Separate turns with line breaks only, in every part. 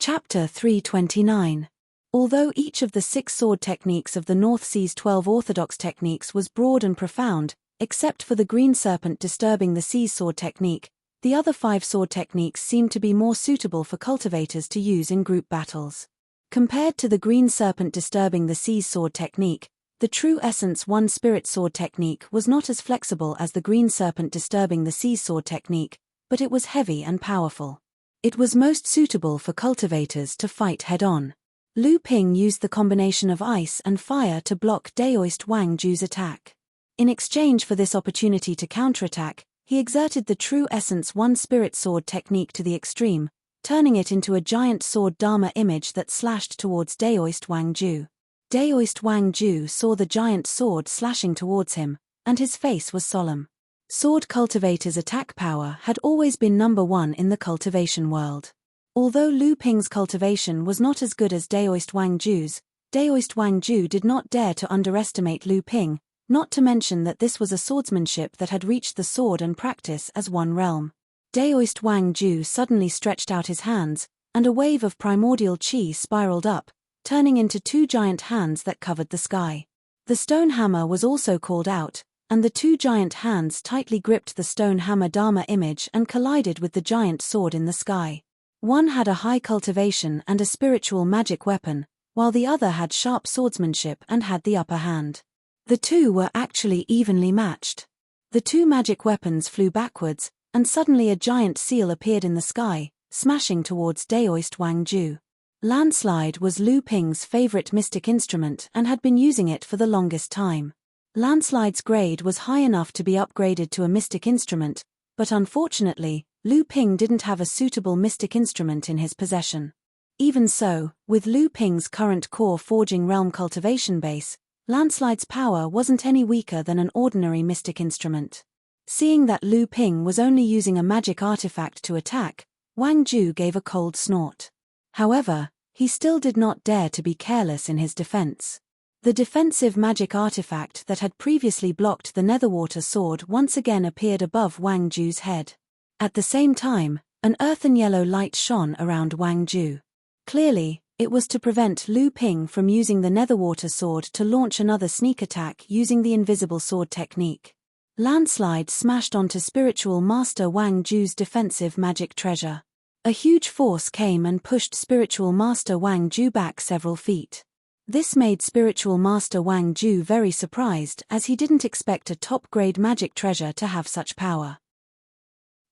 Chapter 329. Although each of the 6 sword techniques of the North Sea's 12 orthodox techniques was broad and profound, except for the green serpent disturbing the seas sword technique, the other 5 sword techniques seemed to be more suitable for cultivators to use in group battles. Compared to the green serpent disturbing the seas sword technique, the true essence 1 spirit sword technique was not as flexible as the green serpent disturbing the seas sword technique, but it was heavy and powerful. It was most suitable for cultivators to fight head-on. Lu Ping used the combination of ice and fire to block Daoist Wang Ju's attack. In exchange for this opportunity to counterattack, he exerted the true essence 1 spirit sword technique to the extreme, turning it into a giant sword Dharma image that slashed towards Daoist Wang Ju. Daoist Wang Ju saw the giant sword slashing towards him, and his face was solemn. Sword cultivators' attack power had always been number 1 in the cultivation world. Although Lu Ping's cultivation was not as good as Daoist Wang Ju's, Daoist Wang Ju did not dare to underestimate Lu Ping, not to mention that this was a swordsmanship that had reached the sword and practice as one realm. Daoist Wang Ju suddenly stretched out his hands, and a wave of primordial qi spiraled up, turning into 2 giant hands that covered the sky. The stone hammer was also called out, and the 2 giant hands tightly gripped the stone hammer Dharma image and collided with the giant sword in the sky. One had a high cultivation and a spiritual magic weapon, while the other had sharp swordsmanship and had the upper hand. The 2 were actually evenly matched. The 2 magic weapons flew backwards, and suddenly a giant seal appeared in the sky, smashing towards Daoist Wang Ju. Landslide was Lu Ping's favorite mystic instrument and had been using it for the longest time. Landslide's grade was high enough to be upgraded to a mystic instrument, but unfortunately, Lu Ping didn't have a suitable mystic instrument in his possession. Even so, with Lu Ping's current core forging realm cultivation base, Landslide's power wasn't any weaker than an ordinary mystic instrument. Seeing that Lu Ping was only using a magic artifact to attack, Wang Ju gave a cold snort. However, he still did not dare to be careless in his defense. The defensive magic artifact that had previously blocked the Netherwater sword once again appeared above Wang Ju's head. At the same time, an earthen yellow light shone around Wang Ju. Clearly, it was to prevent Lu Ping from using the Netherwater sword to launch another sneak attack using the invisible sword technique. Landslide smashed onto Spiritual Master Wang Ju's defensive magic treasure. A huge force came and pushed Spiritual Master Wang Ju back several feet. This made Spiritual Master Wang Ju very surprised as he didn't expect a top-grade magic treasure to have such power.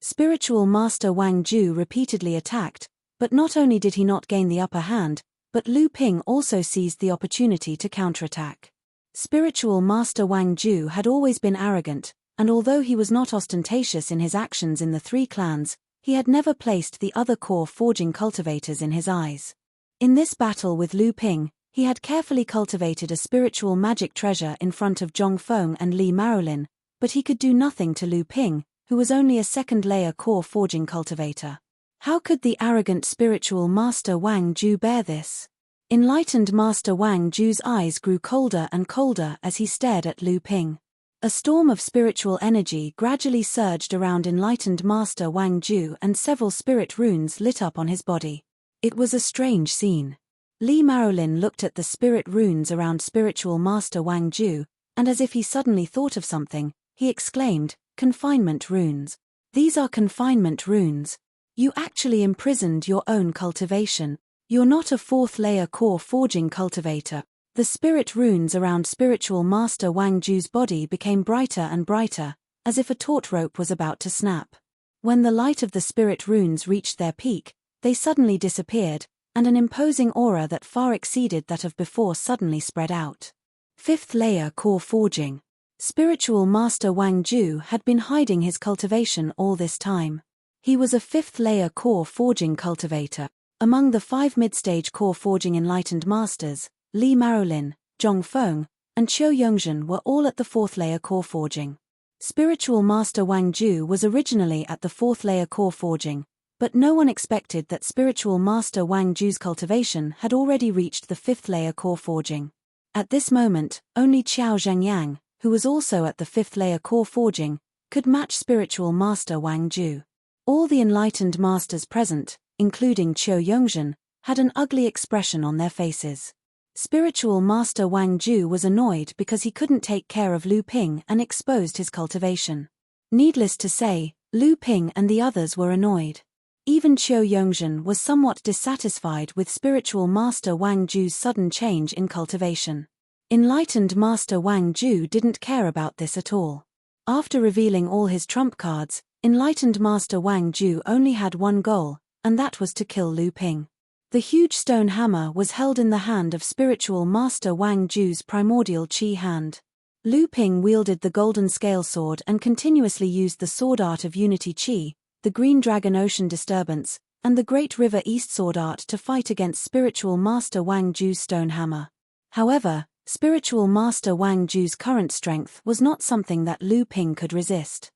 Spiritual Master Wang Ju repeatedly attacked, but not only did he not gain the upper hand, but Lu Ping also seized the opportunity to counterattack. Spiritual Master Wang Ju had always been arrogant, and although he was not ostentatious in his actions in the 3 clans, he had never placed the other core forging cultivators in his eyes. In this battle with Lu Ping, he had carefully cultivated a spiritual magic treasure in front of Zhong Feng and Li Marolin, but he could do nothing to Lu Ping, who was only a second-layer core forging cultivator. How could the arrogant spiritual Master Wang Ju bear this? Enlightened Master Wang Ju's eyes grew colder and colder as he stared at Lu Ping. A storm of spiritual energy gradually surged around Enlightened Master Wang Ju and several spirit runes lit up on his body. It was a strange scene. Li Marolin looked at the spirit runes around Spiritual Master Wang Ju, and as if he suddenly thought of something, he exclaimed, "Confinement runes. These are confinement runes. You actually imprisoned your own cultivation. You're not a 4th-layer core forging cultivator." The spirit runes around Spiritual Master Wang Ju's body became brighter and brighter, as if a taut rope was about to snap. When the light of the spirit runes reached their peak, they suddenly disappeared, and an imposing aura that far exceeded that of before suddenly spread out. 5th-layer core forging. Spiritual Master Wang Ju had been hiding his cultivation all this time. He was a 5th-layer core forging cultivator. Among the 5 mid-stage core forging enlightened masters, Li Marolin, Zhong Feng, and Qiu Yongzhen were all at the 4th-layer core forging. Spiritual Master Wang Ju was originally at the 4th-layer core forging, but no one expected that Spiritual Master Wang Ju's cultivation had already reached the 5th-layer core forging. At this moment, only Qiao Zhengyang, who was also at the 5th-layer core forging, could match Spiritual Master Wang Ju. All the enlightened masters present, including Qiu Yongzhen, had an ugly expression on their faces. Spiritual Master Wang Ju was annoyed because he couldn't take care of Lu Ping and exposed his cultivation. Needless to say, Lu Ping and the others were annoyed. Even Qiu Yongzhen was somewhat dissatisfied with Spiritual Master Wang Ju's sudden change in cultivation. Enlightened Master Wang Ju didn't care about this at all. After revealing all his trump cards, Enlightened Master Wang Ju only had one goal, and that was to kill Lu Ping. The huge stone hammer was held in the hand of Spiritual Master Wang Ju's primordial qi hand. Lu Ping wielded the golden scale sword and continuously used the sword art of unity qi, the green dragon ocean disturbance, and the great river east sword art to fight against Spiritual Master Wang Ju's stone hammer. However, Spiritual Master Wang Ju's current strength was not something that Lu Ping could resist.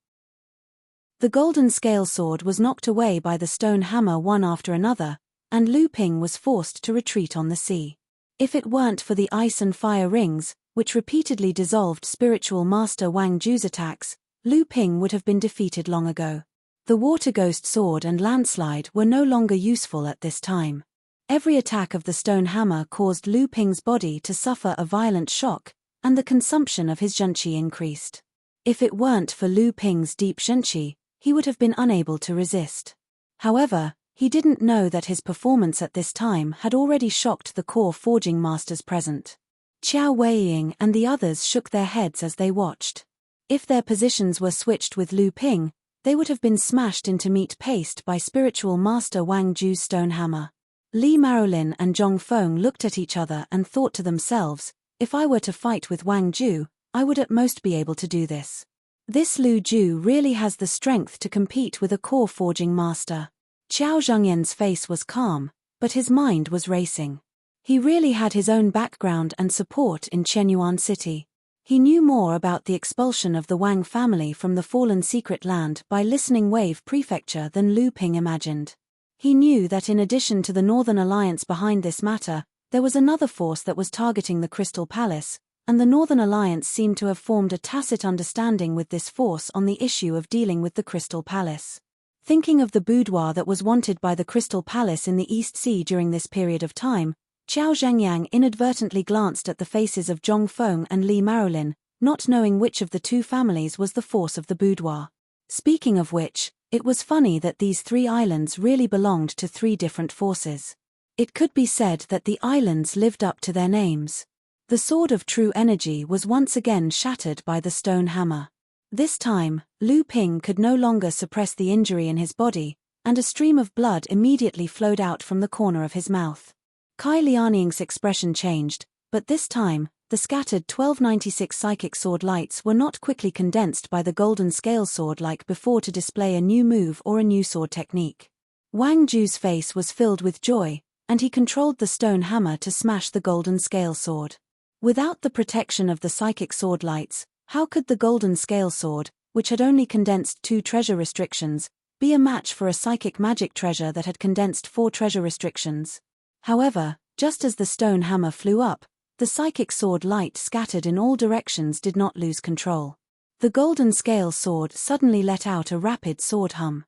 The golden scale sword was knocked away by the stone hammer one after another, and Lu Ping was forced to retreat on the sea. If it weren't for the ice and fire rings, which repeatedly dissolved Spiritual Master Wang Ju's attacks, Lu Ping would have been defeated long ago. The water ghost sword and landslide were no longer useful at this time. Every attack of the stone hammer caused Lu Ping's body to suffer a violent shock, and the consumption of his zhenqi increased. If it weren't for Lu Ping's deep zhenqi, he would have been unable to resist. However, he didn't know that his performance at this time had already shocked the core forging masters present. Qiao Weiying and the others shook their heads as they watched. If their positions were switched with Lu Ping, they would have been smashed into meat paste by Spiritual Master Wang Ju's stone hammer. Li Marolin and Zhong Feng looked at each other and thought to themselves, if I were to fight with Wang Ju, I would at most be able to do this. This Lu Ju really has the strength to compete with a core forging master. Qiao Zhengyan's face was calm, but his mind was racing. He really had his own background and support in Chenyuan City. He knew more about the expulsion of the Wang family from the fallen secret land by listening wave prefecture than Lu Ping imagined. He knew that in addition to the Northern Alliance behind this matter, there was another force that was targeting the Crystal Palace, and the Northern Alliance seemed to have formed a tacit understanding with this force on the issue of dealing with the Crystal Palace. Thinking of the boudoir that was wanted by the Crystal Palace in the East Sea during this period of time, Qiao Zhengyang inadvertently glanced at the faces of Zhong Feng and Li Marolin, not knowing which of the two families was the force of the boudoir. Speaking of which, it was funny that these three islands really belonged to three different forces. It could be said that the islands lived up to their names. The sword of true energy was once again shattered by the stone hammer. This time, Lu Ping could no longer suppress the injury in his body, and a stream of blood immediately flowed out from the corner of his mouth. Kai Lianying's expression changed, but this time, the scattered 1296 psychic sword lights were not quickly condensed by the golden scale sword like before to display a new move or a new sword technique. Wang Ju's face was filled with joy, and he controlled the stone hammer to smash the golden scale sword. Without the protection of the psychic sword lights, how could the golden scale sword, which had only condensed 2 treasure restrictions, be a match for a psychic magic treasure that had condensed 4 treasure restrictions? However, just as the stone hammer flew up, the psychic sword light scattered in all directions did not lose control. The golden scale sword suddenly let out a rapid sword hum.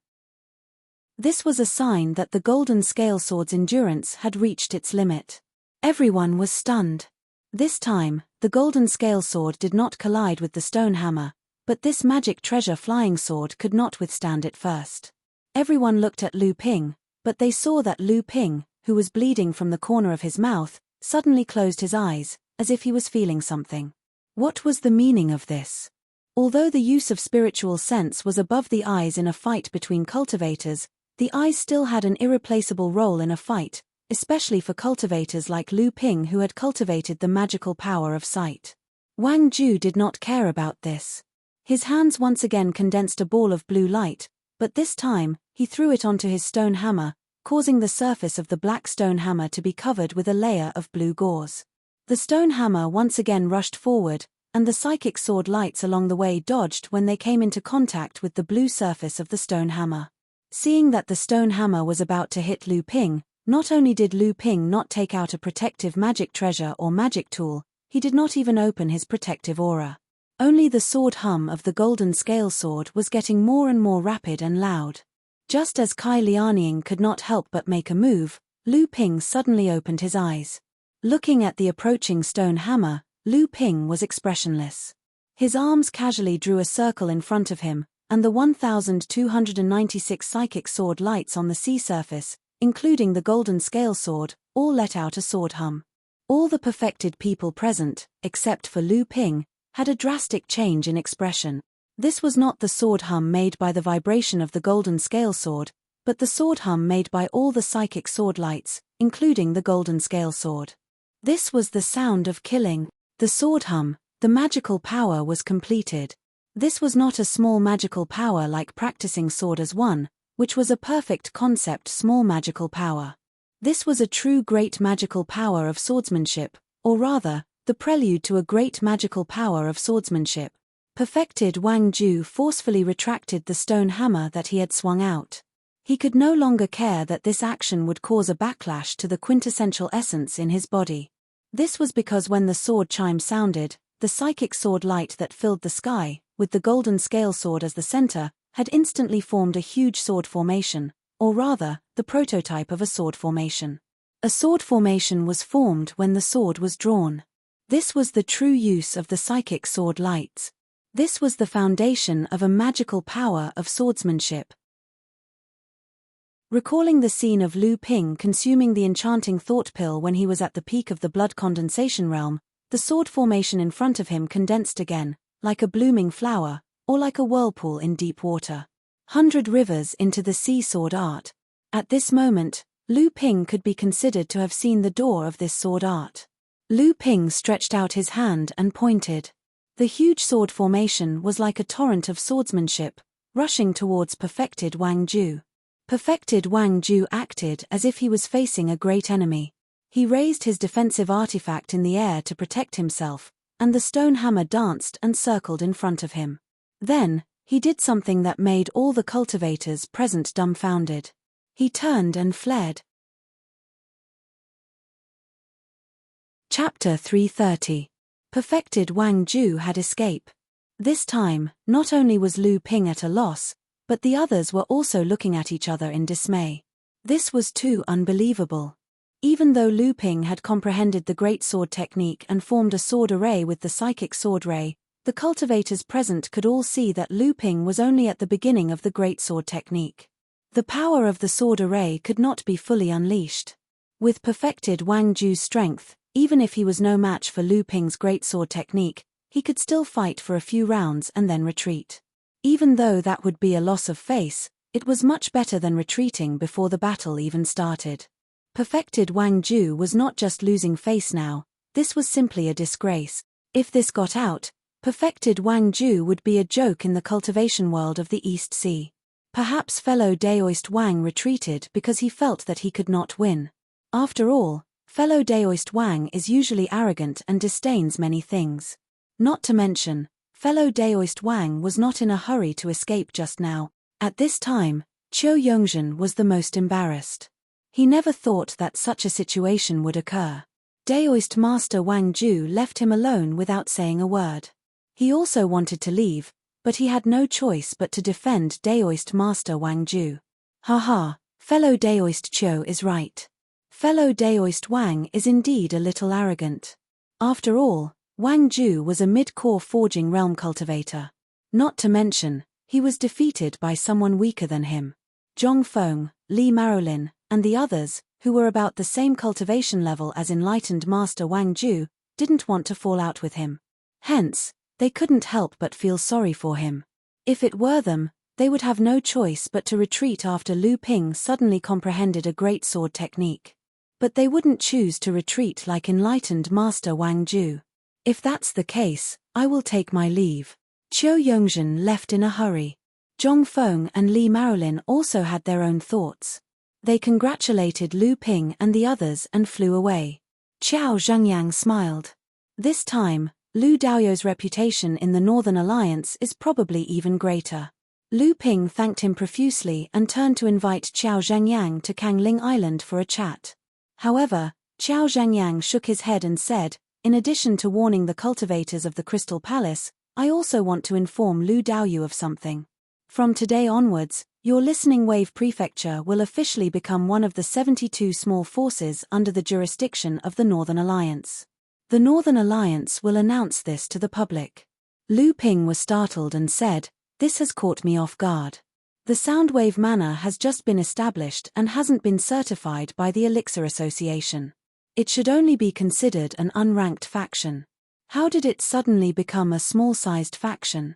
This was a sign that the golden scale sword's endurance had reached its limit. Everyone was stunned. This time, the golden scale sword did not collide with the stone hammer, but this magic treasure flying sword could not withstand it first. Everyone looked at Lu Ping, but they saw that Lu Ping, who was bleeding from the corner of his mouth, suddenly closed his eyes, as if he was feeling something. What was the meaning of this? Although the use of spiritual sense was above the eyes in a fight between cultivators, the eyes still had an irreplaceable role in a fight, especially for cultivators like Lu Ping who had cultivated the magical power of sight. Wang Ju did not care about this. His hands once again condensed a ball of blue light, but this time, he threw it onto his stone hammer, causing the surface of the black stone hammer to be covered with a layer of blue gauze. The stone hammer once again rushed forward, and the psychic sword lights along the way dodged when they came into contact with the blue surface of the stone hammer. Seeing that the stone hammer was about to hit Lu Ping, not only did Lu Ping not take out a protective magic treasure or magic tool, he did not even open his protective aura. Only the sword hum of the golden scale sword was getting more and more rapid and loud. Just as Kai Lianying could not help but make a move, Lu Ping suddenly opened his eyes. Looking at the approaching stone hammer, Lu Ping was expressionless. His arms casually drew a circle in front of him, and the 1296 psychic sword lights on the sea surface, including the golden scale sword, all let out a sword hum. All the perfected people present, except for Lu Ping, had a drastic change in expression. This was not the sword hum made by the vibration of the golden scale sword, but the sword hum made by all the psychic sword lights, including the golden scale sword. This was the sound of killing. The sword hum, the magical power was completed. This was not a small magical power like practicing sword as one, which was a perfect concept small magical power. This was a true great magical power of swordsmanship, or rather, the prelude to a great magical power of swordsmanship. Perfected Wang Ju forcefully retracted the stone hammer that he had swung out. He could no longer care that this action would cause a backlash to the quintessential essence in his body. This was because when the sword chime sounded, the psychic sword light that filled the sky, with the golden scale sword as the center, had instantly formed a huge sword formation, or rather, the prototype of a sword formation. A sword formation was formed when the sword was drawn. This was the true use of the psychic sword lights. This was the foundation of a magical power of swordsmanship. Recalling the scene of Lu Ping consuming the enchanting thought pill when he was at the peak of the blood condensation realm, the sword formation in front of him condensed again, like a blooming flower, or like a whirlpool in deep water. 100 rivers into the sea sword art. At this moment, Lu Ping could be considered to have seen the door of this sword art. Lu Ping stretched out his hand and pointed. The huge sword formation was like a torrent of swordsmanship, rushing towards perfected Wang Ju. Perfected Wang Ju acted as if he was facing a great enemy. He raised his defensive artifact in the air to protect himself, and the stone hammer danced and circled in front of him. Then, he did something that made all the cultivators present dumbfounded. He turned and fled. Chapter 330. Perfected Wang Ju had escaped. This time, not only was Lu Ping at a loss, but the others were also looking at each other in dismay. This was too unbelievable. Even though Lu Ping had comprehended the great sword technique and formed a sword array with the psychic sword ray, the cultivators present could all see that Lu Ping was only at the beginning of the great sword technique. The power of the sword array could not be fully unleashed. With perfected Wang Ju's strength, even if he was no match for Lu Ping's great sword technique, he could still fight for a few rounds and then retreat. Even though that would be a loss of face, it was much better than retreating before the battle even started. Perfected Wang Ju was not just losing face now, this was simply a disgrace. If this got out, perfected Wang Ju would be a joke in the cultivation world of the East Sea. Perhaps fellow Daoist Wang retreated because he felt that he could not win. After all, fellow Daoist Wang is usually arrogant and disdains many things. Not to mention, fellow Daoist Wang was not in a hurry to escape just now. At this time, Qiu Yongzhen was the most embarrassed. He never thought that such a situation would occur. Daoist Master Wang Ju left him alone without saying a word. He also wanted to leave, but he had no choice but to defend Daoist Master Wang Ju. Haha, fellow Daoist Qiu is right. Fellow Daoist Wang is indeed a little arrogant. After all, Wang Ju was a mid-core forging realm cultivator. Not to mention, he was defeated by someone weaker than him. Zhong Feng, Li Marolin, and the others, who were about the same cultivation level as enlightened Master Wang Ju, didn't want to fall out with him. Hence, they couldn't help but feel sorry for him. If it were them, they would have no choice but to retreat after Lu Ping suddenly comprehended a great sword technique. But they wouldn't choose to retreat like enlightened Master Wang Ju. If that's the case, I will take my leave. Qiu Yongzhen left in a hurry. Zhong Feng and Li Marolin also had their own thoughts. They congratulated Lu Ping and the others and flew away. Qiao Zhengyang smiled. This time, Lu Daoyou's reputation in the Northern Alliance is probably even greater. Lu Ping thanked him profusely and turned to invite Qiao Zhengyang to Kangling Island for a chat. However, Qiao Zhengyang shook his head and said, in addition to warning the cultivators of the Crystal Palace, I also want to inform Lu Daoyou of something. From today onwards, Your listening wave prefecture will officially become one of the 72 small forces under the jurisdiction of the Northern Alliance. The Northern Alliance will announce this to the public. Lu Ping was startled and said, "This has caught me off guard. The Soundwave Manor has just been established and hasn't been certified by the Elixir Association. It should only be considered an unranked faction. How did it suddenly become a small-sized faction?"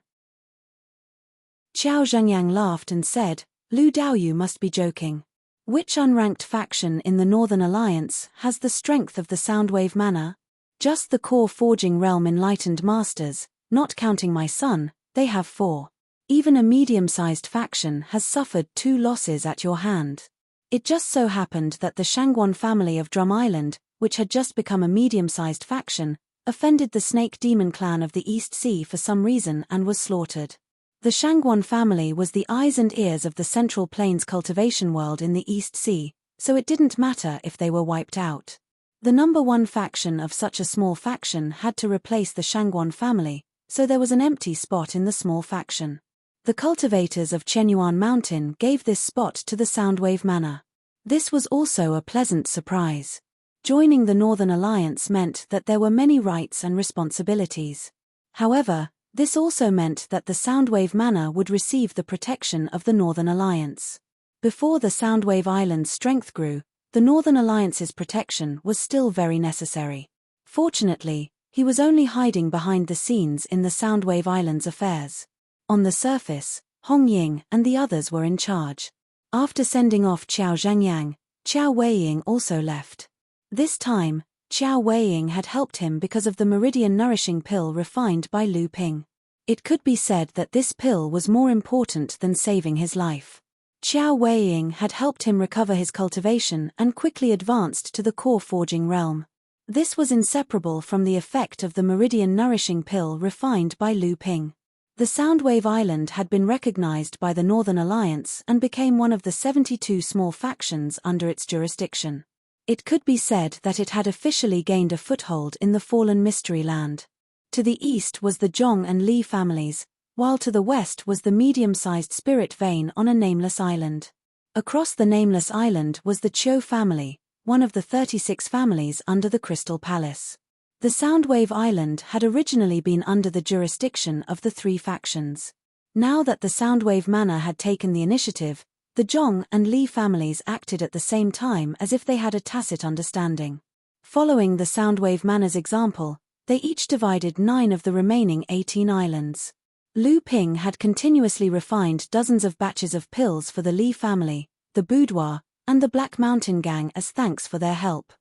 Qiao Zhengyang laughed and said, "Lu Daoyu must be joking. Which unranked faction in the Northern Alliance has the strength of the Soundwave Manor? Just the core forging realm enlightened masters, not counting my son, they have 4. Even a medium-sized faction has suffered 2 losses at your hand. It just so happened that the Shangguan family of Drum Island, which had just become a medium-sized faction, offended the Snake Demon clan of the East Sea for some reason and was slaughtered. The Shangguan family was the eyes and ears of the Central Plains cultivation world in the East Sea, so it didn't matter if they were wiped out. The number 1 faction of such a small faction had to replace the Shangguan family, so there was an empty spot in the small faction. The cultivators of Chenyuan Mountain gave this spot to the Soundwave Manor. This was also a pleasant surprise. Joining the Northern Alliance meant that there were many rights and responsibilities. However, this also meant that the Soundwave Manor would receive the protection of the Northern Alliance. Before the Soundwave Island's strength grew, the Northern Alliance's protection was still very necessary. Fortunately, he was only hiding behind the scenes in the Soundwave Island's affairs. On the surface, Hong Ying and the others were in charge. After sending off Qiao Zhengyang, Qiao Weiying also left. This time, Qiao Weiying had helped him because of the Meridian Nourishing Pill refined by Lu Ping. It could be said that this pill was more important than saving his life. Qiao Weiying had helped him recover his cultivation and quickly advanced to the core forging realm. This was inseparable from the effect of the Meridian Nourishing Pill refined by Lu Ping. The Soundwave Island had been recognized by the Northern Alliance and became one of the 72 small factions under its jurisdiction. It could be said that it had officially gained a foothold in the fallen Mystery Land. To the east was the Zhong and Li families, while to the west was the medium-sized spirit vein on a nameless island. Across the nameless island was the Qiu family, one of the 36 families under the Crystal Palace. The Soundwave Island had originally been under the jurisdiction of the 3 factions. Now that the Soundwave Manor had taken the initiative, the Zhong and Li families acted at the same time as if they had a tacit understanding. Following the Soundwave Manor's example, they each divided 9 of the remaining 18 islands. Lu Ping had continuously refined dozens of batches of pills for the Li family, the Boudoir, and the Black Mountain Gang as thanks for their help.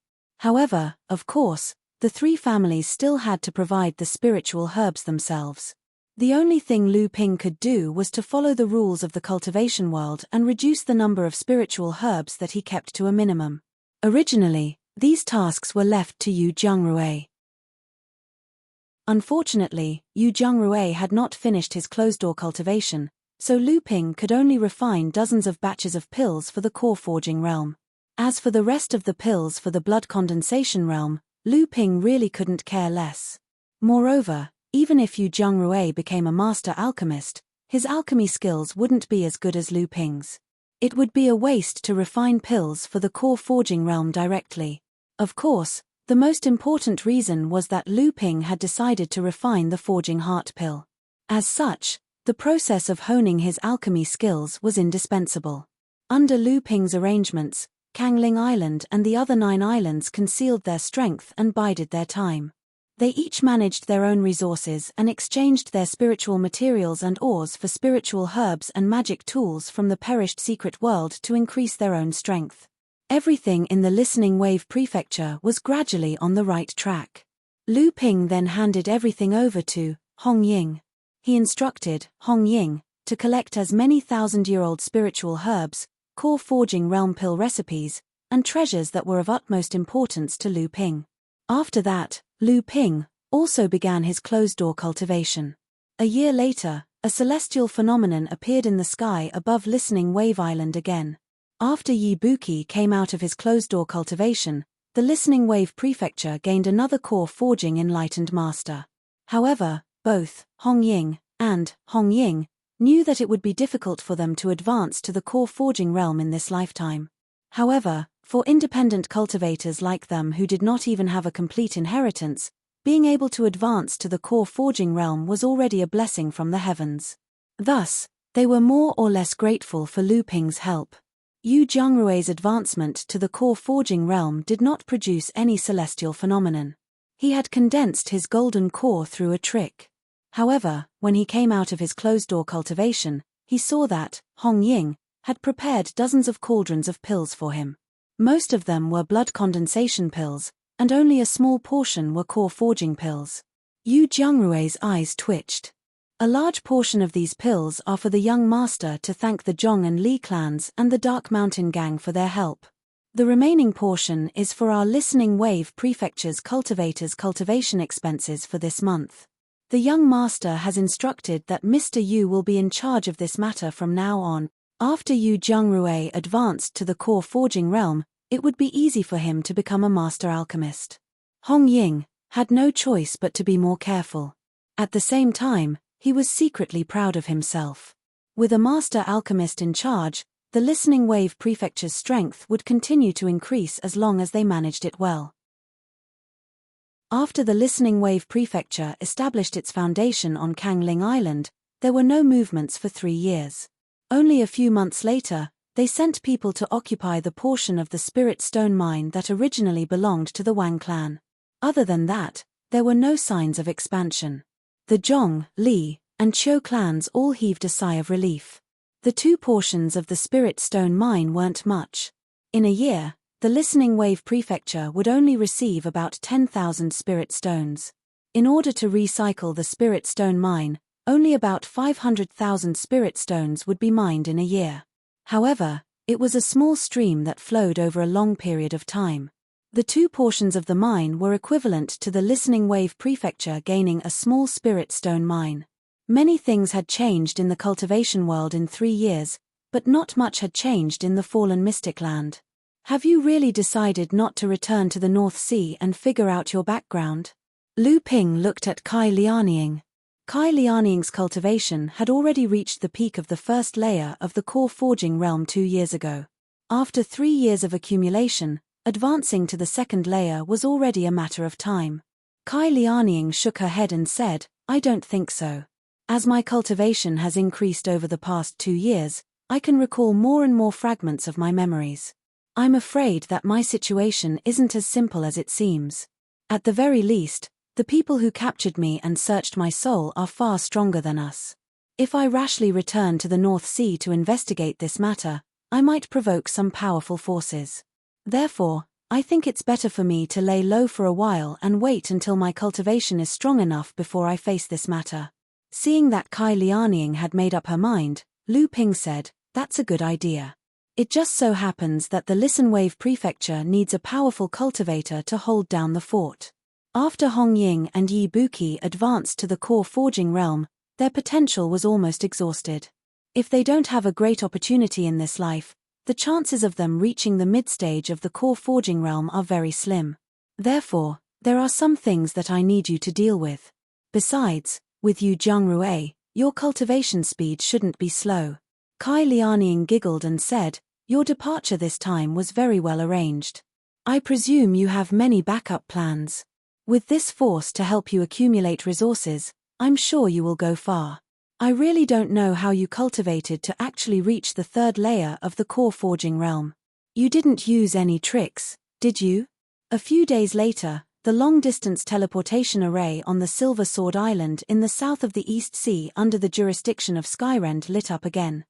However, of course, the 3 families still had to provide the spiritual herbs themselves. The only thing Lu Ping could do was to follow the rules of the cultivation world and reduce the number of spiritual herbs that he kept to a minimum. Originally, these tasks were left to Yu Jiangrui. Unfortunately, Yu Jiangrui had not finished his closed-door cultivation, so Lu Ping could only refine dozens of batches of pills for the core forging realm. As for the rest of the pills for the blood condensation realm, Lu Ping really couldn't care less. Moreover, even if Yu Jiangrui became a master alchemist, his alchemy skills wouldn't be as good as Lu Ping's. It would be a waste to refine pills for the core forging realm directly. Of course, the most important reason was that Lu Ping had decided to refine the forging heart pill. As such, the process of honing his alchemy skills was indispensable. Under Lu Ping's arrangements, Kangling Island and the other 9 islands concealed their strength and bided their time. They each managed their own resources and exchanged their spiritual materials and ores for spiritual herbs and magic tools from the perished secret world to increase their own strength. Everything in the Listening Wave Prefecture was gradually on the right track. Lu Ping then handed everything over to Hong Ying. He instructed Hong Ying to collect as many thousand-year-old spiritual herbs, core forging realm pill recipes, and treasures that were of utmost importance to Lu Ping. After that, Lu Ping also began his closed-door cultivation. A year later, a celestial phenomenon appeared in the sky above Listening Wave Island again. After Yi Buki came out of his closed-door cultivation, the Listening Wave Prefecture gained another core forging enlightened master. However, both Hong Ying and Hong Ying knew that it would be difficult for them to advance to the core forging realm in this lifetime. However, for independent cultivators like them who did not even have a complete inheritance, being able to advance to the core forging realm was already a blessing from the heavens. Thus, they were more or less grateful for Lu Ping's help. Yu Jiangrui's advancement to the core forging realm did not produce any celestial phenomenon. He had condensed his golden core through a trick. However, when he came out of his closed-door cultivation, he saw that Hong Ying had prepared dozens of cauldrons of pills for him. Most of them were blood condensation pills, and only a small portion were core forging pills. Yu Jiangrui's eyes twitched. A large portion of these pills are for the young master to thank the Zhong and Li clans and the Dark Mountain Gang for their help. The remaining portion is for our Listening Wave Prefecture's cultivators' cultivation expenses for this month. The young master has instructed that Mr. Yu will be in charge of this matter from now on. After Yu Jiangrui advanced to the core forging realm, it would be easy for him to become a master alchemist. Hong Ying had no choice but to be more careful. At the same time, he was secretly proud of himself. With a master alchemist in charge, the Listening Wave Prefecture's strength would continue to increase as long as they managed it well. After the Listening Wave Prefecture established its foundation on Kangling Island, there were no movements for 3 years. Only a few months later, they sent people to occupy the portion of the Spirit Stone mine that originally belonged to the Wang clan. Other than that, there were no signs of expansion. The Zhong, Li, and Qiu clans all heaved a sigh of relief. The 2 portions of the Spirit Stone mine weren't much. In a year, the Listening Wave Prefecture would only receive about 10,000 Spirit Stones. In order to recycle the Spirit Stone mine, only about 500,000 Spirit Stones would be mined in a year. However, it was a small stream that flowed over a long period of time. The 2 portions of the mine were equivalent to the Listening Wave Prefecture gaining a small Spirit Stone mine. Many things had changed in the cultivation world in 3 years, but not much had changed in the fallen Mystic Land. Have you really decided not to return to the North Sea and figure out your background? Lu Ping looked at Kai Lianying. Kai Lianying's cultivation had already reached the peak of the first layer of the core forging realm 2 years ago. After 3 years of accumulation, advancing to the second layer was already a matter of time. Kai Lianying shook her head and said, I don't think so. As my cultivation has increased over the past 2 years, I can recall more and more fragments of my memories. I'm afraid that my situation isn't as simple as it seems. At the very least, the people who captured me and searched my soul are far stronger than us. If I rashly return to the North Sea to investigate this matter, I might provoke some powerful forces. Therefore, I think it's better for me to lay low for a while and wait until my cultivation is strong enough before I face this matter. Seeing that Kai Lianying had made up her mind, Lu Ping said, that's a good idea. It just so happens that the Listen Wave Prefecture needs a powerful cultivator to hold down the fort. After Hong Ying and Yi Buqi advanced to the core forging realm, their potential was almost exhausted. If they don't have a great opportunity in this life, the chances of them reaching the mid-stage of the core forging realm are very slim. Therefore, there are some things that I need you to deal with. Besides, with Yu Jiangrui, your cultivation speed shouldn't be slow. Kai Lianying giggled and said, your departure this time was very well arranged. I presume you have many backup plans. With this force to help you accumulate resources, I'm sure you will go far. I really don't know how you cultivated to actually reach the 3rd layer of the core forging realm. You didn't use any tricks, did you? A few days later, the long-distance teleportation array on the Silver Sword Island in the south of the East Sea under the jurisdiction of Skyrend lit up again.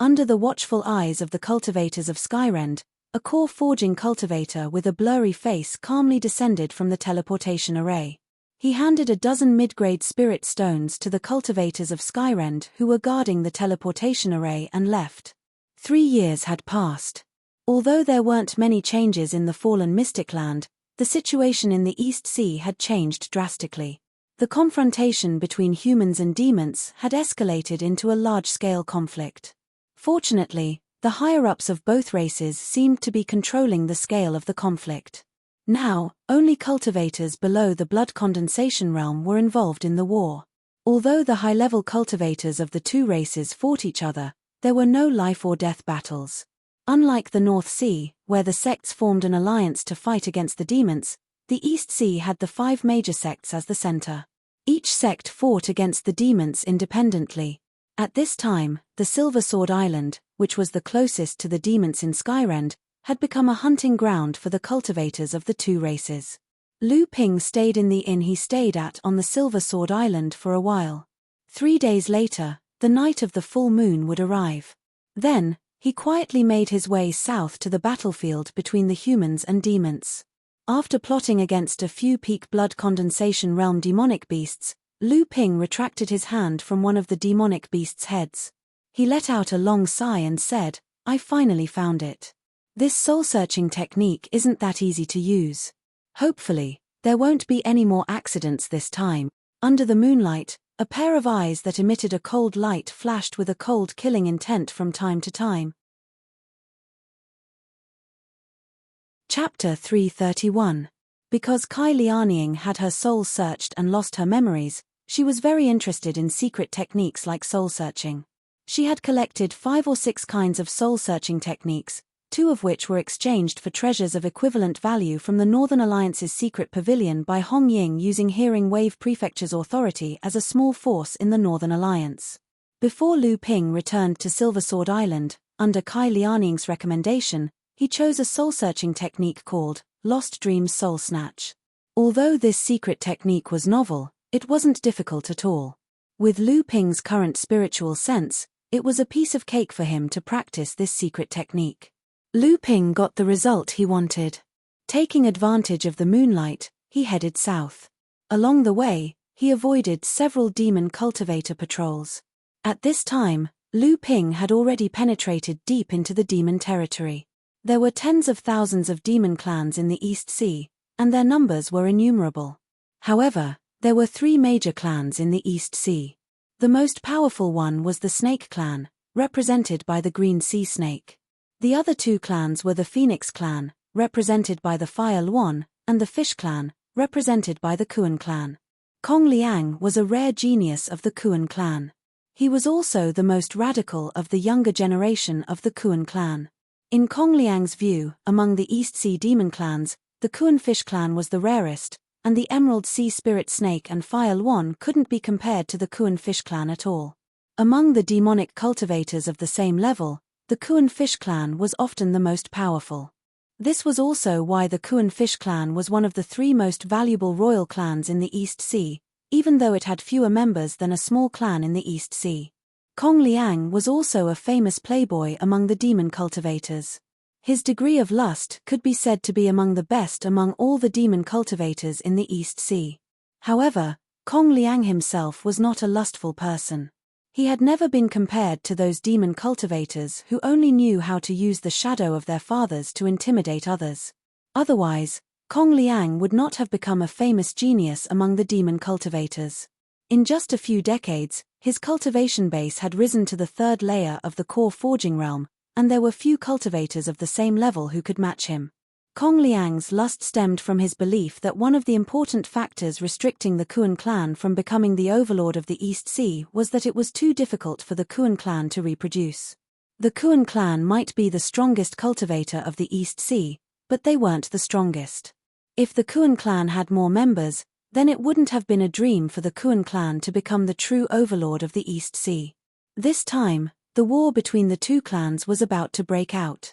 Under the watchful eyes of the cultivators of Skyrend, a core forging cultivator with a blurry face calmly descended from the teleportation array. He handed a dozen mid-grade spirit stones to the cultivators of Skyrend who were guarding the teleportation array and left. 3 years had passed. Although there weren't many changes in the fallen Mystic Land, the situation in the East Sea had changed drastically. The confrontation between humans and demons had escalated into a large-scale conflict. Fortunately, the higher-ups of both races seemed to be controlling the scale of the conflict. Now, only cultivators below the blood condensation realm were involved in the war. Although the high-level cultivators of the two races fought each other, there were no life-or-death battles. Unlike the North Sea, where the sects formed an alliance to fight against the demons, the East Sea had the 5 major sects as the center. Each sect fought against the demons independently. At this time, the Silver Sword Island, which was the closest to the demons in Skyrend, had become a hunting ground for the cultivators of the two races. Lu Ping stayed in the inn he stayed at on the Silver Sword Island for a while. 3 days later, the night of the full moon would arrive. Then, he quietly made his way south to the battlefield between the humans and demons. After plotting against a few peak blood condensation realm demonic beasts, Lu Ping retracted his hand from one of the demonic beasts' heads. He let out a long sigh and said, "I finally found it. This soul-searching technique isn't that easy to use. Hopefully, there won't be any more accidents this time." Under the moonlight, a pair of eyes that emitted a cold light flashed with a cold killing intent from time to time. Chapter 331. Because Kai Lianying had her soul searched and lost her memories, she was very interested in secret techniques like soul-searching. She had collected 5 or 6 kinds of soul-searching techniques, 2 of which were exchanged for treasures of equivalent value from the Northern Alliance's secret pavilion by Hong Ying using Hearing Wave Prefecture's authority as a small force in the Northern Alliance. Before Lu Ping returned to Silver Sword Island, under Kai Lianying's recommendation, he chose a soul-searching technique called Lost Dreams Soul Snatch. Although this secret technique was novel, it wasn't difficult at all. With Lu Ping's current spiritual sense, it was a piece of cake for him to practice this secret technique. Lu Ping got the result he wanted. Taking advantage of the moonlight, he headed south. Along the way, he avoided several demon cultivator patrols. At this time, Lu Ping had already penetrated deep into the demon territory. There were tens of thousands of demon clans in the East Sea, and their numbers were innumerable. However, there were 3 major clans in the East Sea. The most powerful one was the Snake Clan, represented by the Green Sea Snake. The other 2 clans were the Phoenix Clan, represented by the Fire Luan, and the Fish Clan, represented by the Kuan Clan. Kong Liang was a rare genius of the Kuan Clan. He was also the most radical of the younger generation of the Kuan Clan. In Kong Liang's view, among the East Sea demon clans, the Kuan Fish Clan was the rarest, and the Emerald Sea Spirit Snake and Fire Luan couldn't be compared to the Kuan Fish Clan at all. Among the demonic cultivators of the same level, the Kuan Fish Clan was often the most powerful. This was also why the Kuan Fish Clan was one of the 3 most valuable royal clans in the East Sea, even though it had fewer members than a small clan in the East Sea. Kong Liang was also a famous playboy among the demon cultivators. His degree of lust could be said to be among the best among all the demon cultivators in the East Sea. However, Kong Liang himself was not a lustful person. He had never been compared to those demon cultivators who only knew how to use the shadow of their fathers to intimidate others. Otherwise, Kong Liang would not have become a famous genius among the demon cultivators. In just a few decades, his cultivation base had risen to the 3rd layer of the core forging realm, and there were few cultivators of the same level who could match him. Kong Liang's lust stemmed from his belief that one of the important factors restricting the Kuan clan from becoming the overlord of the East Sea was that it was too difficult for the Kuan clan to reproduce. The Kuan clan might be the strongest cultivator of the East Sea, but they weren't the strongest. If the Kuan clan had more members, then it wouldn't have been a dream for the Kuan clan to become the true overlord of the East Sea. This time, the war between the 2 clans was about to break out.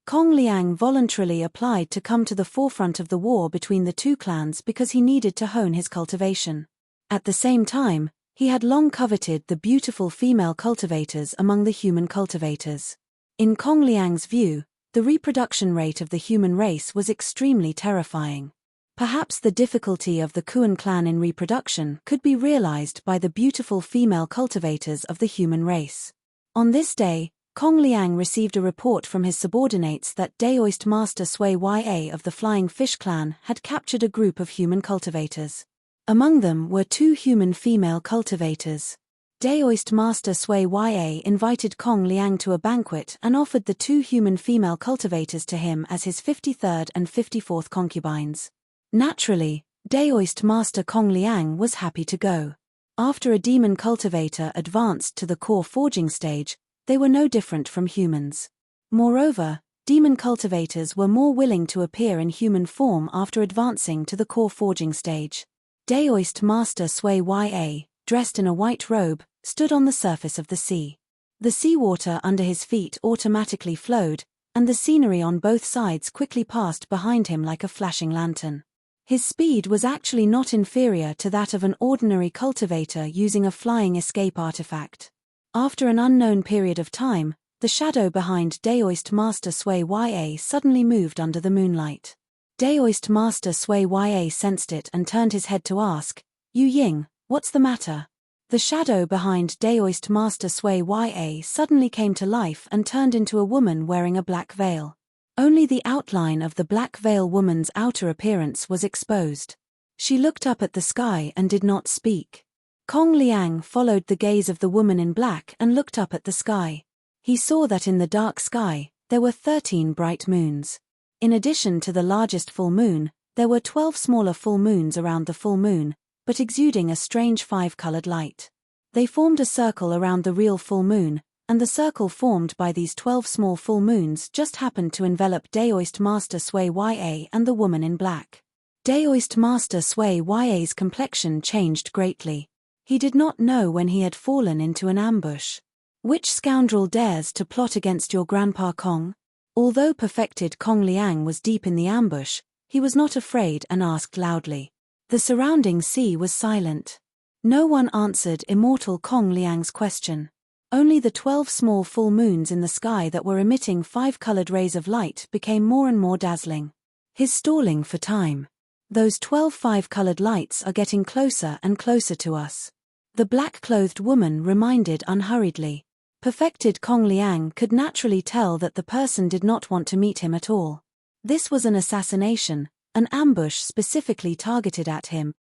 Kong Liang voluntarily applied to come to the forefront of the war between the 2 clans because he needed to hone his cultivation. At the same time, he had long coveted the beautiful female cultivators among the human cultivators. In Kong Liang's view, the reproduction rate of the human race was extremely terrifying. Perhaps the difficulty of the Kuan clan in reproduction could be realized by the beautiful female cultivators of the human race. On this day, Kong Liang received a report from his subordinates that Daoist Master Sui Ya of the Flying Fish Clan had captured a group of human cultivators. Among them were 2 human female cultivators. Daoist Master Sui Ya invited Kong Liang to a banquet and offered the 2 human female cultivators to him as his 53rd and 54th concubines. Naturally, Daoist Master Kong Liang was happy to go. After a demon cultivator advanced to the core forging stage, they were no different from humans. Moreover, demon cultivators were more willing to appear in human form after advancing to the core forging stage. Daoist Master Sui Ya, dressed in a white robe, stood on the surface of the sea. The seawater under his feet automatically flowed, and the scenery on both sides quickly passed behind him like a flashing lantern. His speed was actually not inferior to that of an ordinary cultivator using a flying escape artifact. After an unknown period of time, the shadow behind Daoist Master Sui Ya suddenly moved under the moonlight. Daoist Master Sui Ya sensed it and turned his head to ask, "Yu Ying, what's the matter?" The shadow behind Daoist Master Sui Ya suddenly came to life and turned into a woman wearing a black veil. Only the outline of the black veil woman's outer appearance was exposed. She looked up at the sky and did not speak. Kong Liang followed the gaze of the woman in black and looked up at the sky. He saw that in the dark sky, there were 13 bright moons. In addition to the largest full moon, there were 12 smaller full moons around the full moon, but exuding a strange 5-colored light. They formed a circle around the real full moon, and the circle formed by these 12 small full moons just happened to envelop Daoist Master Sui Ya and the woman in black. Daoist Master Sui Ya's complexion changed greatly. He did not know when he had fallen into an ambush. "Which scoundrel dares to plot against your Grandpa Kong?" Although perfected Kong Liang was deep in the ambush, he was not afraid and asked loudly. The surrounding sea was silent. No one answered immortal Kong Liang's question. Only the 12 small full moons in the sky that were emitting 5-colored rays of light became more and more dazzling. His stalling for time. "Those 12 5-colored lights are getting closer and closer to us," the black-clothed woman reminded unhurriedly. Perfected Kong Liang could naturally tell that the person did not want to meet him at all. This was an assassination, an ambush specifically targeted at him.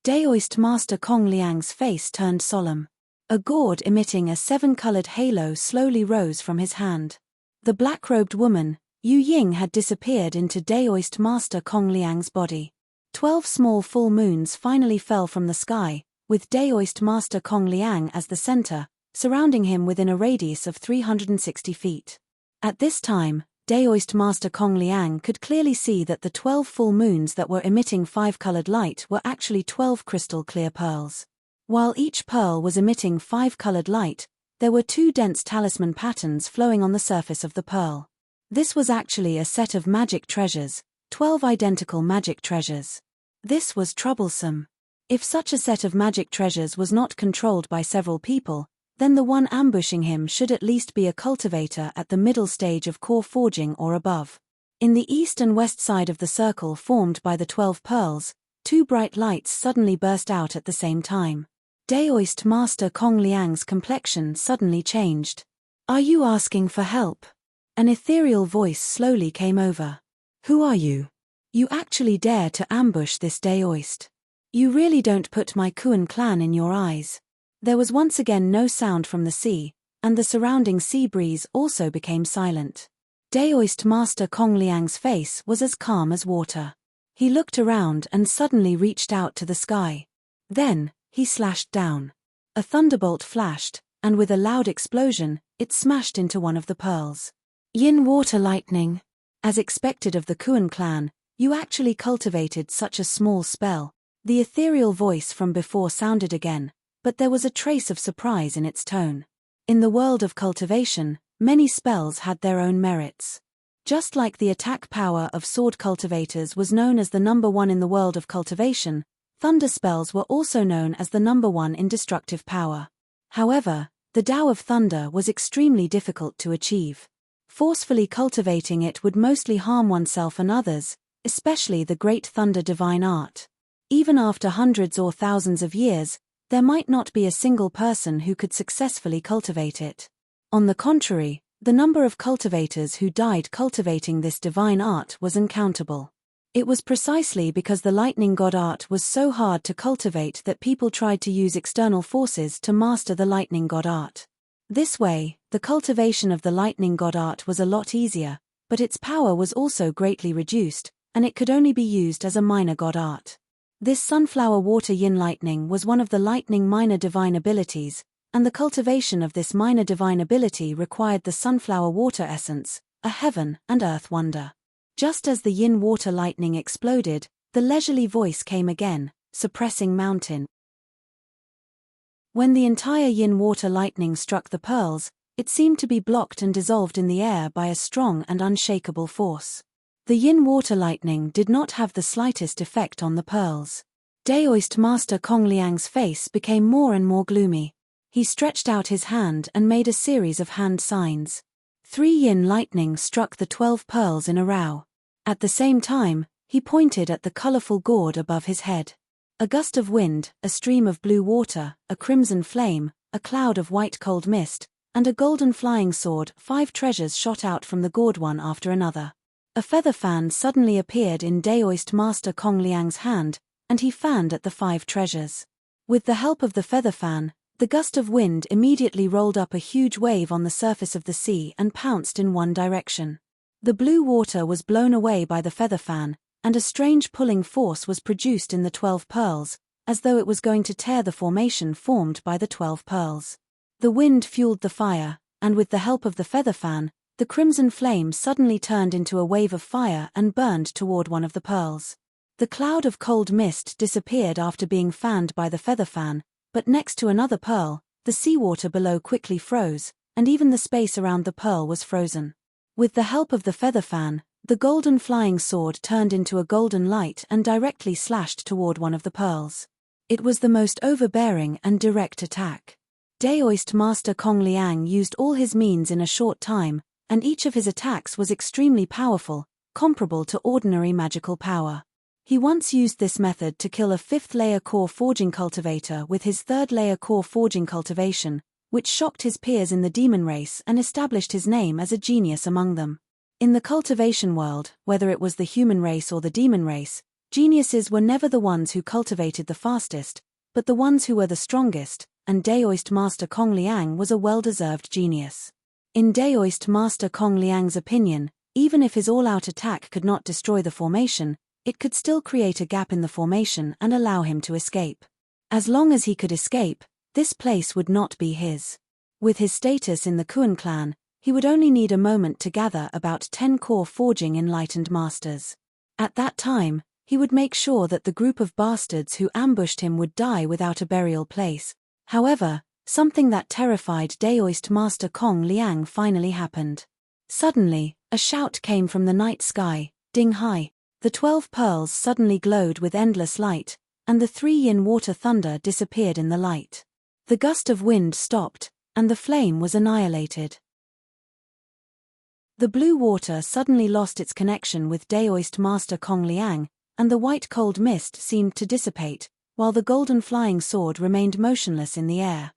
Daoist Master Kong Liang's face turned solemn. A gourd emitting a 7-colored halo slowly rose from his hand. The black-robed woman, Yu Ying, had disappeared into Daoist Master Kong Liang's body. 12 small full moons finally fell from the sky, with Daoist Master Kong Liang as the center, surrounding him within a radius of 360 feet. At this time, Daoist Master Kong Liang could clearly see that the 12 full moons that were emitting 5-colored light were actually 12 crystal-clear pearls. While each pearl was emitting 5-colored light, there were 2 dense talisman patterns flowing on the surface of the pearl. This was actually a set of magic treasures, 12 identical magic treasures. This was troublesome. If such a set of magic treasures was not controlled by several people, then the one ambushing him should at least be a cultivator at the middle stage of core forging or above. In the east and west side of the circle formed by the 12 pearls, 2 bright lights suddenly burst out at the same time. Daoist Master Kong Liang's complexion suddenly changed. "Are you asking for help?" An ethereal voice slowly came over. "Who are you? You actually dare to ambush this Daoist? You really don't put my Kuan clan in your eyes." There was once again no sound from the sea, and the surrounding sea breeze also became silent. Daoist Master Kong Liang's face was as calm as water. He looked around and suddenly reached out to the sky. Then, he slashed down. A thunderbolt flashed, and with a loud explosion, it smashed into one of the pearls. "Yin water lightning. As expected of the Kuan clan, you actually cultivated such a small spell." The ethereal voice from before sounded again, but there was a trace of surprise in its tone. In the world of cultivation, many spells had their own merits. Just like the attack power of sword cultivators was known as the number 1 in the world of cultivation, thunder spells were also known as the number 1 in destructive power. However, the Tao of Thunder was extremely difficult to achieve. Forcefully cultivating it would mostly harm oneself and others, especially the Great Thunder Divine Art. Even after hundreds or thousands of years, there might not be a single person who could successfully cultivate it. On the contrary, the number of cultivators who died cultivating this divine art was uncountable. It was precisely because the lightning god art was so hard to cultivate that people tried to use external forces to master the lightning god art. This way, the cultivation of the lightning god art was a lot easier, but its power was also greatly reduced, and it could only be used as a minor god art. This sunflower water yin lightning was one of the lightning minor divine abilities, and the cultivation of this minor divine ability required the sunflower water essence, a heaven and earth wonder. Just as the yin water lightning exploded, the leisurely voice came again, suppressing mountain. When the entire yin water lightning struck the pearls, it seemed to be blocked and dissolved in the air by a strong and unshakable force. The yin water lightning did not have the slightest effect on the pearls. Daoist Master Kong Liang's face became more and more gloomy. He stretched out his hand and made a series of hand signs. 3 yin lightning struck the 12 pearls in a row. At the same time, he pointed at the colorful gourd above his head. A gust of wind, a stream of blue water, a crimson flame, a cloud of white cold mist, and a golden flying sword, 5 treasures shot out from the gourd one after another. A feather fan suddenly appeared in Daoist Master Kong Liang's hand, and he fanned at the 5 treasures. With the help of the feather fan, the gust of wind immediately rolled up a huge wave on the surface of the sea and pounced in one direction. The blue water was blown away by the feather fan, and a strange pulling force was produced in the 12 pearls, as though it was going to tear the formation formed by the 12 pearls. The wind fueled the fire, and with the help of the feather fan, the crimson flame suddenly turned into a wave of fire and burned toward one of the pearls. The cloud of cold mist disappeared after being fanned by the feather fan, but next to another pearl, the seawater below quickly froze, and even the space around the pearl was frozen. With the help of the feather fan, the golden flying sword turned into a golden light and directly slashed toward one of the pearls. It was the most overbearing and direct attack. Daoist Master Kong Liang used all his means in a short time, and each of his attacks was extremely powerful, comparable to ordinary magical power. He once used this method to kill a 5th-layer core forging cultivator with his 3rd-layer core forging cultivation, which shocked his peers in the demon race and established his name as a genius among them. In the cultivation world, whether it was the human race or the demon race, geniuses were never the ones who cultivated the fastest, but the ones who were the strongest, and Daoist Master Kong Liang was a well-deserved genius. In Daoist Master Kong Liang's opinion, even if his all-out attack could not destroy the formation, it could still create a gap in the formation and allow him to escape. As long as he could escape, this place would not be his. With his status in the Kuan clan, he would only need a moment to gather about 10 core forging enlightened masters. At that time, he would make sure that the group of bastards who ambushed him would die without a burial place. However, something that terrified Daoist Master Kong Liang finally happened. Suddenly, a shout came from the night sky, "Ding Hai!" The 12 pearls suddenly glowed with endless light, and the 3 yin water thunder disappeared in the light. The gust of wind stopped, and the flame was annihilated. The blue water suddenly lost its connection with Daoist Master Kong Liang, and the white cold mist seemed to dissipate, while the golden flying sword remained motionless in the air.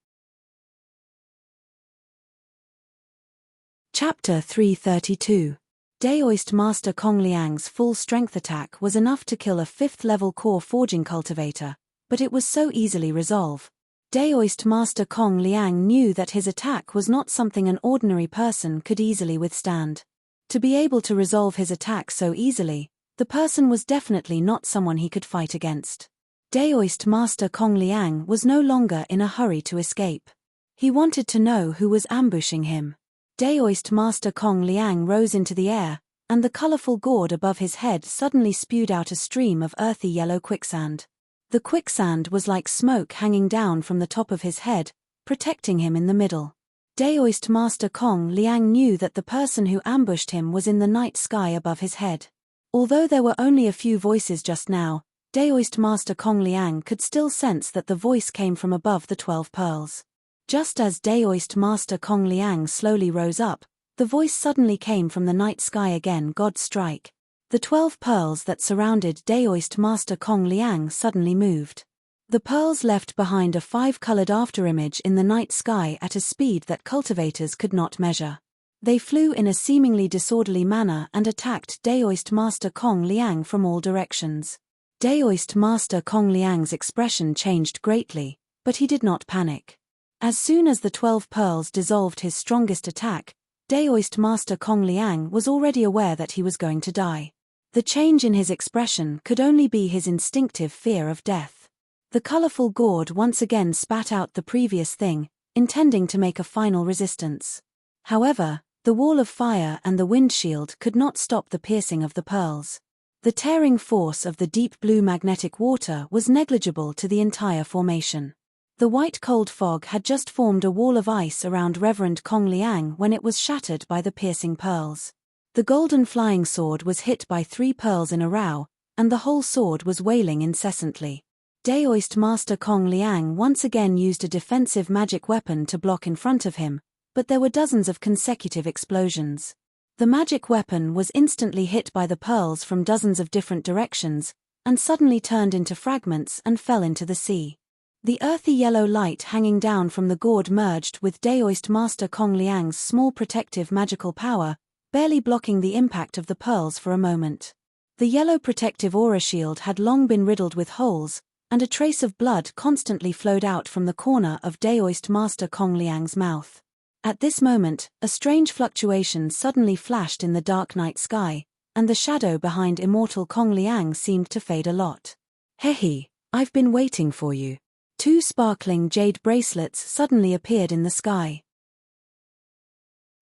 Chapter 332. Daoist Master Kong Liang's full strength attack was enough to kill a 5th-level core forging cultivator, but it was so easily resolved. Daoist Master Kong Liang knew that his attack was not something an ordinary person could easily withstand. To be able to resolve his attack so easily, the person was definitely not someone he could fight against. Daoist Master Kong Liang was no longer in a hurry to escape. He wanted to know who was ambushing him. Daoist Master Kong Liang rose into the air, and the colorful gourd above his head suddenly spewed out a stream of earthy yellow quicksand. The quicksand was like smoke hanging down from the top of his head, protecting him in the middle. Daoist Master Kong Liang knew that the person who ambushed him was in the night sky above his head. Although there were only a few voices just now, Daoist Master Kong Liang could still sense that the voice came from above the 12 pearls. Just as Daoist Master Kong Liang slowly rose up, the voice suddenly came from the night sky again. God strike. The 12 pearls that surrounded Daoist Master Kong Liang suddenly moved. The pearls left behind a 5-colored afterimage in the night sky at a speed that cultivators could not measure. They flew in a seemingly disorderly manner and attacked Daoist Master Kong Liang from all directions. Daoist Master Kong Liang's expression changed greatly, but he did not panic. As soon as the 12 pearls dissolved his strongest attack, Daoist Master Kong Liang was already aware that he was going to die. The change in his expression could only be his instinctive fear of death. The colorful gourd once again spat out the previous thing, intending to make a final resistance. However, the wall of fire and the windshield could not stop the piercing of the pearls. The tearing force of the deep blue magnetic water was negligible to the entire formation. The white cold fog had just formed a wall of ice around Reverend Kong Liang when it was shattered by the piercing pearls. The golden flying sword was hit by 3 pearls in a row, and the whole sword was wailing incessantly. Daoist Master Kong Liang once again used a defensive magic weapon to block in front of him, but there were dozens of consecutive explosions. The magic weapon was instantly hit by the pearls from dozens of different directions, and suddenly turned into fragments and fell into the sea. The earthy yellow light hanging down from the gourd merged with Daoist Master Kong Liang's small protective magical power, barely blocking the impact of the pearls for a moment. The yellow protective aura shield had long been riddled with holes, and a trace of blood constantly flowed out from the corner of Daoist Master Kong Liang's mouth. At this moment, a strange fluctuation suddenly flashed in the dark night sky, and the shadow behind immortal Kong Liang seemed to fade a lot. "Hehe, I've been waiting for you." 2 sparkling jade bracelets suddenly appeared in the sky.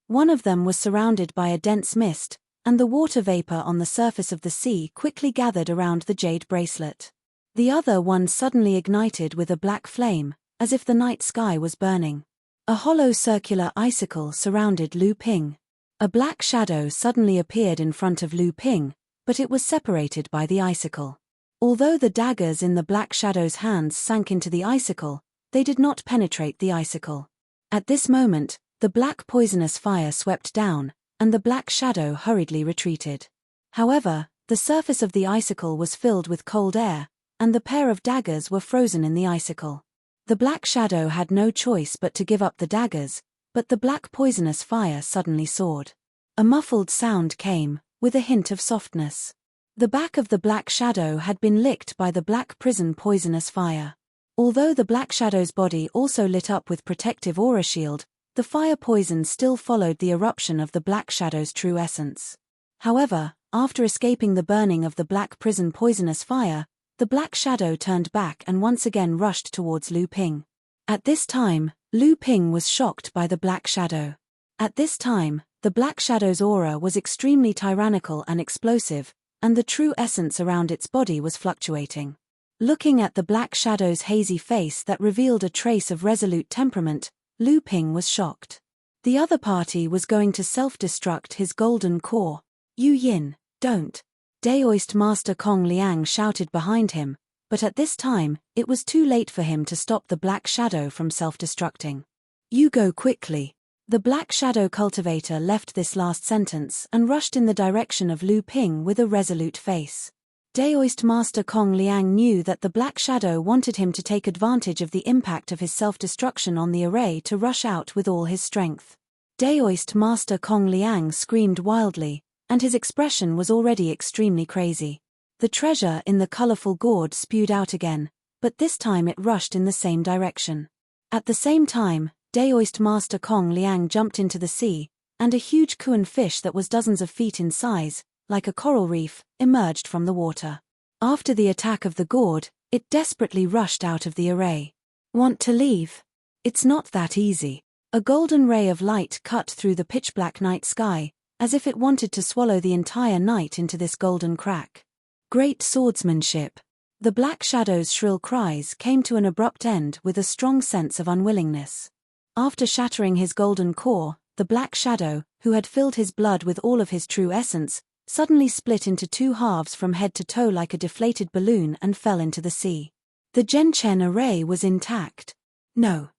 One of them was surrounded by a dense mist, and the water vapor on the surface of the sea quickly gathered around the jade bracelet. The other one suddenly ignited with a black flame, as if the night sky was burning. A hollow circular icicle surrounded Lu Ping. A black shadow suddenly appeared in front of Lu Ping, but it was separated by the icicle. Although the daggers in the black shadow's hands sank into the icicle, they did not penetrate the icicle. At this moment, the black poisonous fire swept down, and the black shadow hurriedly retreated. However, the surface of the icicle was filled with cold air, and the pair of daggers were frozen in the icicle. The black shadow had no choice but to give up the daggers, but the black poisonous fire suddenly soared. A muffled sound came, with a hint of softness. The back of the black shadow had been licked by the black prison poisonous fire. Although the black shadow's body also lit up with protective aura shield, the fire poison still followed the eruption of the black shadow's true essence. However, after escaping the burning of the black prison poisonous fire, the black shadow turned back and once again rushed towards Lu Ping. At this time, Lu Ping was shocked by the black shadow. At this time, the black shadow's aura was extremely tyrannical and explosive, and the true essence around its body was fluctuating. Looking at the black shadow's hazy face that revealed a trace of resolute temperament, Lu Ping was shocked. The other party was going to self-destruct his golden core. "Yu Yin, don't!" Daoist Master Kong Liang shouted behind him, but at this time, it was too late for him to stop the black shadow from self-destructing. "You go quickly." The black shadow cultivator left this last sentence and rushed in the direction of Lu Ping with a resolute face. Daoist Master Kong Liang knew that the black shadow wanted him to take advantage of the impact of his self-destruction on the array to rush out with all his strength. Daoist Master Kong Liang screamed wildly, and his expression was already extremely crazy. The treasure in the colorful gourd spewed out again, but this time it rushed in the same direction. At the same time, Daoist Master Kong Liang jumped into the sea, and a huge Kuan fish that was dozens of feet in size, like a coral reef, emerged from the water. After the attack of the gourd, it desperately rushed out of the array. "Want to leave? It's not that easy." A golden ray of light cut through the pitch-black night sky, as if it wanted to swallow the entire night into this golden crack. "Great swordsmanship." The black shadow's shrill cries came to an abrupt end with a strong sense of unwillingness. After shattering his golden core, the black shadow, who had filled his blood with all of his true essence, suddenly split into 2 halves from head to toe like a deflated balloon and fell into the sea. The Genchen array was intact. No.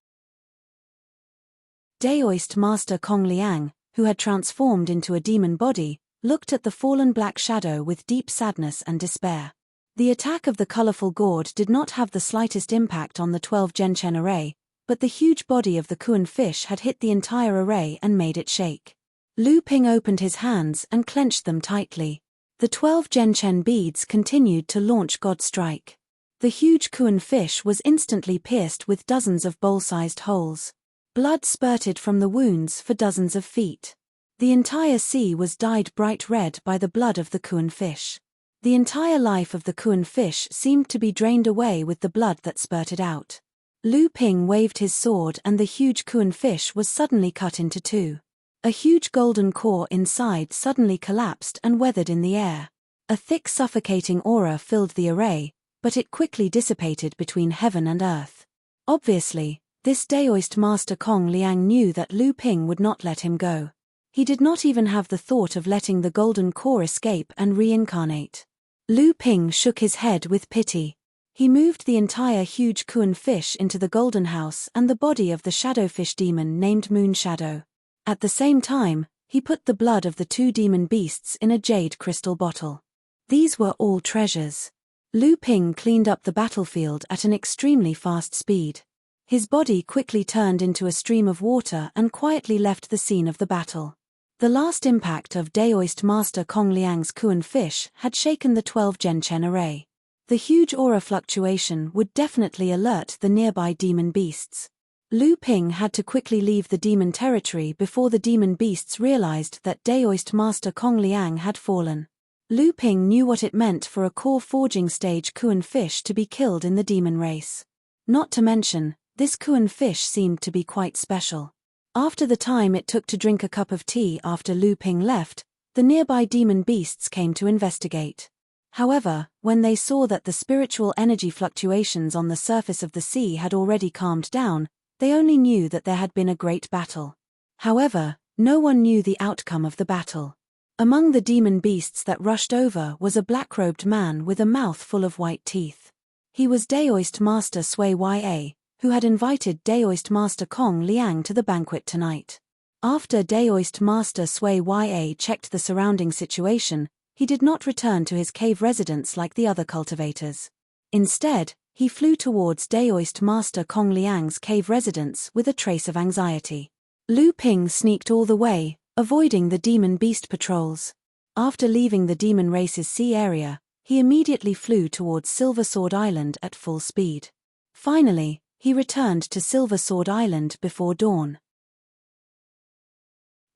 Daoist Master Kong Liang, who had transformed into a demon body, looked at the fallen black shadow with deep sadness and despair. The attack of the colorful gourd did not have the slightest impact on the 12 Genchen array, but the huge body of the Kuan fish had hit the entire array and made it shake. Lu Ping opened his hands and clenched them tightly. The 12 Genchen beads continued to launch God Strike. The huge Kuan fish was instantly pierced with dozens of bowl-sized holes. Blood spurted from the wounds for dozens of feet. The entire sea was dyed bright red by the blood of the Kuan fish. The entire life of the Kuan fish seemed to be drained away with the blood that spurted out. Lu Ping waved his sword and the huge Kuan fish was suddenly cut into two. A huge golden core inside suddenly collapsed and weathered in the air. A thick suffocating aura filled the array, but it quickly dissipated between heaven and earth. Obviously, this Daoist master Kong Liang knew that Lu Ping would not let him go. He did not even have the thought of letting the golden core escape and reincarnate. Lu Ping shook his head with pity. He moved the entire huge Kuan fish into the golden house and the body of the shadowfish demon named Moon Shadow. At the same time, he put the blood of the two demon beasts in a jade crystal bottle. These were all treasures. Lu Ping cleaned up the battlefield at an extremely fast speed. His body quickly turned into a stream of water and quietly left the scene of the battle. The last impact of Daoist Master Kong Liang's Kuan fish had shaken the 12 Genchen array. The huge aura fluctuation would definitely alert the nearby demon beasts. Lu Ping had to quickly leave the demon territory before the demon beasts realized that Daoist Master Kong Liang had fallen. Lu Ping knew what it meant for a core forging stage Kuan fish to be killed in the demon race. Not to mention, this Kuan fish seemed to be quite special. After the time it took to drink a cup of tea after Lu Ping left, the nearby demon beasts came to investigate. However, when they saw that the spiritual energy fluctuations on the surface of the sea had already calmed down, they only knew that there had been a great battle. However, no one knew the outcome of the battle. Among the demon beasts that rushed over was a black-robed man with a mouth full of white teeth. He was Daoist Master Sui Ya, who had invited Daoist Master Kong Liang to the banquet tonight. After Daoist Master Sui Ya checked the surrounding situation, he did not return to his cave residence like the other cultivators. Instead, he flew towards Daoist Master Kong Liang's cave residence with a trace of anxiety. Lu Ping sneaked all the way, avoiding the demon beast patrols. After leaving the demon race's sea area, he immediately flew towards Silver Sword Island at full speed. Finally, he returned to Silver Sword Island before dawn.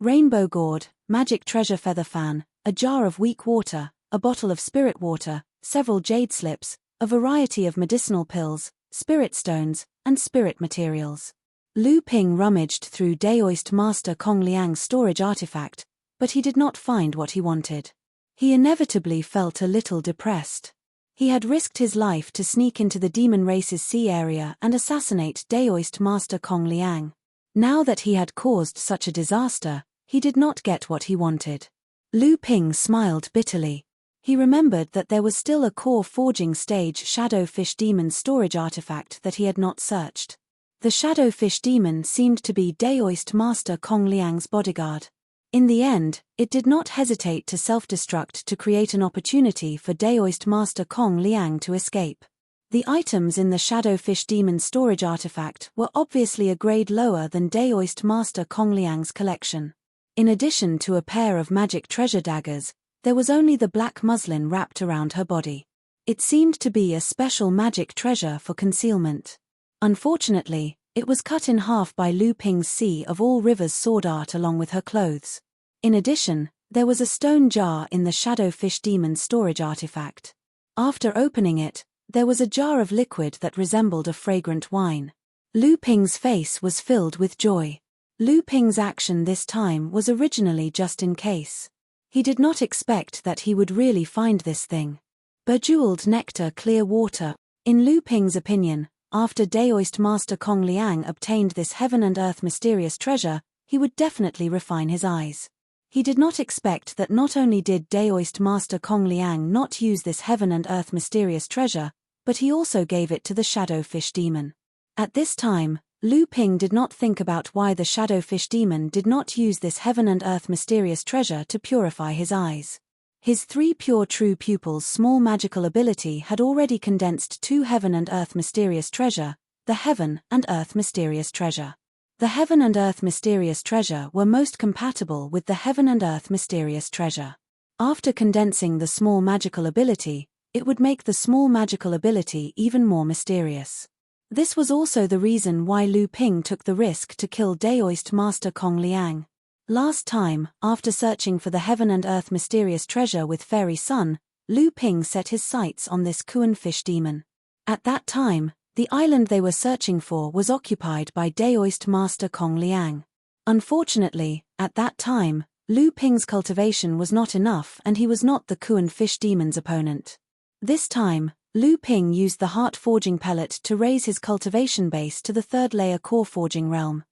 Rainbow gourd, magic treasure feather fan, a jar of weak water, a bottle of spirit water, several jade slips, a variety of medicinal pills, spirit stones, and spirit materials. Lu Ping rummaged through Daoist Master Kong Liang's storage artifact, but he did not find what he wanted. He inevitably felt a little depressed. He had risked his life to sneak into the demon race's sea area and assassinate Daoist Master Kong Liang. Now that he had caused such a disaster, he did not get what he wanted. Lu Ping smiled bitterly. He remembered that there was still a core forging stage Shadowfish Demon storage artifact that he had not searched. The Shadowfish Demon seemed to be Daoist Master Kong Liang's bodyguard. In the end, it did not hesitate to self-destruct to create an opportunity for Daoist Master Kong Liang to escape. The items in the Shadowfish Demon storage artifact were obviously a grade lower than Daoist Master Kong Liang's collection. In addition to a pair of magic treasure daggers, there was only the black muslin wrapped around her body. It seemed to be a special magic treasure for concealment. Unfortunately, it was cut in half by Lu Ping's Sea of All Rivers sword art along with her clothes. In addition, there was a stone jar in the Shadowfish Demon storage artifact. After opening it, there was a jar of liquid that resembled a fragrant wine. Lu Ping's face was filled with joy. Lu Ping's action this time was originally just in case. He did not expect that he would really find this thing. Bejeweled nectar, clear water. In Lu Ping's opinion, after Daoist Master Kong Liang obtained this heaven and earth mysterious treasure, he would definitely refine his eyes. He did not expect that not only did Daoist Master Kong Liang not use this heaven and earth mysterious treasure, but he also gave it to the Shadowfish Demon. At this time, Lu Ping did not think about why the Shadowfish Demon did not use this heaven and earth mysterious treasure to purify his eyes. His 3 pure true pupils' small magical ability had already condensed 2 heaven and earth mysterious treasure, the heaven and earth mysterious treasure. The heaven and earth mysterious treasure were most compatible with the heaven and earth mysterious treasure. After condensing the small magical ability, it would make the small magical ability even more mysterious. This was also the reason why Lu Ping took the risk to kill Daoist Master Kong Liang. Last time, after searching for the heaven and earth mysterious treasure with Fairy Sun, Lu Ping set his sights on this Kuan fish demon. At that time, the island they were searching for was occupied by Daoist Master Kong Liang. Unfortunately, at that time, Lu Ping's cultivation was not enough and he was not the Kuan fish demon's opponent. This time, Lu Ping used the heart forging pellet to raise his cultivation base to the third layer core forging realm.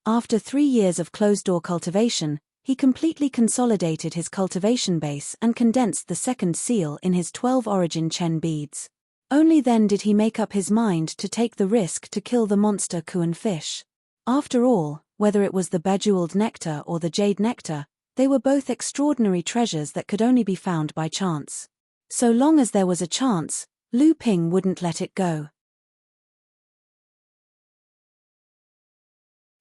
After 3 years of closed-door cultivation, he completely consolidated his cultivation base and condensed the second seal in his 12 origin Chen beads. Only then did he make up his mind to take the risk to kill the monster Kuan fish. After all, whether it was the bejeweled nectar or the jade nectar, they were both extraordinary treasures that could only be found by chance. So long as there was a chance, Lu Ping wouldn't let it go.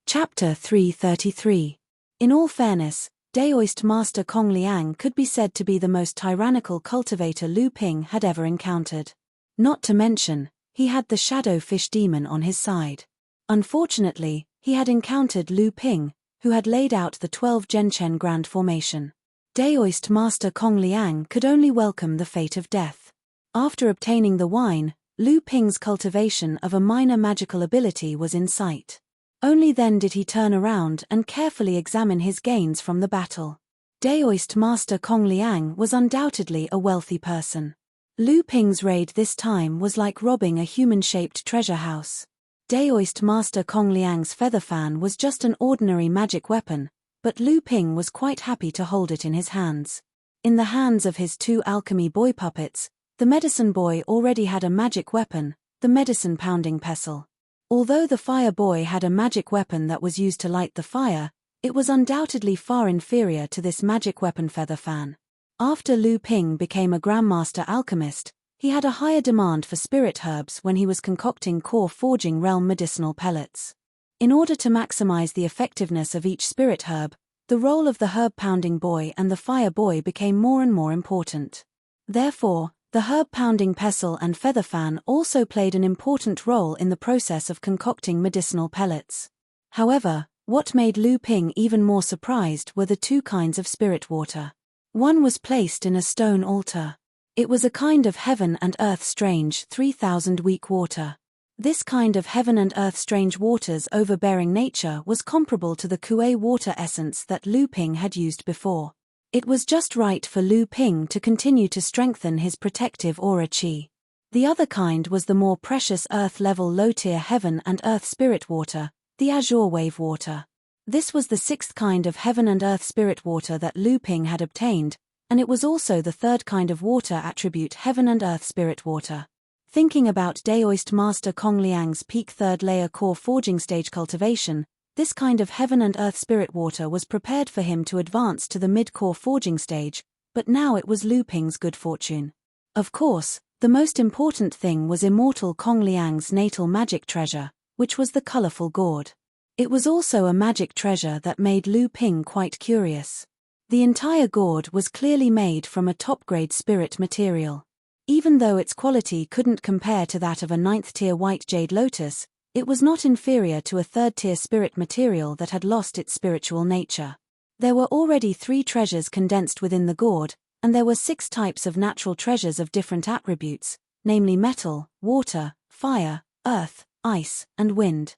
Chapter 333. In all fairness, Daoist Master Kong Liang could be said to be the most tyrannical cultivator Lu Ping had ever encountered. Not to mention, he had the shadow fish demon on his side. Unfortunately, he had encountered Lu Ping, who had laid out the 12 Genchen Grand Formation. Daoist Master Kong Liang could only welcome the fate of death. After obtaining the wine, Lu Ping's cultivation of a minor magical ability was in sight. Only then did he turn around and carefully examine his gains from the battle. Daoist Master Kong Liang was undoubtedly a wealthy person. Lu Ping's raid this time was like robbing a human-shaped treasure house. Daoist Master Kong Liang's feather fan was just an ordinary magic weapon, but Lu Ping was quite happy to hold it in his hands. In the hands of his 2 alchemy boy puppets, the medicine boy already had a magic weapon, the medicine pounding pestle. Although the fire boy had a magic weapon that was used to light the fire, it was undoubtedly far inferior to this magic weapon feather fan. After Lu Ping became a Grandmaster Alchemist, he had a higher demand for spirit herbs when he was concocting core forging realm medicinal pellets. In order to maximize the effectiveness of each spirit herb, the role of the herb pounding boy and the fire boy became more and more important. Therefore, the herb pounding pestle and feather fan also played an important role in the process of concocting medicinal pellets. However, what made Lu Ping even more surprised were the 2 kinds of spirit water. One was placed in a stone altar. It was a kind of heaven and earth strange 3000 week water. This kind of heaven and earth strange water's overbearing nature was comparable to the Kuei water essence that Lu Ping had used before. It was just right for Lu Ping to continue to strengthen his protective aura qi. The other kind was the more precious earth-level low-tier heaven and earth spirit water, the azure wave water. This was the 6th kind of heaven and earth spirit water that Lu Ping had obtained, and it was also the 3rd kind of water attribute heaven and earth spirit water. Thinking about Daoist Master Kong Liang's peak 3rd layer core forging stage cultivation, this kind of heaven and earth spirit water was prepared for him to advance to the mid-core forging stage, but now it was Lu Ping's good fortune. Of course, the most important thing was immortal Kong Liang's natal magic treasure, which was the colorful gourd. It was also a magic treasure that made Lu Ping quite curious. The entire gourd was clearly made from a top-grade spirit material. Even though its quality couldn't compare to that of a 9th-tier white jade lotus, it was not inferior to a 3rd-tier spirit material that had lost its spiritual nature. There were already 3 treasures condensed within the gourd, and there were 6 types of natural treasures of different attributes, namely metal, water, fire, earth, ice, and wind.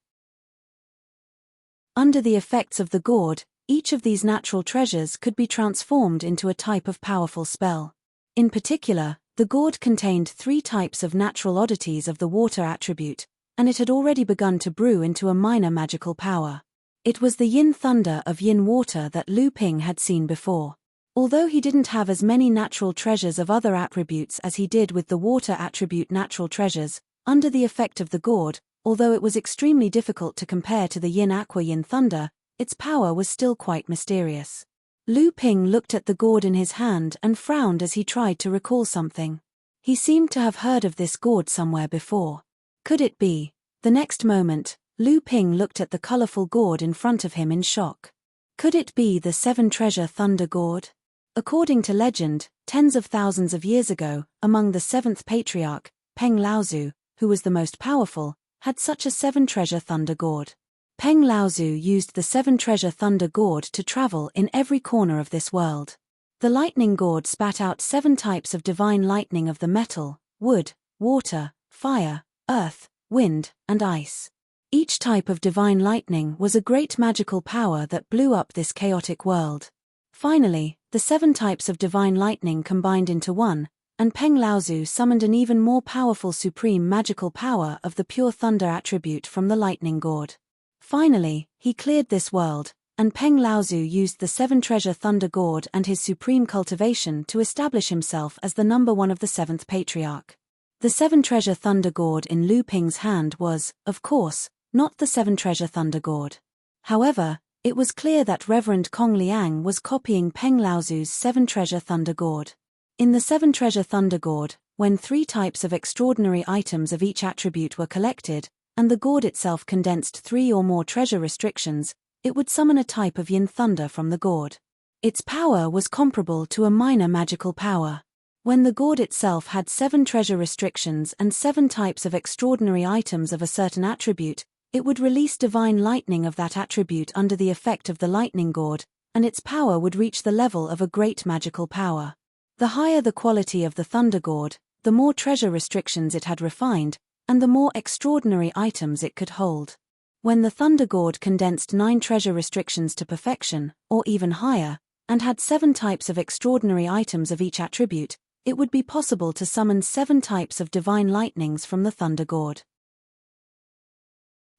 Under the effects of the gourd, each of these natural treasures could be transformed into a type of powerful spell. In particular, the gourd contained 3 types of natural oddities of the water attribute, and it had already begun to brew into a minor magical power. It was the yin thunder of yin water that Lu Ping had seen before. Although he didn't have as many natural treasures of other attributes as he did with the water attribute natural treasures, under the effect of the gourd, although it was extremely difficult to compare to the yin aqua yin thunder, its power was still quite mysterious. Lu Ping looked at the gourd in his hand and frowned as he tried to recall something. He seemed to have heard of this gourd somewhere before. Could it be? The next moment, Lu Ping looked at the colorful gourd in front of him in shock. Could it be the 7-treasure thunder gourd? According to legend, tens of thousands of years ago, among the 7th patriarch, Peng Laozu, who was the most powerful, had such a 7-treasure thunder gourd. Peng Laozu used the 7-treasure thunder gourd to travel in every corner of this world. The lightning gourd spat out 7 types of divine lightning of the metal, wood, water, fire, earth, wind, and ice. Each type of divine lightning was a great magical power that blew up this chaotic world. Finally, the 7 types of divine lightning combined into one, and Peng Laozu summoned an even more powerful supreme magical power of the pure thunder attribute from the lightning gourd. Finally, he cleared this world, and Peng Laozu used the 7-treasure thunder gourd and his supreme cultivation to establish himself as the number 1 of the 7th patriarch. The 7-treasure thunder gourd in Lu Ping's hand was, of course, not the 7-treasure thunder gourd. However, it was clear that Reverend Kong Liang was copying Peng Laozu's 7-treasure thunder gourd. In the 7-treasure thunder gourd, when 3 types of extraordinary items of each attribute were collected, and the gourd itself condensed 3 or more treasure restrictions, it would summon a type of yin thunder from the gourd. Its power was comparable to a minor magical power. When the gourd itself had 7 treasure restrictions and 7 types of extraordinary items of a certain attribute, it would release divine lightning of that attribute under the effect of the lightning gourd, and its power would reach the level of a great magical power. The higher the quality of the thunder gourd, the more treasure restrictions it had refined, and the more extraordinary items it could hold. When the thunder gourd condensed 9 treasure restrictions to perfection, or even higher, and had 7 types of extraordinary items of each attribute, it would be possible to summon 7 types of divine lightnings from the thunder gourd.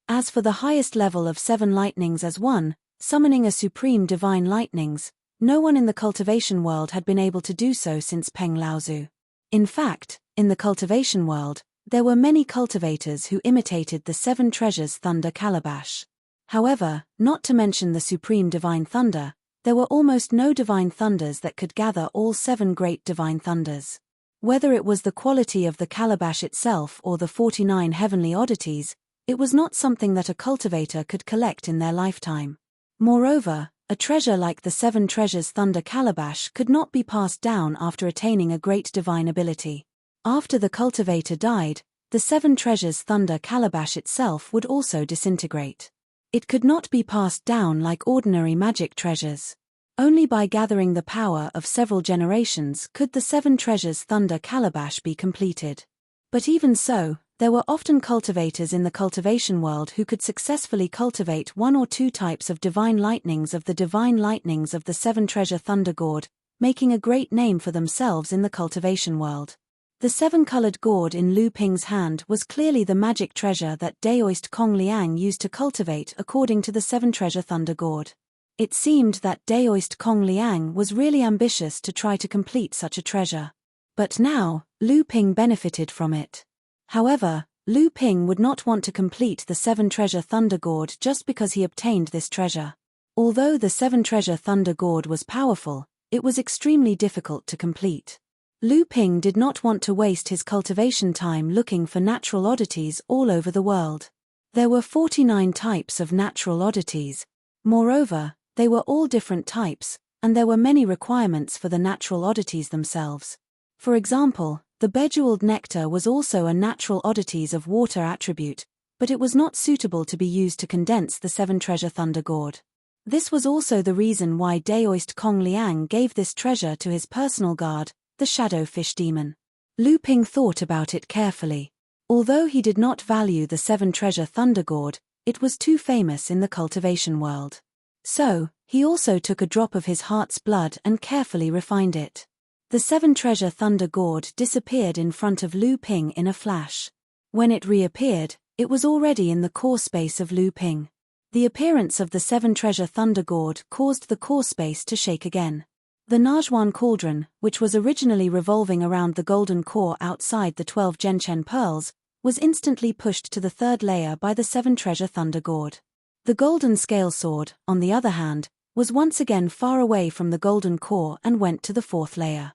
As for the highest level of 7 lightnings as one, summoning a supreme divine lightnings, no one in the cultivation world had been able to do so since Peng Laozu. In fact, in the cultivation world, there were many cultivators who imitated the 7 treasures thunder calabash. However, not to mention the supreme divine thunder, there were almost no divine thunders that could gather all 7 great divine thunders. Whether it was the quality of the calabash itself or the 49 heavenly oddities, it was not something that a cultivator could collect in their lifetime. Moreover, a treasure like the 7 treasures thunder calabash could not be passed down after attaining a great divine ability. After the cultivator died, the 7 treasures thunder calabash itself would also disintegrate. It could not be passed down like ordinary magic treasures. Only by gathering the power of several generations could the 7 treasures thunder calabash be completed. But even so, there were often cultivators in the cultivation world who could successfully cultivate 1 or 2 types of divine lightnings of the 7-treasure thunder gourd, making a great name for themselves in the cultivation world. The 7-colored gourd in Lu Ping's hand was clearly the magic treasure that Daoist Kong Liang used to cultivate according to the 7-treasure thunder gourd. It seemed that Daoist Kong Liang was really ambitious to try to complete such a treasure. But now, Lu Ping benefited from it. However, Lu Ping would not want to complete the 7-treasure thunder gourd just because he obtained this treasure. Although the 7-treasure thunder gourd was powerful, it was extremely difficult to complete. Lu Ping did not want to waste his cultivation time looking for natural oddities all over the world. There were 49 types of natural oddities. Moreover, they were all different types, and there were many requirements for the natural oddities themselves. For example, the bejeweled nectar was also a natural oddities of water attribute, but it was not suitable to be used to condense the 7-treasure thunder gourd. This was also the reason why Daoist Kong Liang gave this treasure to his personal guard, the shadow fish demon. Lu Ping thought about it carefully. Although he did not value the 7-treasure thunder gourd, it was too famous in the cultivation world. So, he also took a drop of his heart's blood and carefully refined it. The 7-treasure thunder gourd disappeared in front of Lu Ping in a flash. When it reappeared, it was already in the core space of Lu Ping. The appearance of the 7-treasure thunder gourd caused the core space to shake again. The Najwan cauldron, which was originally revolving around the golden core outside the 12 Genshen pearls, was instantly pushed to the 3rd layer by the 7-treasure thunder gourd. The golden scale sword, on the other hand, was once again far away from the golden core and went to the 4th layer.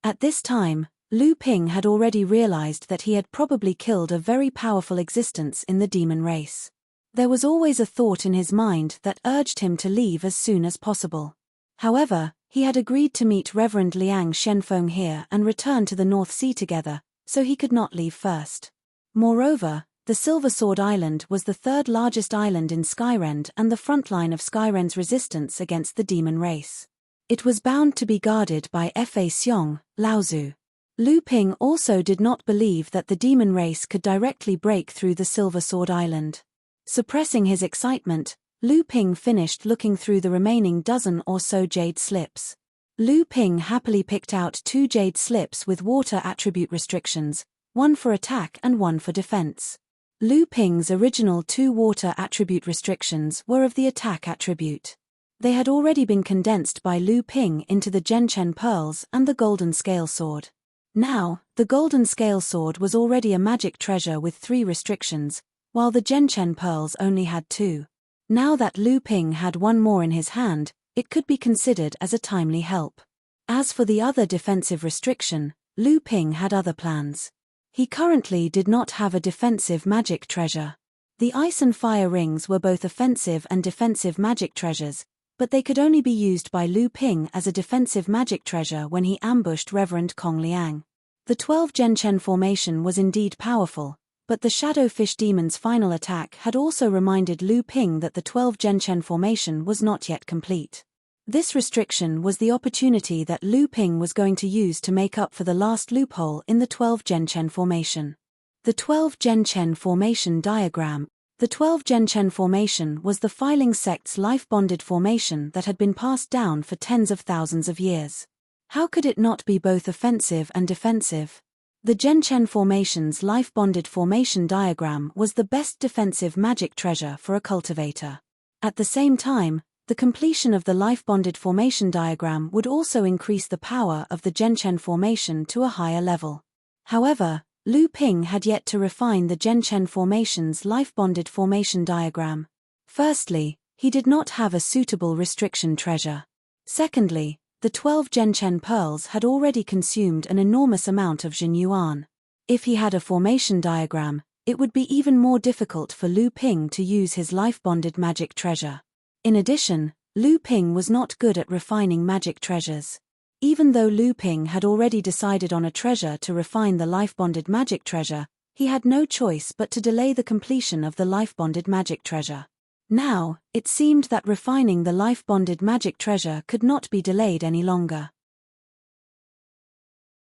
At this time, Lu Ping had already realized that he had probably killed a very powerful existence in the demon race. There was always a thought in his mind that urged him to leave as soon as possible. However, he had agreed to meet Reverend Liang Shenfeng here and return to the North Sea together, so he could not leave first. Moreover, The Silver Sword Island was the third largest island in Skyrend and the front line of Skyrend's resistance against the demon race. It was bound to be guarded by Fa Xiong, Laozu. Lu Ping also did not believe that the demon race could directly break through the Silver Sword Island. Suppressing his excitement, Lu Ping finished looking through the remaining dozen or so jade slips. Lu Ping happily picked out 2 jade slips with water attribute restrictions, one for attack and one for defense. Lu Ping's original 2 water attribute restrictions were of the attack attribute. They had already been condensed by Lu Ping into the Genshen Pearls and the Golden Scale Sword. Now, the Golden Scale Sword was already a magic treasure with 3 restrictions, while the Genshen Pearls only had 2. Now that Lu Ping had one more in his hand, it could be considered as a timely help. As for the other defensive restriction, Lu Ping had other plans. He currently did not have a defensive magic treasure. The ice and fire rings were both offensive and defensive magic treasures, but they could only be used by Lu Ping as a defensive magic treasure when he ambushed Reverend Kong Liang. The 12 Genshen formation was indeed powerful, but the Shadowfish Demon's final attack had also reminded Lu Ping that the 12 Genshen formation was not yet complete. This restriction was the opportunity that Lu Ping was going to use to make up for the last loophole in the 12 Genshen formation. The 12 Genshen formation diagram. The 12 Genshen formation was the Filing sect's life-bonded formation that had been passed down for tens of thousands of years. How could it not be both offensive and defensive? The Genshen formation's life-bonded formation diagram was the best defensive magic treasure for a cultivator. At the same time, the completion of the life-bonded formation diagram would also increase the power of the Genshen formation to a higher level. However, Lu Ping had yet to refine the Genshen formation's life-bonded formation diagram. Firstly, he did not have a suitable restriction treasure. Secondly, the 12 Genshen pearls had already consumed an enormous amount of Jin Yuan. If he had a formation diagram, it would be even more difficult for Lu Ping to use his life-bonded magic treasure. In addition, Lu Ping was not good at refining magic treasures. Even though Lu Ping had already decided on a treasure to refine the life-bonded magic treasure, he had no choice but to delay the completion of the life-bonded magic treasure. Now, it seemed that refining the life-bonded magic treasure could not be delayed any longer.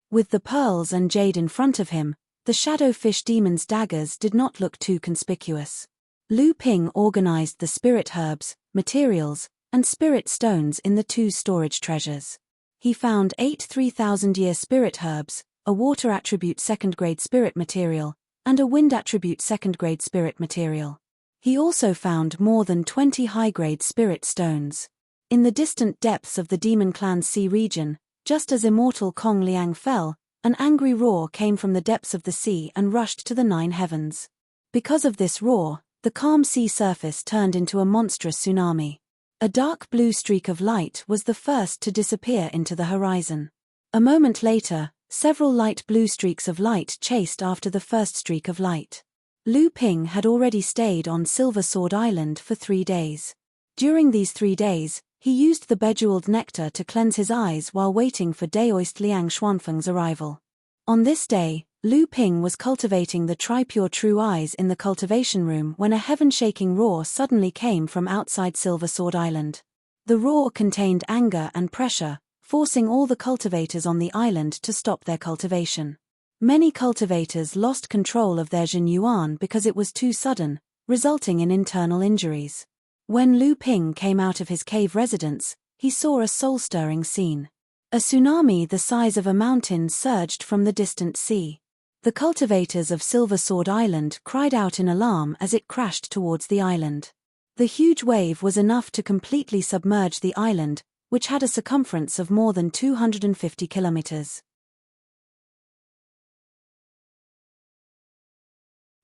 With the pearls and jade in front of him, the Shadowfish Demon's daggers did not look too conspicuous. Lu Ping organized the spirit herbs, materials, and spirit stones in the 2 storage treasures. He found 8 3,000-year spirit herbs, a water attribute 2nd grade spirit material, and a wind attribute 2nd grade spirit material. He also found more than 20 high-grade spirit stones. In the distant depths of the Demon Clan's sea region, just as immortal Kong Liang fell, an angry roar came from the depths of the sea and rushed to the 9 heavens. Because of this roar, the calm sea surface turned into a monstrous tsunami. A dark blue streak of light was the first to disappear into the horizon. A moment later, several light blue streaks of light chased after the first streak of light. Lu Ping had already stayed on Silver Sword Island for 3 days. During these 3 days, he used the bejeweled nectar to cleanse his eyes while waiting for Daoist Liang Xuanfeng's arrival. On this day, Lu Ping was cultivating the Tripure True Eyes in the cultivation room when a heaven-shaking roar suddenly came from outside Silver Sword Island. The roar contained anger and pressure, forcing all the cultivators on the island to stop their cultivation. Many cultivators lost control of their Jin Yuan because it was too sudden, resulting in internal injuries. When Lu Ping came out of his cave residence, he saw a soul-stirring scene. A tsunami the size of a mountain surged from the distant sea. The cultivators of Silver Sword Island cried out in alarm as it crashed towards the island. The huge wave was enough to completely submerge the island, which had a circumference of more than 250 kilometers.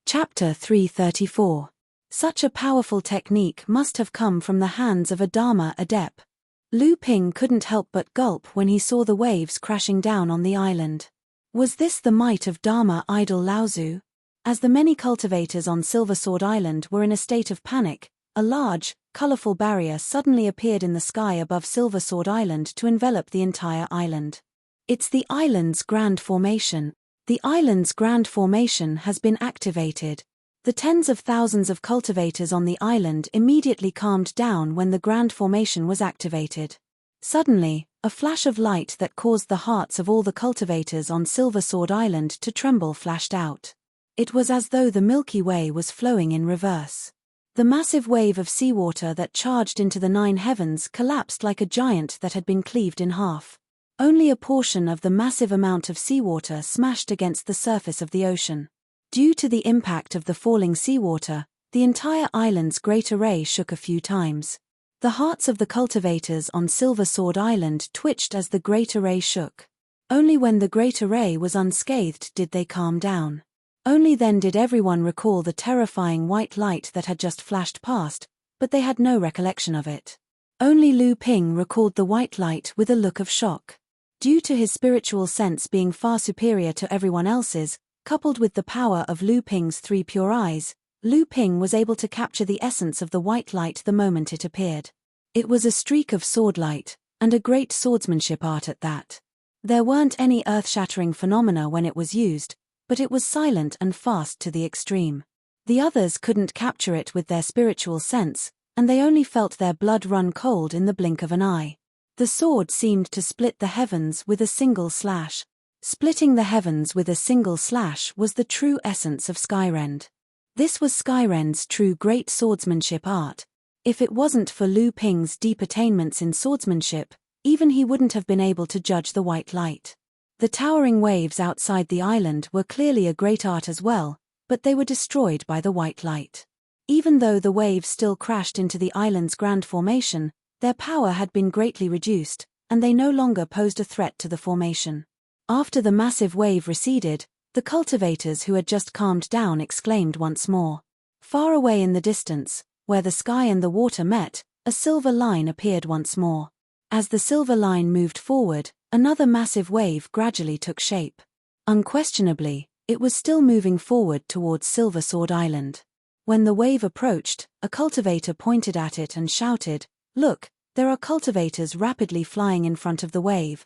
Chapter 334. Such a powerful technique must have come from the hands of a Dharma adept. Lu Ping couldn't help but gulp when he saw the waves crashing down on the island. Was this the might of Dharma idol Laozu? As the many cultivators on Silver Sword Island were in a state of panic, a large, colorful barrier suddenly appeared in the sky above Silver Sword Island to envelop the entire island. It's the island's grand formation. The island's grand formation has been activated. The tens of thousands of cultivators on the island immediately calmed down when the grand formation was activated. Suddenly, a flash of light that caused the hearts of all the cultivators on Silver Sword Island to tremble flashed out. It was as though the Milky Way was flowing in reverse. The massive wave of seawater that charged into the nine heavens collapsed like a giant that had been cleaved in half. Only a portion of the massive amount of seawater smashed against the surface of the ocean. Due to the impact of the falling seawater, the entire island's great array shook a few times. The hearts of the cultivators on Silver Sword Island twitched as the great array shook. Only when the great array was unscathed did they calm down. Only then did everyone recall the terrifying white light that had just flashed past, but they had no recollection of it. Only Lu Ping recalled the white light with a look of shock. Due to his spiritual sense being far superior to everyone else's, coupled with the power of Lu Ping's three pure eyes, Lu Ping was able to capture the essence of the white light the moment it appeared. It was a streak of sword light, and a great swordsmanship art at that. There weren't any earth-shattering phenomena when it was used, but it was silent and fast to the extreme. The others couldn't capture it with their spiritual sense, and they only felt their blood run cold in the blink of an eye. The sword seemed to split the heavens with a single slash. Splitting the heavens with a single slash was the true essence of Skyrend. This was Skyrend's true great swordsmanship art. If it wasn't for Lu Ping's deep attainments in swordsmanship, even he wouldn't have been able to judge the white light. The towering waves outside the island were clearly a great art as well, but they were destroyed by the white light. Even though the waves still crashed into the island's grand formation, their power had been greatly reduced, and they no longer posed a threat to the formation. After the massive wave receded, the cultivators who had just calmed down exclaimed once more. Far away in the distance, where the sky and the water met, a silver line appeared once more. As the silver line moved forward, another massive wave gradually took shape. Unquestionably, it was still moving forward towards Silver Sword Island. When the wave approached, a cultivator pointed at it and shouted, "Look, there are cultivators rapidly flying in front of the wave."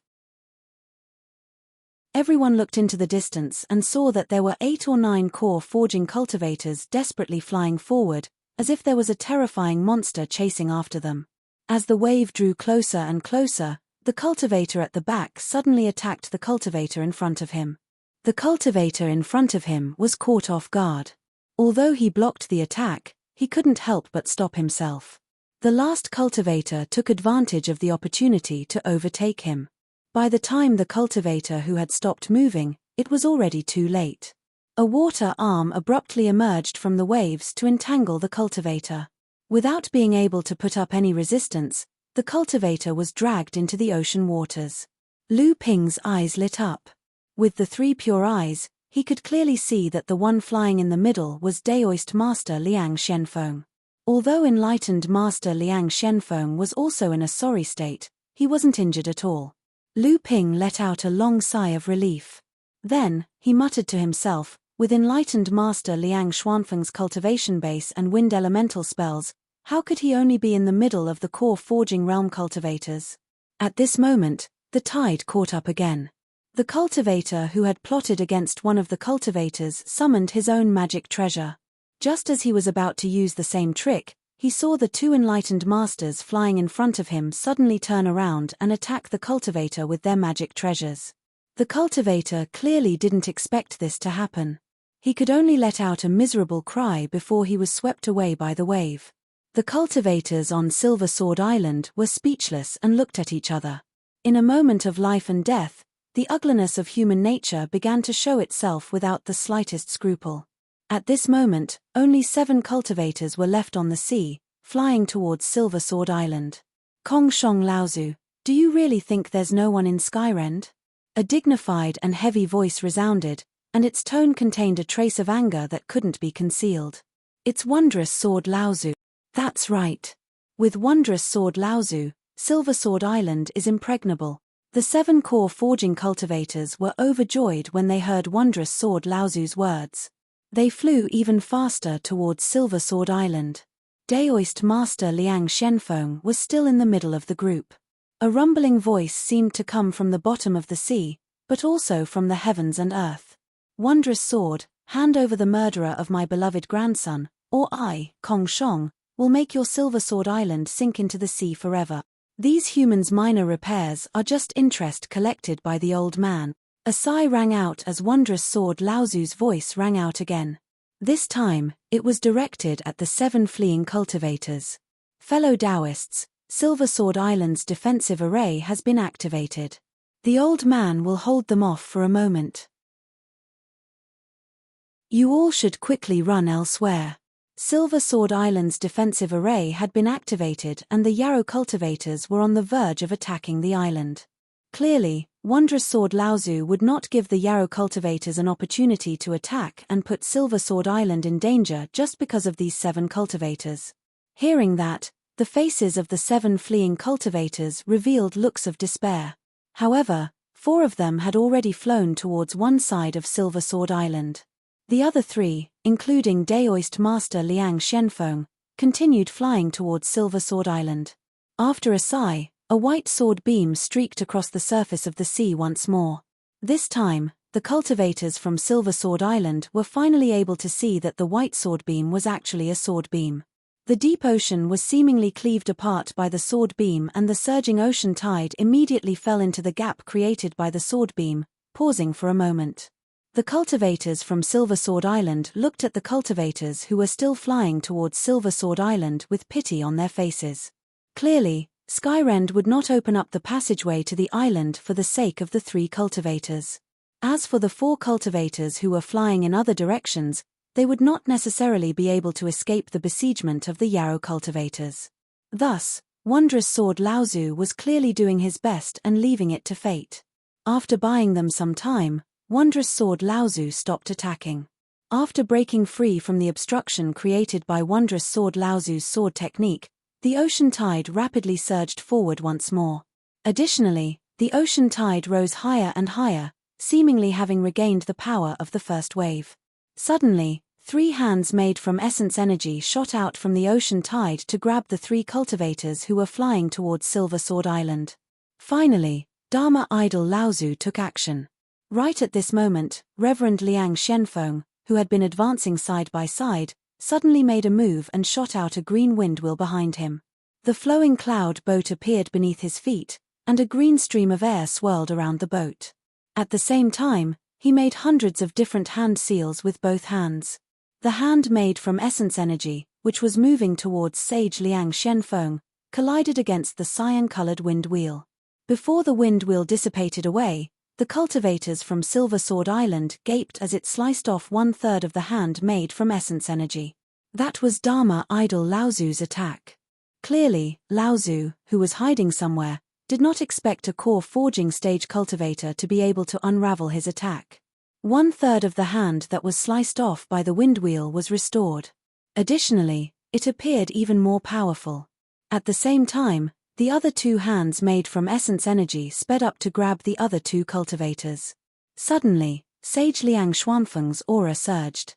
Everyone looked into the distance and saw that there were 8 or 9 core forging cultivators desperately flying forward, as if there was a terrifying monster chasing after them. As the wave drew closer and closer, the cultivator at the back suddenly attacked the cultivator in front of him. The cultivator in front of him was caught off guard. Although he blocked the attack, he couldn't help but stop himself. The last cultivator took advantage of the opportunity to overtake him. By the time the cultivator who had stopped moving, it was already too late. A water arm abruptly emerged from the waves to entangle the cultivator. Without being able to put up any resistance, the cultivator was dragged into the ocean waters. Lu Ping's eyes lit up. With the 3 pure eyes, he could clearly see that the one flying in the middle was Daoist Master Liang Xianfeng. Although enlightened Master Liang Xianfeng was also in a sorry state, he wasn't injured at all. Lu Ping let out a long sigh of relief. Then, he muttered to himself, with enlightened Master Liang Xuanfeng's cultivation base and wind elemental spells, how could he only be in the middle of the core forging realm cultivators? At this moment, the tide caught up again. The cultivator who had plotted against one of the cultivators summoned his own magic treasure. Just as he was about to use the same trick, he saw the 2 enlightened masters flying in front of him suddenly turn around and attack the cultivator with their magic treasures. The cultivator clearly didn't expect this to happen. He could only let out a miserable cry before he was swept away by the wave. The cultivators on Silver Sword Island were speechless and looked at each other. In a moment of life and death, the ugliness of human nature began to show itself without the slightest scruple. At this moment, only 7 cultivators were left on the sea, flying towards Silver Sword Island. Kong Shong Laozu, do you really think there's no one in Skyrend? A dignified and heavy voice resounded, and its tone contained a trace of anger that couldn't be concealed. It's Wondrous Sword Laozu. That's right. With Wondrous Sword Laozu, Silver Sword Island is impregnable. The 7 core forging cultivators were overjoyed when they heard Wondrous Sword Laozu's words. They flew even faster towards Silver Sword Island. Daoist Master Liang Xianfeng was still in the middle of the group. A rumbling voice seemed to come from the bottom of the sea, but also from the heavens and earth. Wondrous Sword, hand over the murderer of my beloved grandson, or I, Kong Shong, will make your Silver Sword Island sink into the sea forever. These humans' minor repairs are just interest collected by the old man. A sigh rang out as Wondrous Sword Lao Tzu's voice rang out again. This time, it was directed at the 7 fleeing cultivators. Fellow Taoists, Silver Sword Island's defensive array has been activated. The old man will hold them off for a moment. You all should quickly run elsewhere. Silver Sword Island's defensive array had been activated and the Yarrow cultivators were on the verge of attacking the island. Clearly, Wondrous Sword Lao Tzu would not give the Yarrow cultivators an opportunity to attack and put Silver Sword Island in danger just because of these 7 cultivators. Hearing that, the faces of the 7 fleeing cultivators revealed looks of despair. However, 4 of them had already flown towards one side of Silver Sword Island. The other 3, including Daoist Master Liang Shenfeng, continued flying towards Silver Sword Island. After a sigh, a white sword beam streaked across the surface of the sea once more. This time, the cultivators from Silver Sword Island were finally able to see that the white sword beam was actually a sword beam. The deep ocean was seemingly cleaved apart by the sword beam and the surging ocean tide immediately fell into the gap created by the sword beam, pausing for a moment. The cultivators from Silver Sword Island looked at the cultivators who were still flying towards Silver Sword Island with pity on their faces. Clearly, Skyrend would not open up the passageway to the island for the sake of the 3 cultivators. As for the 4 cultivators who were flying in other directions, they would not necessarily be able to escape the besiegement of the Yarrow cultivators. Thus, Wondrous Sword Lao Tzu was clearly doing his best and leaving it to fate. After buying them some time, Wondrous Sword Lao Tzu stopped attacking. After breaking free from the obstruction created by Wondrous Sword Lao Tzu's sword technique, the ocean tide rapidly surged forward once more. Additionally, the ocean tide rose higher and higher, seemingly having regained the power of the first wave. Suddenly, 3 hands made from essence energy shot out from the ocean tide to grab the 3 cultivators who were flying towards Silver Sword Island. Finally, Dharma idol Lao Tzu took action. Right at this moment, Reverend Liang Shenfeng, who had been advancing side by side, suddenly made a move and shot out a green windwheel behind him. The flowing cloud boat appeared beneath his feet, and a green stream of air swirled around the boat. At the same time, he made hundreds of different hand seals with both hands. The hand made from essence energy, which was moving towards Sage Liang Shenfeng, collided against the cyan-colored wind wheel. Before the wind wheel dissipated away, the cultivators from Silver Sword Island gaped as it sliced off 1/3 of the hand made from essence energy. That was Dharma idol Lao Tzu's attack. Clearly, Lao Tzu, who was hiding somewhere, did not expect a core forging stage cultivator to be able to unravel his attack. 1/3 of the hand that was sliced off by the wind wheel was restored. Additionally, it appeared even more powerful. At the same time, the other 2 hands made from essence energy sped up to grab the other 2 cultivators. Suddenly, Sage Liang Xuanfeng's aura surged.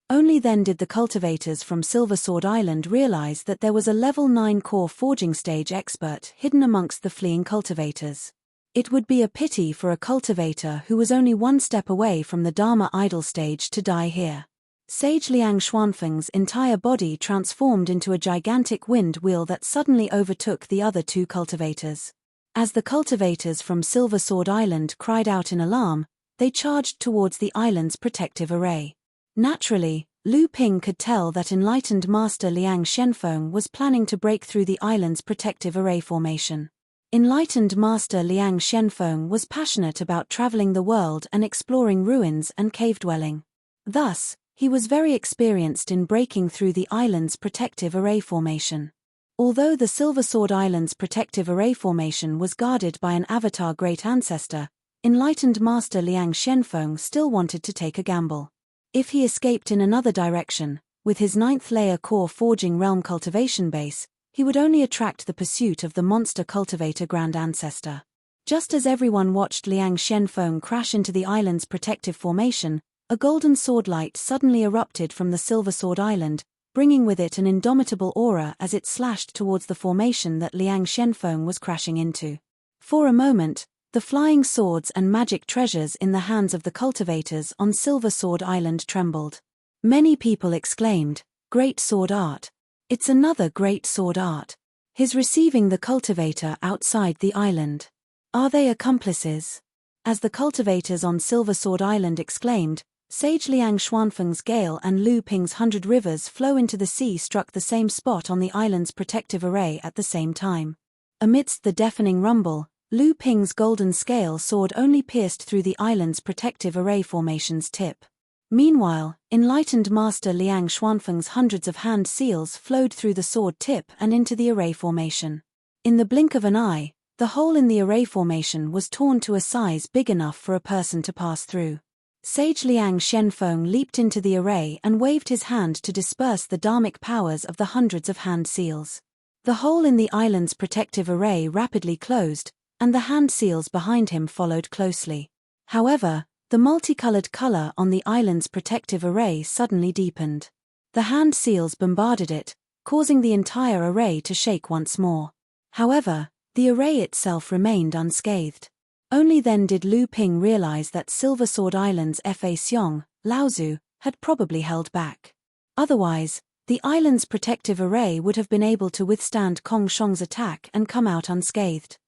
Only then did the cultivators from Silver Sword Island realize that there was a level 9 core forging stage expert hidden amongst the fleeing cultivators. It would be a pity for a cultivator who was only 1 step away from the Dharma idol stage to die here. Sage Liang Xuanfeng's entire body transformed into a gigantic wind wheel that suddenly overtook the other 2 cultivators. As the cultivators from Silver Sword Island cried out in alarm, they charged towards the island's protective array. Naturally, Lu Ping could tell that enlightened Master Liang Shenfeng was planning to break through the island's protective array formation. Enlightened Master Liang Shenfeng was passionate about traveling the world and exploring ruins and cave-dwelling. Thus, he was very experienced in breaking through the island's protective array formation. Although the Silver Sword Island's protective array formation was guarded by an avatar great ancestor, enlightened Master Liang Shenfeng still wanted to take a gamble. If he escaped in another direction, with his 9th layer core forging realm cultivation base, he would only attract the pursuit of the monster cultivator grand ancestor. Just as everyone watched Liang Shenfeng crash into the island's protective formation, a golden sword light suddenly erupted from the Silver Sword Island, bringing with it an indomitable aura as it slashed towards the formation that Liang Shenfeng was crashing into. For a moment, The flying swords and magic treasures in the hands of the cultivators on Silver Sword Island trembled. Many people exclaimed, "Great sword art! It's another great sword art! He's receiving the cultivator outside the island. Are they accomplices?" As the cultivators on Silver Sword Island exclaimed, Sage Liang Xuanfeng's gale and Lu Ping's 100 rivers flow into the sea struck the same spot on the island's protective array at the same time. Amidst the deafening rumble, Lu Ping's golden scale sword only pierced through the island's protective array formation's tip. Meanwhile, enlightened Master Liang Xuanfeng's hundreds of hand seals flowed through the sword tip and into the array formation. In the blink of an eye, the hole in the array formation was torn to a size big enough for a person to pass through. Sage Liang Shenfeng leaped into the array and waved his hand to disperse the dharmic powers of the hundreds of hand seals. The hole in the island's protective array rapidly closed, and the hand seals behind him followed closely. However, the multicolored color on the island's protective array suddenly deepened. The hand seals bombarded it, causing the entire array to shake once more. However, the array itself remained unscathed. Only then did Lu Ping realize that Silver Sword Island's Fa Xiong, Laozu, had probably held back. Otherwise, the island's protective array would have been able to withstand Kong Shong's attack and come out unscathed.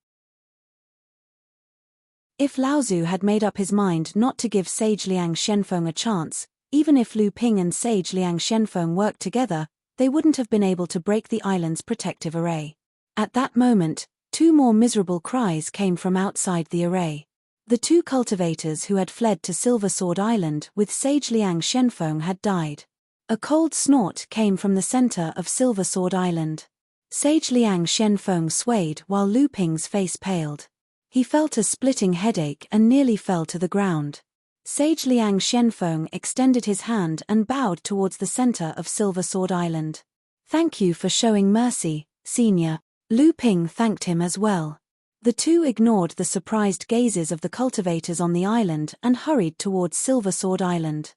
If Laozu had made up his mind not to give Sage Liang Shenfeng a chance, even if Lu Ping and Sage Liang Shenfeng worked together, they wouldn't have been able to break the island's protective array. At that moment, two more miserable cries came from outside the array. The two cultivators who had fled to Silver Sword Island with Sage Liang Shenfeng had died. A cold snort came from the center of Silver Sword Island. Sage Liang Shenfeng swayed while Lu Ping's face paled. He felt a splitting headache and nearly fell to the ground. Sage Liang Shenfeng extended his hand and bowed towards the center of Silver Sword Island. "Thank you for showing mercy, Senior." Lu Ping thanked him as well. The two ignored the surprised gazes of the cultivators on the island and hurried towards Silver Sword Island.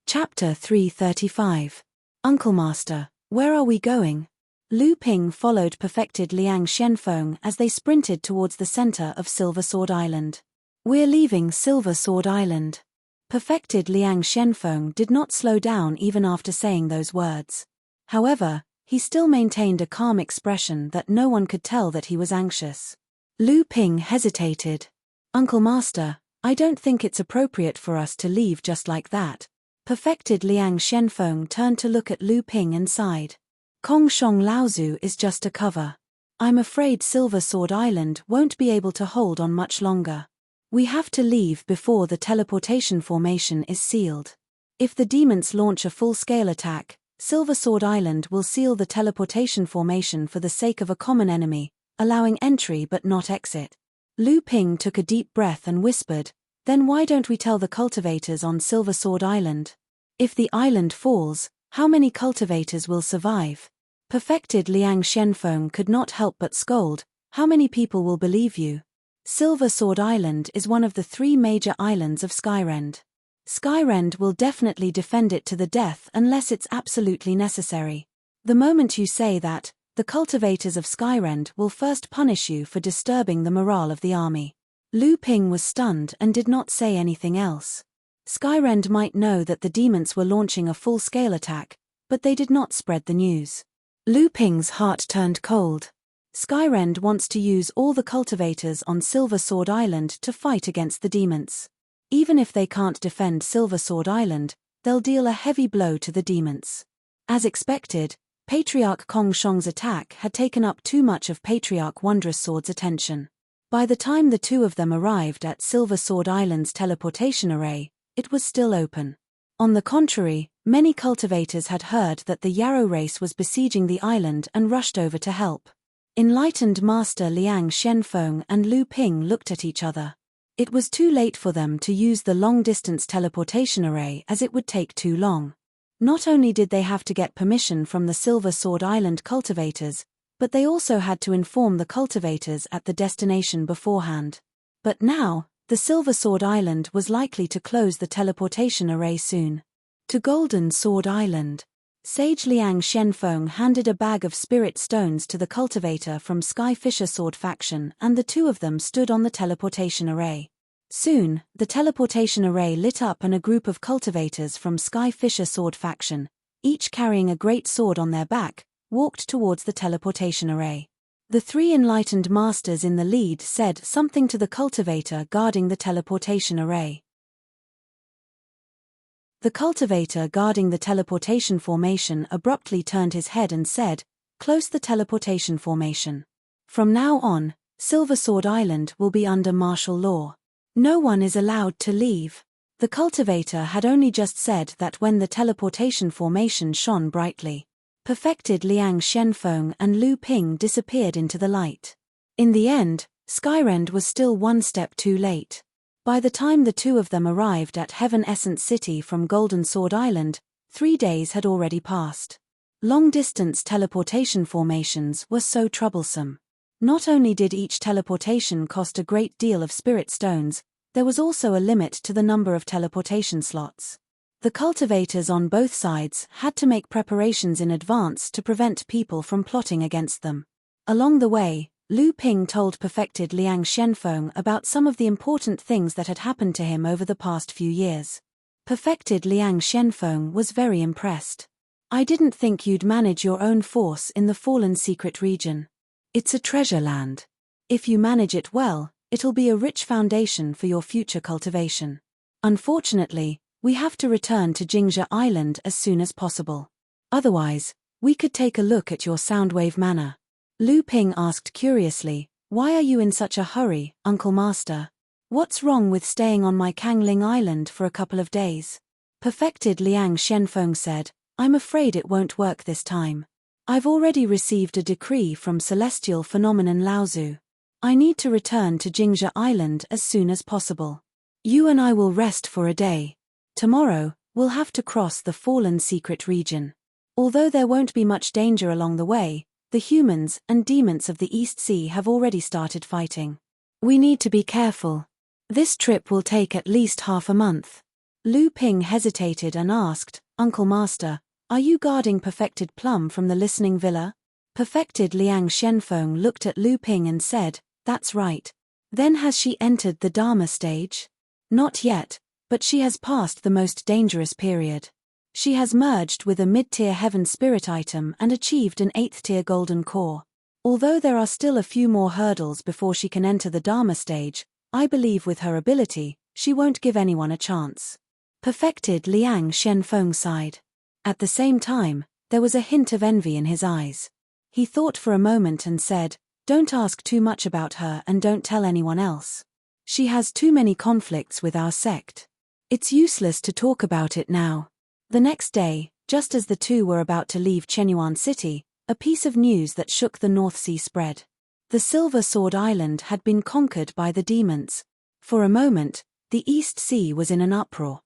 Chapter 335. Uncle Master, where are we going? Lu Ping followed perfected Liang Shenfeng as they sprinted towards the center of Silver Sword Island. "We're leaving Silver Sword Island." Perfected Liang Shenfeng did not slow down even after saying those words. However, he still maintained a calm expression that no one could tell that he was anxious. Lu Ping hesitated. "Uncle Master, I don't think it's appropriate for us to leave just like that." Perfected Liang Shenfeng turned to look at Lu Ping and sighed. "Kong Shong Laozu is just a cover. I'm afraid Silver Sword Island won't be able to hold on much longer. We have to leave before the teleportation formation is sealed. If the demons launch a full-scale attack, Silver Sword Island will seal the teleportation formation for the sake of a common enemy, allowing entry but not exit." Lu Ping took a deep breath and whispered, "Then why don't we tell the cultivators on Silver Sword Island? If the island falls, how many cultivators will survive?" Perfected Liang Shenfeng could not help but scold, "How many people will believe you? Silver Sword Island is one of the 3 major islands of Skyrend. Skyrend will definitely defend it to the death unless it's absolutely necessary. The moment you say that, the cultivators of Skyrend will first punish you for disturbing the morale of the army." Lu Ping was stunned and did not say anything else. Skyrend might know that the demons were launching a full-scale attack, but they did not spread the news. Lu Ping's heart turned cold. Skyrend wants to use all the cultivators on Silver Sword Island to fight against the demons. Even if they can't defend Silver Sword Island, they'll deal a heavy blow to the demons. As expected, Patriarch Kong Shong's attack had taken up too much of Patriarch Wondrous Sword's attention. By the time the two of them arrived at Silver Sword Island's teleportation array, it was still open. On the contrary, many cultivators had heard that the Yarrow race was besieging the island and rushed over to help. Enlightened Master Liang Shenfeng and Lu Ping looked at each other. It was too late for them to use the long-distance teleportation array as it would take too long. Not only did they have to get permission from the Silver Sword Island cultivators, but they also had to inform the cultivators at the destination beforehand. But now, the Silver Sword Island was likely to close the teleportation array soon. To Golden Sword Island. Sage Liang Shenfeng handed a bag of spirit stones to the cultivator from Sky Fisher Sword faction, and the two of them stood on the teleportation array. Soon, the teleportation array lit up and a group of cultivators from Sky Fisher Sword faction, each carrying a great sword on their back, walked towards the teleportation array. The three enlightened masters in the lead said something to the cultivator guarding the teleportation array. The cultivator guarding the teleportation formation abruptly turned his head and said, "Close the teleportation formation. From now on, Silver Sword Island will be under martial law. No one is allowed to leave." The cultivator had only just said that when the teleportation formation shone brightly. Perfected Liang Shenfeng and Lu Ping disappeared into the light. In the end, Skyrend was still one step too late. By the time the two of them arrived at Heaven Essence City from Golden Sword Island, 3 days had already passed. Long-distance teleportation formations were so troublesome. Not only did each teleportation cost a great deal of spirit stones, there was also a limit to the number of teleportation slots. The cultivators on both sides had to make preparations in advance to prevent people from plotting against them. Along the way, Lu Ping told Perfected Liang Shenfeng about some of the important things that had happened to him over the past few years. Perfected Liang Shenfeng was very impressed. "I didn't think you'd manage your own force in the Fallen Secret region. It's a treasure land. If you manage it well, it'll be a rich foundation for your future cultivation. Unfortunately, we have to return to Jingzhe Island as soon as possible. Otherwise, we could take a look at your Soundwave Manor." Lu Ping asked curiously, "Why are you in such a hurry, Uncle Master? What's wrong with staying on my Kangling Island for a couple of days?" Perfected Liang Shenfeng said, "I'm afraid it won't work this time. I've already received a decree from Celestial Phenomenon Laozu. I need to return to Jingzhe Island as soon as possible. You and I will rest for a day. Tomorrow, we'll have to cross the Fallen Secret region. Although there won't be much danger along the way, the humans and demons of the East Sea have already started fighting. We need to be careful. This trip will take at least half a month." Lu Ping hesitated and asked, "Uncle Master, are you guarding Perfected Plum from the Listening Villa?" Perfected Liang Shenfeng looked at Lu Ping and said, "That's right. Then has she entered the Dharma stage?" "Not yet, but she has passed the most dangerous period. She has merged with a mid-tier heaven spirit item and achieved an 8th-tier golden core. Although there are still a few more hurdles before she can enter the Dharma stage, I believe with her ability, she won't give anyone a chance." Perfected Liang Shenfeng sighed. At the same time, there was a hint of envy in his eyes. He thought for a moment and said, "Don't ask too much about her and don't tell anyone else. She has too many conflicts with our sect. It's useless to talk about it now." The next day, just as the two were about to leave Chenyuan City, a piece of news that shook the North Sea spread. The Silver Sword Island had been conquered by the demons. For a moment, the East Sea was in an uproar.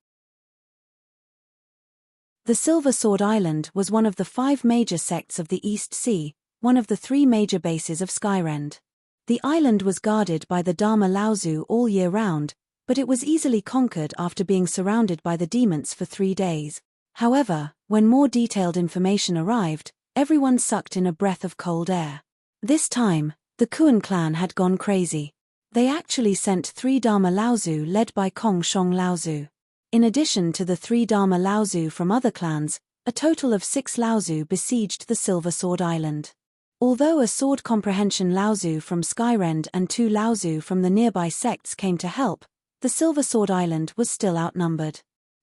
The Silver Sword Island was one of the 5 major sects of the East Sea, one of the 3 major bases of Skyrend. The island was guarded by the Dharma Laozu all year round, but it was easily conquered after being surrounded by the demons for 3 days. However, when more detailed information arrived, everyone sucked in a breath of cold air. This time, the Kuan clan had gone crazy. They actually sent 3 Dharma Laozu led by Kong Shong Laozu. In addition to the 3 Dharma Laozu from other clans, a total of 6 Laozu besieged the Silver Sword Island. Although a sword comprehension Laozu from Skyrend and 2 Laozu from the nearby sects came to help, the Silver Sword Island was still outnumbered.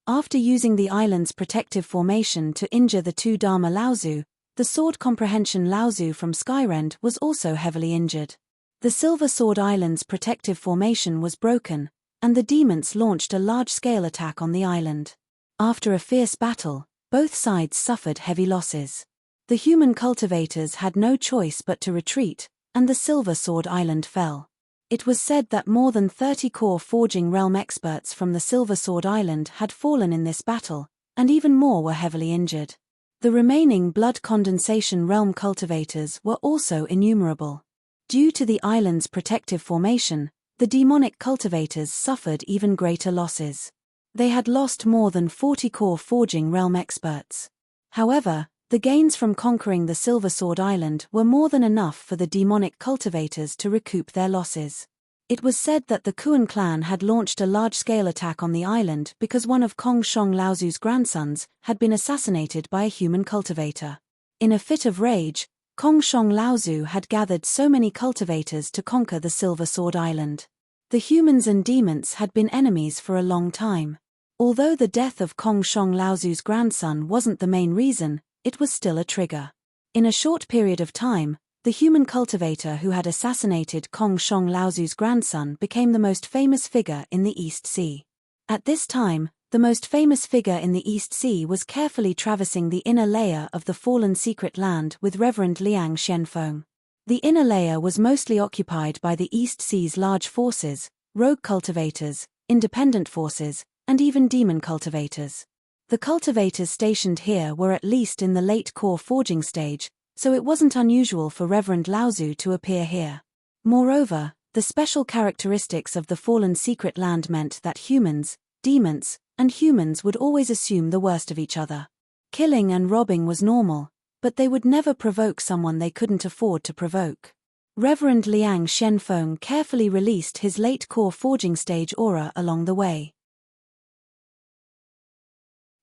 After using the island's protective formation to injure the 2 Dharma Laozu, the sword comprehension Laozu from Skyrend was also heavily injured. The Silver Sword Island's protective formation was broken, and the demons launched a large-scale attack on the island. After a fierce battle, both sides suffered heavy losses. The human cultivators had no choice but to retreat, and the Silver Sword Island fell. It was said that more than 30 core forging realm experts from the Silver Sword Island had fallen in this battle, and even more were heavily injured. The remaining blood condensation realm cultivators were also innumerable. Due to the island's protective formation, the demonic cultivators suffered even greater losses. They had lost more than 40 core forging realm experts. However, the gains from conquering the Silver Sword Island were more than enough for the demonic cultivators to recoup their losses. It was said that the Kuan clan had launched a large-scale attack on the island because one of Kong Shong Laozu's grandsons had been assassinated by a human cultivator. In a fit of rage, Kong Shong Laozu had gathered so many cultivators to conquer the Silver Sword Island. The humans and demons had been enemies for a long time. Although the death of Kong Shong Laozu's grandson wasn't the main reason, it was still a trigger. In a short period of time, the human cultivator who had assassinated Kong Shong Laozu's grandson became the most famous figure in the East Sea. At this time, the most famous figure in the East Sea was carefully traversing the inner layer of the fallen secret land with Reverend Liang Shenfeng. The inner layer was mostly occupied by the East Sea's large forces, rogue cultivators, independent forces, and even demon cultivators. The cultivators stationed here were at least in the late core forging stage, so it wasn't unusual for Reverend Laozu to appear here. Moreover, the special characteristics of the fallen secret land meant that humans, demons, and humans would always assume the worst of each other. Killing and robbing was normal, but they would never provoke someone they couldn't afford to provoke. Reverend Liang Shenfeng carefully released his late core forging stage aura along the way.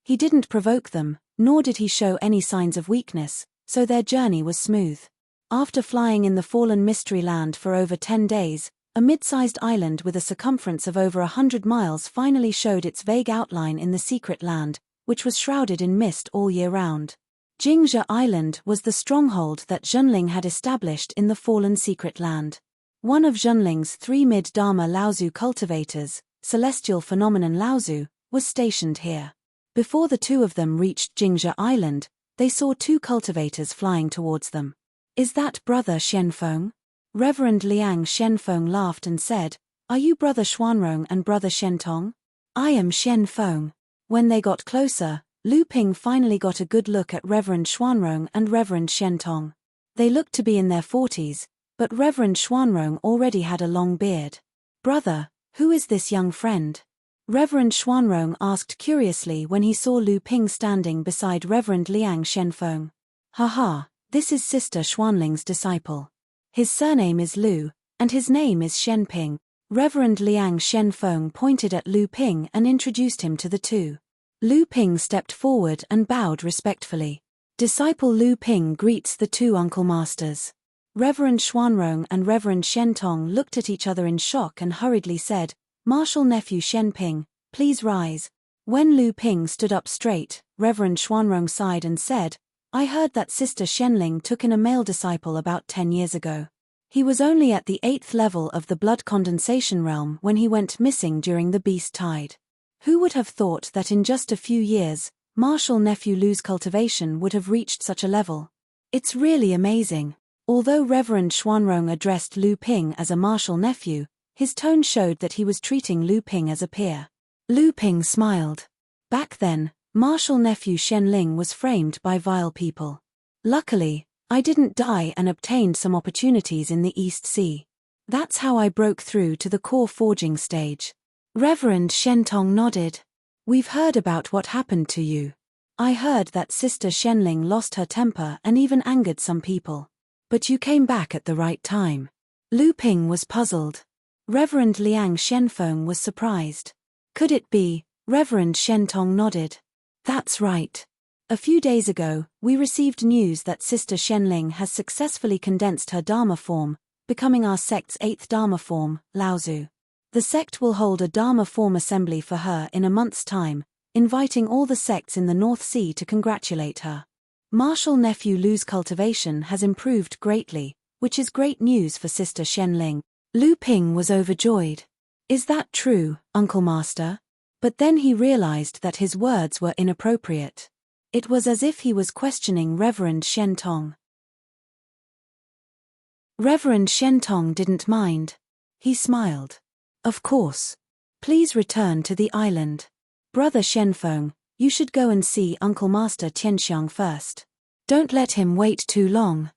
He didn't provoke them, nor did he show any signs of weakness, so their journey was smooth. After flying in the fallen mystery land for over 10 days, a mid-sized island with a circumference of over 100 miles finally showed its vague outline in the secret land, which was shrouded in mist all year round. Jingzhe Island was the stronghold that Zhenling had established in the fallen secret land. One of Zhenling's 3 mid-Dharma Laozu cultivators, Celestial Phenomenon Laozu, was stationed here. Before the two of them reached Jingzhe Island, they saw 2 cultivators flying towards them. "Is that Brother Shenfeng?" Reverend Liang Shenfeng laughed and said, "Are you Brother Xuanrong and Brother Shentong?" "I am Shenfeng." When they got closer, Lu Ping finally got a good look at Reverend Xuanrong and Reverend Shentong. They looked to be in their 40s, but Reverend Xuanrong already had a long beard. "Brother, who is this young friend?" Reverend Xuanrong asked curiously when he saw Lu Ping standing beside Reverend Liang Shenfeng. "Haha, this is Sister Xuanling's disciple. His surname is Lu, and his name is Shenping." Reverend Liang Shenfeng pointed at Lu Ping and introduced him to the two. Lu Ping stepped forward and bowed respectfully. Disciple Lu Ping greets the 2 uncle masters. Reverend Xuanrong and Reverend Shentong looked at each other in shock and hurriedly said, "Martial nephew Shenping, please rise." When Lu Ping stood up straight, Reverend Xuanrong sighed and said, "I heard that Sister Shenling took in a male disciple about 10 years ago. He was only at the 8th level of the blood condensation realm when he went missing during the beast tide. Who would have thought that in just a few years, Martial nephew Lu's cultivation would have reached such a level? It's really amazing." Although Reverend Xuanrong addressed Lu Ping as a martial nephew, his tone showed that he was treating Lu Ping as a peer. Lu Ping smiled. Back then, martial nephew Shenling was framed by vile people. Luckily, I didn't die and obtained some opportunities in the East Sea. That's how I broke through to the core forging stage. Reverend Shentong nodded. "We've heard about what happened to you. I heard that Sister Shenling lost her temper and even angered some people. But you came back at the right time." Lu Ping was puzzled. Reverend Liang Shenfeng was surprised. "Could it be?" Reverend Shentong nodded. "That's right. A few days ago, we received news that Sister Shenling has successfully condensed her Dharma form, becoming our sect's 8th Dharma form, Laozu. The sect will hold a Dharma form assembly for her in a month's time, inviting all the sects in the North Sea to congratulate her. Martial nephew Lu's cultivation has improved greatly, which is great news for Sister Shenling." Lu Ping was overjoyed. "Is that true, Uncle Master?" But then he realized that his words were inappropriate. It was as if he was questioning Reverend Shentong. Reverend Shentong didn't mind. He smiled. "Of course. Please return to the island. Brother Shenfeng, you should go and see Uncle Master Tianxiang first. Don't let him wait too long."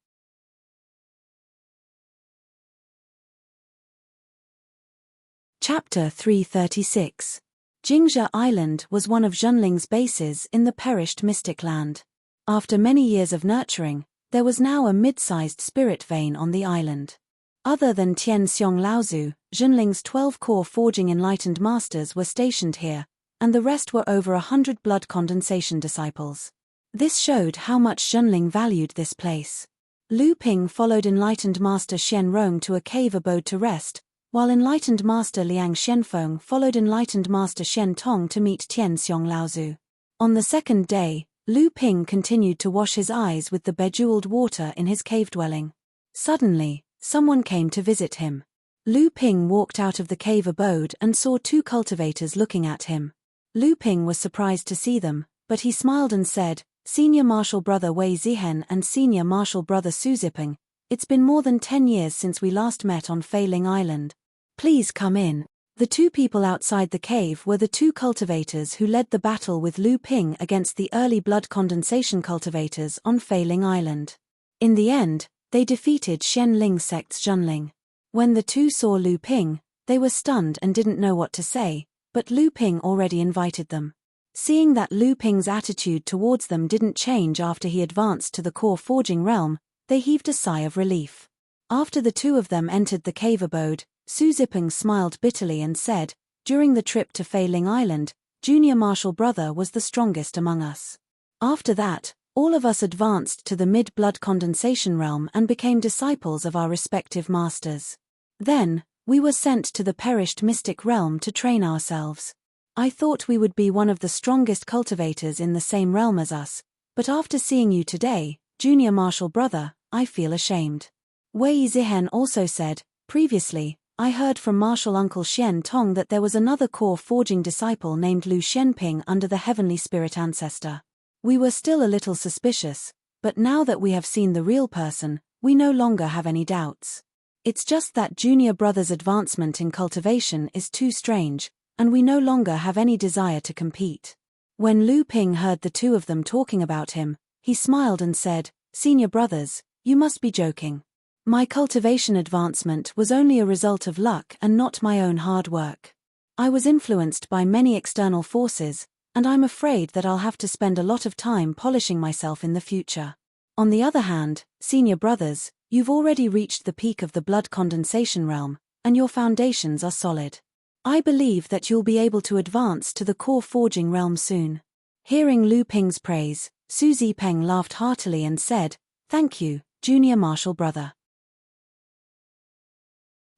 Chapter 336. Jingzhe Island was one of Zhenling's bases in the perished Mystic Land. After many years of nurturing, there was now a mid-sized spirit vein on the island. Other than Tian Xiong Laozu, Zhenling's 12 core forging enlightened masters were stationed here, and the rest were over 100 blood condensation disciples. This showed how much Zhenling valued this place. Lu Ping followed enlightened master Xian Rong to a cave abode to rest, while enlightened master Liang Xianfeng followed enlightened master Xian Tong to meet Tian Xiong Laozu. On the second day, Lu Ping continued to wash his eyes with the bejeweled water in his cave dwelling. Suddenly, someone came to visit him. Lu Ping walked out of the cave abode and saw two cultivators looking at him. Lu Ping was surprised to see them, but he smiled and said, "Senior Marshal Brother Wei Zihen and Senior Marshal Brother Su Ziping, it's been more than 10 years since we last met on Fei Ling Island. Please come in." The two people outside the cave were the two cultivators who led the battle with Lu Ping against the early blood condensation cultivators on Fei Ling Island. In the end, they defeated Xian Ling sect's Zhenling. When the two saw Lu Ping, they were stunned and didn't know what to say, but Lu Ping already invited them. Seeing that Lu Ping's attitude towards them didn't change after he advanced to the core forging realm, they heaved a sigh of relief. After the two of them entered the cave abode, Su Ziping smiled bitterly and said, "During the trip to Fei Ling Island, Junior Marshal Brother was the strongest among us. After that, all of us advanced to the mid-blood condensation realm and became disciples of our respective masters. Then, we were sent to the perished mystic realm to train ourselves. I thought we would be one of the strongest cultivators in the same realm as us, but after seeing you today, Junior Marshal Brother, I feel ashamed." Wei Zihen also said, "Previously, I heard from Marshal Uncle Xian Tong that there was another core forging disciple named Lu Xianping under the Heavenly Spirit Ancestor. We were still a little suspicious, but now that we have seen the real person, we no longer have any doubts. It's just that Junior Brother's advancement in cultivation is too strange, and we no longer have any desire to compete." When Lu Ping heard the two of them talking about him, he smiled and said, "Senior brothers, you must be joking. My cultivation advancement was only a result of luck and not my own hard work. I was influenced by many external forces, and I'm afraid that I'll have to spend a lot of time polishing myself in the future. On the other hand, senior brothers, you've already reached the peak of the blood condensation realm, and your foundations are solid. I believe that you'll be able to advance to the core forging realm soon." Hearing Lu Ping's praise, Su Zipeng laughed heartily and said, "Thank you, Junior Marshal Brother.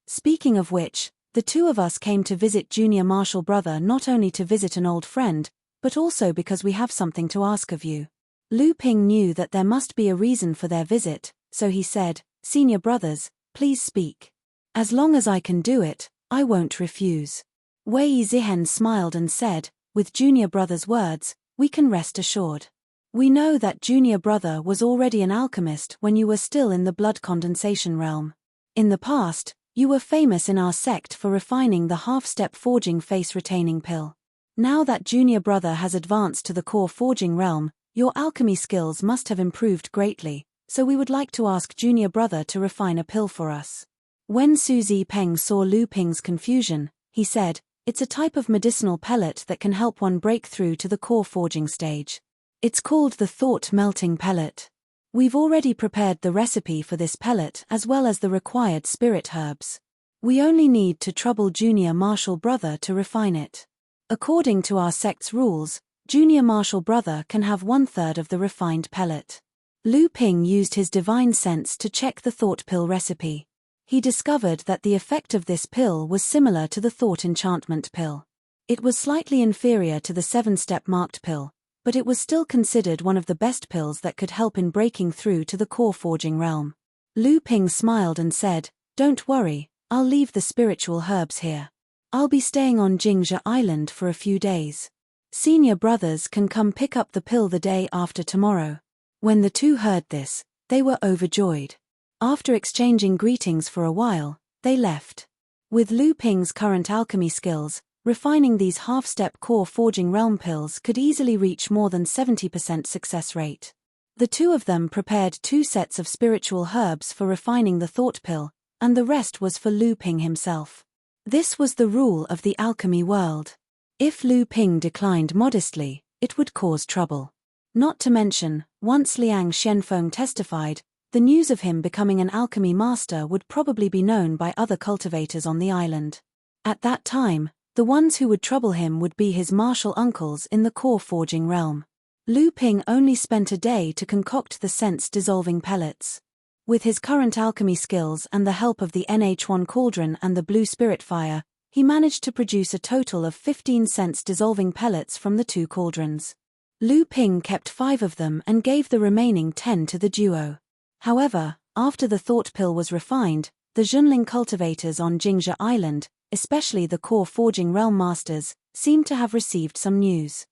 Speaking of which, the two of us came to visit Junior Marshal Brother not only to visit an old friend, but also because we have something to ask of you." Lu Ping knew that there must be a reason for their visit, so he said, "Senior brothers, please speak. As long as I can do it, I won't refuse." Wei Zihen smiled and said, "With Junior Brother's words, we can rest assured. We know that Junior Brother was already an alchemist when you were still in the blood condensation realm. In the past, you were famous in our sect for refining the half-step forging face-retaining pill. Now that Junior Brother has advanced to the core forging realm, your alchemy skills must have improved greatly, so we would like to ask Junior Brother to refine a pill for us." When Su Zipeng saw Lu Ping's confusion, he said, "It's a type of medicinal pellet that can help one break through to the core forging stage. It's called the thought-melting pellet. We've already prepared the recipe for this pellet as well as the required spirit herbs. We only need to trouble Junior Marshal Brother to refine it. According to our sect's rules, Junior Marshal Brother can have 1/3 of the refined pellet." Lu Ping used his divine sense to check the thought pill recipe. He discovered that the effect of this pill was similar to the thought enchantment pill. It was slightly inferior to the 7-step marked pill, but it was still considered one of the best pills that could help in breaking through to the core forging realm. Lu Ping smiled and said, "Don't worry, I'll leave the spiritual herbs here. I'll be staying on Jingzhe Island for a few days. Senior brothers can come pick up the pill the day after tomorrow." When the two heard this, they were overjoyed. After exchanging greetings for a while, they left. With Lu Ping's current alchemy skills, refining these half-step core forging realm pills could easily reach more than 70% success rate. The two of them prepared 2 sets of spiritual herbs for refining the thought pill, and the rest was for Lu Ping himself. This was the rule of the alchemy world. If Lu Ping declined modestly, it would cause trouble. Not to mention, once Liang Shenfeng testified, the news of him becoming an alchemy master would probably be known by other cultivators on the island. At that time, the ones who would trouble him would be his martial uncles in the core forging realm. Lu Ping only spent a day to concoct the sense-dissolving pellets. With his current alchemy skills and the help of the NH1 cauldron and the blue spirit fire, he managed to produce a total of 15 sense-dissolving pellets from the 2 cauldrons. Lu Ping kept 5 of them and gave the remaining 10 to the duo. However, after the thought pill was refined, the Junling cultivators on Jingzhe Island, especially the core forging realm masters, seemed to have received some news.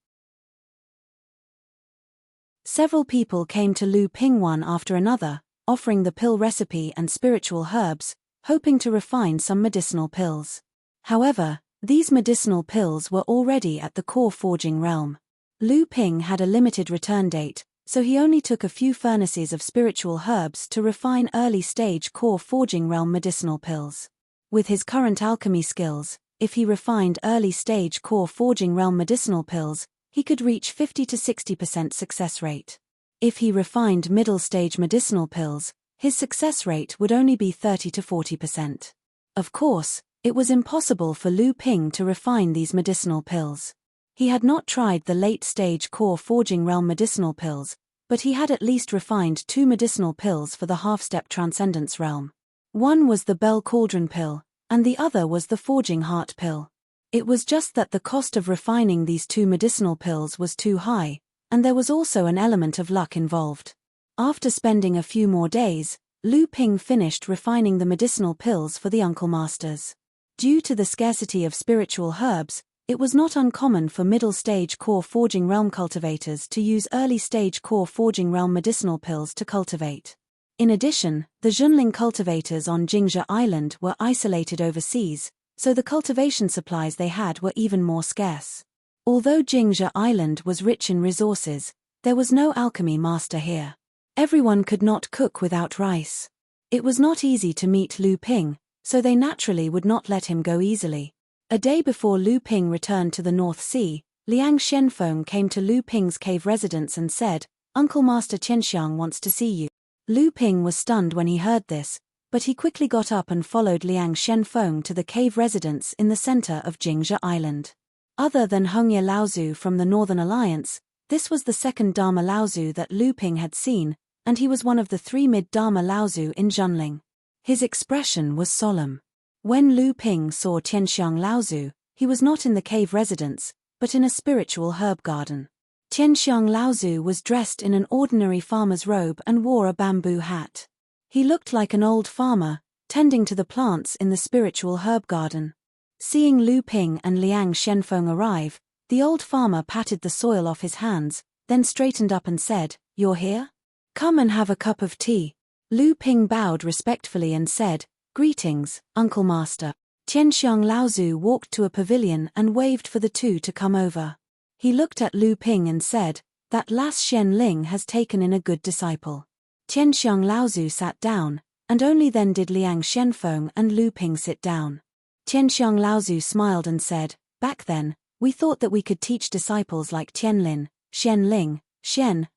Several people came to Lu Ping one after another, offering the pill recipe and spiritual herbs, hoping to refine some medicinal pills. However, these medicinal pills were already at the core forging realm. Lu Ping had a limited return date, so he only took a few furnaces of spiritual herbs to refine early-stage core forging realm medicinal pills. With his current alchemy skills, if he refined early-stage core forging realm medicinal pills, he could reach 50 to 60% success rate. If he refined middle-stage medicinal pills, his success rate would only be 30 to 40%. Of course, it was impossible for Lu Ping to refine these medicinal pills. He had not tried the late-stage core forging realm medicinal pills, but he had at least refined 2 medicinal pills for the half-step transcendence realm. One was the Bell Cauldron pill, and the other was the Forging Heart pill. It was just that the cost of refining these 2 medicinal pills was too high, and there was also an element of luck involved. After spending a few more days, Lu Ping finished refining the medicinal pills for the Uncle Masters. Due to the scarcity of spiritual herbs, it was not uncommon for middle-stage core forging realm cultivators to use early-stage core forging realm medicinal pills to cultivate. In addition, the Junling cultivators on Jingzhe Island were isolated overseas, so the cultivation supplies they had were even more scarce. Although Jingzhe Island was rich in resources, there was no alchemy master here. Everyone could not cook without rice. It was not easy to meet Lu Ping, so they naturally would not let him go easily. A day before Lu Ping returned to the North Sea, Liang Shenfeng came to Lu Ping's cave residence and said, "Uncle Master Qianxiang wants to see you." Lu Ping was stunned when he heard this, but he quickly got up and followed Liang Shenfeng to the cave residence in the center of Jingzhe Island. Other than Hongye Laozu from the Northern Alliance, this was the second Dharma Laozu that Lu Ping had seen, and he was one of the 3 mid-Dharma Laozu in Junling. His expression was solemn. When Lu Ping saw Qianxiang Laozu, he was not in the cave residence, but in a spiritual herb garden. Qianxiang Laozu was dressed in an ordinary farmer's robe and wore a bamboo hat. He looked like an old farmer, tending to the plants in the spiritual herb garden. Seeing Lu Ping and Liang Shenfeng arrive, the old farmer patted the soil off his hands, then straightened up and said, "You're here? Come and have a cup of tea." Lu Ping bowed respectfully and said, "Greetings, Uncle Master." Qianxiang Laozu walked to a pavilion and waved for the 2 to come over. He looked at Lu Ping and said, "That last Xian Ling has taken in a good disciple." Qianxiang Laozu sat down, and only then did Liang Shenfeng and Lu Ping sit down. Qianxiang Laozu smiled and said, "Back then, we thought that we could teach disciples like Tianlin, Xian Ling, Xian,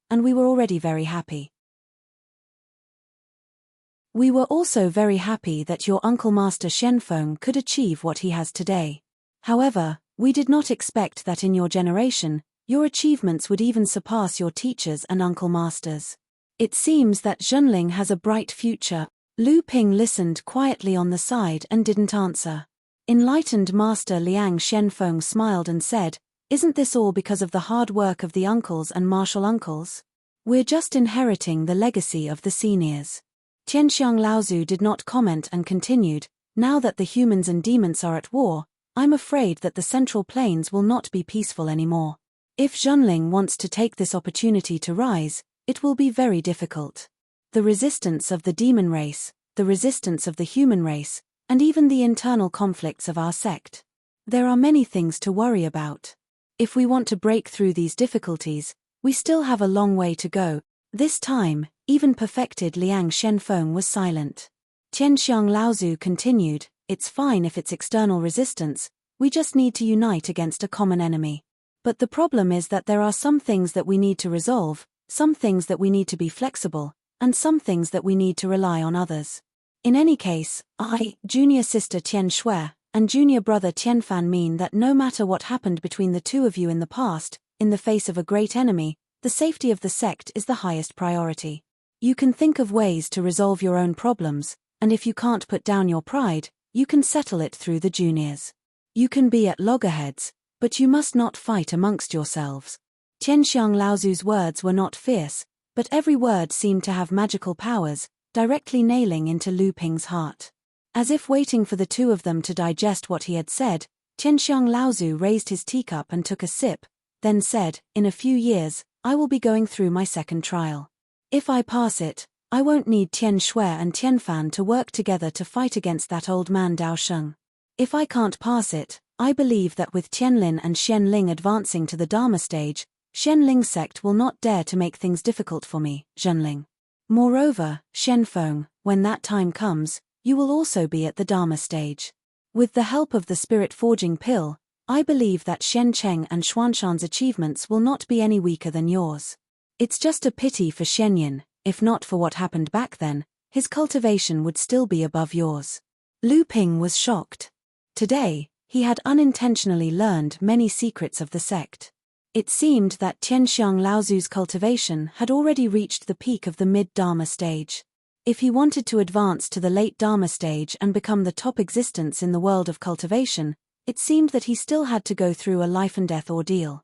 and we were already very happy. We were also very happy that your Uncle Master Shenfeng could achieve what he has today. However, we did not expect that in your generation, your achievements would even surpass your teachers and Uncle Masters. It seems that Junling has a bright future." Lu Ping listened quietly on the side and didn't answer. Enlightened Master Liang Shenfeng smiled and said, "Isn't this all because of the hard work of the uncles and martial uncles? We're just inheriting the legacy of the seniors." Qianxiang Laozu did not comment and continued, "Now that the humans and demons are at war, I'm afraid that the Central Plains will not be peaceful anymore. If Junling wants to take this opportunity to rise, it will be very difficult. The resistance of the demon race, the resistance of the human race, and even the internal conflicts of our sect. There are many things to worry about. If we want to break through these difficulties, we still have a long way to go." This time, even perfected Liang Shenfeng was silent. Qianxiang Laozu continued, "It's fine if it's external resistance, we just need to unite against a common enemy. But the problem is that there are some things that we need to resolve, some things that we need to be flexible, and some things that we need to rely on others. In any case, junior sister Tian Shui, and junior brother Tian Fan mean that no matter what happened between the two of you in the past, in the face of a great enemy, the safety of the sect is the highest priority. You can think of ways to resolve your own problems, and if you can't put down your pride, you can settle it through the juniors. You can be at loggerheads, but you must not fight amongst yourselves. Tianxiang Laozu's words were not fierce, but every word seemed to have magical powers, directly nailing into Lu Ping's heart. As if waiting for the two of them to digest what he had said, Tianxiang Laozu raised his teacup and took a sip, then said, "In a few years, I will be going through my second trial. If I pass it, I won't need Tian Shui and Tian Fan to work together to fight against that old man Dao Sheng. If I can't pass it, I believe that with Tianlin and Xianling advancing to the Dharma stage, Xianling sect will not dare to make things difficult for me, Zhenling. Moreover, Shenfeng, when that time comes, you will also be at the Dharma stage. With the help of the spirit forging pill, I believe that Shen Cheng and Xuanshan's achievements will not be any weaker than yours. It's just a pity for Shenyin, if not for what happened back then, his cultivation would still be above yours." Lu Ping was shocked. Today, he had unintentionally learned many secrets of the sect. It seemed that Tianxiang Laozu's cultivation had already reached the peak of the mid-Dharma stage. If he wanted to advance to the late Dharma stage and become the top existence in the world of cultivation, it seemed that he still had to go through a life-and-death ordeal.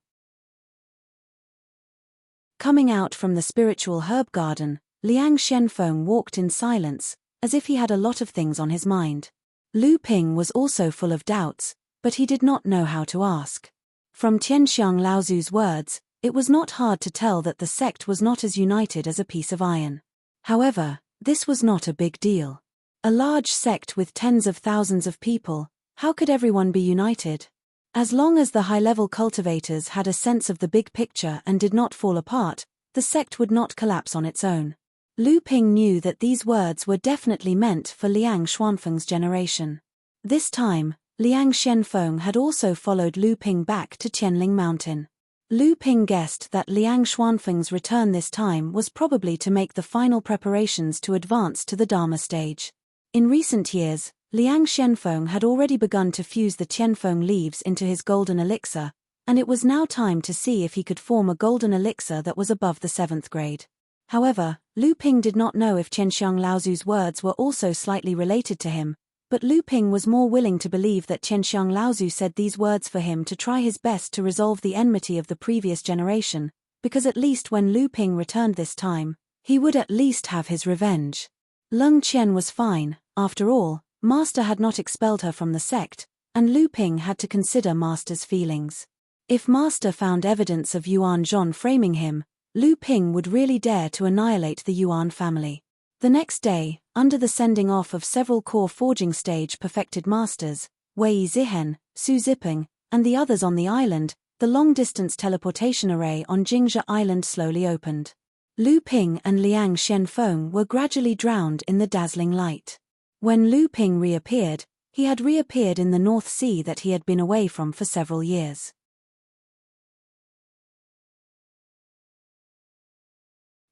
Coming out from the spiritual herb garden, Liang Shenfeng walked in silence, as if he had a lot of things on his mind. Lu Ping was also full of doubts, but he did not know how to ask. From Tianxiang Laozu's words, it was not hard to tell that the sect was not as united as a piece of iron. However, this was not a big deal. A large sect with tens of thousands of people, how could everyone be united? As long as the high-level cultivators had a sense of the big picture and did not fall apart, the sect would not collapse on its own. Lu Ping knew that these words were definitely meant for Liang Xuanfeng's generation. This time, Liang Shenfeng had also followed Lu Ping back to Qianling Mountain. Lu Ping guessed that Liang Xuanfeng's return this time was probably to make the final preparations to advance to the Dharma stage. In recent years, Liang Shenfeng had already begun to fuse the Tianfeng leaves into his golden elixir, and it was now time to see if he could form a golden elixir that was above the 7th grade. However, Lu Ping did not know if Tianxiang Laozu's words were also slightly related to him, but Lu Ping was more willing to believe that Tianxiang Laozu said these words for him to try his best to resolve the enmity of the previous generation, because at least when Lu Ping returned this time, he would at least have his revenge. Leng Qian was fine, after all, Master had not expelled her from the sect, and Lu Ping had to consider Master's feelings. If Master found evidence of Yuan Zhon framing him, Lu Ping would really dare to annihilate the Yuan family. The next day, under the sending off of several core forging stage perfected masters, Wei Zihen, Su Zipeng, and the others on the island, the long-distance teleportation array on Jingzhe Island slowly opened. Lu Ping and Liang Shenfeng were gradually drowned in the dazzling light. When Lu Ping reappeared, he had reappeared in the North Sea that he had been away from for several years.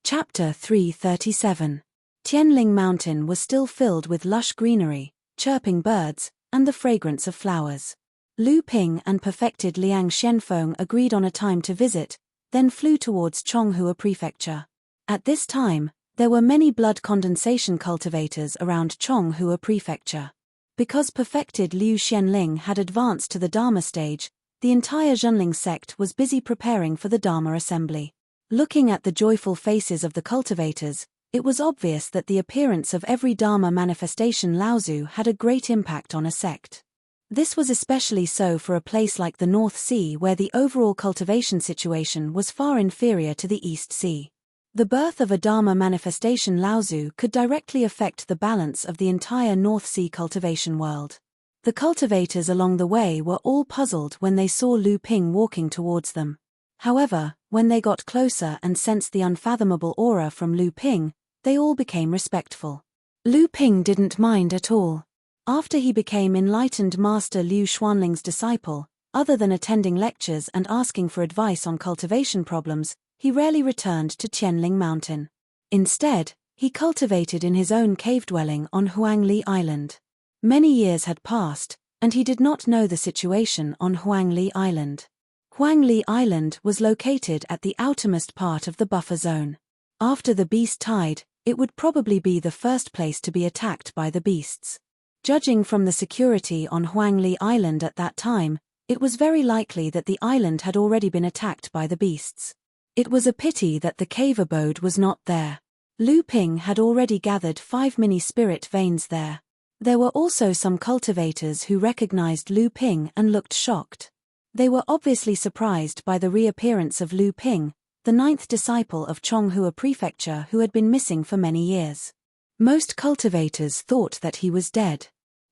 Chapter 337. Tianling Mountain was still filled with lush greenery, chirping birds, and the fragrance of flowers. Lu Ping and perfected Liang Shenfeng agreed on a time to visit, then flew towards Chonghua Prefecture. At this time, there were many blood condensation cultivators around Chonghua Prefecture. Because perfected Liu Xianling had advanced to the Dharma stage, the entire Zhenling sect was busy preparing for the Dharma assembly. Looking at the joyful faces of the cultivators, it was obvious that the appearance of every Dharma manifestation Laozu had a great impact on a sect. This was especially so for a place like the North Sea where the overall cultivation situation was far inferior to the East Sea. The birth of a Dharma manifestation Laozu could directly affect the balance of the entire North Sea cultivation world. The cultivators along the way were all puzzled when they saw Lu Ping walking towards them. However, when they got closer and sensed the unfathomable aura from Lu Ping, they all became respectful. Lu Ping didn't mind at all. After he became enlightened Master Liu Xuanling's disciple, Other than attending lectures and asking for advice on cultivation problems, he rarely returned to Qianling Mountain. Instead, he cultivated in his own cave dwelling on Huangli Island. Many years had passed, and he did not know the situation on Huangli Island. Huangli Island was located at the outermost part of the buffer zone. After the beast tide, it would probably be the first place to be attacked by the beasts. Judging from the security on Huangli Island at that time, it was very likely that the island had already been attacked by the beasts. It was a pity that the cave abode was not there. Lu Ping had already gathered 5 mini-spirit veins there. There were also some cultivators who recognized Lu Ping and looked shocked. They were obviously surprised by the reappearance of Lu Ping, the 9th disciple of Chonghua Prefecture who had been missing for many years. Most cultivators thought that he was dead.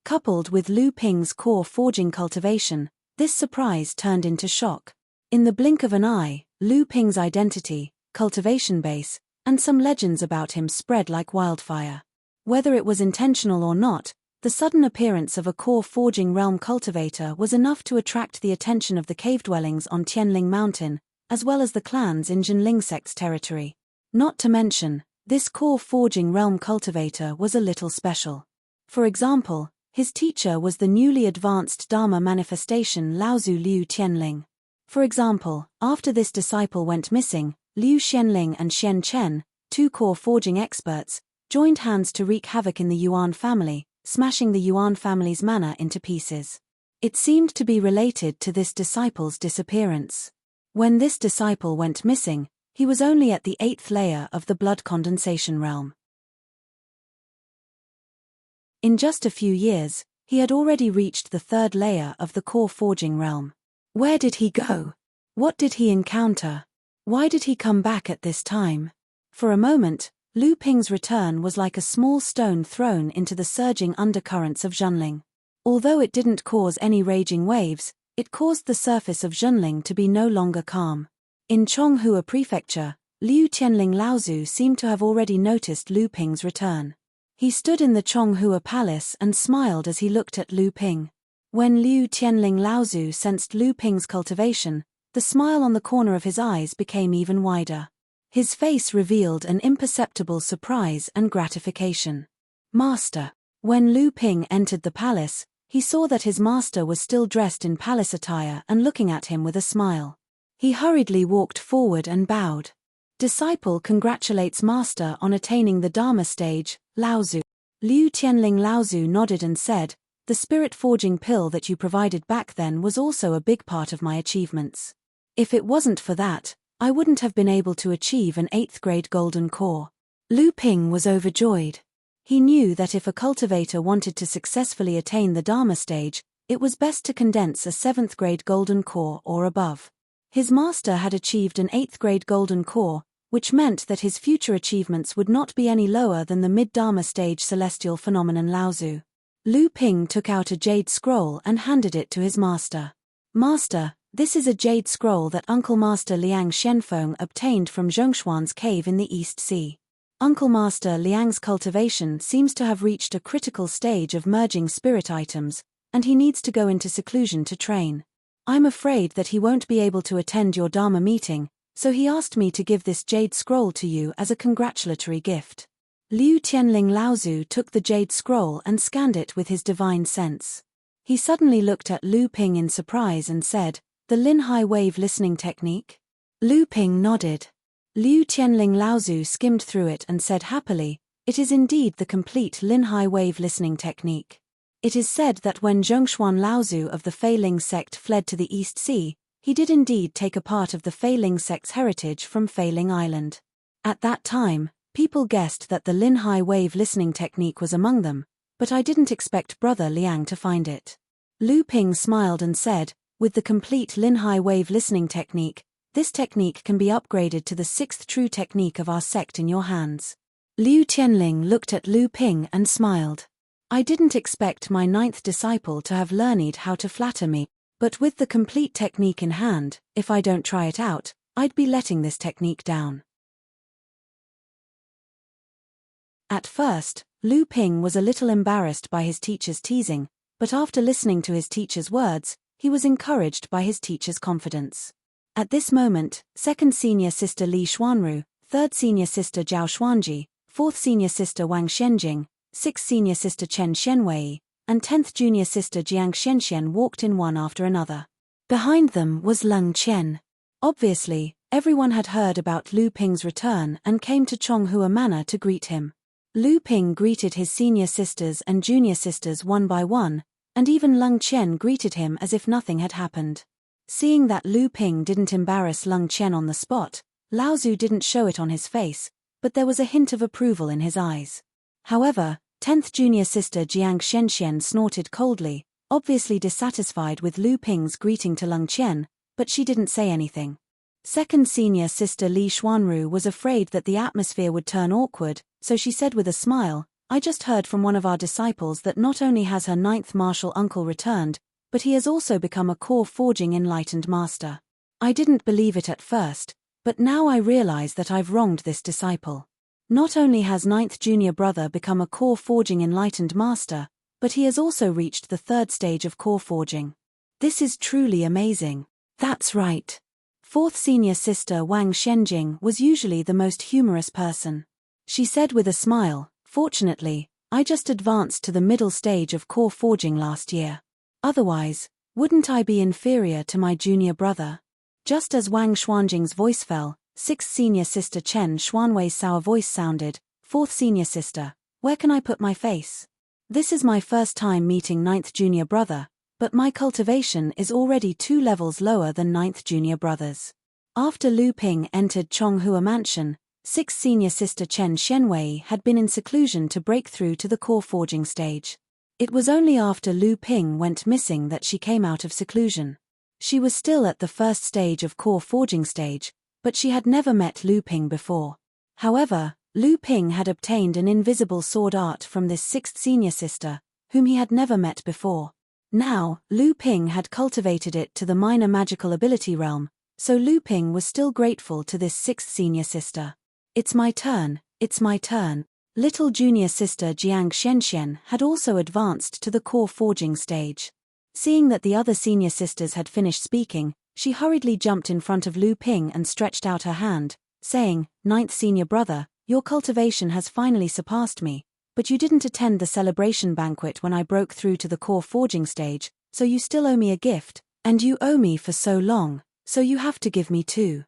Coupled with Lu Ping's core forging cultivation, this surprise turned into shock. In the blink of an eye, Lu Ping's identity, cultivation base, and some legends about him spread like wildfire. Whether it was intentional or not, the sudden appearance of a core forging realm cultivator was enough to attract the attention of the cave dwellings on Qianling Mountain, as well as the clans in Jinling sect's territory. Not to mention, this core forging realm cultivator was a little special. For example, his teacher was the newly advanced Dharma manifestation Laozu Liu Qianling. For example, after this disciple went missing, Liu Xianling and Xian Chen, 2 core forging experts, joined hands to wreak havoc in the Yuan family, smashing the Yuan family's manor into pieces. It seemed to be related to this disciple's disappearance. When this disciple went missing, he was only at the 8th layer of the blood condensation realm. In just a few years, he had already reached the 3rd layer of the core forging realm. Where did he go? What did he encounter? Why did he come back at this time? For a moment, Lu Ping's return was like a small stone thrown into the surging undercurrents of Zhenling. Although it didn't cause any raging waves, it caused the surface of Zhenling to be no longer calm. In Chonghua Prefecture, Liu Qianling Laozu seemed to have already noticed Lu Ping's return. He stood in the Chonghua Palace and smiled as he looked at Lu Ping. When Liu Qianling Laozu sensed Lu Ping's cultivation, the smile on the corner of his eyes became even wider. His face revealed an imperceptible surprise and gratification. Master. When Lu Ping entered the palace, he saw that his master was still dressed in palace attire and looking at him with a smile. He hurriedly walked forward and bowed. Disciple congratulates master on attaining the Dharma stage, Laozu. Liu Qianling Laozu nodded and said, "The spirit forging pill that you provided back then was also a big part of my achievements. If it wasn't for that, I wouldn't have been able to achieve an 8th grade golden core." Lu Ping was overjoyed. He knew that if a cultivator wanted to successfully attain the Dharma stage, it was best to condense a 7th grade golden core or above. His master had achieved an 8th grade golden core, which meant that his future achievements would not be any lower than the mid-Dharma stage celestial phenomenon Laozu. Lu Ping took out a jade scroll and handed it to his master. "Master, this is a jade scroll that Uncle Master Liang Shenfeng obtained from Zhongshuan's cave in the East Sea. Uncle Master Liang's cultivation seems to have reached a critical stage of merging spirit items, and he needs to go into seclusion to train. I'm afraid that he won't be able to attend your Dharma meeting, so he asked me to give this jade scroll to you as a congratulatory gift." Liu Qianling Laozu took the jade scroll and scanned it with his divine sense. He suddenly looked at Lu Ping in surprise and said, "The Lin High Wave listening technique?" Lu Ping nodded. Liu Qianling Laozu skimmed through it and said happily, "It is indeed the complete Lin High Wave listening technique. It is said that when Zhongshuan Laozu of the Feiling sect fled to the East Sea, he did indeed take a part of the Feiling sect's heritage from Feiling Island. At that time, people guessed that the Lin High Wave listening technique was among them, but I didn't expect Brother Liang to find it." Lu Ping smiled and said, "With the complete Lin High Wave listening technique, this technique can be upgraded to the 6th true technique of our sect in your hands." Liu Qianling looked at Lu Ping and smiled. "I didn't expect my 9th disciple to have learned how to flatter me, but with the complete technique in hand, if I don't try it out, I'd be letting this technique down." At first, Lu Ping was a little embarrassed by his teacher's teasing, but after listening to his teacher's words, he was encouraged by his teacher's confidence. At this moment, 2nd Senior Sister Li Xuanru, 3rd Senior Sister Zhao Xuanji, 4th Senior Sister Wang Shenjing, 6th Senior Sister Chen Shenwei, and 10th Junior Sister Jiang Shenxian walked in one after another. Behind them was Leng Qian. Obviously, everyone had heard about Lu Ping's return and came to Chonghua Manor to greet him. Lu Ping greeted his senior sisters and junior sisters one by one, and even Leng Qian greeted him as if nothing had happened. Seeing that Lu Ping didn't embarrass Leng Qian on the spot, Lao Zu didn't show it on his face, but there was a hint of approval in his eyes. However, 10th Junior Sister Jiang Shenxian snorted coldly, obviously dissatisfied with Lu Ping's greeting to Leng Qian, but she didn't say anything. 2nd Senior Sister Li Xuanru was afraid that the atmosphere would turn awkward, so she said with a smile, "I just heard from one of our disciples that not only has her 9th martial uncle returned, but he has also become a core forging enlightened master. I didn't believe it at first, but now I realize that I've wronged this disciple. Not only has 9th junior brother become a core forging enlightened master, but he has also reached the 3rd stage of core forging. This is truly amazing." That's right. 4th Senior Sister Wang Shenjing was usually the most humorous person. She said with a smile, "Fortunately, I just advanced to the middle stage of core forging last year. Otherwise, wouldn't I be inferior to my junior brother?" Just as Wang Xuanjing's voice fell, 6th Senior Sister Chen Xuanwei's sour voice sounded, "4th Senior Sister, where can I put my face? This is my first time meeting 9th junior brother, but my cultivation is already 2 levels lower than 9th junior brother's." After Lu Ping entered Chonghua Mansion, 6th Senior Sister Chen Shenwei had been in seclusion to break through to the core forging stage. It was only after Lu Ping went missing that she came out of seclusion. She was still at the 1st stage of core forging stage, but she had never met Lu Ping before. However, Lu Ping had obtained an invisible sword art from this 6th Senior Sister, whom he had never met before. Now, Lu Ping had cultivated it to the minor magical ability realm, so Lu Ping was still grateful to this 6th Senior Sister. "It's my turn, it's my turn." Little junior sister Jiang Shenxian had also advanced to the core forging stage. Seeing that the other senior sisters had finished speaking, she hurriedly jumped in front of Lu Ping and stretched out her hand, saying, "9th senior brother, your cultivation has finally surpassed me, but you didn't attend the celebration banquet when I broke through to the core forging stage, so you still owe me a gift, and you owe me for so long, so you have to give me too."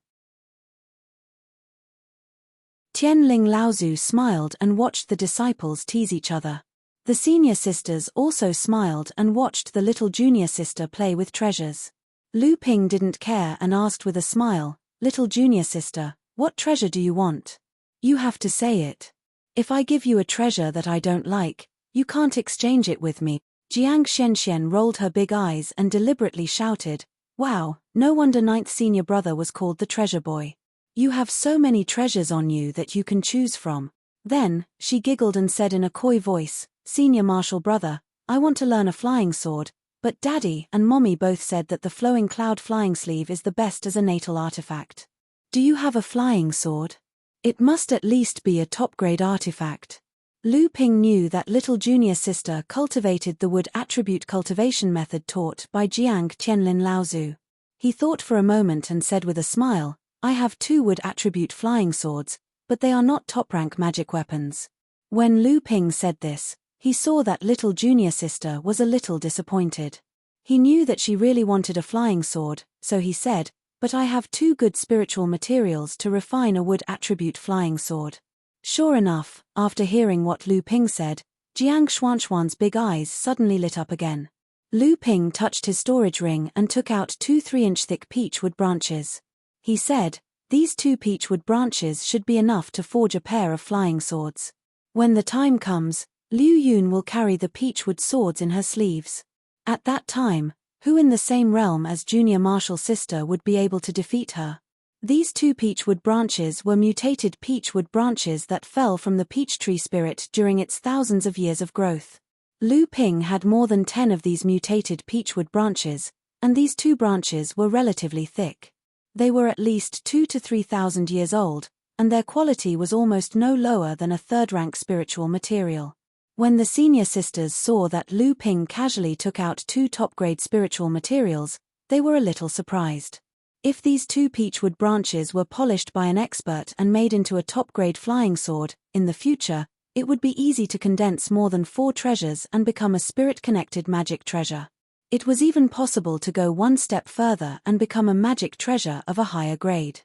Tianling Laozu smiled and watched the disciples tease each other. The senior sisters also smiled and watched the little junior sister play with treasures. Lu Ping didn't care and asked with a smile, "Little junior sister, what treasure do you want? You have to say it. If I give you a treasure that I don't like, you can't exchange it with me." Jiang Shenxian rolled her big eyes and deliberately shouted, "Wow, no wonder 9th senior brother was called the treasure boy. You have so many treasures on you that you can choose from." Then, she giggled and said in a coy voice, "Senior martial brother, I want to learn a flying sword, but Daddy and Mommy both said that the flowing cloud flying sleeve is the best as a natal artifact. Do you have a flying sword? It must at least be a top-grade artifact." Lu Ping knew that little junior sister cultivated the wood attribute cultivation method taught by Jiang Tianlin Laozu. He thought for a moment and said with a smile, "I have 2 wood attribute flying swords, but they are not top-rank magic weapons." When Lu Ping said this, he saw that little junior sister was a little disappointed. He knew that she really wanted a flying sword, so he said, "But I have 2 good spiritual materials to refine a wood attribute flying sword." Sure enough, after hearing what Lu Ping said, Jiang Xuanxuan's big eyes suddenly lit up again. Lu Ping touched his storage ring and took out 2 3-inch thick peachwood branches. He said, "These 2 peachwood branches should be enough to forge a pair of flying swords. When the time comes, Liu Yun will carry the peachwood swords in her sleeves. At that time, who in the same realm as junior martial sister would be able to defeat her?" These 2 peachwood branches were mutated peachwood branches that fell from the peach tree spirit during its thousands of years of growth. Lu Ping had more than 10 of these mutated peachwood branches, and these 2 branches were relatively thick. They were at least 2 to 3,000 years old, and their quality was almost no lower than a 3rd-rank spiritual material. When the senior sisters saw that Lu Ping casually took out 2 top-grade spiritual materials, they were a little surprised. If these 2 peachwood branches were polished by an expert and made into a top-grade flying sword, in the future, it would be easy to condense more than 4 treasures and become a spirit-connected magic treasure. It was even possible to go one step further and become a magic treasure of a higher grade.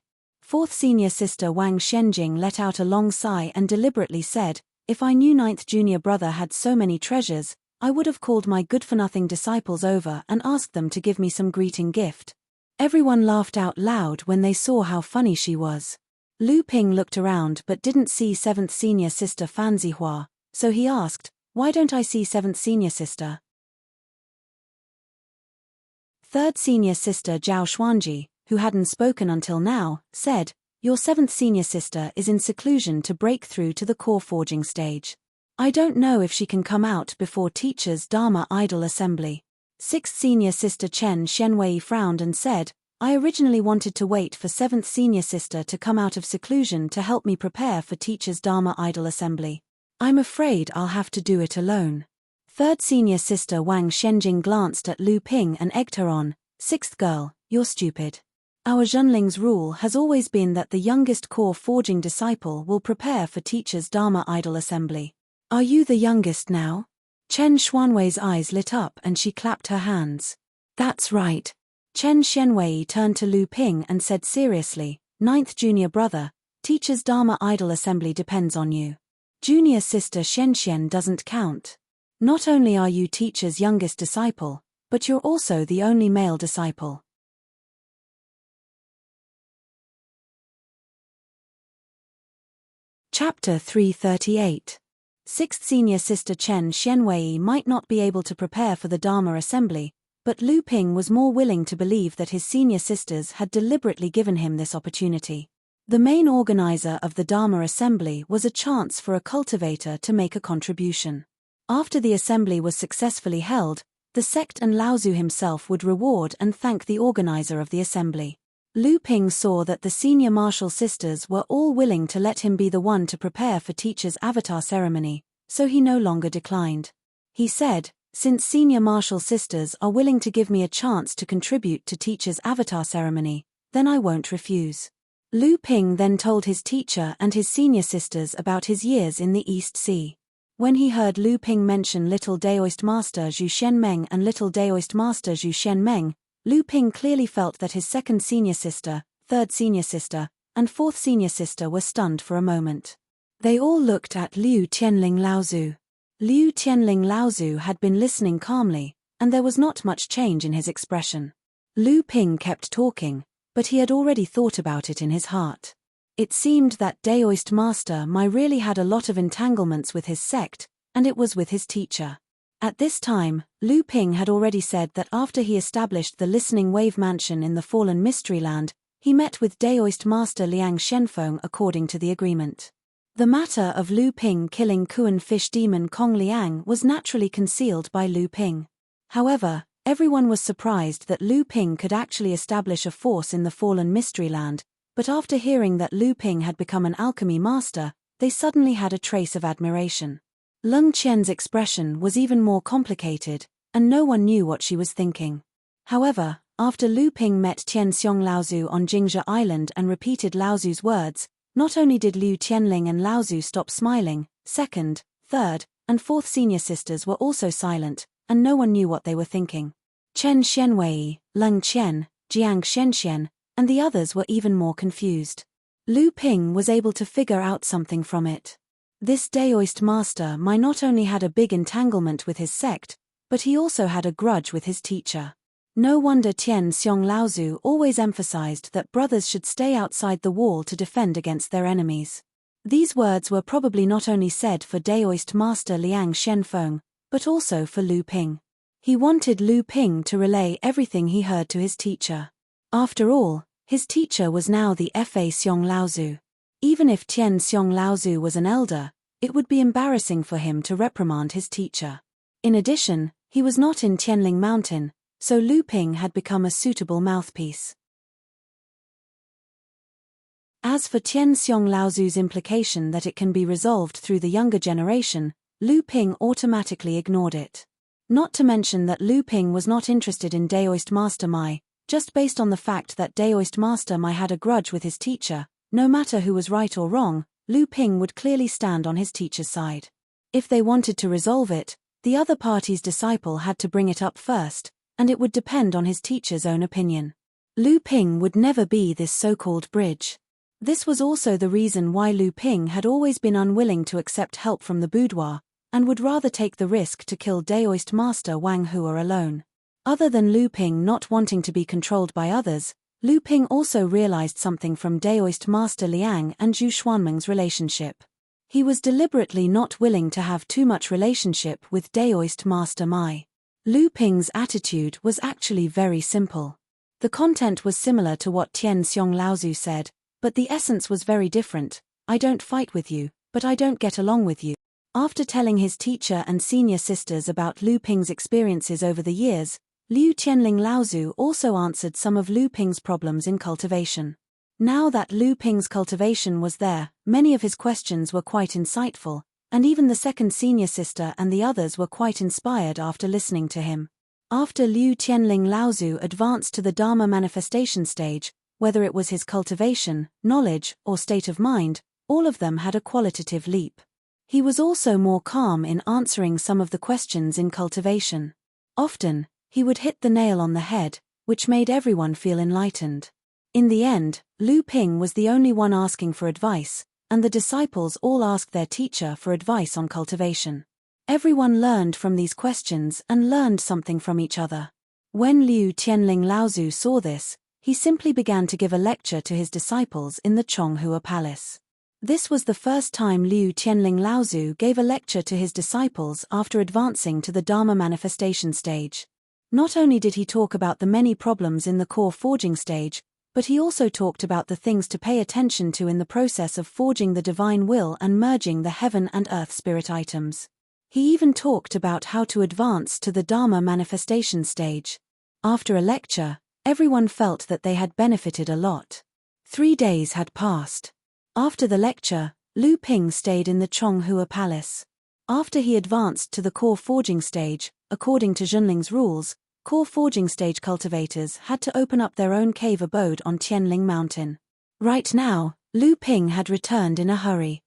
4th senior sister Wang Shenjing let out a long sigh and deliberately said, "If I knew 9th junior brother had so many treasures, I would have called my good-for-nothing disciples over and asked them to give me some greeting gift." Everyone laughed out loud when they saw how funny she was. Lu Ping looked around but didn't see 7th senior sister Fan Zihua, so he asked, "Why don't I see 7th senior sister?" 3rd senior sister Zhao Xuanji, who hadn't spoken until now, said, "Your 7th senior sister is in seclusion to break through to the core forging stage. I don't know if she can come out before teachers' Dharma Idol Assembly." 6th senior sister Chen Shenwei frowned and said, "I originally wanted to wait for 7th senior sister to come out of seclusion to help me prepare for teachers' Dharma Idol Assembly. I'm afraid I'll have to do it alone." 3rd senior sister Wang Shenjing glanced at Lu Ping and egged her on, "6th girl, you're stupid. Our Zhenling's rule has always been that the youngest core forging disciple will prepare for teachers' Dharma Idol Assembly. Are you the youngest now?" Chen Xuanwei's eyes lit up and she clapped her hands. "That's right." Chen Shenwei turned to Lu Ping and said seriously, "9th junior brother, teachers' Dharma Idol Assembly depends on you. Junior sister Shenxian doesn't count. Not only are you teacher's youngest disciple, but you're also the only male disciple." Chapter 338. 6th senior sister Chen Shenwei might not be able to prepare for the Dharma Assembly, but Lu Ping was more willing to believe that his senior sisters had deliberately given him this opportunity. The main organizer of the Dharma Assembly was a chance for a cultivator to make a contribution. After the assembly was successfully held, the sect and Laozu himself would reward and thank the organizer of the assembly. Lu Ping saw that the senior martial sisters were all willing to let him be the one to prepare for teacher's avatar ceremony, so he no longer declined. He said, "Since senior martial sisters are willing to give me a chance to contribute to teacher's avatar ceremony, then I won't refuse." Lu Ping then told his teacher and his senior sisters about his years in the East Sea. When he heard Lu Ping mention Little Daoist Master Zhu Shenmeng and Little Daoist Master Zhu Shenmeng, Lu Ping clearly felt that his 2nd senior sister, 3rd senior sister, and 4th senior sister were stunned for a moment. They all looked at Liu Tianling Laozu. Liu Tianling Laozu had been listening calmly, and there was not much change in his expression. Lu Ping kept talking, but he had already thought about it in his heart. It seemed that Daoist Master Mai really had a lot of entanglements with his sect, and it was with his teacher. At this time, Lu Ping had already said that after he established the Listening Wave Mansion in the Fallen Mystery Land, he met with Daoist Master Liang Shenfeng according to the agreement. The matter of Lu Ping killing Kuan Fish Demon Kong Liang was naturally concealed by Lu Ping. However, everyone was surprised that Lu Ping could actually establish a force in the Fallen Mystery Land, but after hearing that Lu Ping had become an alchemy master, they suddenly had a trace of admiration. Lung Qian's expression was even more complicated, and no one knew what she was thinking. However, after Lu Ping met Tian Xiong Laozu on Jingzhe Island and repeated Laozu's words, not only did Liu Tianling and Laozu stop smiling, 2nd, 3rd, and 4th senior sisters were also silent, and no one knew what they were thinking. Chen Shenwei, Lung Qian, Jiang Shenxian, and the others were even more confused. Lu Ping was able to figure out something from it. This Daoist Master Mai not only had a big entanglement with his sect, but he also had a grudge with his teacher. No wonder Tian Xiong Laozu always emphasized that brothers should stay outside the wall to defend against their enemies. These words were probably not only said for Daoist Master Liang Shenfeng, but also for Lu Ping. He wanted Lu Ping to relay everything he heard to his teacher. After all, his teacher was now the Fa Xiong Laozu. Even if Tian Xiong Laozu was an elder, it would be embarrassing for him to reprimand his teacher. In addition, he was not in Tianling Mountain, so Lu Ping had become a suitable mouthpiece. As for Tian Xiong Laozu's implication that it can be resolved through the younger generation, Lu Ping automatically ignored it. Not to mention that Lu Ping was not interested in Daoist Master Mai, just based on the fact that Daoist Master Mai had a grudge with his teacher. No matter who was right or wrong, Lu Ping would clearly stand on his teacher's side. If they wanted to resolve it, the other party's disciple had to bring it up first, and it would depend on his teacher's own opinion. Lu Ping would never be this so-called bridge. This was also the reason why Lu Ping had always been unwilling to accept help from the boudoir, and would rather take the risk to kill Daoist Master Wang Hua alone. Other than Lu Ping not wanting to be controlled by others, Lu Ping also realized something from Daoist Master Liang and Zhu Xuanmeng's relationship. He was deliberately not willing to have too much relationship with Daoist Master Mai. Lu Ping's attitude was actually very simple. The content was similar to what Tian Xiong Laozu said, but the essence was very different. I don't fight with you, but I don't get along with you. After telling his teacher and senior sisters about Lu Ping's experiences over the years, Liu Tianling Laozu also answered some of Lu Ping's problems in cultivation. Now that Lu Ping's cultivation was there, many of his questions were quite insightful, and even the second senior sister and the others were quite inspired after listening to him. After Liu Tianling Laozu advanced to the Dharma manifestation stage, whether it was his cultivation, knowledge, or state of mind, all of them had a qualitative leap. He was also more calm in answering some of the questions in cultivation. Often, he would hit the nail on the head, which made everyone feel enlightened. In the end, Lu Ping was the only one asking for advice, and the disciples all asked their teacher for advice on cultivation. Everyone learned from these questions and learned something from each other. When Liu Tianling Laozu saw this, he simply began to give a lecture to his disciples in the Chonghua Palace. This was the first time Liu Tianling Laozu gave a lecture to his disciples after advancing to the Dharma manifestation stage. Not only did he talk about the many problems in the core forging stage, but he also talked about the things to pay attention to in the process of forging the divine will and merging the heaven and earth spirit items. He even talked about how to advance to the Dharma manifestation stage. After a lecture, everyone felt that they had benefited a lot. 3 days had passed. After the lecture, Lu Ping stayed in the Chonghua Palace. After he advanced to the core forging stage, according to Zhenling's rules, core forging stage cultivators had to open up their own cave abode on Tianling Mountain. Right now, Lu Ping had returned in a hurry.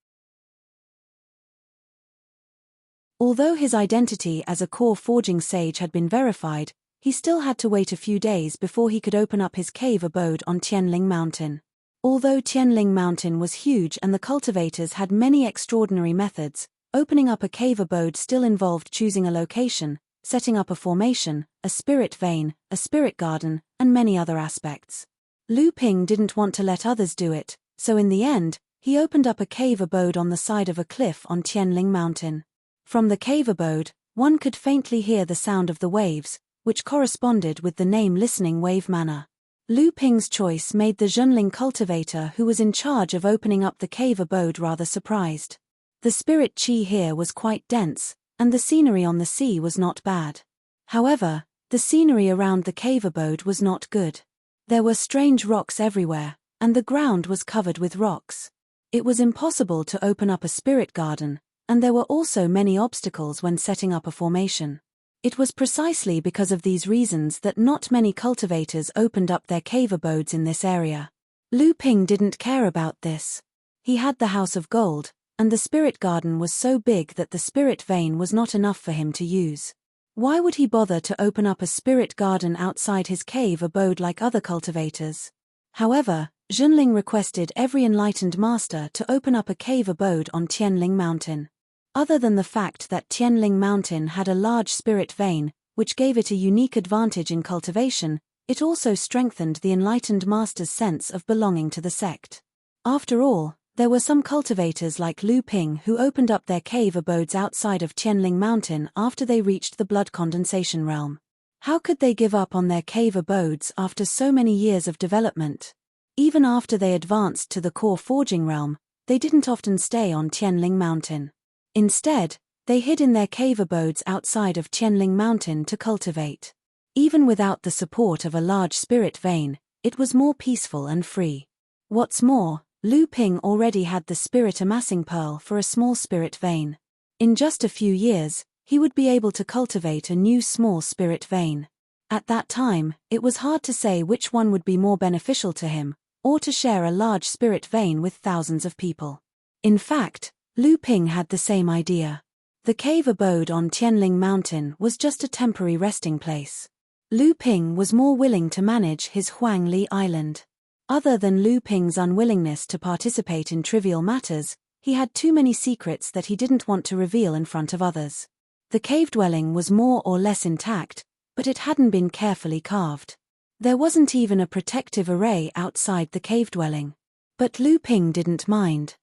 Although his identity as a core forging sage had been verified, he still had to wait a few days before he could open up his cave abode on Tianling Mountain. Although Tianling Mountain was huge and the cultivators had many extraordinary methods, opening up a cave abode still involved choosing a location, setting up a formation, a spirit vein, a spirit garden, and many other aspects. Lu Ping didn't want to let others do it, so in the end, he opened up a cave abode on the side of a cliff on Tianling Mountain. From the cave abode, one could faintly hear the sound of the waves, which corresponded with the name Listening Wave Manor. Lu Ping's choice made the Zhenling cultivator who was in charge of opening up the cave abode rather surprised. The spirit qi here was quite dense, and the scenery on the sea was not bad. However, the scenery around the cave abode was not good. There were strange rocks everywhere, and the ground was covered with rocks. It was impossible to open up a spirit garden, and there were also many obstacles when setting up a formation. It was precisely because of these reasons that not many cultivators opened up their cave abodes in this area. Lu Ping didn't care about this. He had the House of Gold, and the spirit garden was so big that the spirit vein was not enough for him to use. Why would he bother to open up a spirit garden outside his cave abode like other cultivators? However, Zhenling requested every enlightened master to open up a cave abode on Tianling Mountain. Other than the fact that Tianling Mountain had a large spirit vein, which gave it a unique advantage in cultivation, it also strengthened the enlightened master's sense of belonging to the sect. After all, there were some cultivators like Lu Ping who opened up their cave abodes outside of Tianling Mountain after they reached the blood condensation realm. How could they give up on their cave abodes after so many years of development? Even after they advanced to the core forging realm, they didn't often stay on Tianling Mountain. Instead, they hid in their cave abodes outside of Tianling Mountain to cultivate. Even without the support of a large spirit vein, it was more peaceful and free. What's more, Lu Ping already had the spirit amassing pearl for a small spirit vein. In just a few years, he would be able to cultivate a new small spirit vein. At that time, it was hard to say which one would be more beneficial to him, or to share a large spirit vein with thousands of people. In fact, Lu Ping had the same idea. The cave abode on Tianling Mountain was just a temporary resting place. Lu Ping was more willing to manage his Huang Li Island. Other than Lu Ping's unwillingness to participate in trivial matters, he had too many secrets that he didn't want to reveal in front of others. The cave dwelling was more or less intact, but it hadn't been carefully carved. There wasn't even a protective array outside the cave dwelling. But Lu Ping didn't mind.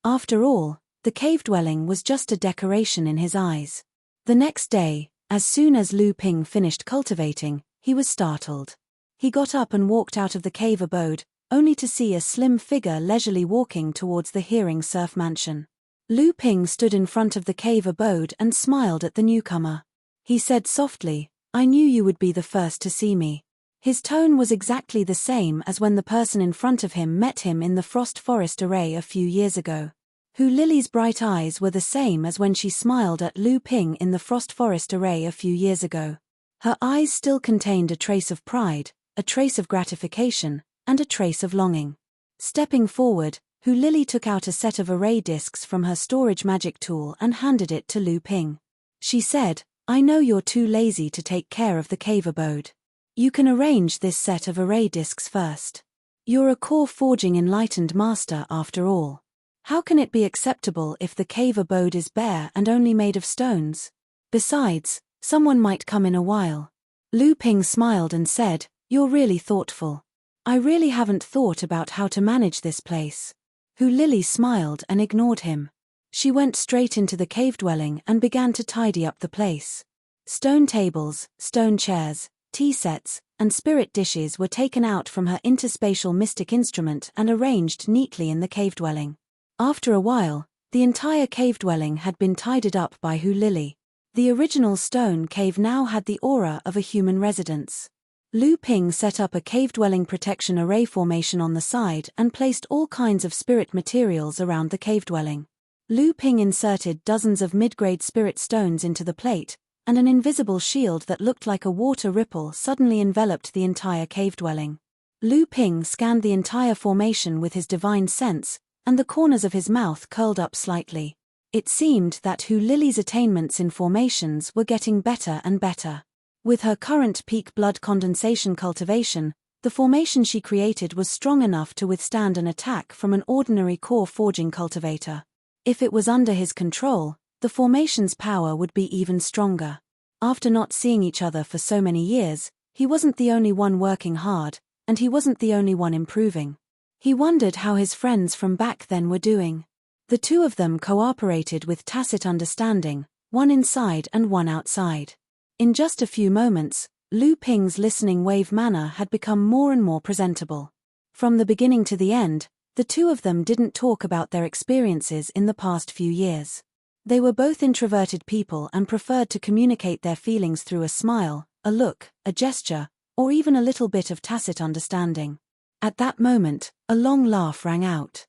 After all, the cave dwelling was just a decoration in his eyes. The next day, as soon as Lu Ping finished cultivating, he was startled. He got up and walked out of the cave abode, only to see a slim figure leisurely walking towards the hearing surf mansion. Lu Ping stood in front of the cave abode and smiled at the newcomer. He said softly, "I knew you would be the first to see me." His tone was exactly the same as when the person in front of him met him in the Frost Forest array a few years ago. Hu Lily's bright eyes were the same as when she smiled at Lu Ping in the Frost Forest array a few years ago. Her eyes still contained a trace of pride, a trace of gratification, and a trace of longing. Stepping forward, Hu Lily took out a set of array discs from her storage magic tool and handed it to Lu Ping. She said, "I know you're too lazy to take care of the cave abode. You can arrange this set of array discs first. You're a core forging enlightened master after all. How can it be acceptable if the cave abode is bare and only made of stones? Besides, someone might come in a while." Lu Ping smiled and said, "You're really thoughtful. I really haven't thought about how to manage this place." Hu Lily smiled and ignored him. She went straight into the cave dwelling and began to tidy up the place. Stone tables, stone chairs, tea sets, and spirit dishes were taken out from her interspatial mystic instrument and arranged neatly in the cave dwelling. After a while, the entire cave dwelling had been tidied up by Hu Lily. The original stone cave now had the aura of a human residence. Lu Ping set up a cave-dwelling protection array formation on the side and placed all kinds of spirit materials around the cave dwelling. Lu Ping inserted dozens of mid-grade spirit stones into the plate, and an invisible shield that looked like a water ripple suddenly enveloped the entire cave dwelling. Lu Ping scanned the entire formation with his divine sense, and the corners of his mouth curled up slightly. It seemed that Hu Lily's attainments in formations were getting better and better. With her current peak blood condensation cultivation, the formation she created was strong enough to withstand an attack from an ordinary core forging cultivator. If it was under his control, the formation's power would be even stronger. After not seeing each other for so many years, he wasn't the only one working hard, and he wasn't the only one improving. He wondered how his friends from back then were doing. The two of them cooperated with tacit understanding, one inside and one outside. In just a few moments, Lu Ping's listening wave manner had become more and more presentable. From the beginning to the end, the two of them didn't talk about their experiences in the past few years. They were both introverted people and preferred to communicate their feelings through a smile, a look, a gesture, or even a little bit of tacit understanding. At that moment, a long laugh rang out.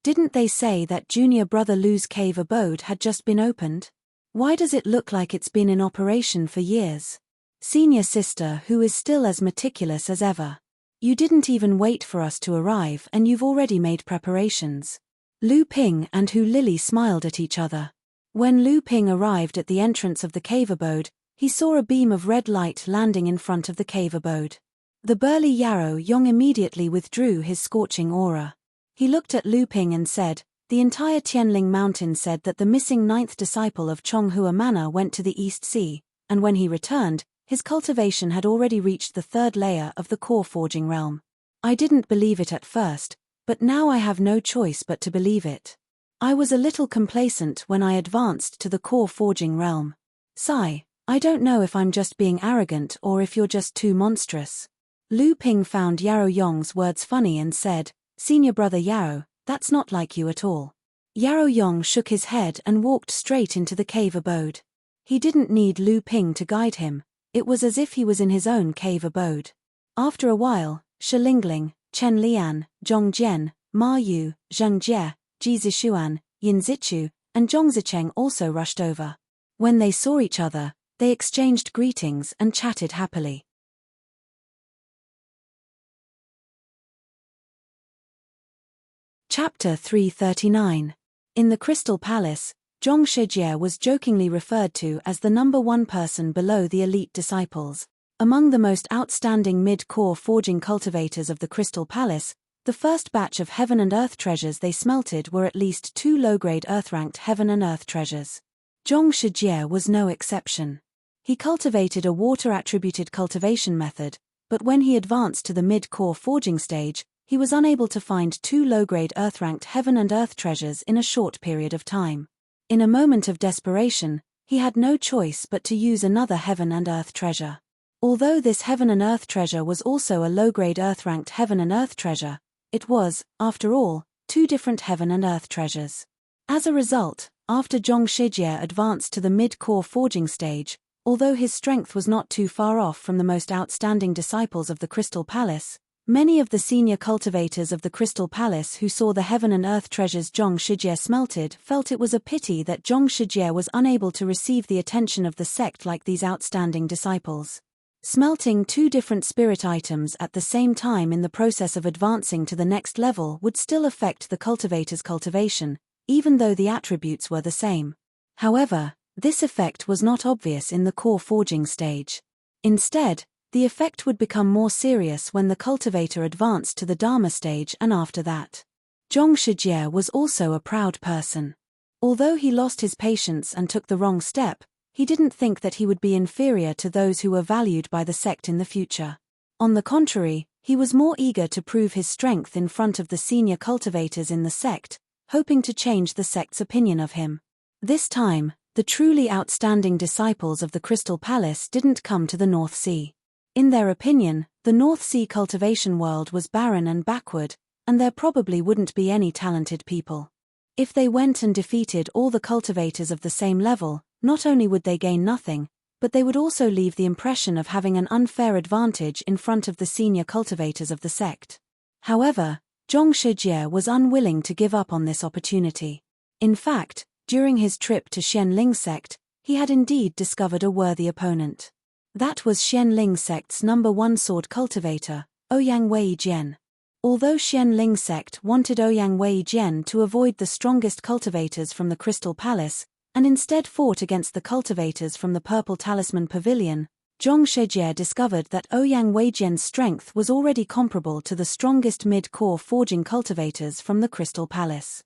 Didn't they say that junior brother Lu's cave abode had just been opened? Why does it look like it's been in operation for years? Senior sister who is still as meticulous as ever. You didn't even wait for us to arrive and you've already made preparations. Lu Ping and Hu Lily smiled at each other. When Lu Ping arrived at the entrance of the cave abode, he saw a beam of red light landing in front of the cave abode. The burly Yarrow Yong immediately withdrew his scorching aura. He looked at Lu Ping and said, "The entire Tianling Mountain said that the missing 9th disciple of Chonghua Manor went to the East Sea, and when he returned, his cultivation had already reached the 3rd layer of the core forging realm. I didn't believe it at first, but now I have no choice but to believe it. I was a little complacent when I advanced to the core forging realm. Sigh, I don't know if I'm just being arrogant or if you're just too monstrous." Lu Ping found Yarrow Yong's words funny and said, "Senior brother Yarrow, that's not like you at all." Yarrow Yong shook his head and walked straight into the cave abode. He didn't need Lu Ping to guide him, it was as if he was in his own cave abode. After a while, Shilingling, Chen Lian, Zhong Jian, Ma Yu, Zheng Jie, Ji Zishuan, Yin Zichu, and Zhong Zicheng also rushed over. When they saw each other, they exchanged greetings and chatted happily. Chapter 339. In the Crystal Palace, Zhong Shijie was jokingly referred to as the number one person below the elite disciples. Among the most outstanding mid-core forging cultivators of the Crystal Palace, the first batch of heaven and earth treasures they smelted were at least 2 low-grade earth-ranked heaven and earth treasures. Zhong Shijie was no exception. He cultivated a water-attributed cultivation method, but when he advanced to the mid-core forging stage, he was unable to find 2 low-grade earth-ranked heaven and earth treasures in a short period of time. In a moment of desperation, he had no choice but to use another heaven and earth treasure. Although this heaven and earth treasure was also a low-grade earth-ranked heaven and earth treasure, it was, after all, 2 different heaven and earth treasures. As a result, after Zhong Shijie advanced to the mid-core forging stage, although his strength was not too far off from the most outstanding disciples of the Crystal Palace, many of the senior cultivators of the Crystal Palace who saw the heaven and earth treasures Zhong Shijie smelted felt it was a pity that Zhong Shijie was unable to receive the attention of the sect like these outstanding disciples. Smelting 2 different spirit items at the same time in the process of advancing to the next level would still affect the cultivator's cultivation, even though the attributes were the same. However, this effect was not obvious in the core forging stage. Instead, the effect would become more serious when the cultivator advanced to the Dharma stage and after that. Zhong Shijie was also a proud person. Although he lost his patience and took the wrong step, he didn't think that he would be inferior to those who were valued by the sect in the future. On the contrary, he was more eager to prove his strength in front of the senior cultivators in the sect, hoping to change the sect's opinion of him. This time, the truly outstanding disciples of the Crystal Palace didn't come to the North Sea. In their opinion, the North Sea cultivation world was barren and backward, and there probably wouldn't be any talented people. If they went and defeated all the cultivators of the same level, not only would they gain nothing, but they would also leave the impression of having an unfair advantage in front of the senior cultivators of the sect. However, Zhong Shijie was unwilling to give up on this opportunity. In fact, during his trip to Xianling sect, he had indeed discovered a worthy opponent. That was Xianling sect's number 1 sword cultivator, Ouyang Wei Jian. Although Xianling sect wanted Ouyang Wei Jian to avoid the strongest cultivators from the Crystal Palace, and instead fought against the cultivators from the Purple Talisman Pavilion, Zhong Shijie discovered that Ouyang Wei Jian's strength was already comparable to the strongest mid-core forging cultivators from the Crystal Palace.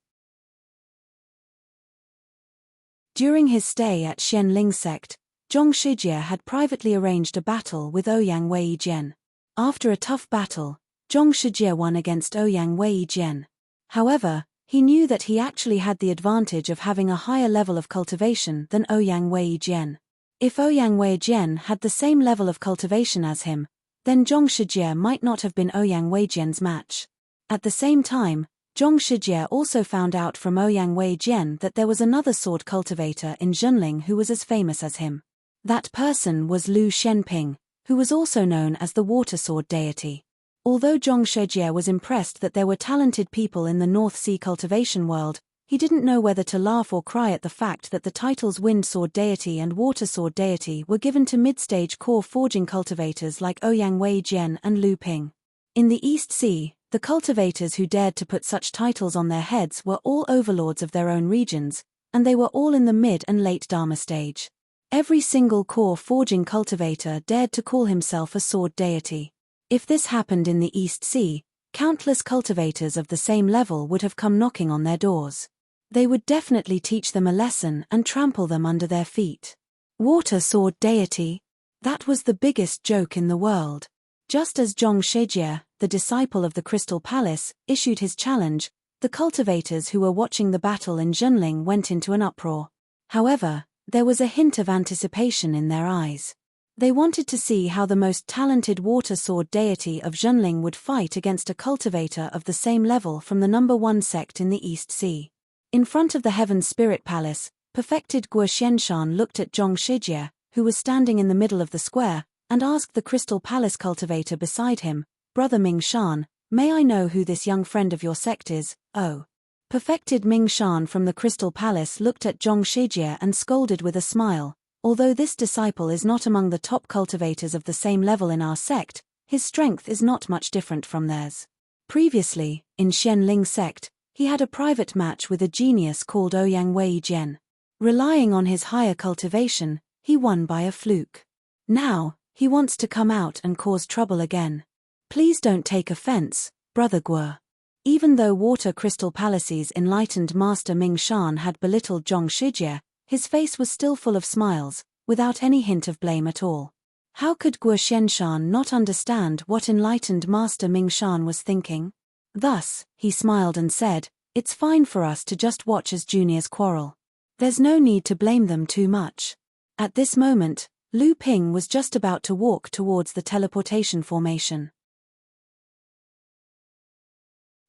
During his stay at Xianling sect, Zhong Shijie had privately arranged a battle with Ouyang Wei Jian. After a tough battle, Zhong Shijie won against Ouyang Wei Jian. However, he knew that he actually had the advantage of having a higher level of cultivation than Ouyang Wei Jian. If Ouyang Wei Jian had the same level of cultivation as him, then Zhong Shijie might not have been Ouyang Wei Jian's match. At the same time, Zhong Shijie also found out from Ouyang Wei Jian that there was another sword cultivator in Zhenling who was as famous as him. That person was Lu Shenping, who was also known as the water sword deity. Although Zhong Shijie was impressed that there were talented people in the North Sea cultivation world, he didn't know whether to laugh or cry at the fact that the titles Wind Sword Deity and Water Sword Deity were given to mid-stage core forging cultivators like Ouyang Wei Jian and Lu Ping. In the East Sea, the cultivators who dared to put such titles on their heads were all overlords of their own regions, and they were all in the mid and late Dharma stage. Every single core forging cultivator dared to call himself a sword deity. If this happened in the East Sea, countless cultivators of the same level would have come knocking on their doors. They would definitely teach them a lesson and trample them under their feet. Water sword deity? That was the biggest joke in the world. Just as Zhong Shijie, the disciple of the Crystal Palace, issued his challenge, the cultivators who were watching the battle in Zhenling went into an uproar. However, there was a hint of anticipation in their eyes. They wanted to see how the most talented water sword deity of Zhenling would fight against a cultivator of the same level from the number 1 sect in the East Sea. In front of the Heaven Spirit Palace, perfected Guo Xianshan looked at Zhong Shijie, who was standing in the middle of the square, and asked the Crystal Palace cultivator beside him, Brother Ming Shan, May I know who this young friend of your sect is? Oh. Perfected Ming Shan from the Crystal Palace looked at Zhong Shijie and scolded with a smile. Although this disciple is not among the top cultivators of the same level in our sect, his strength is not much different from theirs. Previously, in Xianling sect, he had a private match with a genius called Ouyang Wei Jian. Relying on his higher cultivation, he won by a fluke. Now, he wants to come out and cause trouble again. Please don't take offense, Brother Guo. Even though Water Crystal Palace's enlightened master Ming Shan had belittled Zhong Shijie, his face was still full of smiles, without any hint of blame at all. How could Guo Xianshan not understand what enlightened master Ming Shan was thinking? Thus, he smiled and said, "It's fine for us to just watch as juniors quarrel. There's no need to blame them too much." At this moment, Lu Ping was just about to walk towards the teleportation formation.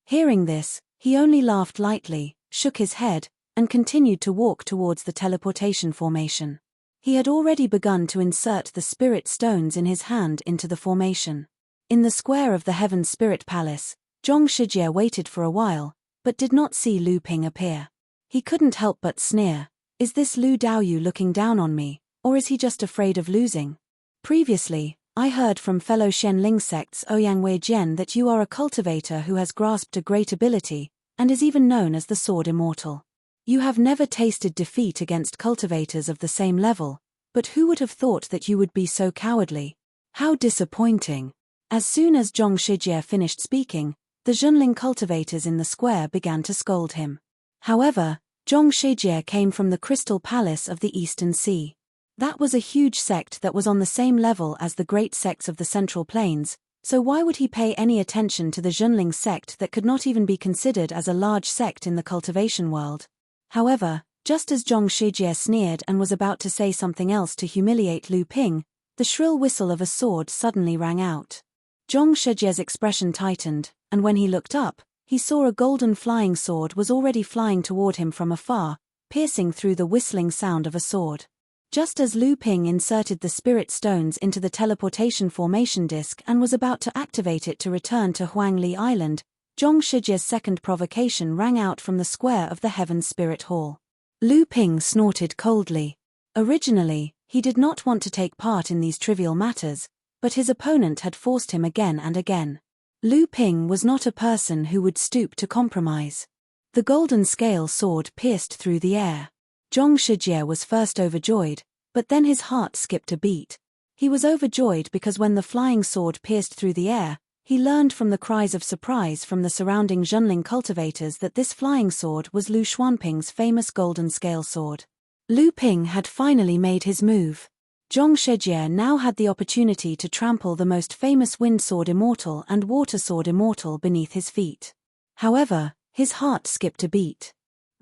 Hearing this, he only laughed lightly, shook his head, and continued to walk towards the teleportation formation. He had already begun to insert the spirit stones in his hand into the formation. In the square of the Heaven Spirit Palace, Zhong Shijie waited for a while, but did not see Lu Ping appear. He couldn't help but sneer. Is this Lu Daoyu looking down on me, or is he just afraid of losing? Previously, I heard from fellow Xianling sect's Ouyang Wei Jian that you are a cultivator who has grasped a great ability, and is even known as the Sword Immortal. You have never tasted defeat against cultivators of the same level, but who would have thought that you would be so cowardly? How disappointing. As soon as Zhong Shijie finished speaking, the Zhenling cultivators in the square began to scold him. However, Zhong Shijie came from the Crystal Palace of the Eastern Sea. That was a huge sect that was on the same level as the great sects of the Central Plains, so why would he pay any attention to the Zhenling sect that could not even be considered as a large sect in the cultivation world? However, just as Zhong Shijie sneered and was about to say something else to humiliate Lu Ping, the shrill whistle of a sword suddenly rang out. Zhong Shijie's expression tightened, and when he looked up, he saw a golden flying sword was already flying toward him from afar, piercing through the whistling sound of a sword. Just as Lu Ping inserted the spirit stones into the teleportation formation disk and was about to activate it to return to Huangli Island, Zhong Shijie's second provocation rang out from the square of the Heaven Spirit Hall. Lu Ping snorted coldly. Originally, he did not want to take part in these trivial matters, but his opponent had forced him again and again. Lu Ping was not a person who would stoop to compromise. The golden scale sword pierced through the air. Zhong Shijie was first overjoyed, but then his heart skipped a beat. He was overjoyed because when the flying sword pierced through the air, he learned from the cries of surprise from the surrounding Zhenling cultivators that this flying sword was Lu Xuanping's famous golden scale sword. Lu Ping had finally made his move. Zhong Shijie now had the opportunity to trample the most famous Wind Sword Immortal and Water Sword Immortal beneath his feet. However, his heart skipped a beat.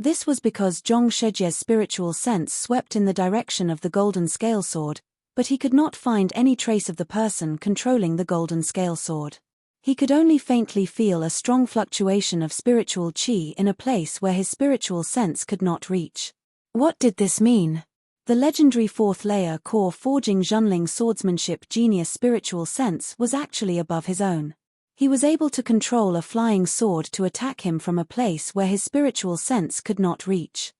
This was because Zhong Shijie's spiritual sense swept in the direction of the golden scale sword, but he could not find any trace of the person controlling the golden scale sword. He could only faintly feel a strong fluctuation of spiritual qi in a place where his spiritual sense could not reach. What did this mean? The legendary fourth layer core forging Zhenling swordsmanship genius spiritual sense was actually above his own. He was able to control a flying sword to attack him from a place where his spiritual sense could not reach.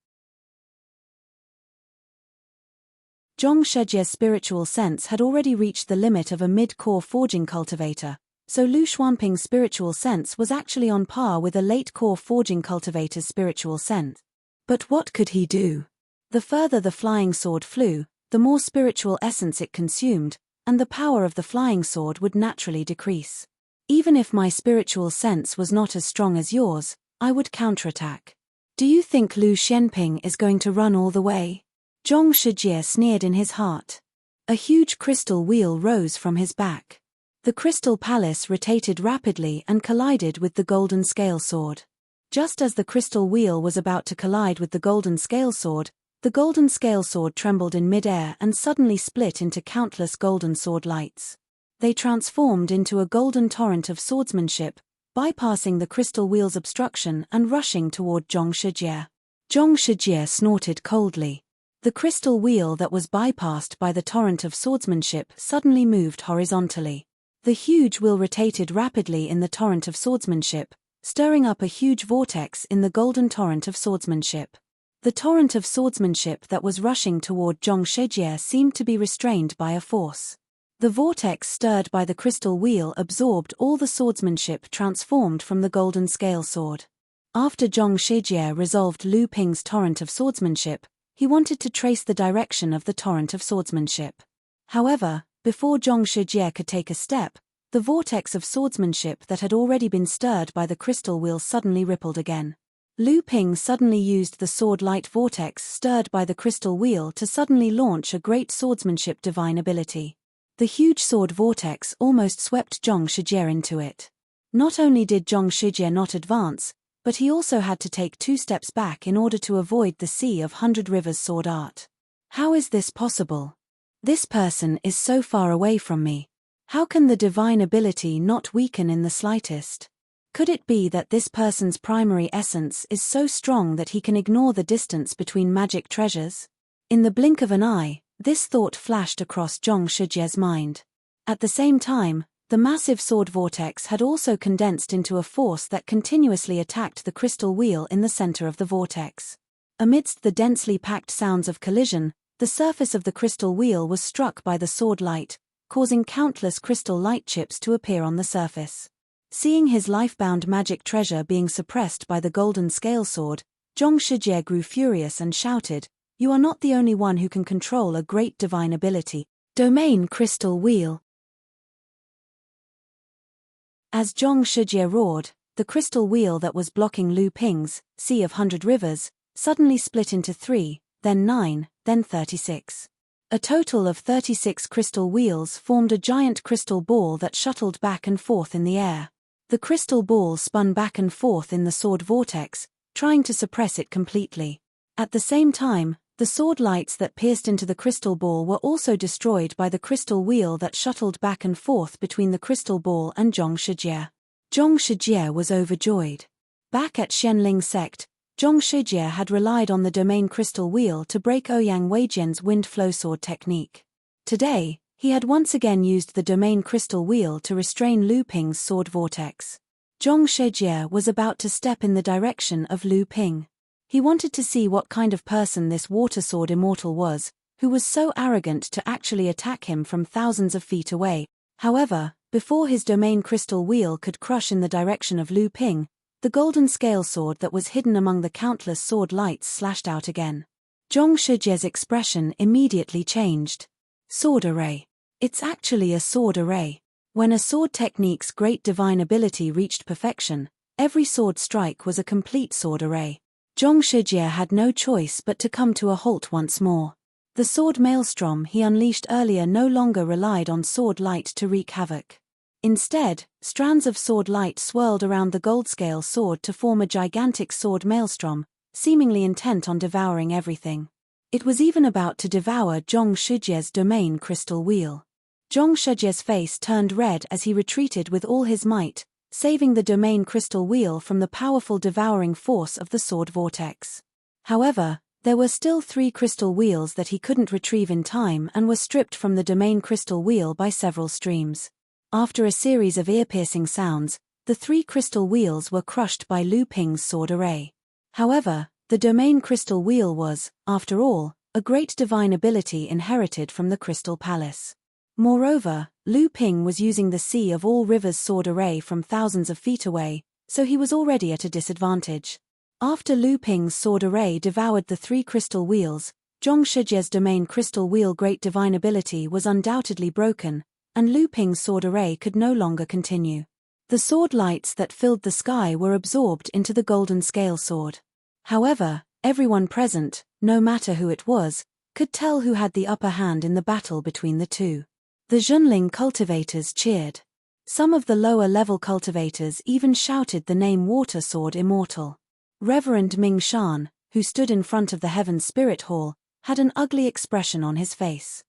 Zhong Shijie's spiritual sense had already reached the limit of a mid-core forging cultivator, so Lu Xuanping's spiritual sense was actually on par with a late-core forging cultivator's spiritual sense. But what could he do? The further the flying sword flew, the more spiritual essence it consumed, and the power of the flying sword would naturally decrease. Even if my spiritual sense was not as strong as yours, I would counterattack. Do you think Lu Xianping is going to run all the way? Zhong Shijie sneered in his heart. A huge crystal wheel rose from his back. The crystal palace rotated rapidly and collided with the golden scale sword. Just as the crystal wheel was about to collide with the golden scale sword trembled in mid-air and suddenly split into countless golden sword lights. They transformed into a golden torrent of swordsmanship, bypassing the crystal wheel's obstruction and rushing toward Zhong Shijie. Zhong Shijie snorted coldly. The crystal wheel that was bypassed by the torrent of swordsmanship suddenly moved horizontally. The huge wheel rotated rapidly in the torrent of swordsmanship, stirring up a huge vortex in the golden torrent of swordsmanship. The torrent of swordsmanship that was rushing toward Zhong Shijie seemed to be restrained by a force. The vortex stirred by the crystal wheel absorbed all the swordsmanship transformed from the golden scale sword. After Zhong Shijie resolved Lu Ping's torrent of swordsmanship, he wanted to trace the direction of the torrent of swordsmanship. However, before Zhong Shijie could take a step, the vortex of swordsmanship that had already been stirred by the crystal wheel suddenly rippled again. Lu Ping suddenly used the sword light vortex stirred by the crystal wheel to suddenly launch a great swordsmanship divine ability. The huge sword vortex almost swept Zhong Shijie into it. Not only did Zhong Shijie not advance, but he also had to take 2 steps back in order to avoid the Sea of 100 Rivers sword art. How is this possible? This person is so far away from me. How can the divine ability not weaken in the slightest? Could it be that this person's primary essence is so strong that he can ignore the distance between magic treasures? In the blink of an eye, this thought flashed across Zhong Shijie's mind. At the same time, the massive sword vortex had also condensed into a force that continuously attacked the crystal wheel in the center of the vortex. Amidst the densely packed sounds of collision, the surface of the crystal wheel was struck by the sword light, causing countless crystal light chips to appear on the surface. Seeing his life-bound magic treasure being suppressed by the golden scale sword, Zhong Shijie grew furious and shouted, "You are not the only one who can control a great divine ability. Domain crystal wheel." As Zhong Shijie roared, the crystal wheel that was blocking Lu Ping's Sea of 100 Rivers suddenly split into 3, then 9, then 36. A total of 36 crystal wheels formed a giant crystal ball that shuttled back and forth in the air. The crystal ball spun back and forth in the sword vortex, trying to suppress it completely. At the same time, the sword lights that pierced into the crystal ball were also destroyed by the crystal wheel that shuttled back and forth between the crystal ball and Zhong Shijie. Zhong Shijie was overjoyed. Back at Xianling sect, Zhong Shijie had relied on the domain crystal wheel to break Ouyang Weijian's wind flow sword technique. Today, he had once again used the domain crystal wheel to restrain Lu Ping's sword vortex. Zhong Shijie was about to step in the direction of Lu Ping. He wanted to see what kind of person this water sword immortal was, who was so arrogant to actually attack him from thousands of feet away. However, before his domain crystal wheel could crush in the direction of Lu Ping, the golden scale sword that was hidden among the countless sword lights slashed out again. Zhong Shijie's expression immediately changed. Sword array. It's actually a sword array. When a sword technique's great divine ability reached perfection, every sword strike was a complete sword array. Zhong Shijie had no choice but to come to a halt once more. The sword maelstrom he unleashed earlier no longer relied on sword light to wreak havoc. Instead, strands of sword light swirled around the goldscale sword to form a gigantic sword maelstrom, seemingly intent on devouring everything. It was even about to devour Zhong Shijie's domain crystal wheel. Zhong Shijie's face turned red as he retreated with all his might, saving the domain crystal wheel from the powerful devouring force of the sword vortex. However, there were still 3 crystal wheels that he couldn't retrieve in time and were stripped from the domain crystal wheel by several streams. After a series of ear-piercing sounds, the 3 crystal wheels were crushed by Lu Ping's sword array. However, the domain crystal wheel was, after all, a great divine ability inherited from the Crystal Palace. Moreover, Lu Ping was using the Sea of All Rivers sword array from thousands of feet away, so he was already at a disadvantage. After Lu Ping's sword array devoured the 3 crystal wheels, Zhong Shijie's domain crystal wheel great divine ability was undoubtedly broken, and Lu Ping's sword array could no longer continue. The sword lights that filled the sky were absorbed into the golden scale sword. However, everyone present, no matter who it was, could tell who had the upper hand in the battle between the two. The Zhenling cultivators cheered. Some of the lower-level cultivators even shouted the name Water Sword Immortal. Reverend Ming Shan, who stood in front of the Heaven Spirit Hall, had an ugly expression on his face.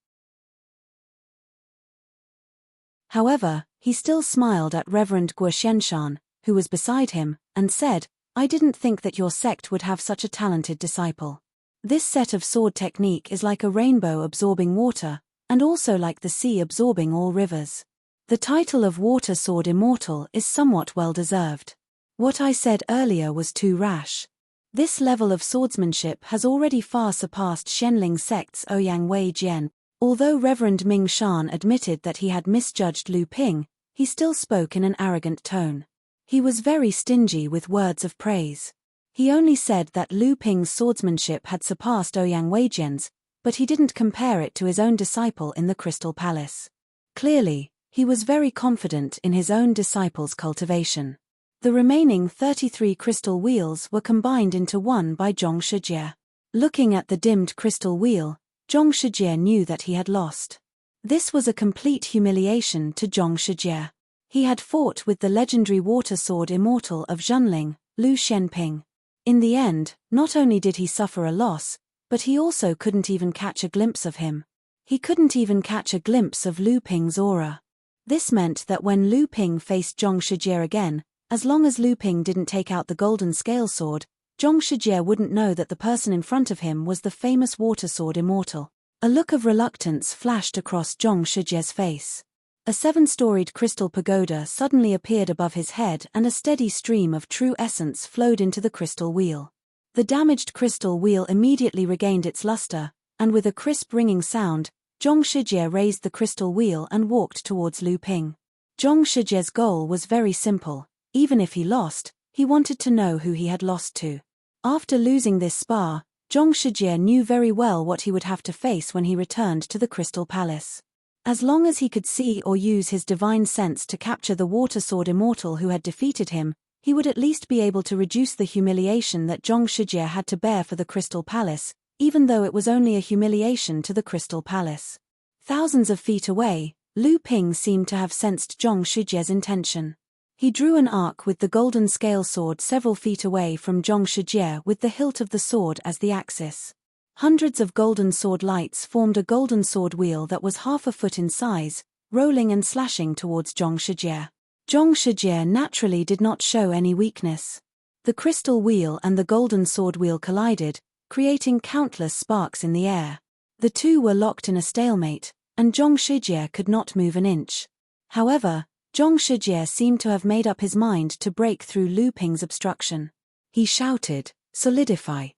However, he still smiled at Reverend Guo Xianshan, who was beside him, and said, "I didn't think that your sect would have such a talented disciple. This set of sword technique is like a rainbow absorbing water, and also like the sea absorbing all rivers." The title of Water Sword Immortal is somewhat well-deserved. What I said earlier was too rash. This level of swordsmanship has already far surpassed Shenling sect's Ouyang Wei Jian. Although Reverend Ming Shan admitted that he had misjudged Lu Ping, he still spoke in an arrogant tone. He was very stingy with words of praise. He only said that Lu Ping's swordsmanship had surpassed Ouyang Wei Jian's, but he didn't compare it to his own disciple in the Crystal Palace. Clearly, he was very confident in his own disciple's cultivation. The remaining 33 crystal wheels were combined into one by Zhong Shijie. Looking at the dimmed crystal wheel, Zhong Shijie knew that he had lost. This was a complete humiliation to Zhong Shijie. He had fought with the legendary water sword immortal of Zhenling, Lu Shenping. In the end, not only did he suffer a loss, but he also couldn't even catch a glimpse of him. He couldn't even catch a glimpse of Lu Ping's aura. This meant that when Lu Ping faced Zhong Shijie again, as long as Lu Ping didn't take out the golden scale sword, Zhong Shijie wouldn't know that the person in front of him was the famous water sword immortal. A look of reluctance flashed across Zhong Shijie's face. A 7-storied crystal pagoda suddenly appeared above his head and a steady stream of true essence flowed into the crystal wheel. The damaged crystal wheel immediately regained its luster, and with a crisp ringing sound, Zhong Shijie raised the crystal wheel and walked towards Lu Ping. Zhong Shijie's goal was very simple. Even if he lost, he wanted to know who he had lost to. After losing this spar, Zhong Shijie knew very well what he would have to face when he returned to the Crystal Palace. As long as he could see or use his divine sense to capture the water sword immortal who had defeated him, he would at least be able to reduce the humiliation that Zhong Shijie had to bear for the Crystal Palace, even though it was only a humiliation to the Crystal Palace. Thousands of feet away, Lu Ping seemed to have sensed Zhong Shijie's intention. He drew an arc with the golden scale sword several feet away from Zhong Shijie with the hilt of the sword as the axis. Hundreds of golden sword lights formed a golden sword wheel that was half a foot in size, rolling and slashing towards Zhong Shijie. Zhong Shijie naturally did not show any weakness. The crystal wheel and the golden sword wheel collided, creating countless sparks in the air. The two were locked in a stalemate, and Zhong Shijie could not move an inch. However, Zhong Shijie seemed to have made up his mind to break through Lu Ping's obstruction. He shouted, "Solidify!"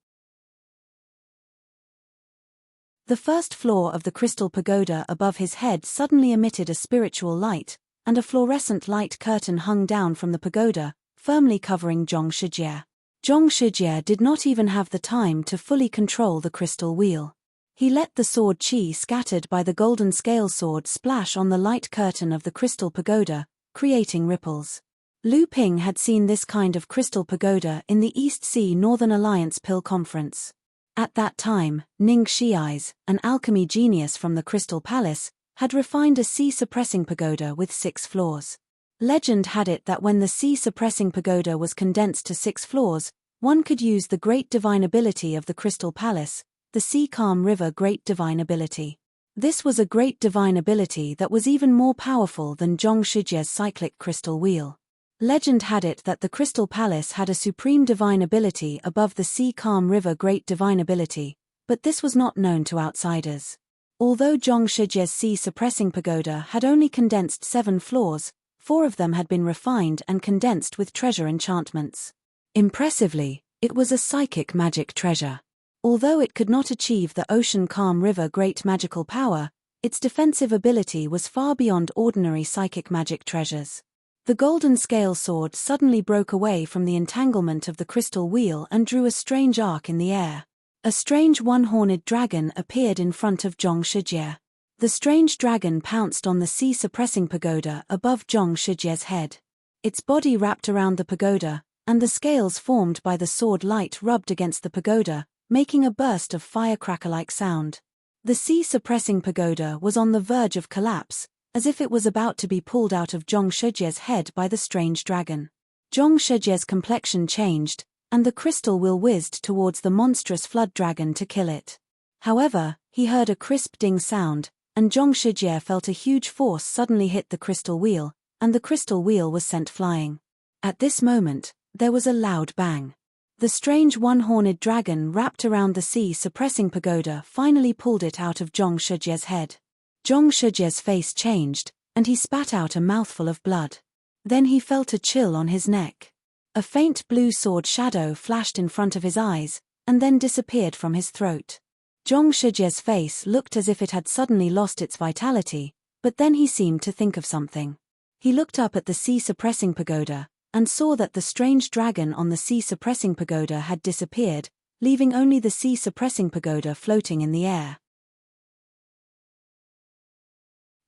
The first floor of the crystal pagoda above his head suddenly emitted a spiritual light, and a fluorescent light curtain hung down from the pagoda, firmly covering Zhong Shijie. Zhong Shijie did not even have the time to fully control the crystal wheel. He let the sword qi scattered by the golden scale sword splash on the light curtain of the crystal pagoda, creating ripples. Lu Ping had seen this kind of crystal pagoda in the East Sea Northern Alliance Pill Conference. At that time, Ning Shiais, an alchemy genius from the Crystal Palace, had refined a sea-suppressing pagoda with 6 floors. Legend had it that when the sea-suppressing pagoda was condensed to 6 floors, one could use the great divine ability of the Crystal Palace, the Sea-Calm River Great Divine Ability. This was a great divine ability that was even more powerful than Zhong Shijie's cyclic crystal wheel. Legend had it that the Crystal Palace had a supreme divine ability above the Sea-Calm River Great Divine Ability, but this was not known to outsiders. Although Zhong Shijie's sea-suppressing pagoda had only condensed 7 floors, 4 of them had been refined and condensed with treasure enchantments. Impressively, it was a psychic magic treasure. Although it could not achieve the Ocean Calm River Great Magical Power, its defensive ability was far beyond ordinary psychic magic treasures. The golden scale sword suddenly broke away from the entanglement of the crystal wheel and drew a strange arc in the air. A strange one-horned dragon appeared in front of Zhong Shijie. The strange dragon pounced on the sea-suppressing pagoda above Zhong Shijie's head. Its body wrapped around the pagoda, and the scales formed by the sword light rubbed against the pagoda, making a burst of firecracker-like sound. The sea-suppressing pagoda was on the verge of collapse, as if it was about to be pulled out of Zhong Shijie's head by the strange dragon. Zhong Shijie's complexion changed, and the crystal wheel whizzed towards the monstrous flood dragon to kill it. However, he heard a crisp ding sound, and Zhong Shijie felt a huge force suddenly hit the crystal wheel, and the crystal wheel was sent flying. At this moment, there was a loud bang. The strange one-horned dragon wrapped around the sea-suppressing pagoda finally pulled it out of Zhong Shijie's head. Zhong Shijie's face changed, and he spat out a mouthful of blood. Then he felt a chill on his neck. A faint blue sword shadow flashed in front of his eyes, and then disappeared from his throat. Zhong Shijie's face looked as if it had suddenly lost its vitality, but then he seemed to think of something. He looked up at the sea-suppressing pagoda, and saw that the strange dragon on the sea-suppressing pagoda had disappeared, leaving only the sea-suppressing pagoda floating in the air.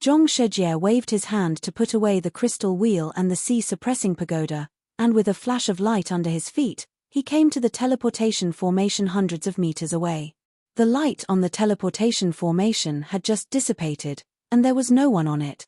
Zhong Shijie waved his hand to put away the crystal wheel and the sea-suppressing pagoda, and with a flash of light under his feet, he came to the teleportation formation hundreds of meters away. The light on the teleportation formation had just dissipated, and there was no one on it.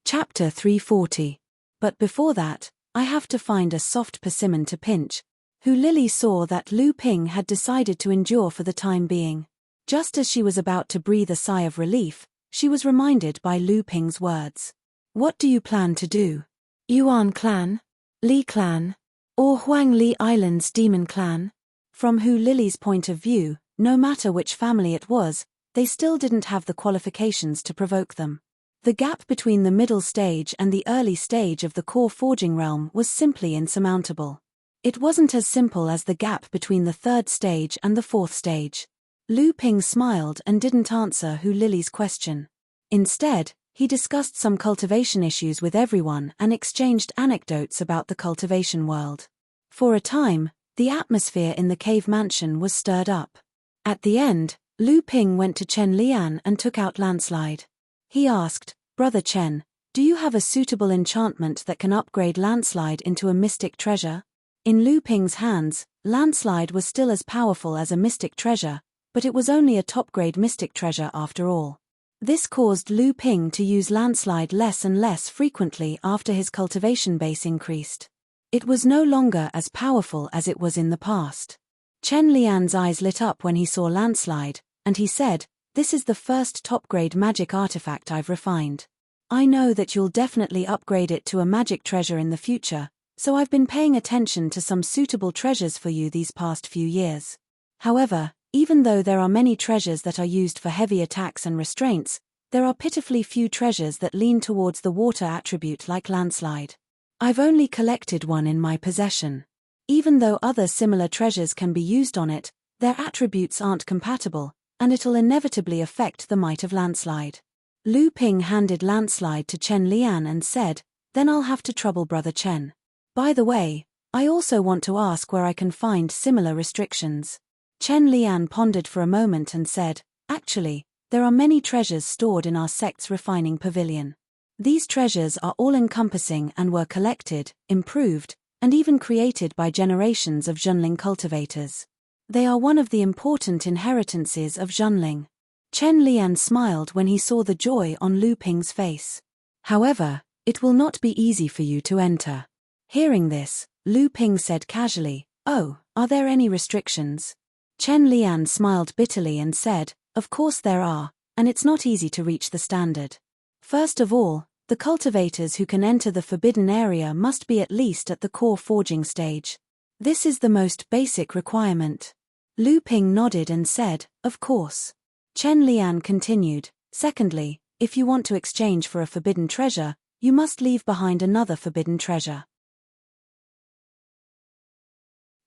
Chapter 340. But before that, I have to find a soft persimmon to pinch. Hu Lily saw that Lu Ping had decided to endure for the time being. Just as she was about to breathe a sigh of relief, she was reminded by Lu Ping's words. What do you plan to do? Yuan clan? Li clan? Or Huang Li Island's demon clan? From Hu Lily's point of view, no matter which family it was, they still didn't have the qualifications to provoke them. The gap between the middle stage and the early stage of the core forging realm was simply insurmountable. It wasn't as simple as the gap between the third stage and the fourth stage. Lu Ping smiled and didn't answer Hu Lily's question. Instead, he discussed some cultivation issues with everyone and exchanged anecdotes about the cultivation world. For a time, the atmosphere in the cave mansion was stirred up. At the end, Lu Ping went to Chen Lian and took out Landslide. He asked, Brother Chen, do you have a suitable enchantment that can upgrade Landslide into a mystic treasure? In Lu Ping's hands, Landslide was still as powerful as a mystic treasure, but it was only a top-grade mystic treasure after all. This caused Lu Ping to use Landslide less and less frequently after his cultivation base increased. It was no longer as powerful as it was in the past. Chen Lian's eyes lit up when he saw Landslide, and he said, This is the first top-grade magic artifact I've refined. I know that you'll definitely upgrade it to a magic treasure in the future, so I've been paying attention to some suitable treasures for you these past few years. However, even though there are many treasures that are used for heavy attacks and restraints, there are pitifully few treasures that lean towards the water attribute like Landslide. I've only collected one in my possession. Even though other similar treasures can be used on it, their attributes aren't compatible, and it'll inevitably affect the might of Landslide. Lu Ping handed Landslide to Chen Lian and said, Then I'll have to trouble Brother Chen. By the way, I also want to ask where I can find similar restrictions. Chen Lian pondered for a moment and said, Actually, there are many treasures stored in our sect's refining pavilion. These treasures are all-encompassing and were collected, improved, and even created by generations of Zhenling cultivators. They are one of the important inheritances of Zhenling. Chen Lian smiled when he saw the joy on Lu Ping's face. However, it will not be easy for you to enter. Hearing this, Lu Ping said casually, Oh, are there any restrictions? Chen Lian smiled bitterly and said, Of course there are, and it's not easy to reach the standard. First of all, the cultivators who can enter the forbidden area must be at least at the core forging stage. This is the most basic requirement. Lu Ping nodded and said, Of course. Chen Lian continued, Secondly, if you want to exchange for a forbidden treasure, you must leave behind another forbidden treasure.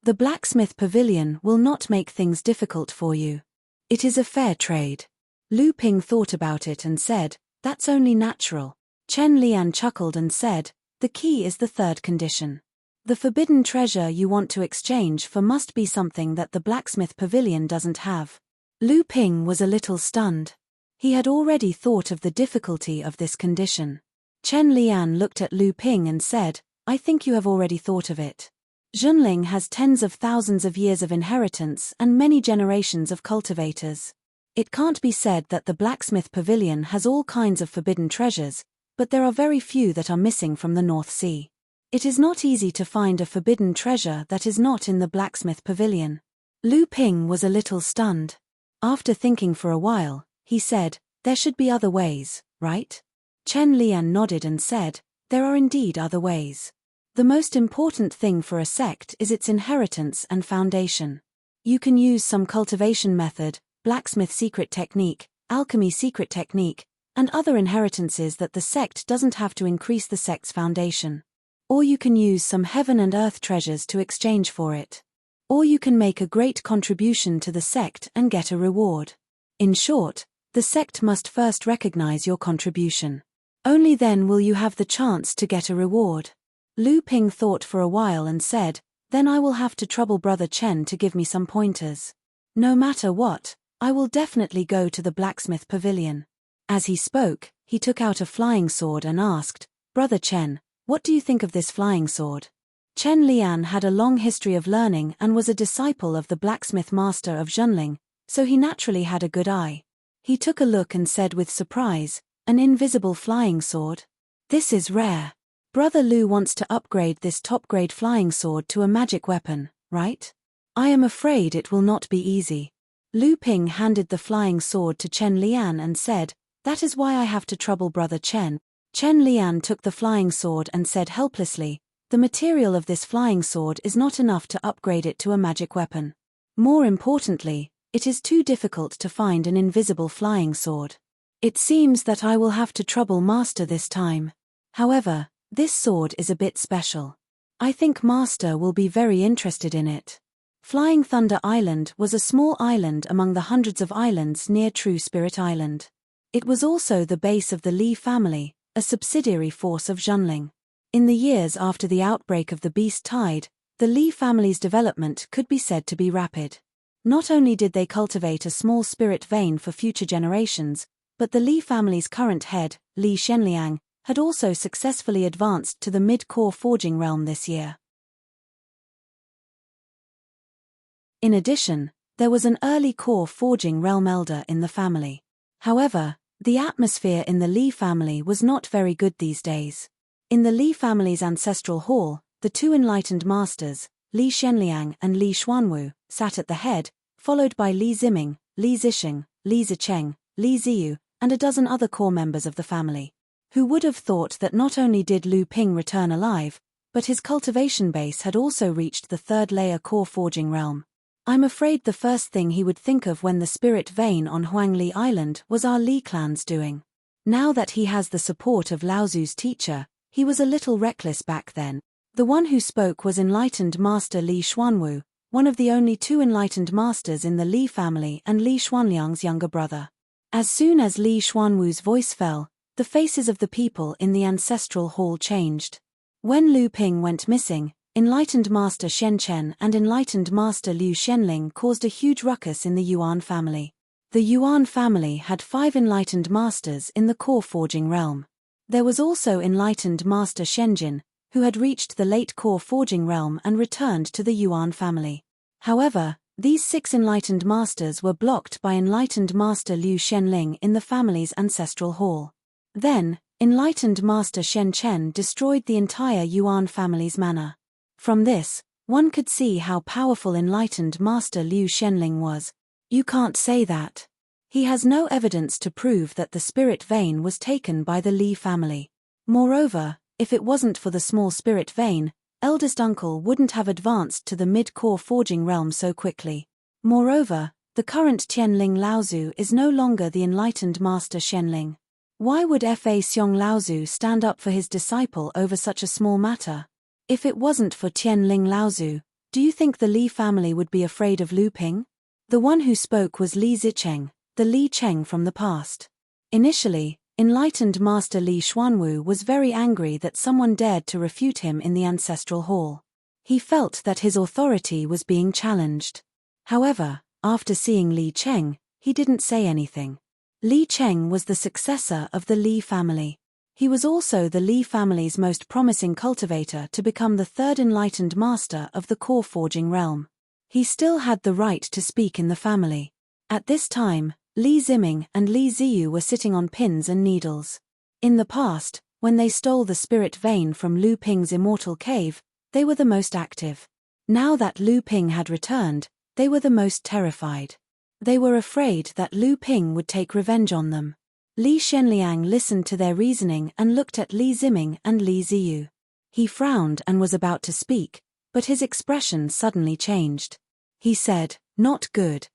The blacksmith pavilion will not make things difficult for you. It is a fair trade. Lu Ping thought about it and said, That's only natural. Chen Lian chuckled and said, The key is the third condition. The forbidden treasure you want to exchange for must be something that the blacksmith pavilion doesn't have. Lu Ping was a little stunned. He had already thought of the difficulty of this condition. Chen Lian looked at Lu Ping and said, I think you have already thought of it. Zhenling has tens of thousands of years of inheritance and many generations of cultivators. It can't be said that the blacksmith pavilion has all kinds of forbidden treasures, but there are very few that are missing from the North Sea. It is not easy to find a forbidden treasure that is not in the blacksmith pavilion. Lu Ping was a little stunned. After thinking for a while, he said, There should be other ways, right? Chen Lian nodded and said, There are indeed other ways. The most important thing for a sect is its inheritance and foundation. You can use some cultivation method, blacksmith secret technique, alchemy secret technique, and other inheritances that the sect doesn't have to increase the sect's foundation. Or you can use some heaven and earth treasures to exchange for it. Or you can make a great contribution to the sect and get a reward. In short, the sect must first recognize your contribution. Only then will you have the chance to get a reward. Lu Ping thought for a while and said, "Then I will have to trouble Brother Chen to give me some pointers. No matter what, I will definitely go to the blacksmith pavilion." As he spoke, he took out a flying sword and asked, "Brother Chen, what do you think of this flying sword?" Chen Lian had a long history of learning and was a disciple of the blacksmith master of Zhenling, so he naturally had a good eye. He took a look and said with surprise, "An invisible flying sword? This is rare. Brother Lu wants to upgrade this top-grade flying sword to a magic weapon, right? I am afraid it will not be easy." Lu Ping handed the flying sword to Chen Lian and said, "That is why I have to trouble Brother Chen." Chen Lian took the flying sword and said helplessly, "The material of this flying sword is not enough to upgrade it to a magic weapon. More importantly, it is too difficult to find an invisible flying sword. It seems that I will have to trouble Master this time. However, this sword is a bit special. I think Master will be very interested in it." Flying Thunder Island was a small island among the hundreds of islands near True Spirit Island. It was also the base of the Li family, a subsidiary force of Zhenling. In the years after the outbreak of the Beast Tide, the Li family's development could be said to be rapid. Not only did they cultivate a small spirit vein for future generations, but the Li family's current head, Li Shenliang, had also successfully advanced to the mid-core forging realm this year. In addition, there was an early core forging realm elder in the family. However, the atmosphere in the Li family was not very good these days. In the Li family's ancestral hall, the two enlightened masters, Li Shenliang and Li Xuanwu, sat at the head, followed by Li Ziming, Li Zixing, Li Zicheng, Li Ziyu, and a dozen other core members of the family. Who would have thought that not only did Lu Ping return alive, but his cultivation base had also reached the third-layer core forging realm. I'm afraid the first thing he would think of when the spirit vein on Huangli Island was our Li clan's doing. Now that he has the support of Laozu's teacher, he was a little reckless back then. The one who spoke was enlightened master Li Xuanwu, one of the only two enlightened masters in the Li family and Li Xuanliang's younger brother. As soon as Li Xuanwu's voice fell, the faces of the people in the ancestral hall changed. When Lu Ping went missing, enlightened master Shen Chen and enlightened master Liu Shenling caused a huge ruckus in the Yuan family. The Yuan family had 5 enlightened masters in the core forging realm. There was also enlightened master Shenjin, who had reached the late core forging realm and returned to the Yuan family. However, these 6 enlightened masters were blocked by enlightened master Liu Shenling in the family's ancestral hall. Then, enlightened master Shen Chen destroyed the entire Yuan family's manor. From this, one could see how powerful enlightened master Liu Shenling was. You can't say that. He has no evidence to prove that the spirit vein was taken by the Li family. Moreover, if it wasn't for the small spirit vein, eldest uncle wouldn't have advanced to the mid-core forging realm so quickly. Moreover, the current Tianling Laozu is no longer the enlightened master Shenling. Why would Fa Xiong Laozu stand up for his disciple over such a small matter? If it wasn't for Tianling Laozu, do you think the Li family would be afraid of Lu Ping? The one who spoke was Li Zicheng, the Li Cheng from the past. Initially, enlightened master Li Xuanwu was very angry that someone dared to refute him in the ancestral hall. He felt that his authority was being challenged. However, after seeing Li Cheng, he didn't say anything. Li Cheng was the successor of the Li family. He was also the Li family's most promising cultivator to become the 3rd enlightened master of the core forging realm. He still had the right to speak in the family. At this time, Li Ziming and Li Ziyu were sitting on pins and needles. In the past, when they stole the spirit vein from Lu Ping's immortal cave, they were the most active. Now that Lu Ping had returned, they were the most terrified. They were afraid that Lu Ping would take revenge on them. Li Shenliang listened to their reasoning and looked at Li Ziming and Li Ziyu. He frowned and was about to speak, but his expression suddenly changed. He said, Not good.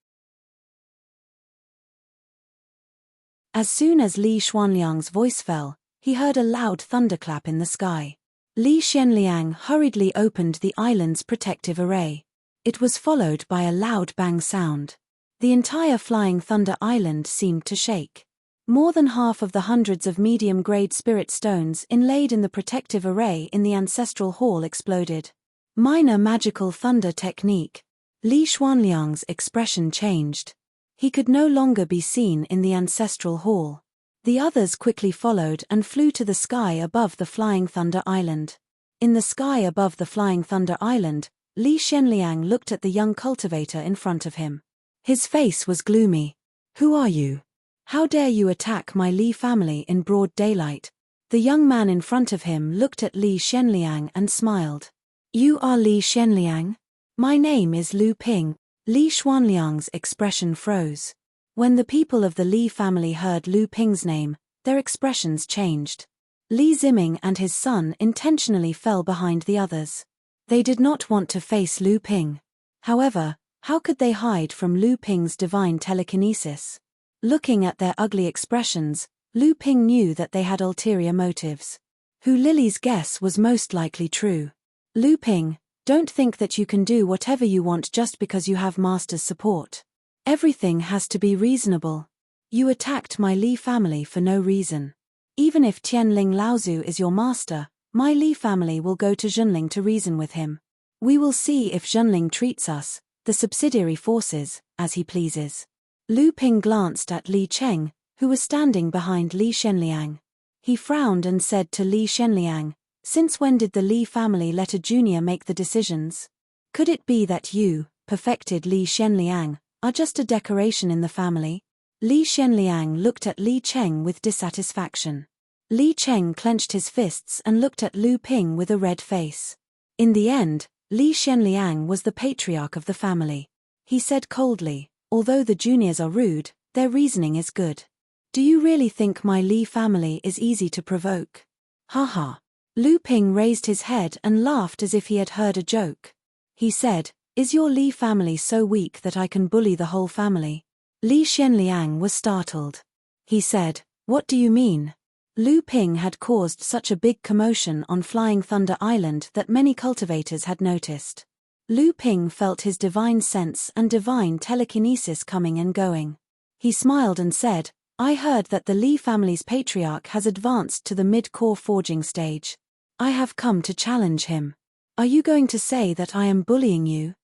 As soon as Li Xuanliang's voice fell, he heard a loud thunderclap in the sky. Li Xianliang hurriedly opened the island's protective array. It was followed by a loud bang sound. The entire Flying Thunder Island seemed to shake. More than half of the hundreds of medium-grade spirit stones inlaid in the protective array in the ancestral hall exploded. Minor magical thunder technique. Li Xuanliang's expression changed. He could no longer be seen in the ancestral hall. The others quickly followed and flew to the sky above the Flying Thunder Island. In the sky above the Flying Thunder Island, Li Xianliang looked at the young cultivator in front of him. His face was gloomy. "Who are you? How dare you attack my Li family in broad daylight?" The young man in front of him looked at Li Xianliang and smiled. "You are Li Xianliang? My name is Lu Ping." Li Xuanliang's expression froze. When the people of the Li family heard Lu Ping's name, their expressions changed. Li Ziming and his son intentionally fell behind the others. They did not want to face Lu Ping. However, how could they hide from Lu Ping's divine telekinesis? Looking at their ugly expressions, Lu Ping knew that they had ulterior motives. Hu Lily's guess was most likely true. "Lu Ping, don't think that you can do whatever you want just because you have Master's support. Everything has to be reasonable. You attacked my Li family for no reason. Even if Tianling Laozu is your master, my Li family will go to Zhenling to reason with him. We will see if Zhenling treats us, the subsidiary forces, as he pleases." Lu Ping glanced at Li Cheng, who was standing behind Li Xianliang. He frowned and said to Li Xianliang, "Since when did the Li family let a junior make the decisions? Could it be that you, perfected Li Xianliang, are just a decoration in the family?" Li Xianliang looked at Li Cheng with dissatisfaction. Li Cheng clenched his fists and looked at Lu Ping with a red face. In the end, Li Xianliang was the patriarch of the family. He said coldly, "Although the juniors are rude, their reasoning is good. Do you really think my Li family is easy to provoke? Ha ha." Lu Ping raised his head and laughed as if he had heard a joke. He said, "Is your Li family so weak that I can bully the whole family?" Li Xianliang was startled. He said, "What do you mean?" Lu Ping had caused such a big commotion on Flying Thunder Island that many cultivators had noticed. Lu Ping felt his divine sense and divine telekinesis coming and going. He smiled and said, "I heard that the Li family's patriarch has advanced to the mid-core forging stage. I have come to challenge him. Are you going to say that I am bullying you?"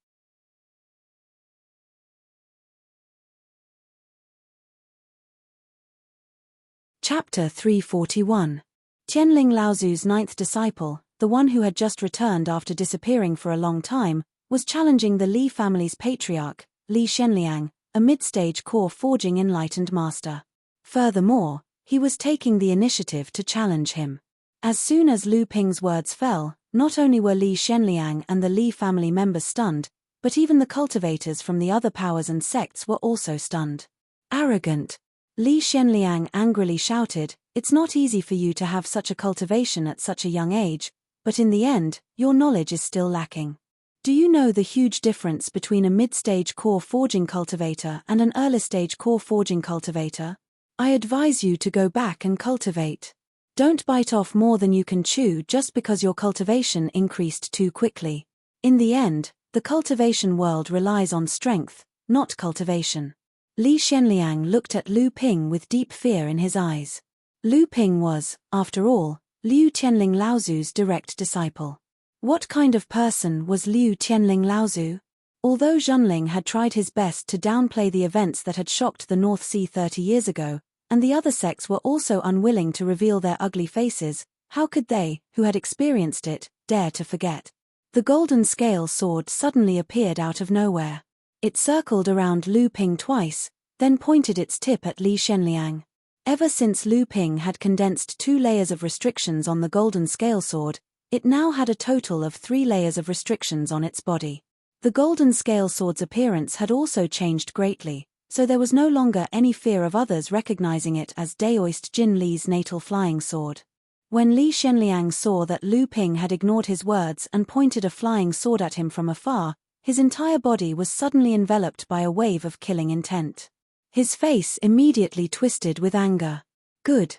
Chapter 341. Tianling Laozu's ninth disciple, the one who had just returned after disappearing for a long time, was challenging the Li family's patriarch, Li Xianliang, a mid-stage core forging enlightened master. Furthermore, he was taking the initiative to challenge him. As soon as Lu Ping's words fell, not only were Li Xianliang and the Li family members stunned, but even the cultivators from the other powers and sects were also stunned. "Arrogant!" Li Xianliang angrily shouted, "It's not easy for you to have such a cultivation at such a young age, but in the end, your knowledge is still lacking. Do you know the huge difference between a mid-stage core forging cultivator and an early-stage core forging cultivator? I advise you to go back and cultivate. Don't bite off more than you can chew just because your cultivation increased too quickly. In the end, the cultivation world relies on strength, not cultivation." Li Xianliang looked at Lu Ping with deep fear in his eyes. Lu Ping was, after all, Liu Tianling Laozu's direct disciple. What kind of person was Liu Tianling Laozu? Although Zhenling had tried his best to downplay the events that had shocked the North Sea 30 years ago, and the other sects were also unwilling to reveal their ugly faces, how could they, who had experienced it, dare to forget? The golden scale sword suddenly appeared out of nowhere. It circled around Lu Ping twice, then pointed its tip at Li Xianliang. Ever since Lu Ping had condensed 2 layers of restrictions on the golden scale sword, it now had a total of 3 layers of restrictions on its body. The golden scale sword's appearance had also changed greatly, so there was no longer any fear of others recognizing it as Daoist Jin Li's natal flying sword. When Li Xianliang saw that Lu Ping had ignored his words and pointed a flying sword at him from afar, his entire body was suddenly enveloped by a wave of killing intent. His face immediately twisted with anger. Good,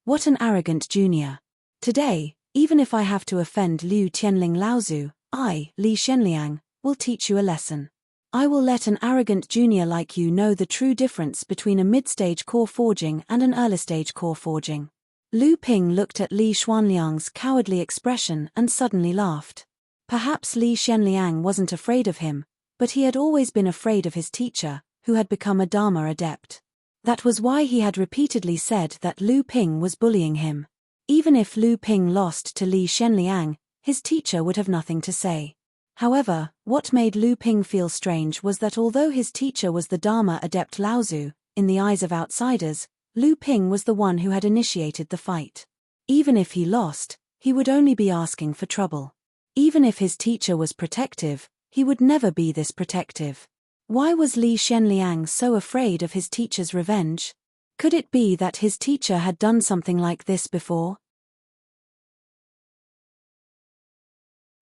what an arrogant junior. Today, even if I have to offend Liu Tianling Laozu, I, Li Shenliang, will teach you a lesson. I will let an arrogant junior like you know the true difference between a mid-stage core forging and an early-stage core forging. Lu Ping looked at Li Xuanliang's cowardly expression and suddenly laughed. Perhaps Li Shenliang wasn't afraid of him, but he had always been afraid of his teacher, who had become a Dharma adept. That was why he had repeatedly said that Lu Ping was bullying him. Even if Lu Ping lost to Li Shenliang, his teacher would have nothing to say. However, what made Lu Ping feel strange was that although his teacher was the Dharma adept Laozu, in the eyes of outsiders, Lu Ping was the one who had initiated the fight. Even if he lost, he would only be asking for trouble. Even if his teacher was protective, he would never be this protective. Why was Li Shenliang so afraid of his teacher's revenge? Could it be that his teacher had done something like this before?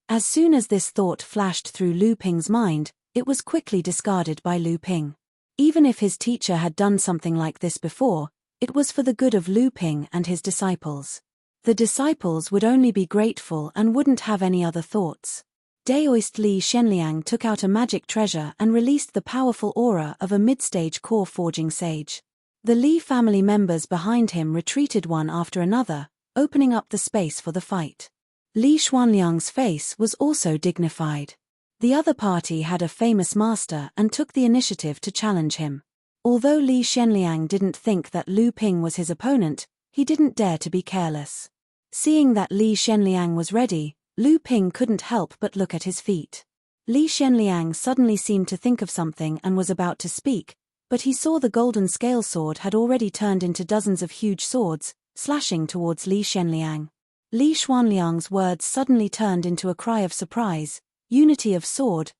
As soon as this thought flashed through Lu Ping's mind, it was quickly discarded by Lu Ping. Even if his teacher had done something like this before, it was for the good of Lu Ping and his disciples. The disciples would only be grateful and wouldn't have any other thoughts. Daoist Li Shenliang took out a magic treasure and released the powerful aura of a mid-stage core forging sage. The Li family members behind him retreated one after another, opening up the space for the fight. Li Xuanliang's face was also dignified. The other party had a famous master and took the initiative to challenge him. Although Li Shenliang didn't think that Lu Ping was his opponent, he didn't dare to be careless. Seeing that Li Shenliang was ready, Lu Ping couldn't help but look at his feet. Li Shenliang suddenly seemed to think of something and was about to speak, but he saw the golden scale sword had already turned into dozens of huge swords, slashing towards Li Shenliang. Li Xuanliang's words suddenly turned into a cry of surprise: unity of sword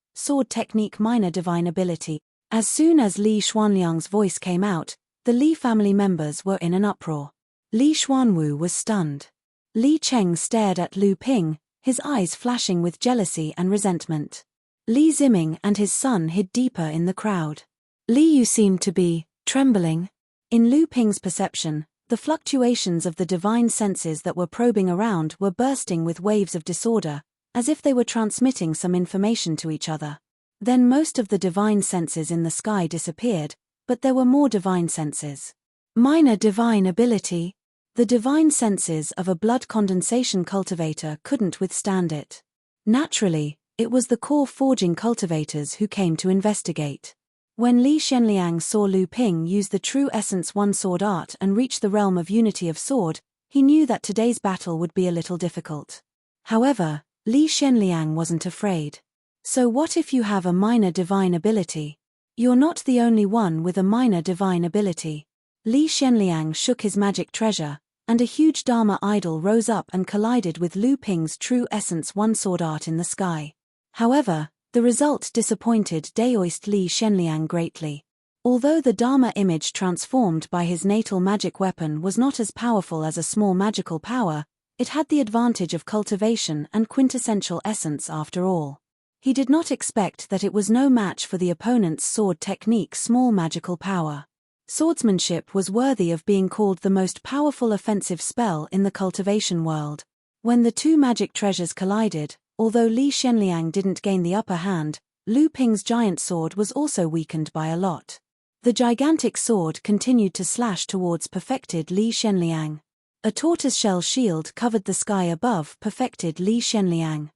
technique, minor divine ability. As soon as Li Xuanliang's voice came out, the Li family members were in an uproar. Li Xuanwu was stunned. Li Cheng stared at Lu Ping, his eyes flashing with jealousy and resentment. Li Ziming and his son hid deeper in the crowd. Li Yu seemed to be trembling. In Lu Ping's perception, the fluctuations of the divine senses that were probing around were bursting with waves of disorder, as if they were transmitting some information to each other. Then most of the divine senses in the sky disappeared, but there were more divine senses. Minor divine ability. The divine senses of a blood condensation cultivator couldn't withstand it. Naturally, it was the core forging cultivators who came to investigate. When Li Shenliang saw Lu Ping use the true essence one sword art and reach the realm of unity of sword, he knew that today's battle would be a little difficult. However, Li Shenliang wasn't afraid. So what if you have a minor divine ability? You're not the only one with a minor divine ability. Li Shenliang shook his magic treasure, and a huge Dharma idol rose up and collided with Lu Ping's true essence one sword art in the sky. However, the result disappointed Daoist Li Shenliang greatly. Although the Dharma image transformed by his natal magic weapon was not as powerful as a small magical power, it had the advantage of cultivation and quintessential essence after all. He did not expect that it was no match for the opponent's sword technique small magical power. Swordsmanship was worthy of being called the most powerful offensive spell in the cultivation world. When the two magic treasures collided, although Li Shenliang didn't gain the upper hand, Lu Ping's giant sword was also weakened by a lot. The gigantic sword continued to slash towards perfected Li Shenliang. A tortoiseshell shield covered the sky above perfected Li Shenliang.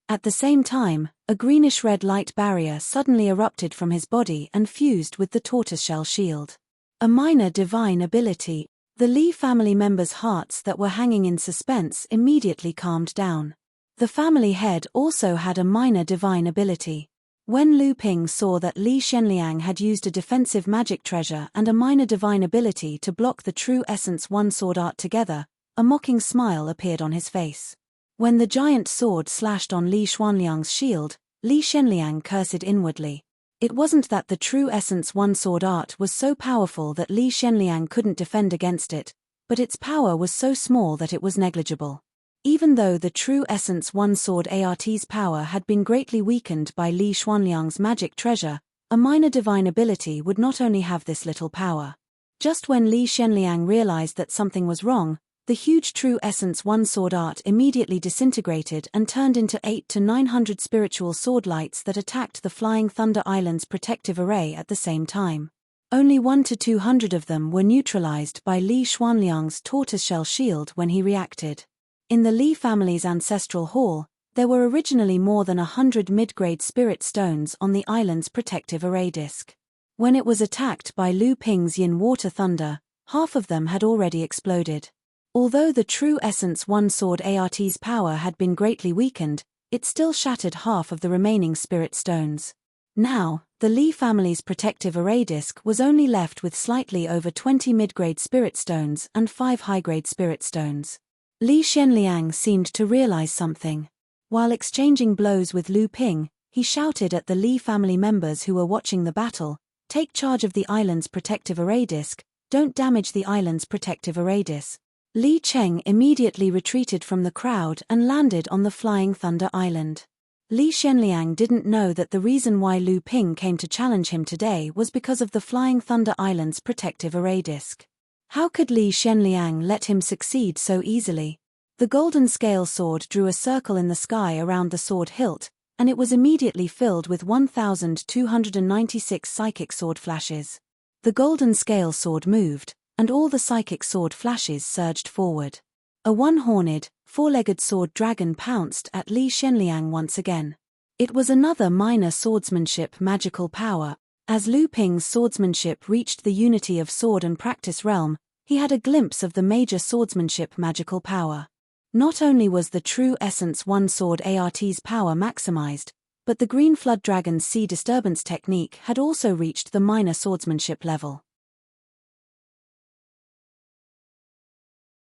At the same time, a greenish-red light barrier suddenly erupted from his body and fused with the tortoiseshell shield. A minor divine ability. The Li family members' hearts that were hanging in suspense immediately calmed down. The family head also had a minor divine ability. When Lu Ping saw that Li Shenliang had used a defensive magic treasure and a minor divine ability to block the true essence one sword art together, a mocking smile appeared on his face. When the giant sword slashed on Li Xuanliang's shield, Li Shenliang cursed inwardly. It wasn't that the true essence one sword art was so powerful that Li Shenliang couldn't defend against it, but its power was so small that it was negligible. Even though the true Essence One Sword ART's power had been greatly weakened by Li Xuanliang's magic treasure, a minor divine ability would not only have this little power. Just when Li Xuanliang realized that something was wrong, the huge true Essence One Sword art immediately disintegrated and turned into 800 to 900 spiritual sword lights that attacked the Flying Thunder Island's protective array at the same time. Only 100 to 200 of them were neutralized by Li Xuanliang's tortoiseshell shield when he reacted. In the Li family's ancestral hall, there were originally more than 100 mid-grade spirit stones on the island's protective array disk. When it was attacked by Lu Ping's Yin Water Thunder, half of them had already exploded. Although the true Essence One Sword ART's power had been greatly weakened, it still shattered half of the remaining spirit stones. Now, the Li family's protective array disk was only left with slightly over 20 mid-grade spirit stones and 5 high-grade spirit stones. Li Xuanliang seemed to realize something. While exchanging blows with Lu Ping, he shouted at the Li family members who were watching the battle, "Take charge of the island's protective array disk, don't damage the island's protective array disk." Li Cheng immediately retreated from the crowd and landed on the Flying Thunder Island. Li Xuanliang didn't know that the reason why Lu Ping came to challenge him today was because of the Flying Thunder Island's protective array disk. How could Li Xuanliang let him succeed so easily? The golden scale sword drew a circle in the sky around the sword hilt, and it was immediately filled with 1,296 psychic sword flashes. The golden scale sword moved, and all the psychic sword flashes surged forward. A one-horned, four-legged sword dragon pounced at Li Xuanliang once again. It was another minor swordsmanship magical power. As Lu Ping's swordsmanship reached the unity of sword and practice realm, he had a glimpse of the major swordsmanship magical power. Not only was the true Essence One Sword ART's power maximized, but the Green Flood Dragon's sea disturbance technique had also reached the minor swordsmanship level.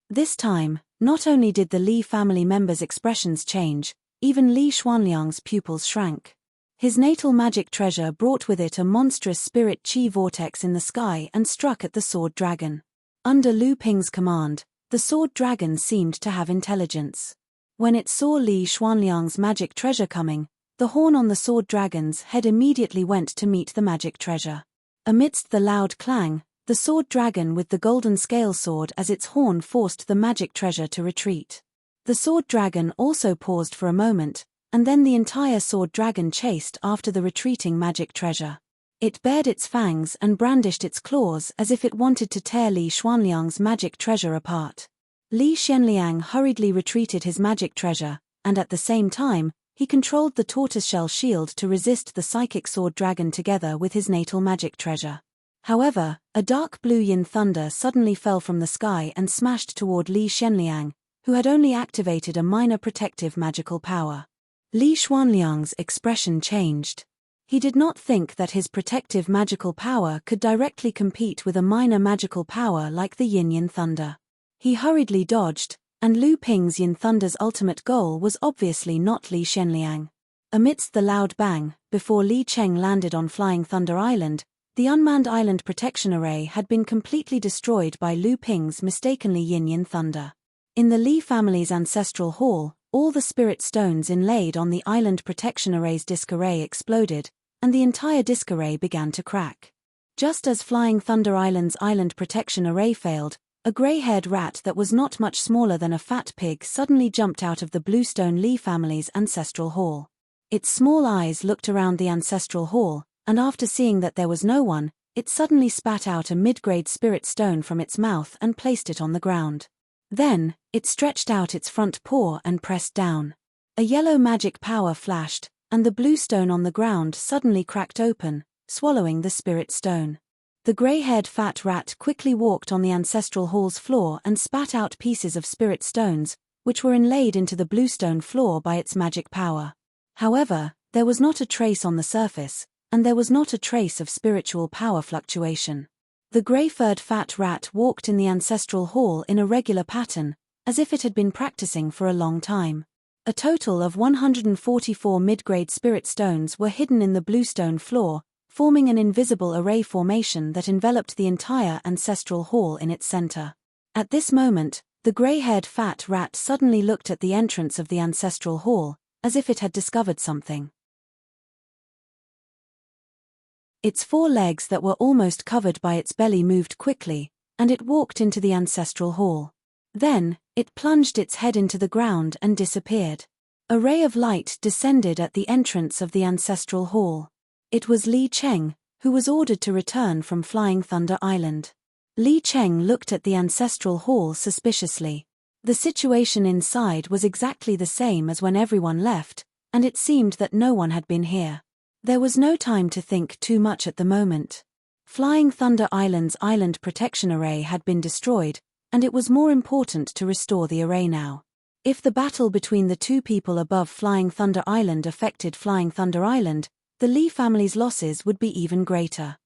This time, not only did the Li family members' expressions change, even Li Xuanliang's pupils shrank. His natal magic treasure brought with it a monstrous spirit chi vortex in the sky and struck at the sword dragon. Under Lu Ping's command, the sword dragon seemed to have intelligence. When it saw Li Xuanliang's magic treasure coming, the horn on the sword dragon's head immediately went to meet the magic treasure. Amidst the loud clang, the sword dragon with the golden scale sword as its horn forced the magic treasure to retreat. The sword dragon also paused for a moment, and then the entire sword dragon chased after the retreating magic treasure. It bared its fangs and brandished its claws as if it wanted to tear Li Xuanliang's magic treasure apart. Li Xuanliang hurriedly retreated his magic treasure, and at the same time, he controlled the tortoiseshell shield to resist the psychic sword dragon together with his natal magic treasure. However, a dark blue yin thunder suddenly fell from the sky and smashed toward Li Xuanliang, who had only activated a minor protective magical power. Li Xuanliang's expression changed. He did not think that his protective magical power could directly compete with a minor magical power like the yin thunder. He hurriedly dodged, and Lu Ping's yin thunder's ultimate goal was obviously not Li Xuanliang. Amidst the loud bang, before Li Cheng landed on Flying Thunder Island, the unmanned island protection array had been completely destroyed by Lu Ping's mistakenly yin thunder. In the Li family's ancestral hall, all the spirit stones inlaid on the island protection array's disk array exploded, and the entire disk array began to crack. Just as Flying Thunder Island's island protection array failed, a grey-haired rat that was not much smaller than a fat pig suddenly jumped out of the Bluestone Li family's ancestral hall. Its small eyes looked around the ancestral hall, and after seeing that there was no one, it suddenly spat out a mid-grade spirit stone from its mouth and placed it on the ground. Then, it stretched out its front paw and pressed down. A yellow magic power flashed, and the blue stone on the ground suddenly cracked open, swallowing the spirit stone. The grey-haired fat rat quickly walked on the ancestral hall's floor and spat out pieces of spirit stones, which were inlaid into the bluestone floor by its magic power. However, there was not a trace on the surface, and there was not a trace of spiritual power fluctuation. The grey-furred fat rat walked in the ancestral hall in a regular pattern, as if it had been practicing for a long time. A total of 144 mid-grade spirit stones were hidden in the bluestone floor, forming an invisible array formation that enveloped the entire ancestral hall in its center. At this moment, The gray-haired fat rat suddenly looked at the entrance of the ancestral hall, as if it had discovered something. Its 4 legs that were almost covered by its belly moved quickly, and it walked into the ancestral hall. Then, it plunged its head into the ground and disappeared. A ray of light descended at the entrance of the ancestral hall. It was Li Cheng, who was ordered to return from Flying Thunder Island. Li Cheng looked at the ancestral hall suspiciously. The situation inside was exactly the same as when everyone left, and it seemed that no one had been here. There was no time to think too much at the moment. Flying Thunder Island's island protection array had been destroyed, and it was more important to restore the array now. If the battle between the 2 people above Flying Thunder Island affected Flying Thunder Island, the Li family's losses would be even greater.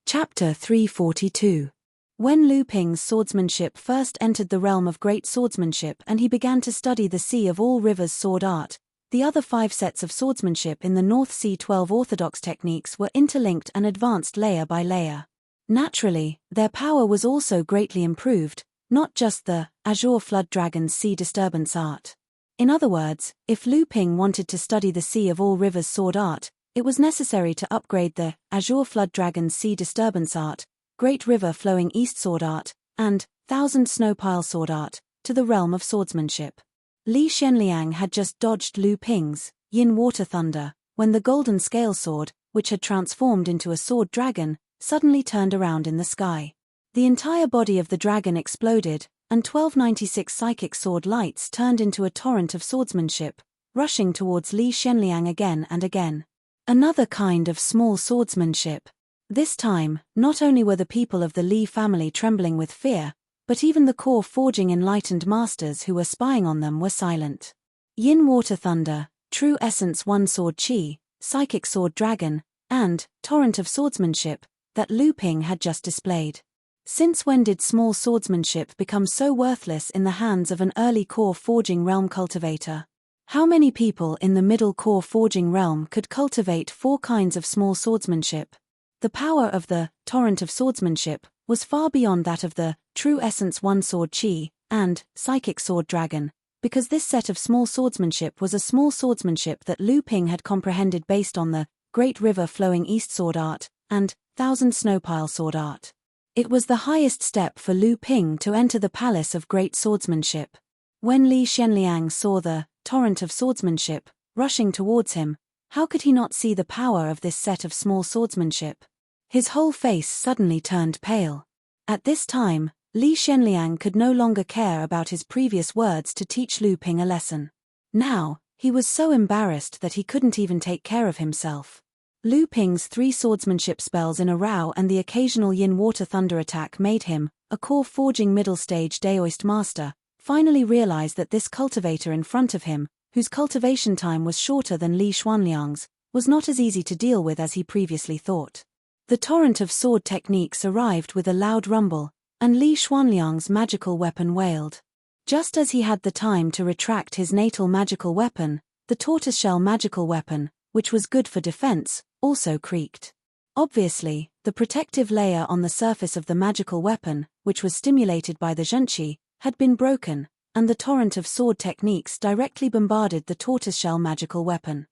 Chapter 342. When Lu Ping's swordsmanship first entered the realm of great swordsmanship and he began to study the Sea of All Rivers sword art, the other 5 sets of swordsmanship in the North Sea 12 orthodox techniques were interlinked and advanced layer by layer. Naturally, their power was also greatly improved, not just the Azure Flood Dragon's sea disturbance art. In other words, if Lu Ping wanted to study the Sea of All Rivers sword art, it was necessary to upgrade the Azure Flood Dragon's sea disturbance art, Great River Flowing East sword art, and Thousand Snow Pile sword art, to the realm of swordsmanship. Li Shenliang had just dodged Lu Ping's Yin Water Thunder, when the golden scale sword, which had transformed into a sword dragon, suddenly turned around in the sky. The entire body of the dragon exploded, and 1296 psychic sword lights turned into a torrent of swordsmanship, rushing towards Li Shenliang again and again. Another kind of small swordsmanship. This time, not only were the people of the Li family trembling with fear, but even the core forging enlightened masters who were spying on them were silent. Yin Water Thunder, True Essence One Sword Chi, Psychic Sword Dragon, and Torrent of Swordsmanship, that Lu Ping had just displayed. Since when did small swordsmanship become so worthless in the hands of an early core forging realm cultivator? How many people in the middle core forging realm could cultivate 4 kinds of small swordsmanship? The power of the Torrent of Swordsmanship was far beyond that of the True Essence One Sword Chi and Psychic Sword Dragon, because this set of small swordsmanship was a small swordsmanship that Lu Ping had comprehended based on the Great River Flowing East sword art and Thousand Snow Pile sword art. It was the highest step for Lu Ping to enter the palace of great swordsmanship. When Li Shenliang saw the Torrent of Swordsmanship rushing towards him, how could he not see the power of this set of small swordsmanship? His whole face suddenly turned pale. At this time, Li Shenliang could no longer care about his previous words to teach Lu Ping a lesson. Now, he was so embarrassed that he couldn't even take care of himself. Lu Ping's 3 swordsmanship spells in a row and the occasional Yin Water Thunder attack made him, a core forging middle stage Daoist master, finally realize that this cultivator in front of him, whose cultivation time was shorter than Li Xuanliang's, was not as easy to deal with as he previously thought. The torrent of sword techniques arrived with a loud rumble, and Li Xuanliang's magical weapon wailed. Just as he had the time to retract his natal magical weapon, the tortoiseshell magical weapon, which was good for defense, also creaked. Obviously, the protective layer on the surface of the magical weapon, which was stimulated by the zhenqi, had been broken, and the torrent of sword techniques directly bombarded the tortoiseshell magical weapon.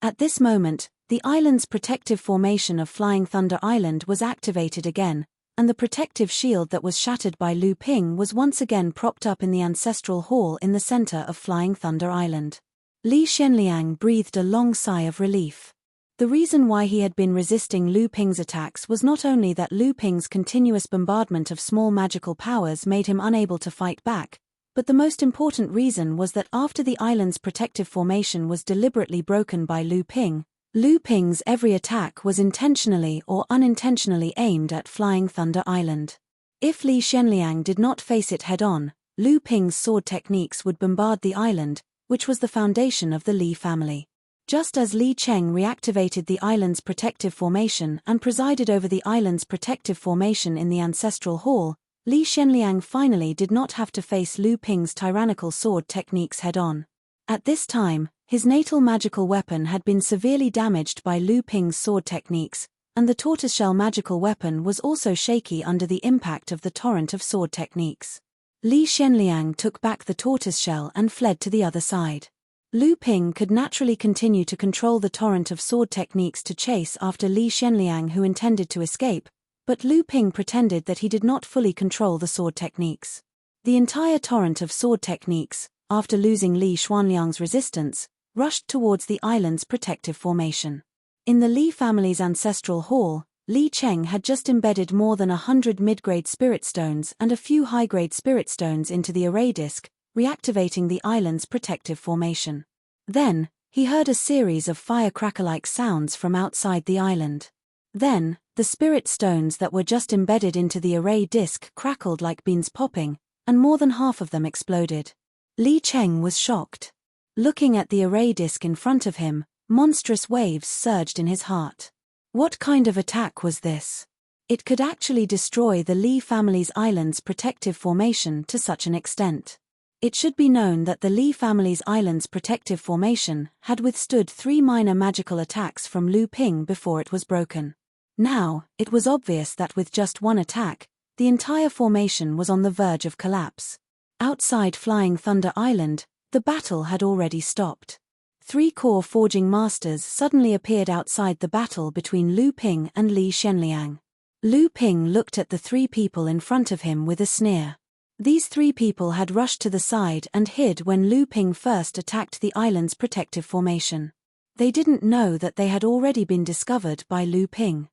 At this moment, the island's protective formation of Flying Thunder Island was activated again, and the protective shield that was shattered by Lu Ping was once again propped up in the ancestral hall in the center of Flying Thunder Island. Li Shenliang breathed a long sigh of relief. The reason why he had been resisting Lu Ping's attacks was not only that Lu Ping's continuous bombardment of small magical powers made him unable to fight back, but the most important reason was that after the island's protective formation was deliberately broken by Lu Ping's every attack was intentionally or unintentionally aimed at Flying Thunder Island. If Li Shenliang did not face it head-on, Lu Ping's sword techniques would bombard the island, which was the foundation of the Li family. Just as Li Cheng reactivated the island's protective formation and presided over the island's protective formation in the ancestral hall, Li Shenliang finally did not have to face Lu Ping's tyrannical sword techniques head-on. At this time, His natal magical weapon had been severely damaged by Lu Ping's sword techniques, and the tortoiseshell magical weapon was also shaky under the impact of the torrent of sword techniques. Li Shenliang took back the tortoiseshell and fled to the other side. Lu Ping could naturally continue to control the torrent of sword techniques to chase after Li Shenliang, who intended to escape, but Lu Ping pretended that he did not fully control the sword techniques. The entire torrent of sword techniques, after losing Li Xuanliang's resistance, rushed towards the island's protective formation. In the Li family's ancestral hall, Li Cheng had just embedded more than 100 mid-grade spirit stones and a few high-grade spirit stones into the array disk, reactivating the island's protective formation. Then, he heard a series of firecracker-like sounds from outside the island. Then, the spirit stones that were just embedded into the array disk crackled like beans popping, and more than half of them exploded. Li Cheng was shocked. Looking at the array disk in front of him, monstrous waves surged in his heart. What kind of attack was this? It could actually destroy the Li family's island's protective formation to such an extent. It should be known that the Li family's island's protective formation had withstood 3 minor magical attacks from Lu Ping before it was broken. Now, it was obvious that with just one attack, the entire formation was on the verge of collapse. Outside Flying Thunder Island, the battle had already stopped. 3 core forging masters suddenly appeared outside the battle between Lu Ping and Li Shenliang. Lu Ping looked at the 3 people in front of him with a sneer. These 3 people had rushed to the side and hid when Lu Ping first attacked the island's protective formation. They didn't know that they had already been discovered by Lu Ping.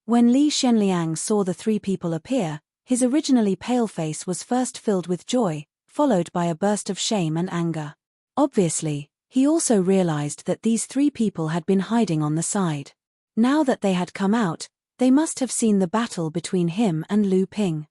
When Li Shenliang saw the 3 people appear, his originally pale face was first filled with joy, followed by a burst of shame and anger. Obviously, he also realized that these 3 people had been hiding on the side. Now that they had come out, they must have seen the battle between him and Lu Ping.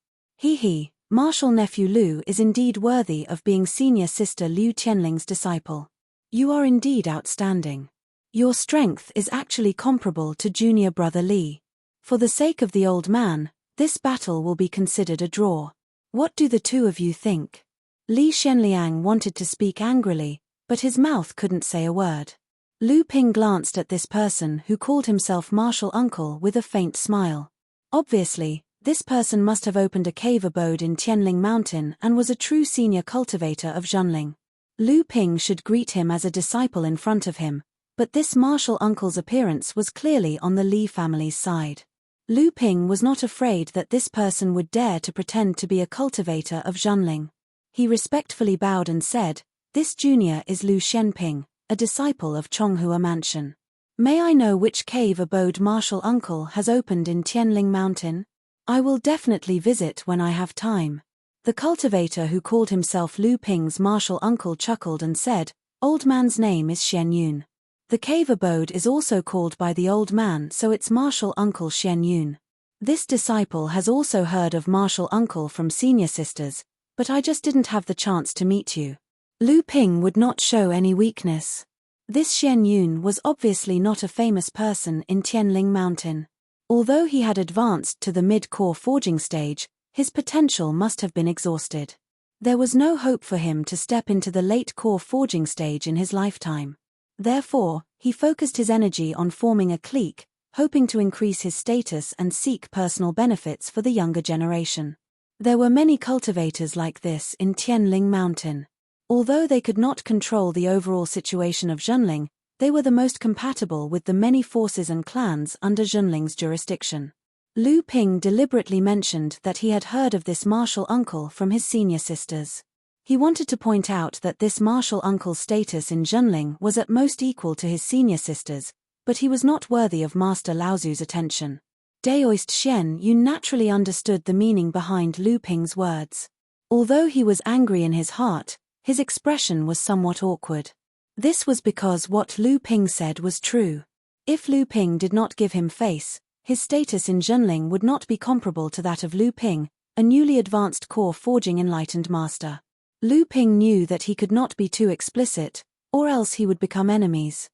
Martial nephew Lu is indeed worthy of being senior sister Liu Tianling's disciple. You are indeed outstanding. Your strength is actually comparable to junior brother Li. For the sake of the old man, this battle will be considered a draw. What do the 2 of you think? Li Shenliang wanted to speak angrily, but his mouth couldn't say a word. Lu Ping glanced at this person who called himself martial uncle with a faint smile. Obviously, this person must have opened a cave abode in Tianling Mountain and was a true senior cultivator of Zhenling. Lu Ping should greet him as a disciple in front of him, but this martial uncle's appearance was clearly on the Li family's side. Lu Ping was not afraid that this person would dare to pretend to be a cultivator of Zhenling. He respectfully bowed and said, "This junior is Lu Shenping, a disciple of Chonghua Mansion. May I know which cave abode martial uncle has opened in Tianling Mountain? I will definitely visit when I have time." The cultivator who called himself Lu Ping's martial uncle chuckled and said, "Old man's name is Shen Yun. The cave abode is also called by the old man, so it's martial uncle Shen Yun. This disciple has also heard of martial uncle from senior sisters, but I just didn't have the chance to meet you." Lu Ping would not show any weakness. This Shen Yun was obviously not a famous person in Tianling Mountain. Although he had advanced to the mid-core forging stage, his potential must have been exhausted. There was no hope for him to step into the late core forging stage in his lifetime. Therefore, he focused his energy on forming a clique, hoping to increase his status and seek personal benefits for the younger generation. There were many cultivators like this in Tianling Mountain. Although they could not control the overall situation of Zhenling, they were the most compatible with the many forces and clans under Zhenling's jurisdiction. Lu Ping deliberately mentioned that he had heard of this martial uncle from his senior sisters. He wanted to point out that this martial uncle's status in Zhenling was at most equal to his senior sisters, but he was not worthy of Master Laozu's attention. Daoist Shen Yun naturally understood the meaning behind Lu Ping's words. Although he was angry in his heart, his expression was somewhat awkward. This was because what Lu Ping said was true. If Lu Ping did not give him face, his status in Zhenling would not be comparable to that of Lu Ping, a newly advanced core forging enlightened master. Lu Ping knew that he could not be too explicit, or else he would become enemies.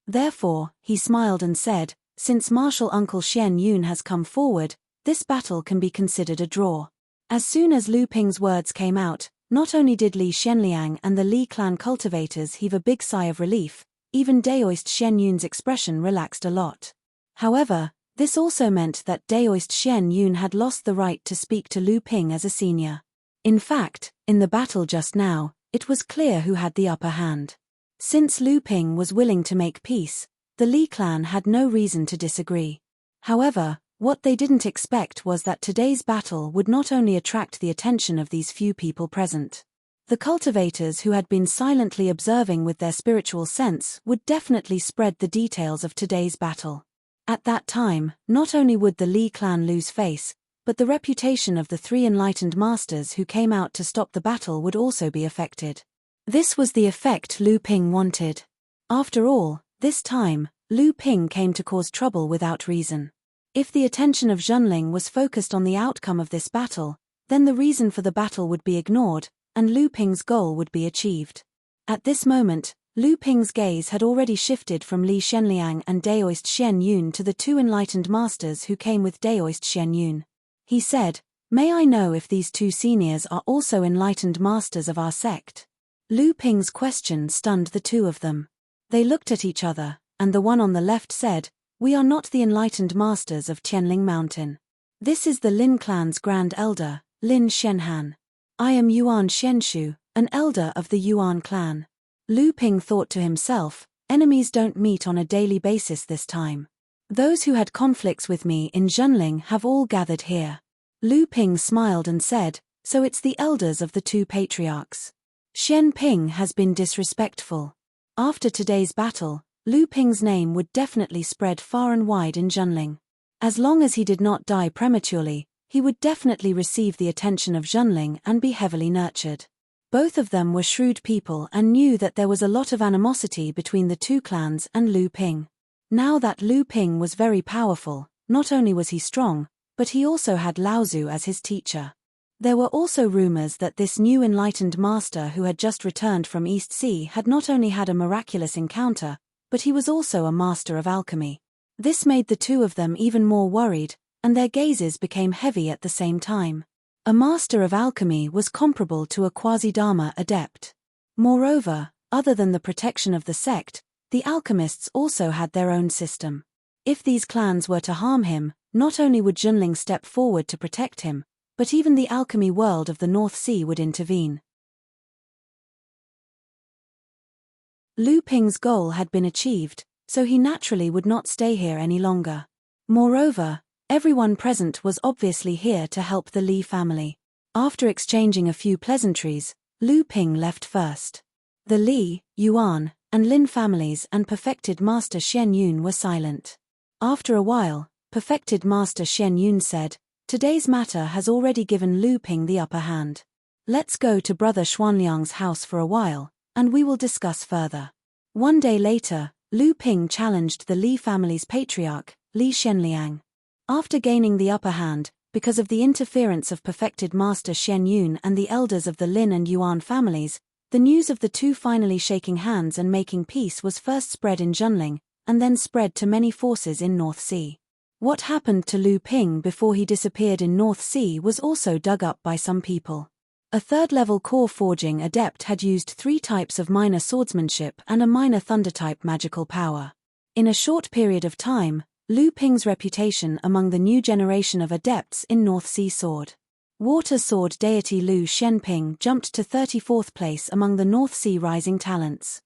Therefore, he smiled and said, "Since martial uncle Shen Yun has come forward, this battle can be considered a draw. As soon as Lu Ping's words came out, not only did Li Shenliang and the Li clan cultivators heave a big sigh of relief, even Daoist Shen Yun's expression relaxed a lot. However, this also meant that Daoist Shen Yun had lost the right to speak to Lu Ping as a senior. In fact, in the battle just now, it was clear who had the upper hand. Since Lu Ping was willing to make peace, the Li clan had no reason to disagree. However, what they didn't expect was that today's battle would not only attract the attention of these few people present. The cultivators who had been silently observing with their spiritual sense would definitely spread the details of today's battle. At that time, not only would the Li clan lose face, but the reputation of the three enlightened masters who came out to stop the battle would also be affected. This was the effect Lu Ping wanted. After all, this time, Lu Ping came to cause trouble without reason. If the attention of Zhenling was focused on the outcome of this battle, then the reason for the battle would be ignored, and Lu Ping's goal would be achieved. At this moment, Lu Ping's gaze had already shifted from Li Shenliang and Daoist Shen Yun to the two enlightened masters who came with Daoist Shen Yun. He said, "May I know if these two seniors are also enlightened masters of our sect?" Lu Ping's question stunned the two of them. They looked at each other, and the one on the left said, "We are not the enlightened masters of Qianling Mountain. This is the Lin clan's grand elder, Lin Shenhan. I am Yuan Shenshu, an elder of the Yuan clan." Lu Ping thought to himself, enemies don't meet on a daily basis this time. Those who had conflicts with me in Zhenling have all gathered here. Lu Ping smiled and said, "So it's the elders of the two patriarchs. Shen Ping has been disrespectful." After today's battle, Lu Ping's name would definitely spread far and wide in Zhenling. As long as he did not die prematurely, he would definitely receive the attention of Zhenling and be heavily nurtured. Both of them were shrewd people and knew that there was a lot of animosity between the two clans and Lu Ping. Now that Lu Ping was very powerful, not only was he strong, but he also had Laozu as his teacher. There were also rumors that this new enlightened master who had just returned from East Sea had not only had a miraculous encounter, but he was also a master of alchemy. This made the two of them even more worried, and their gazes became heavy at the same time. A master of alchemy was comparable to a quasi-dharma adept. Moreover, other than the protection of the sect, the alchemists also had their own system. If these clans were to harm him, not only would Zhenling step forward to protect him, but even the alchemy world of the North Sea would intervene. Lu Ping's goal had been achieved, so he naturally would not stay here any longer. Moreover, everyone present was obviously here to help the Li family. After exchanging a few pleasantries, Lu Ping left first. The Li, Yuan, and Lin families and perfected Master Shen Yun were silent. After a while, perfected Master Shen Yun said, "Today's matter has already given Lu Ping the upper hand. Let's go to Brother Xuanliang's house for a while, and we will discuss further." One day later, Lu Ping challenged the Li family's patriarch, Li Shenliang. After gaining the upper hand, because of the interference of perfected Master Shen Yun and the elders of the Lin and Yuan families, the news of the two finally shaking hands and making peace was first spread in Zhenling, and then spread to many forces in North Sea. What happened to Lu Ping before he disappeared in North Sea was also dug up by some people. A third-level core forging adept had used 3 types of minor swordsmanship and a minor thunder-type magical power. In a short period of time, Lu Ping's reputation among the new generation of adepts in North Sea sword. Water sword deity Lu Shenping jumped to 34th place among the North Sea rising talents.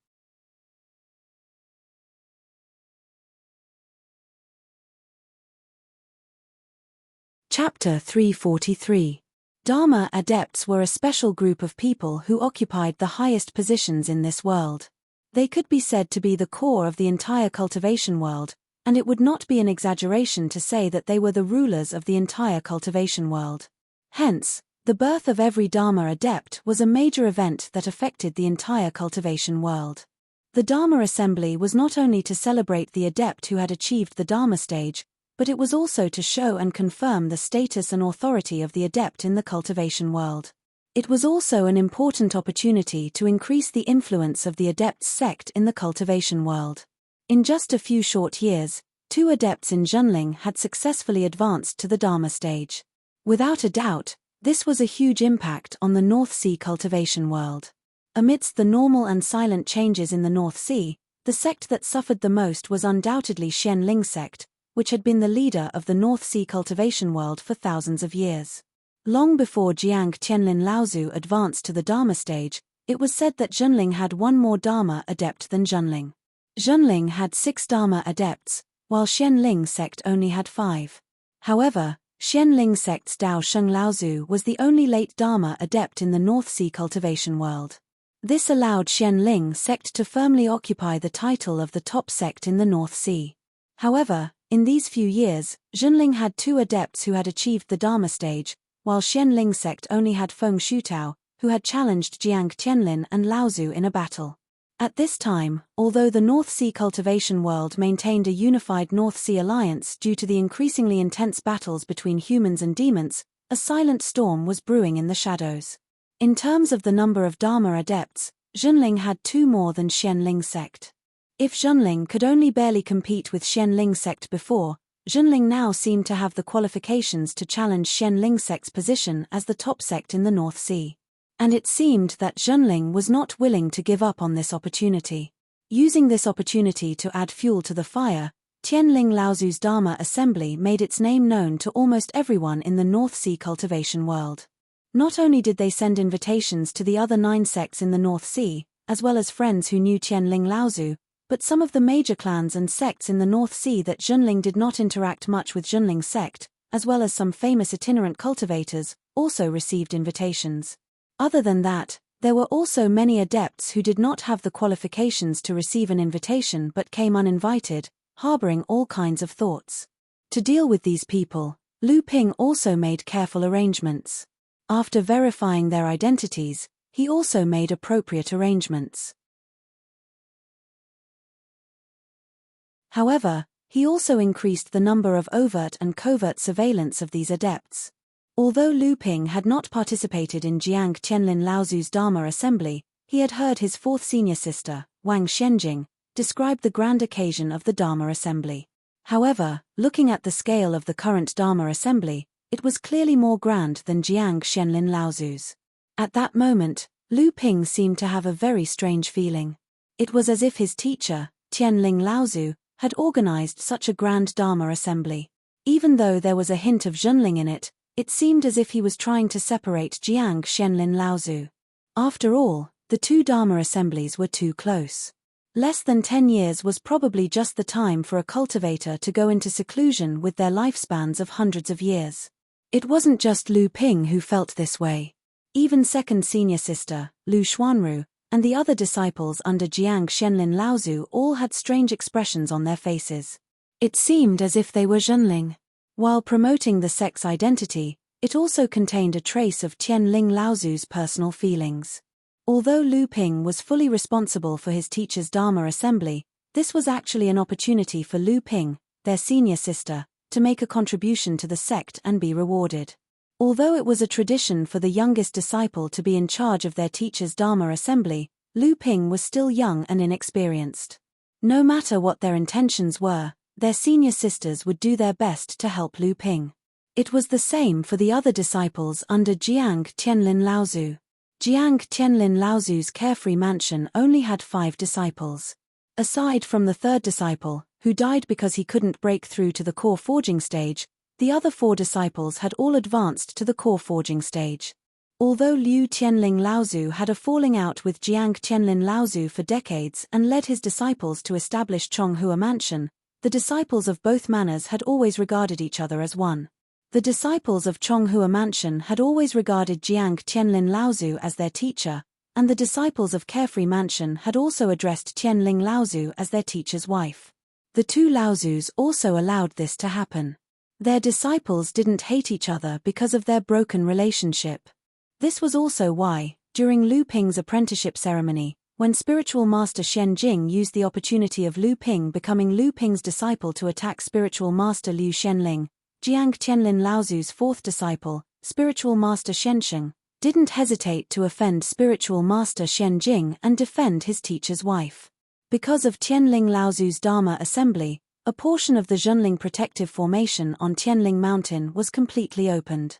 Chapter 343. Dharma adepts were a special group of people who occupied the highest positions in this world. They could be said to be the core of the entire cultivation world, and it would not be an exaggeration to say that they were the rulers of the entire cultivation world. Hence, the birth of every Dharma adept was a major event that affected the entire cultivation world. The Dharma assembly was not only to celebrate the adept who had achieved the Dharma stage, but it was also to show and confirm the status and authority of the adept in the cultivation world. It was also an important opportunity to increase the influence of the adept's sect in the cultivation world. In just a few short years, 2 adepts in Zhenling had successfully advanced to the Dharma stage. Without a doubt, this was a huge impact on the North Sea cultivation world. Amidst the normal and silent changes in the North Sea, the sect that suffered the most was undoubtedly Xianling sect, which had been the leader of the North Sea cultivation world for thousands of years. Long before Jiang Tianlin Laozu advanced to the Dharma stage, it was said that Zhenling had one more Dharma adept than Zhenling. Zhenling had 6 Dharma adepts, while Xianling sect only had 5. However, Xianling sect's Dao Sheng Laozu was the only late Dharma adept in the North Sea cultivation world. This allowed Xianling sect to firmly occupy the title of the top sect in the North Sea. However, in these few years, Zhenling had 2 adepts who had achieved the Dharma stage, while Xianling sect only had Feng Shutao, who had challenged Jiang Tianlin and Laozu in a battle. At this time, although the North Sea cultivation world maintained a unified North Sea alliance due to the increasingly intense battles between humans and demons, a silent storm was brewing in the shadows. In terms of the number of Dharma adepts, Zhenling had 2 more than Xianling sect. If Zhenling could only barely compete with Xianling sect before, Zhenling now seemed to have the qualifications to challenge Xianling sect's position as the top sect in the North Sea. And it seemed that Zhenling was not willing to give up on this opportunity. Using this opportunity to add fuel to the fire, Tianling Laozu's Dharma assembly made its name known to almost everyone in the North Sea cultivation world. Not only did they send invitations to the other 9 sects in the North Sea, as well as friends who knew Tianling Laozu, but some of the major clans and sects in the North Sea that Zhenling did not interact much with Zhenling sect, as well as some famous itinerant cultivators, also received invitations. Other than that, there were also many adepts who did not have the qualifications to receive an invitation but came uninvited, harboring all kinds of thoughts. To deal with these people, Lu Ping also made careful arrangements. After verifying their identities, he also made appropriate arrangements. However, he also increased the number of overt and covert surveillance of these adepts. Although Lu Ping had not participated in Jiang Tianlin Laozu's Dharma assembly, he had heard his 4th senior sister, Wang Xianjing, describe the grand occasion of the Dharma assembly. However, looking at the scale of the current Dharma assembly, it was clearly more grand than Jiang Tianlin Laozu's. At that moment, Lu Ping seemed to have a very strange feeling. It was as if his teacher, Tianling Laozu, had organized such a grand Dharma assembly. Even though there was a hint of Zhenling in it, it seemed as if he was trying to separate Jiang Tianlin Laozu. After all, the 2 Dharma assemblies were too close. Less than 10 years was probably just the time for a cultivator to go into seclusion with their lifespans of hundreds of years. It wasn't just Lu Ping who felt this way. Even 2nd senior sister, Lu Xuanru, and the other disciples under Jiang Tianlin Laozu all had strange expressions on their faces. It seemed as if they were Zhenling. While promoting the sect's identity, it also contained a trace of Tianling Laozu's personal feelings. Although Lu Ping was fully responsible for his teacher's Dharma assembly, this was actually an opportunity for Lu Ping, their senior sister, to make a contribution to the sect and be rewarded. Although it was a tradition for the youngest disciple to be in charge of their teacher's Dharma assembly, Lu Ping was still young and inexperienced. No matter what their intentions were, their senior sisters would do their best to help Lu Ping. It was the same for the other disciples under Jiang Tianlin Laozu. Jiang Tianlin Laozu's carefree mansion only had 5 disciples. Aside from the 3rd disciple, who died because he couldn't break through to the core forging stage, the other 4 disciples had all advanced to the core forging stage. Although Liu Tianling Laozu had a falling out with Jiang Tianlin Laozu for decades and led his disciples to establish Chonghua Mansion, the disciples of both manners had always regarded each other as one. The disciples of Chonghua Mansion had always regarded Jiang Tianlin Laozu as their teacher, and the disciples of Carefree Mansion had also addressed Tianling Laozu as their teacher's wife. The 2 Laozus also allowed this to happen. Their disciples didn't hate each other because of their broken relationship. This was also why, during Lu Ping's apprenticeship ceremony, when spiritual master Shen Jing used the opportunity of Lu Ping becoming Lu Ping's disciple to attack spiritual master Liu Shenling, Jiang Tianlin Laozu's 4th disciple, spiritual master Shensheng, didn't hesitate to offend spiritual master Shen Jing and defend his teacher's wife. Because of Tianling Laozu's Dharma assembly, a portion of the Zhenling protective formation on Tianling Mountain was completely opened.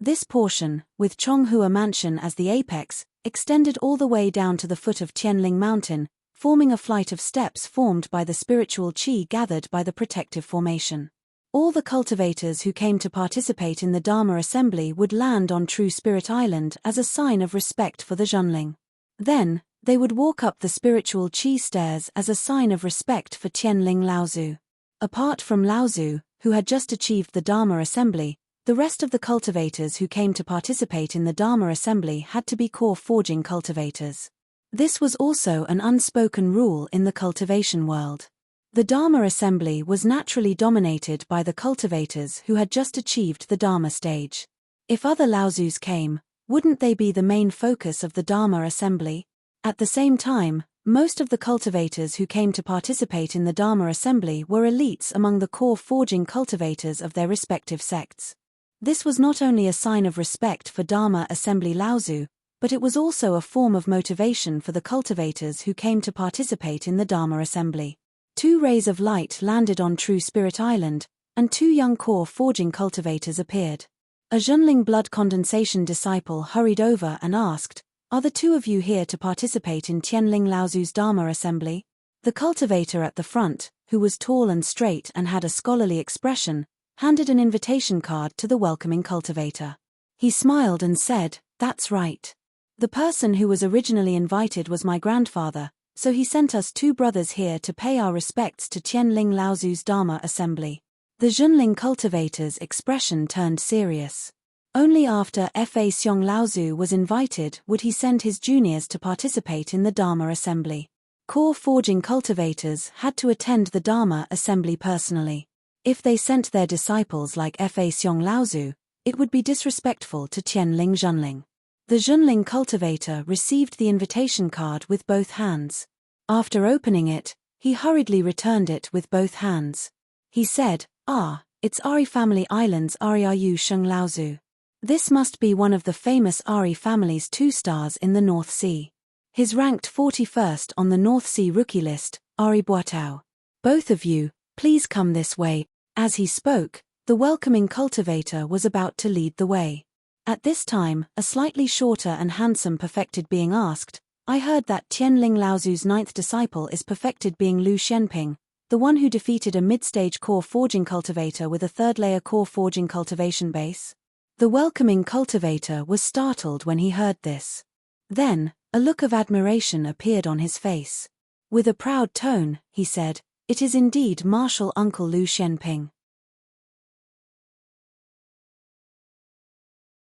This portion, with Chonghua Mansion as the apex, extended all the way down to the foot of Tianling Mountain, forming a flight of steps formed by the spiritual qi gathered by the protective formation. All the cultivators who came to participate in the Dharma assembly would land on True Spirit Island as a sign of respect for the Zhenling. Then, they would walk up the spiritual qi stairs as a sign of respect for Tianling Laozu. Apart from Laozu, who had just achieved the Dharma assembly, the rest of the cultivators who came to participate in the Dharma assembly had to be core forging cultivators. This was also an unspoken rule in the cultivation world. The Dharma assembly was naturally dominated by the cultivators who had just achieved the Dharma stage. If other Laozus came, wouldn't they be the main focus of the Dharma assembly? At the same time, most of the cultivators who came to participate in the Dharma assembly were elites among the core forging cultivators of their respective sects. This was not only a sign of respect for Dharma assembly Laozu, but it was also a form of motivation for the cultivators who came to participate in the Dharma assembly. 2 rays of light landed on True Spirit Island, and 2 young core forging cultivators appeared. A Zhenling blood condensation disciple hurried over and asked, "Are the 2 of you here to participate in Tianling Laozu's Dharma assembly?" The cultivator at the front, who was tall and straight and had a scholarly expression, handed an invitation card to the welcoming cultivator. He smiled and said, "That's right. The person who was originally invited was my grandfather, so he sent us 2 brothers here to pay our respects to Tianling Laozu's Dharma assembly." The Zhenling cultivator's expression turned serious. Only after Fa Xiong Laozu was invited would he send his juniors to participate in the Dharma assembly. Core forging cultivators had to attend the Dharma assembly personally. If they sent their disciples like Fa Xiong Laozu, it would be disrespectful to Tianling Zhenling. The Zhenling cultivator received the invitation card with both hands. After opening it, he hurriedly returned it with both hands. He said, "Ah, it's Ari Family Island's Ariayu Sheng Laozu. This must be one of the famous Ari family's 2 stars in the North Sea. He's ranked 41st on the North Sea rookie list, Ari Buatao. Both of you, please come this way." As he spoke, the welcoming cultivator was about to lead the way. At this time, a slightly shorter and handsome perfected being asked, "I heard that Tianling Laozu's 9th disciple is perfected being Lu Xianping, the one who defeated a mid-stage core forging cultivator with a 3rd-layer core forging cultivation base?" The welcoming cultivator was startled when he heard this. Then, a look of admiration appeared on his face. With a proud tone, he said, "It is indeed Martial Uncle Lu Xianping."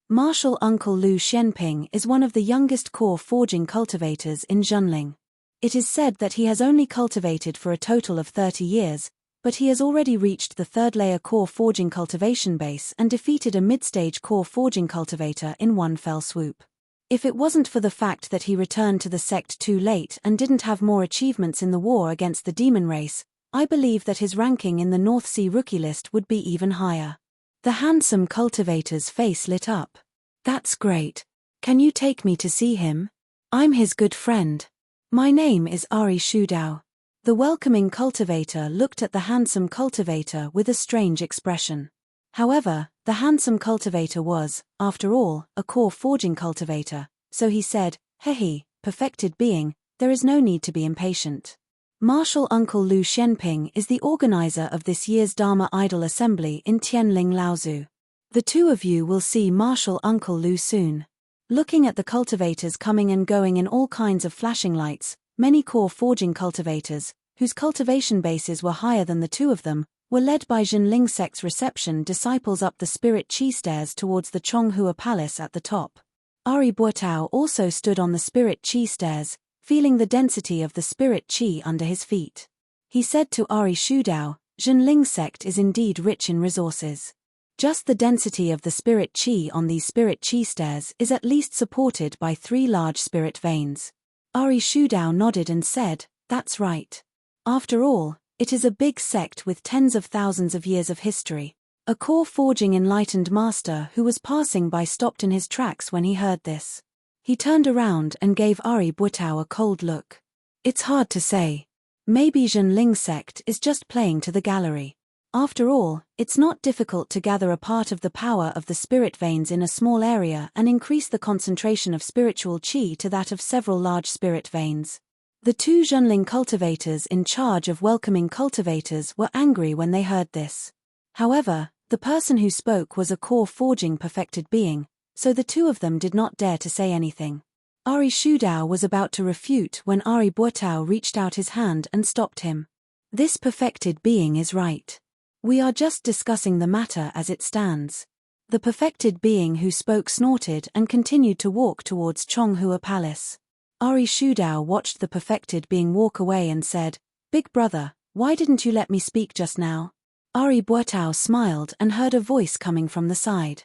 Martial Uncle Lu Xianping is one of the youngest core forging cultivators in Zhenling. It is said that he has only cultivated for a total of 30 years, but he has already reached the 3rd-layer core forging cultivation base and defeated a mid-stage core forging cultivator in one fell swoop. If it wasn't for the fact that he returned to the sect too late and didn't have more achievements in the war against the demon race, I believe that his ranking in the North Sea rookie list would be even higher. The handsome cultivator's face lit up. "That's great. Can you take me to see him? I'm his good friend. My name is Ari Shudao." The welcoming cultivator looked at the handsome cultivator with a strange expression. However, the handsome cultivator was, after all, a core forging cultivator, so he said, "Hehe, perfected being, there is no need to be impatient. Martial Uncle Lu Xianping is the organizer of this year's Dharma Idol Assembly in Tianling Laozu. The 2 of you will see Martial Uncle Lu soon." Looking at the cultivators coming and going in all kinds of flashing lights, many core forging cultivators, whose cultivation bases were higher than the 2 of them, were led by Zhenling sect's reception disciples up the spirit qi stairs towards the Chonghua Palace at the top. Ari Buatao also stood on the spirit qi stairs, feeling the density of the spirit qi under his feet. He said to Ari Shudao, "Zhenling sect is indeed rich in resources. Just the density of the spirit qi on these spirit qi stairs is at least supported by 3 large spirit veins." Ari Shudao nodded and said, "That's right. After all, it is a big sect with tens of thousands of years of history." A core forging enlightened master who was passing by stopped in his tracks when he heard this. He turned around and gave Ari Buatao a cold look. It's hard to say. Maybe Zhenling sect is just playing to the gallery. After all, it's not difficult to gather a part of the power of the spirit veins in a small area and increase the concentration of spiritual qi to that of several large spirit veins. The two Zhenling cultivators in charge of welcoming cultivators were angry when they heard this. However, the person who spoke was a core forging perfected being, so the two of them did not dare to say anything. Ari Shudao was about to refute when Ari Buotao reached out his hand and stopped him. This perfected being is right. We are just discussing the matter as it stands. The perfected being who spoke snorted and continued to walk towards Chonghua Palace. Ari Shudao watched the perfected being walk away and said, "Big brother, why didn't you let me speak just now?" Ari Buotao smiled and heard a voice coming from the side.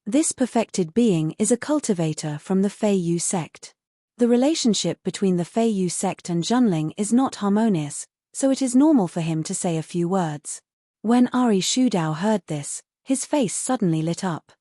This perfected being is a cultivator from the Fei Yu sect. The relationship between the Fei Yu sect and Zhenling is not harmonious, so it is normal for him to say a few words. When Ari Shudao heard this, his face suddenly lit up.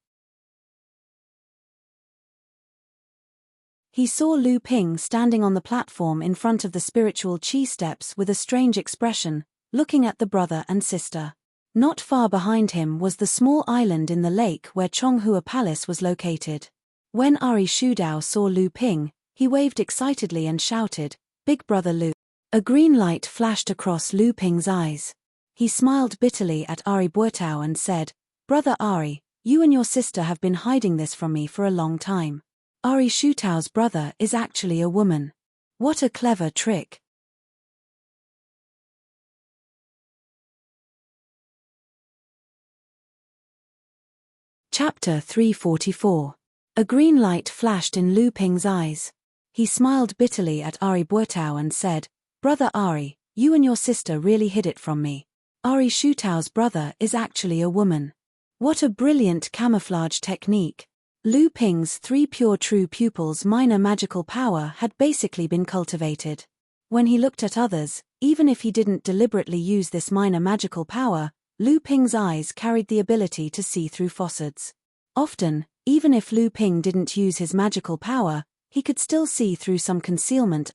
He saw Lu Ping standing on the platform in front of the spiritual qi steps with a strange expression, looking at the brother and sister. Not far behind him was the small island in the lake where Chonghua Palace was located. When Ari Shudao saw Lu Ping, he waved excitedly and shouted, "Big brother Lu." A green light flashed across Lu Ping's eyes. He smiled bitterly at Ari Buotao and said, "Brother Ari, you and your sister have been hiding this from me for a long time. Ari Shudao's brother is actually a woman. What a clever trick." Chapter 344. A green light flashed in Lu Ping's eyes. He smiled bitterly at Ari Buotao and said, "Brother Ari, you and your sister really hid it from me. Ari Shudao's brother is actually a woman. What a brilliant camouflage technique." Lu Ping's 3 pure true pupils' minor magical power had basically been cultivated. When he looked at others, even if he didn't deliberately use this minor magical power, Lu Ping's eyes carried the ability to see through facades. Often, even if Lu Ping didn't use his magical power, he could still see through some concealment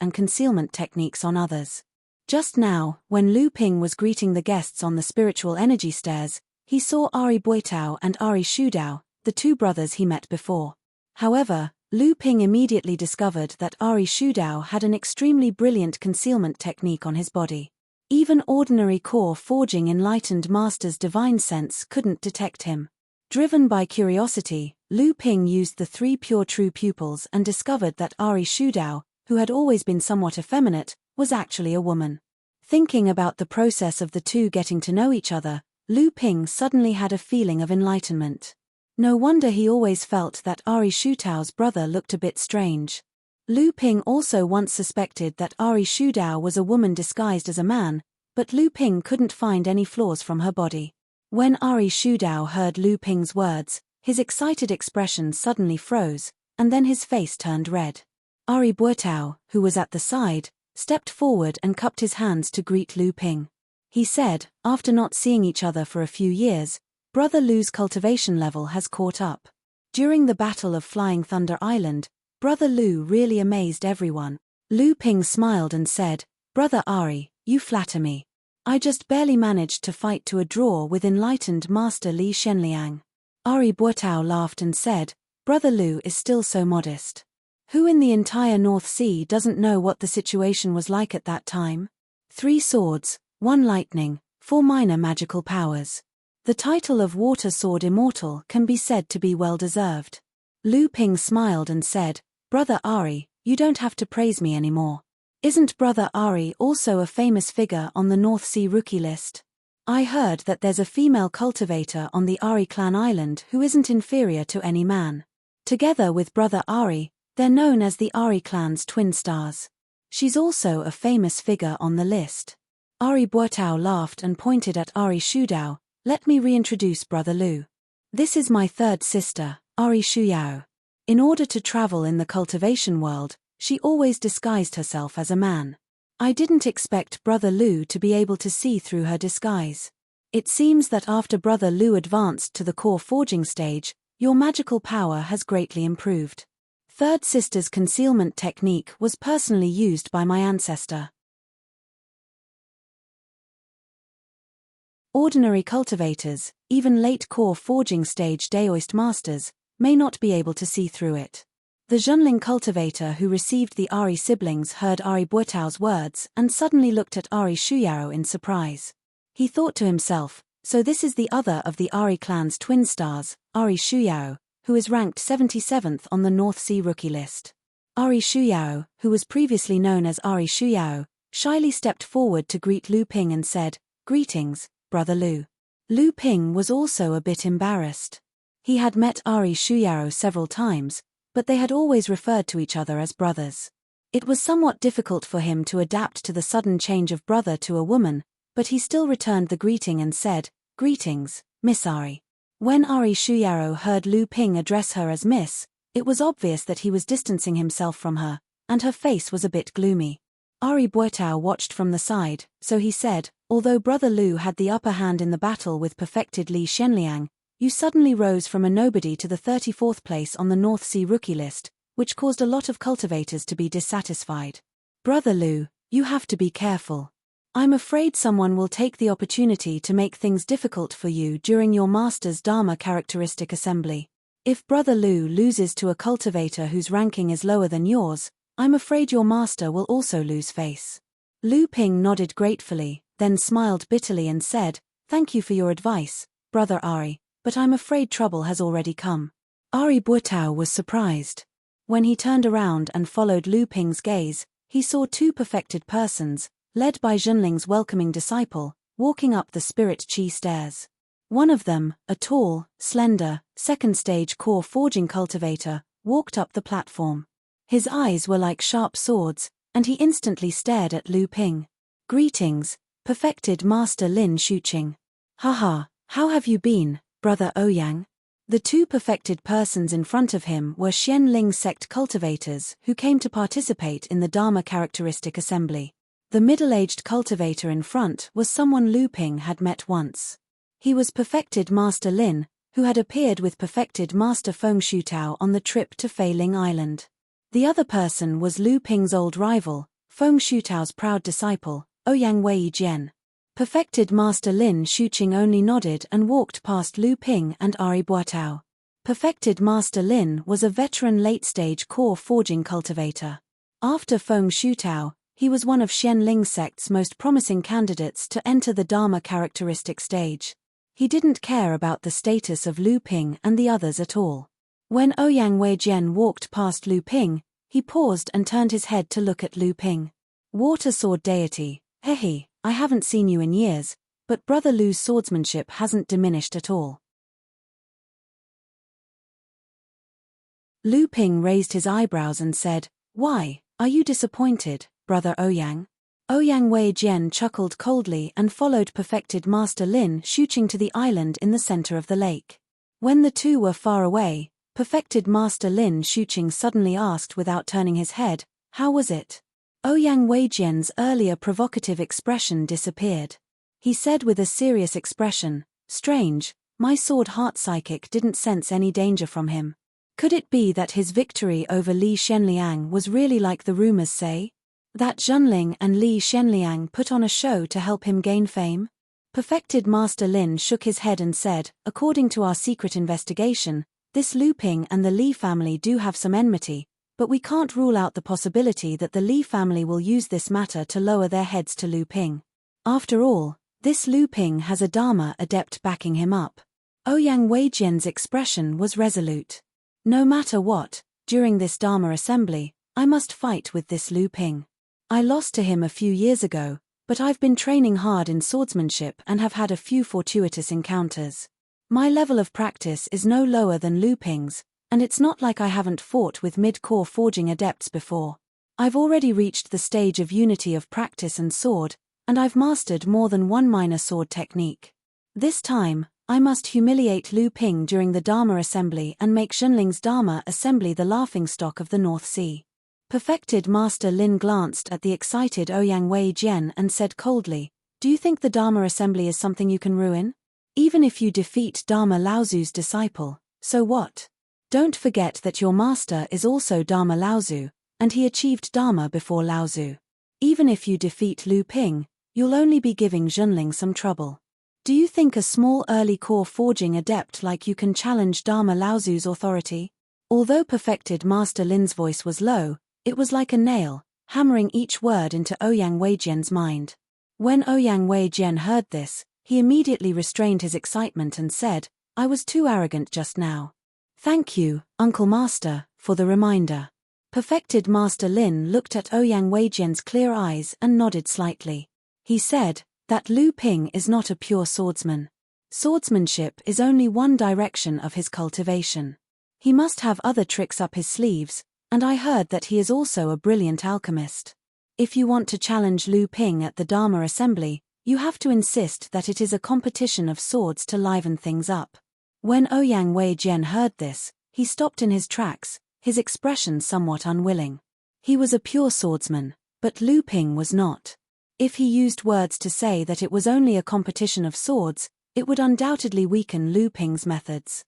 techniques on others. Just now, when Lu Ping was greeting the guests on the spiritual energy stairs, he saw Ari Buotao and Ari Shudao, the two brothers he met before. However, Lu Ping immediately discovered that Ari Shudao had an extremely brilliant concealment technique on his body. Even ordinary core forging enlightened master's divine sense couldn't detect him. Driven by curiosity, Lu Ping used the 3 pure true pupils and discovered that Ari Shudao, who had always been somewhat effeminate, was actually a woman. Thinking about the process of the two getting to know each other, Lu Ping suddenly had a feeling of enlightenment. No wonder he always felt that Ari Shudao's brother looked a bit strange. Lu Ping also once suspected that Ari Shudao was a woman disguised as a man, but Lu Ping couldn't find any flaws from her body. When Ari Shudao heard Lu Ping's words, his excited expression suddenly froze, and then his face turned red. Ari Buotao, who was at the side, stepped forward and cupped his hands to greet Lu Ping. He said, after not seeing each other for a few years, "Brother Lu's cultivation level has caught up. During the Battle of Flying Thunder Island, Brother Lu really amazed everyone." Lu Ping smiled and said, "Brother Ari, you flatter me. I just barely managed to fight to a draw with enlightened Master Li Shenliang." Ari Buotao laughed and said, "Brother Lu is still so modest. Who in the entire North Sea doesn't know what the situation was like at that time? 3 swords, 1 lightning, 4 minor magical powers. The title of Water Sword Immortal can be said to be well-deserved." Lu Ping smiled and said, "Brother Ari, you don't have to praise me anymore. Isn't Brother Ari also a famous figure on the North Sea rookie list? I heard that there's a female cultivator on the Ari clan island who isn't inferior to any man. Together with Brother Ari, they're known as the Ari clan's twin stars. She's also a famous figure on the list." Ari Buotao laughed and pointed at Ari Shudao. "Let me reintroduce Brother Lu. This is my 3rd sister, Ari Shuyao. In order to travel in the cultivation world, she always disguised herself as a man. I didn't expect Brother Lu to be able to see through her disguise. It seems that after Brother Lu advanced to the core forging stage, your magical power has greatly improved. third sister's concealment technique was personally used by my ancestor. Ordinary cultivators, even late core forging stage Daoist masters, may not be able to see through it. The Zhenling cultivator who received the Ari siblings heard Ari Buotao's words and suddenly looked at Ari Shuyao in surprise. He thought to himself, so this is the other of the Ari clan's twin stars, Ari Shuyao, who is ranked 77th on the North Sea rookie list. Ari Shuyao, who was previously known as Ari Shuyao, shyly stepped forward to greet Lu Ping and said, "Greetings, Brother Lu." Lu Ping was also a bit embarrassed. He had met Ari Shuyao several times, but they had always referred to each other as brothers. It was somewhat difficult for him to adapt to the sudden change of brother to a woman, but he still returned the greeting and said, "Greetings, Miss Ari." When Ari Shuyao heard Lu Ping address her as Miss, it was obvious that he was distancing himself from her, and her face was a bit gloomy. Ari Buotao watched from the side, so he said, "Although Brother Lu had the upper hand in the battle with perfected Li Shenliang, you suddenly rose from a nobody to the 34th place on the North Sea rookie list, which caused a lot of cultivators to be dissatisfied. Brother Lu, you have to be careful. I'm afraid someone will take the opportunity to make things difficult for you during your master's Dharma characteristic assembly. If Brother Lu loses to a cultivator whose ranking is lower than yours, I'm afraid your master will also lose face." Lu Ping nodded gratefully, then smiled bitterly and said, "Thank you for your advice, Brother Ari, but I'm afraid trouble has already come." Ari Buotao was surprised. When he turned around and followed Lu Ping's gaze, he saw two perfected persons, led by Zhenling's welcoming disciple, walking up the spirit chi stairs. One of them, a tall, slender, second-stage core forging cultivator, walked up the platform. His eyes were like sharp swords, and he instantly stared at Lu Ping. "Greetings, perfected Master Lin Shuqing. Haha, how have you been, Brother Ouyang?" The two perfected persons in front of him were Xianling sect cultivators who came to participate in the Dharma characteristic assembly. The middle-aged cultivator in front was someone Lu Ping had met once. He was perfected Master Lin, who had appeared with perfected Master Feng Shutao on the trip to Fei Ling Island. The other person was Lu Ping's old rival, Feng Shutao's proud disciple, Ouyang Wei Jian. Perfected Master Lin Shuqing only nodded and walked past Lu Ping and Ari Buotao. Perfected Master Lin was a veteran late-stage core forging cultivator. After Feng Shutao, he was one of Xianling sect's most promising candidates to enter the Dharma characteristic stage. He didn't care about the status of Lu Ping and the others at all. When Ouyang Wei Jian walked past Lu Ping, he paused and turned his head to look at Lu Ping. "Water Sword Deity, hehe, I haven't seen you in years, but Brother Lu's swordsmanship hasn't diminished at all." Lu Ping raised his eyebrows and said, "Why, are you disappointed, Brother Ouyang?" Ouyang Wei Jian chuckled coldly and followed perfected Master Lin Shuqing to the island in the center of the lake. When the two were far away, perfected Master Lin Shuqing suddenly asked without turning his head, "How was it?" Ouyang Wei Jian's earlier provocative expression disappeared. He said with a serious expression, "Strange, my sword heart psychic didn't sense any danger from him. Could it be that his victory over Li Shenliang was really like the rumors say? That Zhenling and Li Shenliang put on a show to help him gain fame?" Perfected Master Lin shook his head and said, "According to our secret investigation, this Lu Ping and the Li family do have some enmity, but we can't rule out the possibility that the Li family will use this matter to lower their heads to Lu Ping. After all, this Lu Ping has a Dharma adept backing him up." Ouyang Wei Jian's expression was resolute. "No matter what, during this Dharma assembly, I must fight with this Lu Ping. I lost to him a few years ago, but I've been training hard in swordsmanship and have had a few fortuitous encounters. My level of practice is no lower than Lu Ping's, and it's not like I haven't fought with mid-core forging adepts before. I've already reached the stage of unity of practice and sword, and I've mastered more than one minor sword technique. This time, I must humiliate Lu Ping during the Dharma assembly and make Zhenling's Dharma assembly the laughingstock of the North Sea." Perfected Master Lin glanced at the excited Ouyang Wei Jian and said coldly, "Do you think the Dharma assembly is something you can ruin? Even if you defeat Dharma Laozu's disciple, so what? Don't forget that your master is also Dharma Laozu, and he achieved Dharma before Laozu. Even if you defeat Lu Ping, you'll only be giving Junling some trouble. Do you think a small early core forging adept like you can challenge Dharma Laozu's authority? Although perfected Master Lin's voice was low, it was like a nail, hammering each word into Ouyang Weijian's mind. When Ouyang Weijian heard this, he immediately restrained his excitement and said, "I was too arrogant just now. Thank you, Uncle Master, for the reminder." Perfected Master Lin looked at Ouyang Weijian's clear eyes and nodded slightly. He said, "That Lu Ping is not a pure swordsman. Swordsmanship is only one direction of his cultivation. He must have other tricks up his sleeves, and I heard that he is also a brilliant alchemist. If you want to challenge Lu Ping at the Dharma Assembly, you have to insist that it is a competition of swords to liven things up." When Ouyang Weijian heard this, he stopped in his tracks, his expression somewhat unwilling. He was a pure swordsman, but Lu Ping was not. If he used words to say that it was only a competition of swords, it would undoubtedly weaken Lu Ping's methods.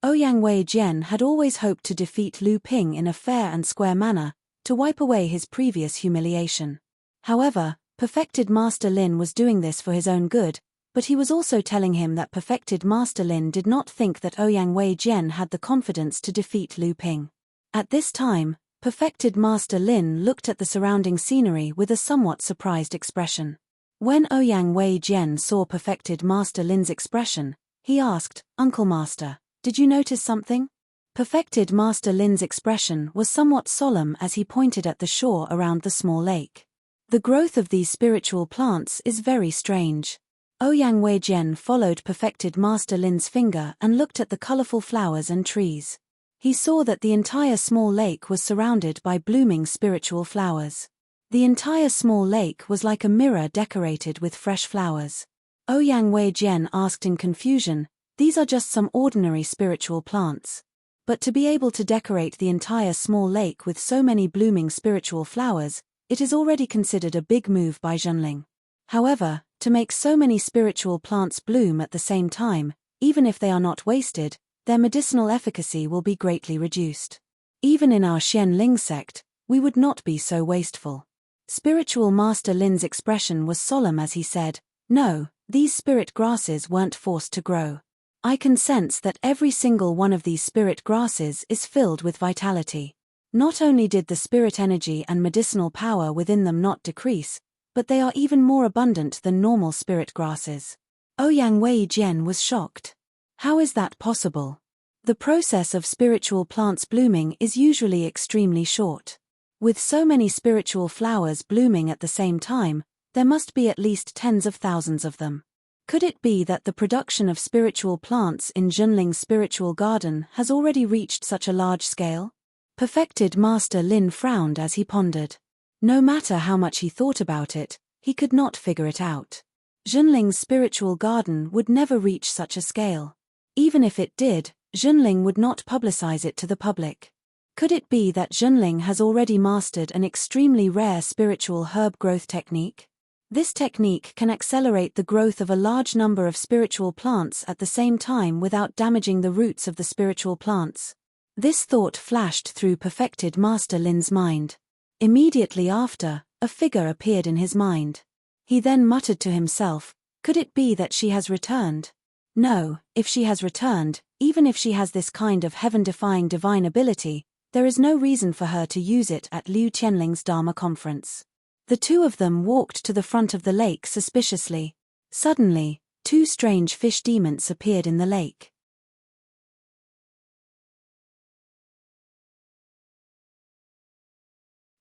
Ouyang Weijian had always hoped to defeat Lu Ping in a fair and square manner, to wipe away his previous humiliation. However, Perfected Master Lin was doing this for his own good, but he was also telling him that Perfected Master Lin did not think that Ouyang Weijian had the confidence to defeat Lu Ping. At this time, Perfected Master Lin looked at the surrounding scenery with a somewhat surprised expression. When Ouyang Weijian saw Perfected Master Lin's expression, he asked, "Uncle Master, did you notice something?" Perfected Master Lin's expression was somewhat solemn as he pointed at the shore around the small lake. "The growth of these spiritual plants is very strange." Ouyang Weijian followed Perfected Master Lin's finger and looked at the colorful flowers and trees. He saw that the entire small lake was surrounded by blooming spiritual flowers. The entire small lake was like a mirror decorated with fresh flowers. Ouyang Weijian asked in confusion, "These are just some ordinary spiritual plants. But to be able to decorate the entire small lake with so many blooming spiritual flowers, it is already considered a big move by Junling. However, to make so many spiritual plants bloom at the same time, even if they are not wasted, their medicinal efficacy will be greatly reduced. Even in our Xian Ling sect, we would not be so wasteful." Spiritual Master Lin's expression was solemn as he said, "No, these spirit grasses weren't forced to grow. I can sense that every single one of these spirit grasses is filled with vitality. Not only did the spirit energy and medicinal power within them not decrease, but they are even more abundant than normal spirit grasses." Ouyang Weijian was shocked. How is that possible? The process of spiritual plants blooming is usually extremely short. With so many spiritual flowers blooming at the same time, there must be at least tens of thousands of them. Could it be that the production of spiritual plants in Junling's spiritual garden has already reached such a large scale? Perfected Master Lin frowned as he pondered. No matter how much he thought about it, he could not figure it out. Junling's spiritual garden would never reach such a scale. Even if it did, Junling would not publicize it to the public. Could it be that Junling has already mastered an extremely rare spiritual herb growth technique? This technique can accelerate the growth of a large number of spiritual plants at the same time without damaging the roots of the spiritual plants. This thought flashed through Perfected Master Lin's mind. Immediately after, a figure appeared in his mind. He then muttered to himself, "Could it be that she has returned? No, if she has returned, even if she has this kind of heaven-defying divine ability, there is no reason for her to use it at Liu Qianling's Dharma conference." The two of them walked to the front of the lake suspiciously. Suddenly, two strange fish demons appeared in the lake.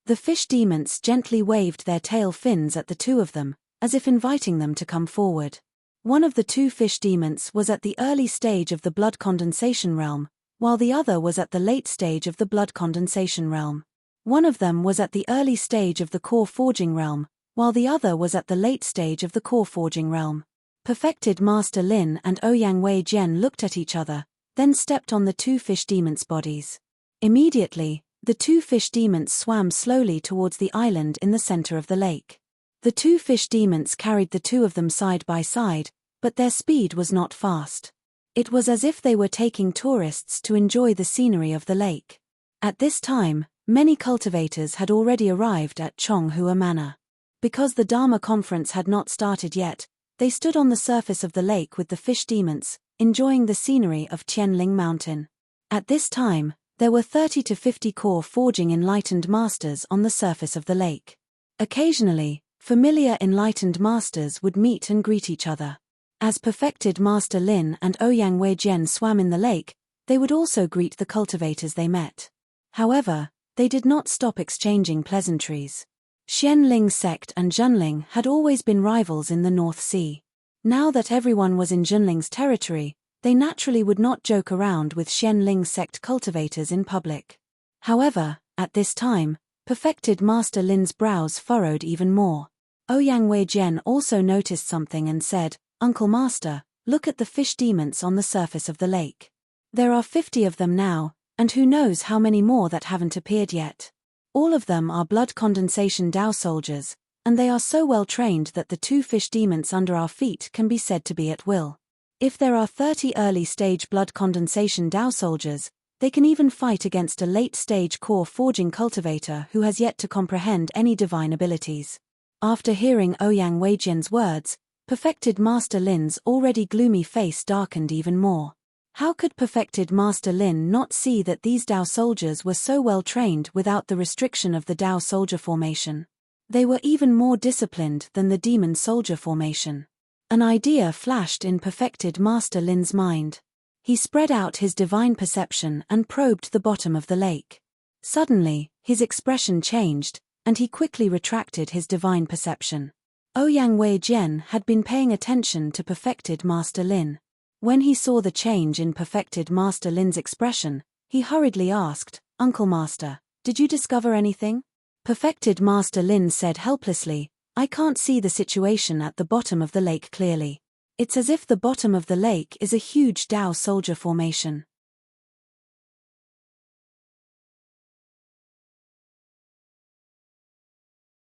The fish demons gently waved their tail fins at the two of them, as if inviting them to come forward. One of the two fish demons was at the early stage of the blood condensation realm, while the other was at the late stage of the blood condensation realm. One of them was at the early stage of the core forging realm, while the other was at the late stage of the core forging realm. Perfected Master Lin and Ouyang Weijian looked at each other, then stepped on the two fish demons' bodies. Immediately, the two fish demons swam slowly towards the island in the center of the lake. The two fish demons carried the two of them side by side, but their speed was not fast. It was as if they were taking tourists to enjoy the scenery of the lake. At this time, many cultivators had already arrived at Chonghua Manor. Because the Dharma conference had not started yet, they stood on the surface of the lake with the fish demons, enjoying the scenery of Tianling Mountain. At this time, there were 30 to 50 core forging enlightened masters on the surface of the lake. Occasionally, familiar enlightened masters would meet and greet each other. As perfected Master Lin and Ouyang Weijian swam in the lake, they would also greet the cultivators they met. However, they did not stop exchanging pleasantries. Xianling sect and Junling had always been rivals in the North Sea. Now that everyone was in Junling's territory, they naturally would not joke around with Xianling sect cultivators in public. However, at this time, perfected Master Lin's brows furrowed even more. Ouyang Weijian also noticed something and said, "Uncle Master, look at the fish demons on the surface of the lake. There are 50 of them now, and who knows how many more that haven't appeared yet. All of them are blood condensation Dao soldiers, and they are so well trained that the two fish demons under our feet can be said to be at will. If there are 30 early-stage blood condensation Dao soldiers, they can even fight against a late-stage core forging cultivator who has yet to comprehend any divine abilities." After hearing Ouyang Weijian's words, perfected Master Lin's already gloomy face darkened even more. How could perfected Master Lin not see that these Dao soldiers were so well trained without the restriction of the Dao soldier formation? They were even more disciplined than the demon soldier formation. An idea flashed in perfected Master Lin's mind. He spread out his divine perception and probed the bottom of the lake. Suddenly, his expression changed, and he quickly retracted his divine perception. Ouyang Weijian had been paying attention to perfected Master Lin. When he saw the change in perfected Master Lin's expression, he hurriedly asked, "Uncle Master, did you discover anything?" Perfected Master Lin said helplessly, "I can't see the situation at the bottom of the lake clearly. It's as if the bottom of the lake is a huge Dao soldier formation."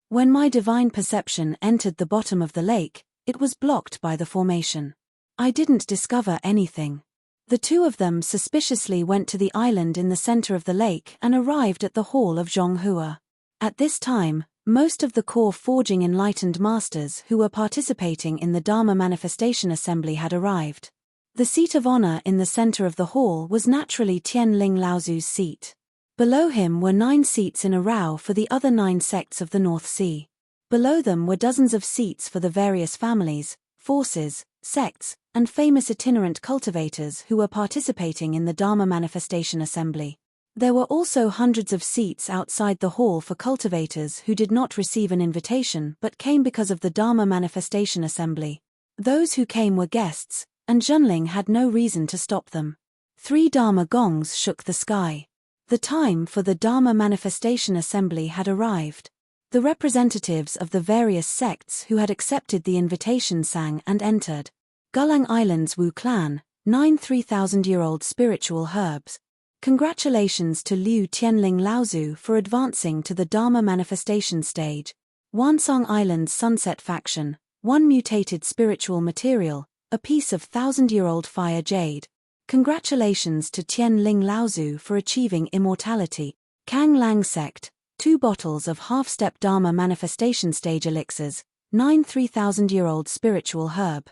When my divine perception entered the bottom of the lake, it was blocked by the formation. I didn't discover anything. The two of them suspiciously went to the island in the center of the lake and arrived at the hall of Zhonghua. At this time, most of the core forging enlightened masters who were participating in the Dharma Manifestation Assembly had arrived. The seat of honor in the center of the hall was naturally Tianling Laozu's seat. Below him were 9 seats in a row for the other 9 sects of the North Sea. Below them were dozens of seats for the various families, forces, sects, and famous itinerant cultivators who were participating in the Dharma Manifestation Assembly. There were also hundreds of seats outside the hall for cultivators who did not receive an invitation but came because of the Dharma Manifestation Assembly. Those who came were guests, and Junling had no reason to stop them. 3 Dharma gongs shook the sky. The time for the Dharma Manifestation Assembly had arrived. The representatives of the various sects who had accepted the invitation sang and entered. Gulang Island's Wu Clan, 9 3,000-year-old spiritual herbs. Congratulations to Liu Tianling Laozu for advancing to the Dharma Manifestation stage. Wansong Island's Sunset Faction, 1 mutated spiritual material, a piece of 1,000-year-old fire jade. Congratulations to Tianling Laozu for achieving immortality. Kang Lang Sect, 2 bottles of half-step Dharma Manifestation stage elixirs, 9 3,000-year-old spiritual herb.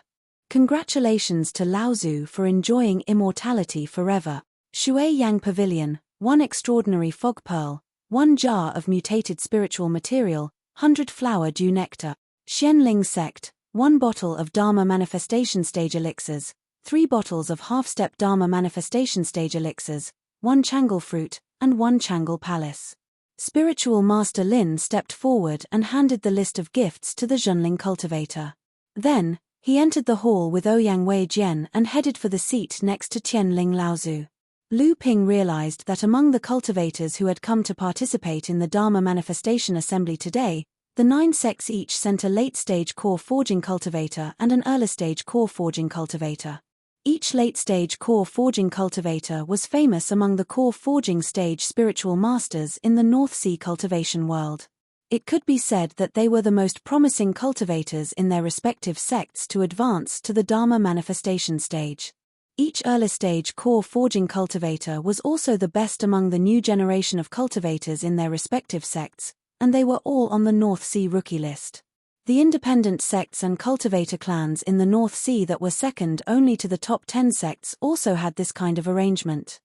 Congratulations to Laozu for enjoying immortality forever. Shui Yang Pavilion, 1 extraordinary fog pearl, 1 jar of mutated spiritual material, 100 flower dew nectar. Xianling Sect, 1 bottle of Dharma Manifestation stage elixirs, 3 bottles of half-step Dharma Manifestation stage elixirs, 1 Changle fruit, and 1 Changle palace. Spiritual Master Lin stepped forward and handed the list of gifts to the Junling cultivator. Then, he entered the hall with Ouyang Weijian and headed for the seat next to Tianling Laozu. Lu Ping realized that among the cultivators who had come to participate in the Dharma Manifestation Assembly today, the 9 sects each sent a late-stage core forging cultivator and an early-stage core forging cultivator. Each late-stage core forging cultivator was famous among the core forging stage spiritual masters in the North Sea cultivation world. It could be said that they were the most promising cultivators in their respective sects to advance to the Dharma manifestation stage. Each early stage core forging cultivator was also the best among the new generation of cultivators in their respective sects, and they were all on the North Sea rookie list. The independent sects and cultivator clans in the North Sea that were second only to the top 10 sects also had this kind of arrangement.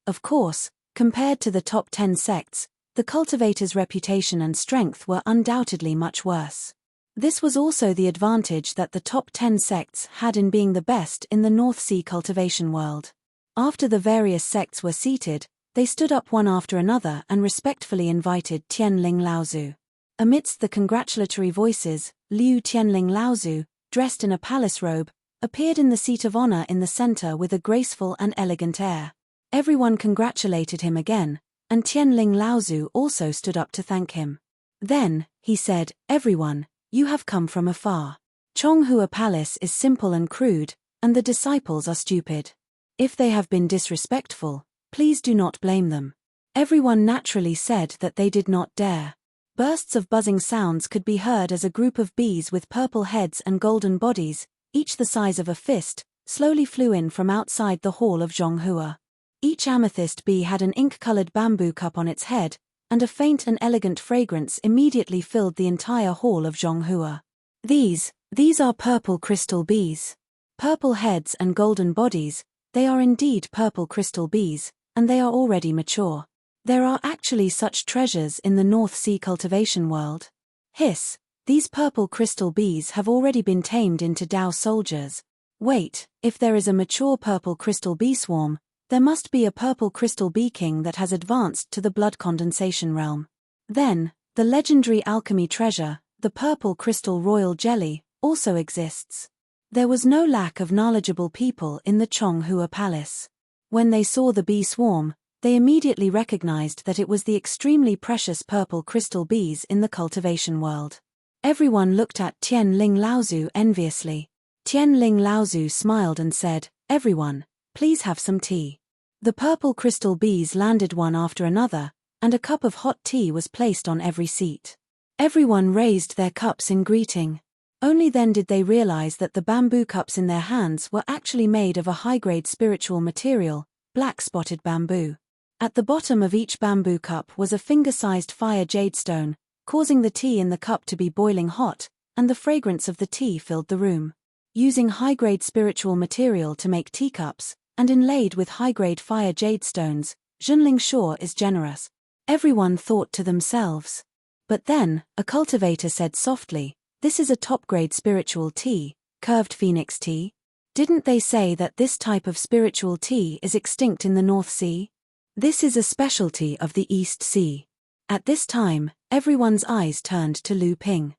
Of course, compared to the top 10 sects, the cultivators' reputation and strength were undoubtedly much worse. This was also the advantage that the top 10 sects had in being the best in the North Sea cultivation world. After the various sects were seated, they stood up one after another and respectfully invited Tianling Laozu. Amidst the congratulatory voices, Liu Tianling Laozu, dressed in a palace robe, appeared in the seat of honor in the center with a graceful and elegant air. Everyone congratulated him again, and Tianling Laozu also stood up to thank him. Then, he said, "Everyone, you have come from afar. Chonghua Palace is simple and crude, and the disciples are stupid. If they have been disrespectful, please do not blame them." Everyone naturally said that they did not dare. Bursts of buzzing sounds could be heard as a group of bees with purple heads and golden bodies, each the size of a fist, slowly flew in from outside the hall of Zhonghua. Each amethyst bee had an ink-colored bamboo cup on its head, and a faint and elegant fragrance immediately filled the entire hall of Zhonghua. These are purple crystal bees. Purple heads and golden bodies, they are indeed purple crystal bees, and they are already mature. There are actually such treasures in the North Sea cultivation world. Hiss, these purple crystal bees have already been tamed into Dao soldiers. Wait, if there is a mature purple crystal bee swarm, there must be a purple crystal bee king that has advanced to the blood condensation realm. Then, the legendary alchemy treasure, the purple crystal royal jelly, also exists. There was no lack of knowledgeable people in the Chonghua Palace. When they saw the bee swarm, they immediately recognized that it was the extremely precious purple crystal bees in the cultivation world. Everyone looked at Tianling Laozu enviously. Tianling Laozu smiled and said, "Everyone, please have some tea." The purple crystal bees landed one after another, and a cup of hot tea was placed on every seat. Everyone raised their cups in greeting. Only then did they realize that the bamboo cups in their hands were actually made of a high-grade spiritual material, black-spotted bamboo. At the bottom of each bamboo cup was a finger-sized fire jadestone, causing the tea in the cup to be boiling hot, and the fragrance of the tea filled the room. Using high-grade spiritual material to make teacups, and inlaid with high-grade fire jadestones, Zhenling Shaw is generous. Everyone thought to themselves. But then, a cultivator said softly, "This is a top-grade spiritual tea, curved phoenix tea. Didn't they say that this type of spiritual tea is extinct in the North Sea? This is a specialty of the East Sea." At this time, everyone's eyes turned to Lu Ping.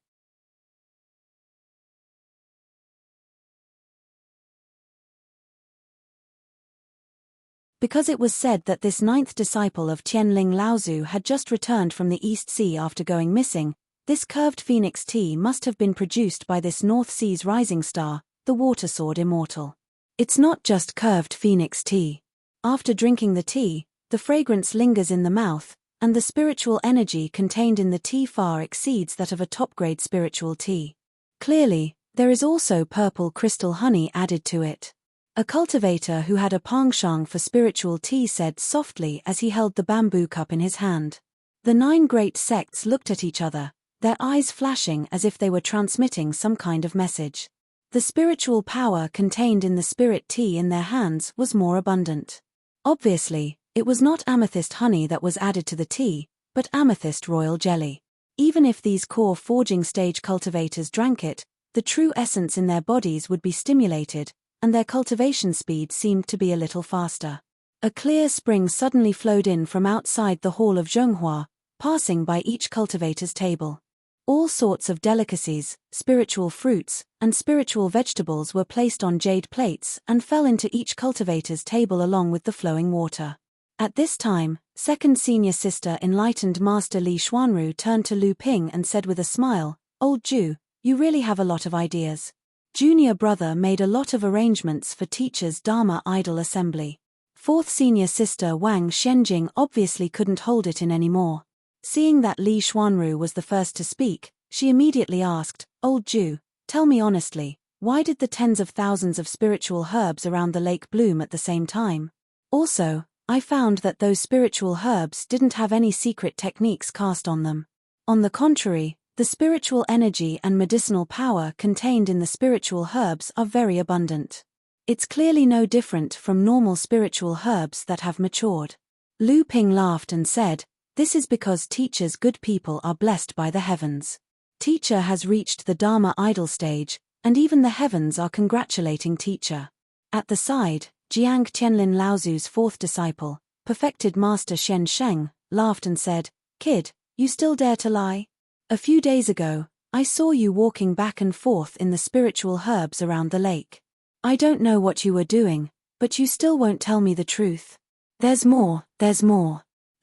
Because it was said that this ninth disciple of Tianling Laozu had just returned from the East Sea after going missing, this curved phoenix tea must have been produced by this North Sea's rising star, the water sword immortal. It's not just curved phoenix tea. After drinking the tea, the fragrance lingers in the mouth, and the spiritual energy contained in the tea far exceeds that of a top-grade spiritual tea. Clearly, there is also purple crystal honey added to it. A cultivator who had a penchant for spiritual tea said softly as he held the bamboo cup in his hand. The 9 great sects looked at each other, their eyes flashing as if they were transmitting some kind of message. The spiritual power contained in the spirit tea in their hands was more abundant. Obviously, it was not amethyst honey that was added to the tea, but amethyst royal jelly. Even if these core forging stage cultivators drank it, the true essence in their bodies would be stimulated, and their cultivation speed seemed to be a little faster. A clear spring suddenly flowed in from outside the hall of Zhonghua, passing by each cultivator's table. All sorts of delicacies, spiritual fruits, and spiritual vegetables were placed on jade plates and fell into each cultivator's table along with the flowing water. At this time, second senior sister enlightened Master Li Xuanru turned to Lu Ping and said with a smile, "Old Jew, you really have a lot of ideas." Junior brother made a lot of arrangements for teacher's Dharma idol assembly. Fourth senior sister Wang Shenjing obviously couldn't hold it in anymore. Seeing that Li Xuanru was the first to speak, she immediately asked, "Old Jew, tell me honestly, why did the tens of thousands of spiritual herbs around the lake bloom at the same time? Also, I found that those spiritual herbs didn't have any secret techniques cast on them. On the contrary, the spiritual energy and medicinal power contained in the spiritual herbs are very abundant. It's clearly no different from normal spiritual herbs that have matured." Lu Ping laughed and said, "This is because teacher's good people are blessed by the heavens. Teacher has reached the Dharma idol stage, and even the heavens are congratulating teacher." At the side, Jiang Tianlin Laozu's fourth disciple, perfected master Shen Sheng, laughed and said, "Kid, you still dare to lie? A few days ago, I saw you walking back and forth in the spiritual herbs around the lake. I don't know what you were doing, but you still won't tell me the truth." There's more.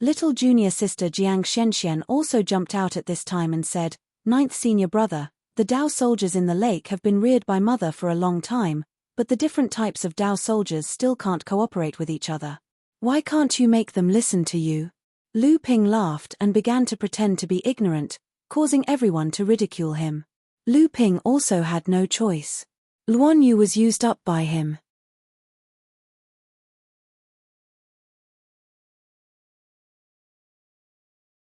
Little junior sister Jiang Shenxian also jumped out at this time and said, "Ninth senior brother, the Dao soldiers in the lake have been reared by mother for a long time, but the different types of Dao soldiers still can't cooperate with each other. Why can't you make them listen to you?" Lu Ping laughed and began to pretend to be ignorant, causing everyone to ridicule him. Lu Ping also had no choice. Luan Yu was used up by him.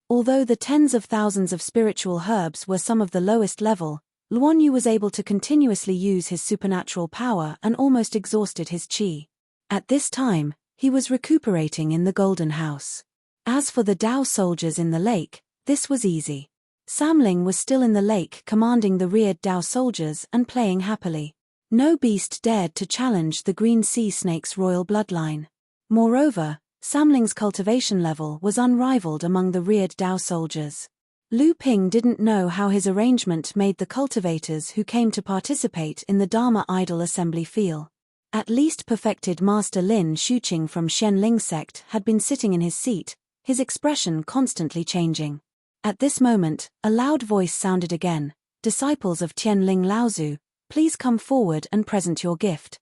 Although the tens of thousands of spiritual herbs were some of the lowest level, Luan Yu was able to continuously use his supernatural power and almost exhausted his qi. At this time, he was recuperating in the Golden House. As for the Dao soldiers in the lake, this was easy. Samling was still in the lake commanding the reared Dao soldiers and playing happily. No beast dared to challenge the green sea snake's royal bloodline. Moreover, Samling's cultivation level was unrivaled among the reared Dao soldiers. Lu Ping didn't know how his arrangement made the cultivators who came to participate in the Dharma idol assembly feel. At least perfected Master Lin Shuqing from Shen Ling sect had been sitting in his seat, his expression constantly changing. At this moment, a loud voice sounded again, "Disciples of Tianling Laozu, please come forward and present your gift."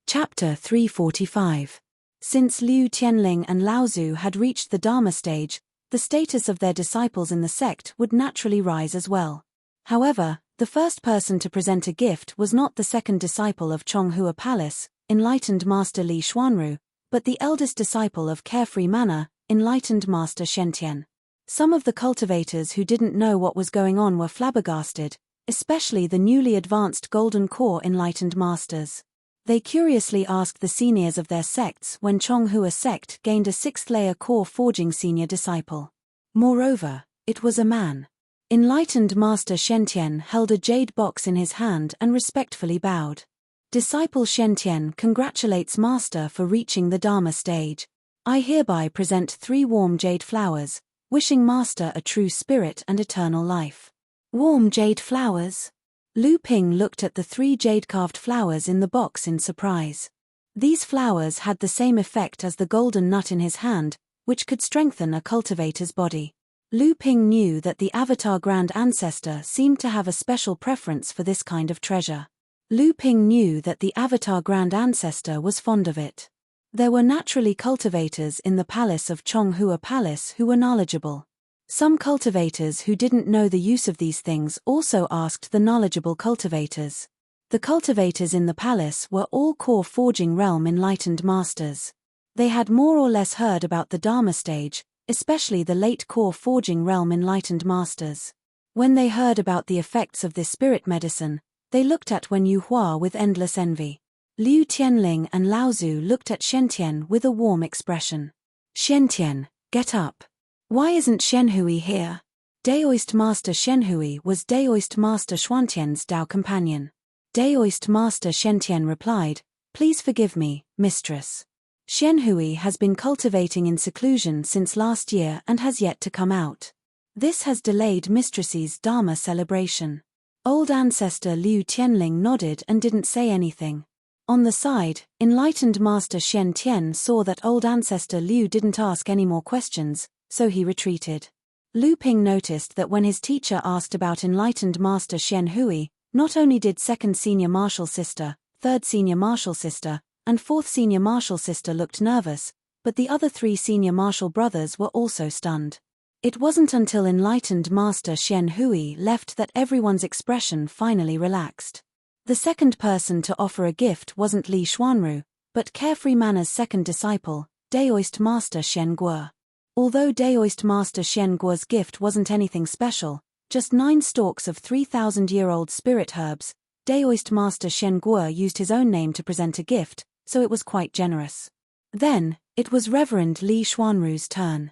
Chapter 345. Since Liu Tianling and Laozu had reached the Dharma stage, the status of their disciples in the sect would naturally rise as well. However, the first person to present a gift was not the second disciple of Chonghua Palace, enlightened Master Li Xuanru, but the eldest disciple of Carefree Manor, enlightened Master Shentian. Some of the cultivators who didn't know what was going on were flabbergasted, especially the newly advanced Golden Core enlightened masters. They curiously asked the seniors of their sects when Chonghua sect gained a 6th-layer core forging senior disciple. Moreover, it was a man. Enlightened Master Shentian held a jade box in his hand and respectfully bowed. Disciple Shentian congratulates Master for reaching the Dharma stage. I hereby present 3 warm jade flowers, wishing Master a true spirit and eternal life. Warm jade flowers? Lu Ping looked at the 3 jade-carved flowers in the box in surprise. These flowers had the same effect as the golden nut in his hand, which could strengthen a cultivator's body. Lu Ping knew that the Avatar Grand Ancestor seemed to have a special preference for this kind of treasure. Lu Ping knew that the Avatar Grand Ancestor was fond of it. There were naturally cultivators in the palace of Chonghua Palace who were knowledgeable. Some cultivators who didn't know the use of these things also asked the knowledgeable cultivators. The cultivators in the palace were all core forging realm enlightened masters. They had more or less heard about the Dharma stage, especially the late core forging realm enlightened masters. When they heard about the effects of this spirit medicine, they looked at Wen Yuhua with endless envy. Liu Tianling and Laozu looked at Shentian with a warm expression. "Shentian, get up. Why isn't Shenhui here?" Daoist Master Shenhui was Daoist Master Xuantian's Dao companion. Daoist Master Shentian replied, "Please forgive me, mistress. Shenhui has been cultivating in seclusion since last year and has yet to come out. This has delayed mistress's Dharma celebration." Old ancestor Liu Tianling nodded and didn't say anything. On the side, enlightened Master Shen Tian saw that old ancestor Liu didn't ask any more questions, so he retreated. Lu Ping noticed that when his teacher asked about enlightened master Xian Hui, not only did second senior martial sister, third senior martial sister, and fourth senior martial sister looked nervous, but the other three senior martial brothers were also stunned. It wasn't until enlightened master Xian Hui left that everyone's expression finally relaxed. The second person to offer a gift wasn't Li Xuanru, but Carefree Manner's second disciple, Daoist master Xian Guo. Although Daoist master Xian Guo's gift wasn't anything special, just 9 stalks of 3,000-year-old spirit herbs, Daoist master Xian Guo used his own name to present a gift, so it was quite generous. Then, it was Reverend Li Xuanru's turn.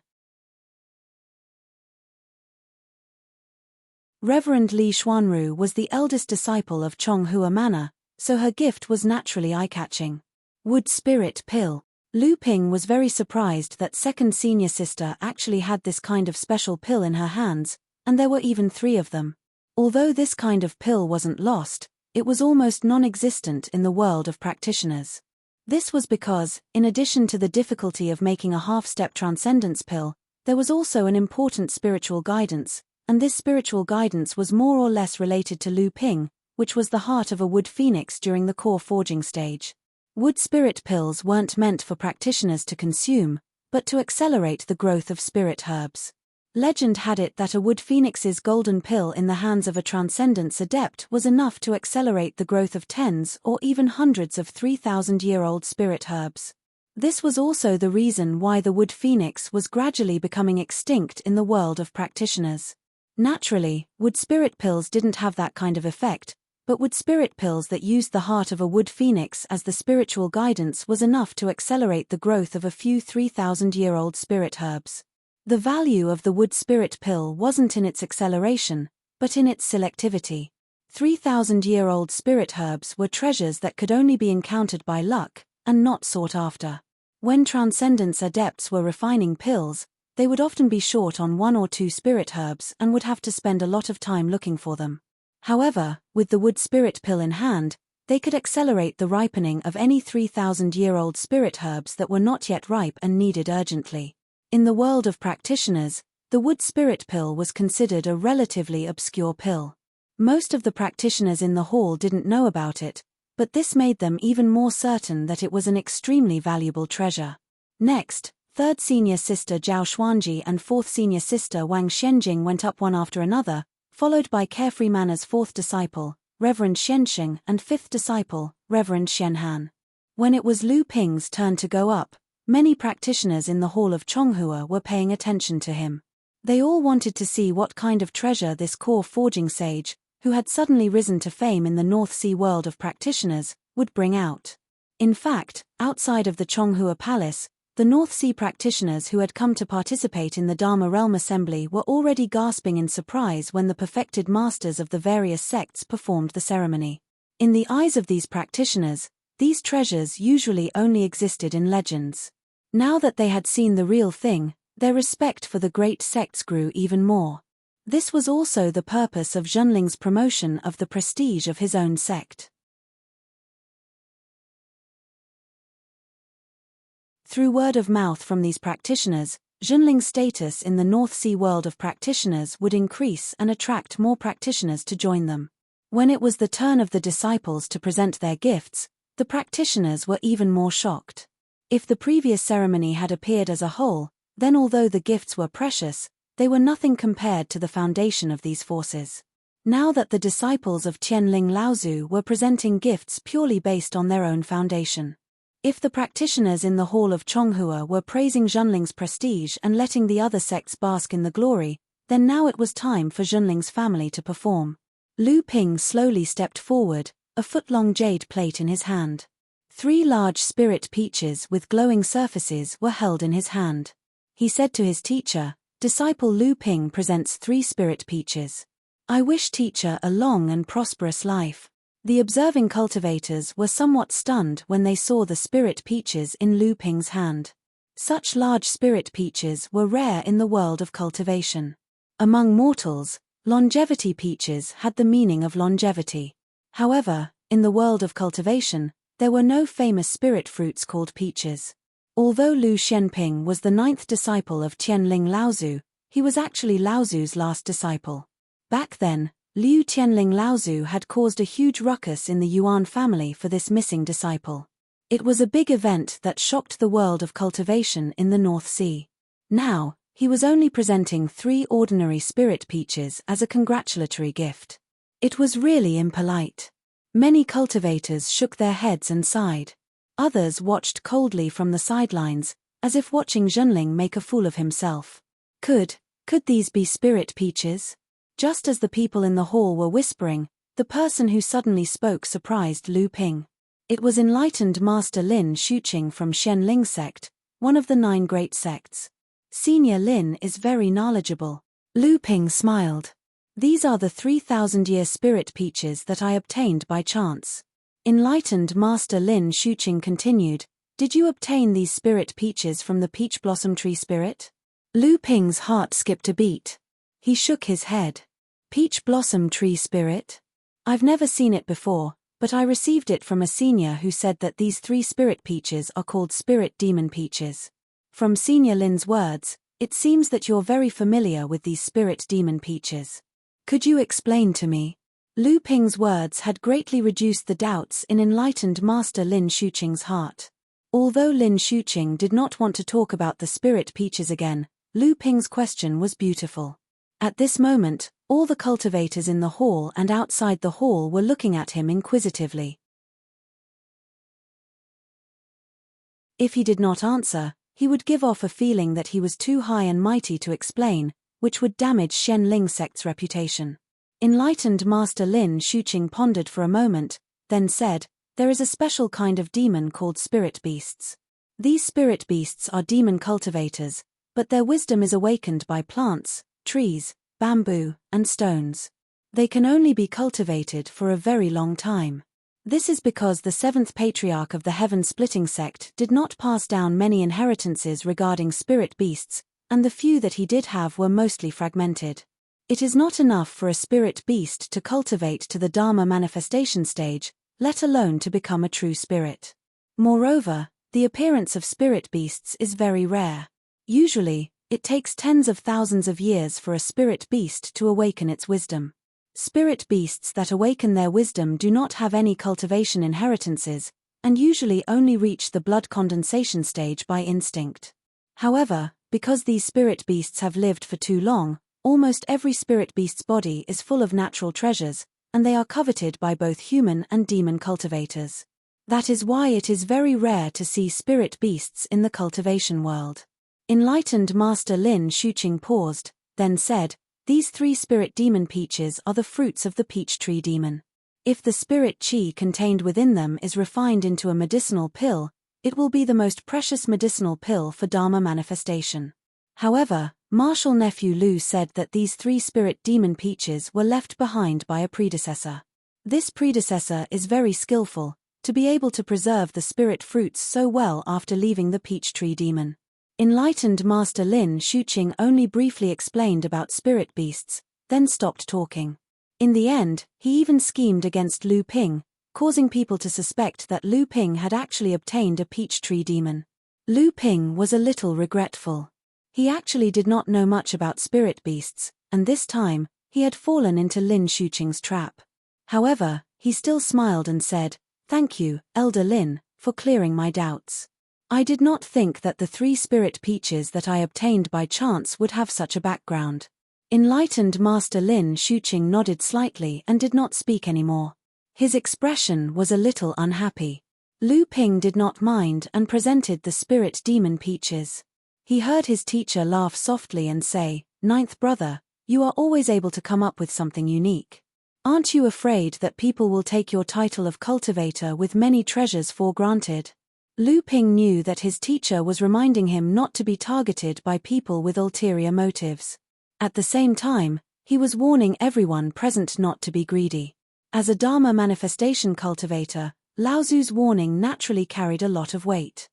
Reverend Li Xuanru was the eldest disciple of Chonghua Manor, so her gift was naturally eye-catching. Wood Spirit Pill. Lu Ping was very surprised that second senior sister actually had this kind of special pill in her hands, and there were even 3 of them. Although this kind of pill wasn't lost, it was almost non-existent in the world of practitioners. This was because, in addition to the difficulty of making a half-step transcendence pill, there was also an important spiritual guidance, and this spiritual guidance was more or less related to Lu Ping, which was the heart of a wood phoenix during the core forging stage. Wood spirit pills weren't meant for practitioners to consume, but to accelerate the growth of spirit herbs. Legend had it that a wood phoenix's golden pill in the hands of a transcendence adept was enough to accelerate the growth of tens or even hundreds of 3,000-year-old spirit herbs. This was also the reason why the wood phoenix was gradually becoming extinct in the world of practitioners. Naturally, wood spirit pills didn't have that kind of effect, but wood spirit pills that used the heart of a wood phoenix as the spiritual guidance was enough to accelerate the growth of a few 3,000-year-old spirit herbs. The value of the wood spirit pill wasn't in its acceleration, but in its selectivity. 3,000-year-old spirit herbs were treasures that could only be encountered by luck, and not sought after. When transcendence adepts were refining pills, they would often be short on 1 or 2 spirit herbs and would have to spend a lot of time looking for them. However, with the wood spirit pill in hand, they could accelerate the ripening of any 3,000-year-old spirit herbs that were not yet ripe and needed urgently. In the world of practitioners, the wood spirit pill was considered a relatively obscure pill. Most of the practitioners in the hall didn't know about it, but this made them even more certain that it was an extremely valuable treasure. Next, third senior sister Zhao Xuanji and fourth senior sister Wang Xianjing went up one after another, followed by Carefree Manner's fourth disciple, Reverend Xianxing, and fifth disciple, Reverend Xianhan. When it was Lu Ping's turn to go up, many practitioners in the hall of Chonghua were paying attention to him. They all wanted to see what kind of treasure this core forging sage, who had suddenly risen to fame in the North Sea world of practitioners, would bring out. In fact, outside of the Chonghua Palace, the North Sea practitioners who had come to participate in the Dharma Realm Assembly were already gasping in surprise when the perfected masters of the various sects performed the ceremony. In the eyes of these practitioners, these treasures usually only existed in legends. Now that they had seen the real thing, their respect for the great sects grew even more. This was also the purpose of Zhenling's promotion of the prestige of his own sect. Through word of mouth from these practitioners, Zhenling's status in the North Sea world of practitioners would increase and attract more practitioners to join them. When it was the turn of the disciples to present their gifts, the practitioners were even more shocked. If the previous ceremony had appeared as a whole, then although the gifts were precious, they were nothing compared to the foundation of these forces. Now that the disciples of Tianling Laozu were presenting gifts purely based on their own foundation. If the practitioners in the hall of Chonghua were praising Zhenling's prestige and letting the other sects bask in the glory, then now it was time for Zhenling's family to perform. Lu Ping slowly stepped forward, a foot-long jade plate in his hand. 3 large spirit peaches with glowing surfaces were held in his hand. He said to his teacher, "Disciple Lu Ping presents 3 spirit peaches. I wish teacher a long and prosperous life." The observing cultivators were somewhat stunned when they saw the spirit peaches in Lu Ping's hand. Such large spirit peaches were rare in the world of cultivation. Among mortals, longevity peaches had the meaning of longevity. However, in the world of cultivation, there were no famous spirit fruits called peaches. Although Lu Xianping was the ninth disciple of Tianling Laozu, he was actually Laozu's last disciple. Back then, Liu Tianling Laozu had caused a huge ruckus in the Yuan family for this missing disciple. It was a big event that shocked the world of cultivation in the North Sea. Now, he was only presenting 3 ordinary spirit peaches as a congratulatory gift. It was really impolite. Many cultivators shook their heads and sighed. Others watched coldly from the sidelines, as if watching Zhenling make a fool of himself. Could these be spirit peaches? Just as the people in the hall were whispering, the person who suddenly spoke surprised Lu Ping. It was enlightened Master Lin Shuqing from Shenling sect, one of the 9 great sects. Senior Lin is very knowledgeable. Lu Ping smiled. These are the 3,000-year spirit peaches that I obtained by chance. Enlightened Master Lin Shuqing continued, did you obtain these spirit peaches from the peach blossom tree spirit? Lu Ping's heart skipped a beat. He shook his head. Peach blossom tree spirit? I've never seen it before, but I received it from a senior who said that these 3 spirit peaches are called spirit demon peaches. From Senior Lin's words, it seems that you're very familiar with these spirit demon peaches. Could you explain to me? Lu Ping's words had greatly reduced the doubts in enlightened Master Lin Shuqing's heart. Although Lin Shuqing did not want to talk about the spirit peaches again, Lu Ping's question was beautiful. At this moment, all the cultivators in the hall and outside the hall were looking at him inquisitively. If he did not answer, he would give off a feeling that he was too high and mighty to explain, which would damage Shenling sect's reputation. Enlightened Master Lin Shuqing pondered for a moment, then said, there is a special kind of demon called spirit beasts. These spirit beasts are demon cultivators, but their wisdom is awakened by plants, trees, bamboo, and stones. They can only be cultivated for a very long time. This is because the 7th patriarch of the heaven-splitting sect did not pass down many inheritances regarding spirit beasts, and the few that he did have were mostly fragmented. It is not enough for a spirit beast to cultivate to the Dharma manifestation stage, let alone to become a true spirit. Moreover, the appearance of spirit beasts is very rare. Usually, it takes tens of thousands of years for a spirit beast to awaken its wisdom. Spirit beasts that awaken their wisdom do not have any cultivation inheritances, and usually only reach the blood condensation stage by instinct. However, because these spirit beasts have lived for too long, almost every spirit beast's body is full of natural treasures, and they are coveted by both human and demon cultivators. That is why it is very rare to see spirit beasts in the cultivation world. Enlightened Master Lin Shuqing paused, then said, these 3 spirit demon peaches are the fruits of the peach tree demon. If the spirit qi contained within them is refined into a medicinal pill, it will be the most precious medicinal pill for Dharma manifestation. However, Martial Nephew Lu said that these 3 spirit demon peaches were left behind by a predecessor. This predecessor is very skillful, to be able to preserve the spirit fruits so well after leaving the peach tree demon. Enlightened Master Lin Shuqing only briefly explained about spirit beasts, then stopped talking. In the end, he even schemed against Lu Ping, causing people to suspect that Lu Ping had actually obtained a peach tree demon. Lu Ping was a little regretful. He actually did not know much about spirit beasts, and this time, he had fallen into Lin Shuqing's trap. However, he still smiled and said, thank you, Elder Lin, for clearing my doubts. I did not think that the 3 spirit peaches that I obtained by chance would have such a background. Enlightened Master Lin Shuqing nodded slightly and did not speak anymore. His expression was a little unhappy. Lu Ping did not mind and presented the spirit demon peaches. He heard his teacher laugh softly and say, "Ninth brother, you are always able to come up with something unique. Aren't you afraid that people will take your title of cultivator with many treasures for granted?" Lu Ping knew that his teacher was reminding him not to be targeted by people with ulterior motives. At the same time, he was warning everyone present not to be greedy. As a Dharma manifestation cultivator, Laozu's warning naturally carried a lot of weight.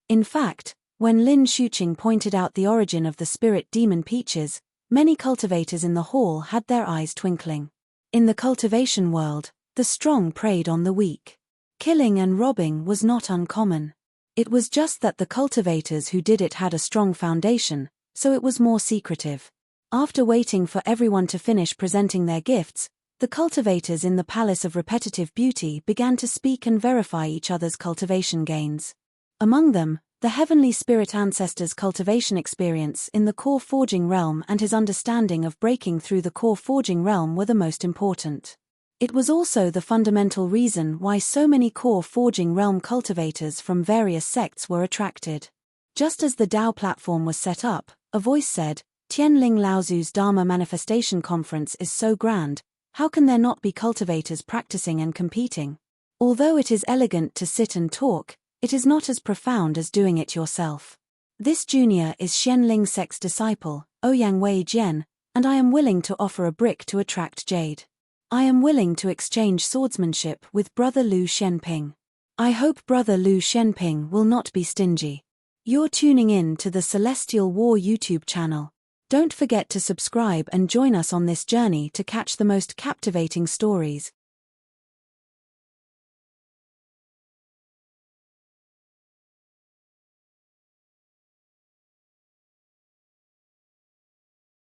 In fact, when Lin Shuqing pointed out the origin of the spirit demon peaches, many cultivators in the hall had their eyes twinkling. In the cultivation world, the strong preyed on the weak. Killing and robbing was not uncommon. It was just that the cultivators who did it had a strong foundation, so it was more secretive. After waiting for everyone to finish presenting their gifts, the cultivators in the Palace of Repetitive Beauty began to speak and verify each other's cultivation gains. Among them, the Heavenly Spirit Ancestor's cultivation experience in the core forging realm and his understanding of breaking through the core forging realm were the most important. It was also the fundamental reason why so many core forging realm cultivators from various sects were attracted. Just as the Tao platform was set up, a voice said, "Tianling Laozu's Dharma Manifestation Conference is so grand, how can there not be cultivators practicing and competing? Although it is elegant to sit and talk, it is not as profound as doing it yourself. This junior is Xianling Sect's disciple, Ouyang Wei Jian, and I am willing to offer a brick to attract jade. I am willing to exchange swordsmanship with Brother Lu Shenping. I hope Brother Lu Shenping will not be stingy." You're tuning in to the Celestial War YouTube channel. Don't forget to subscribe and join us on this journey to catch the most captivating stories.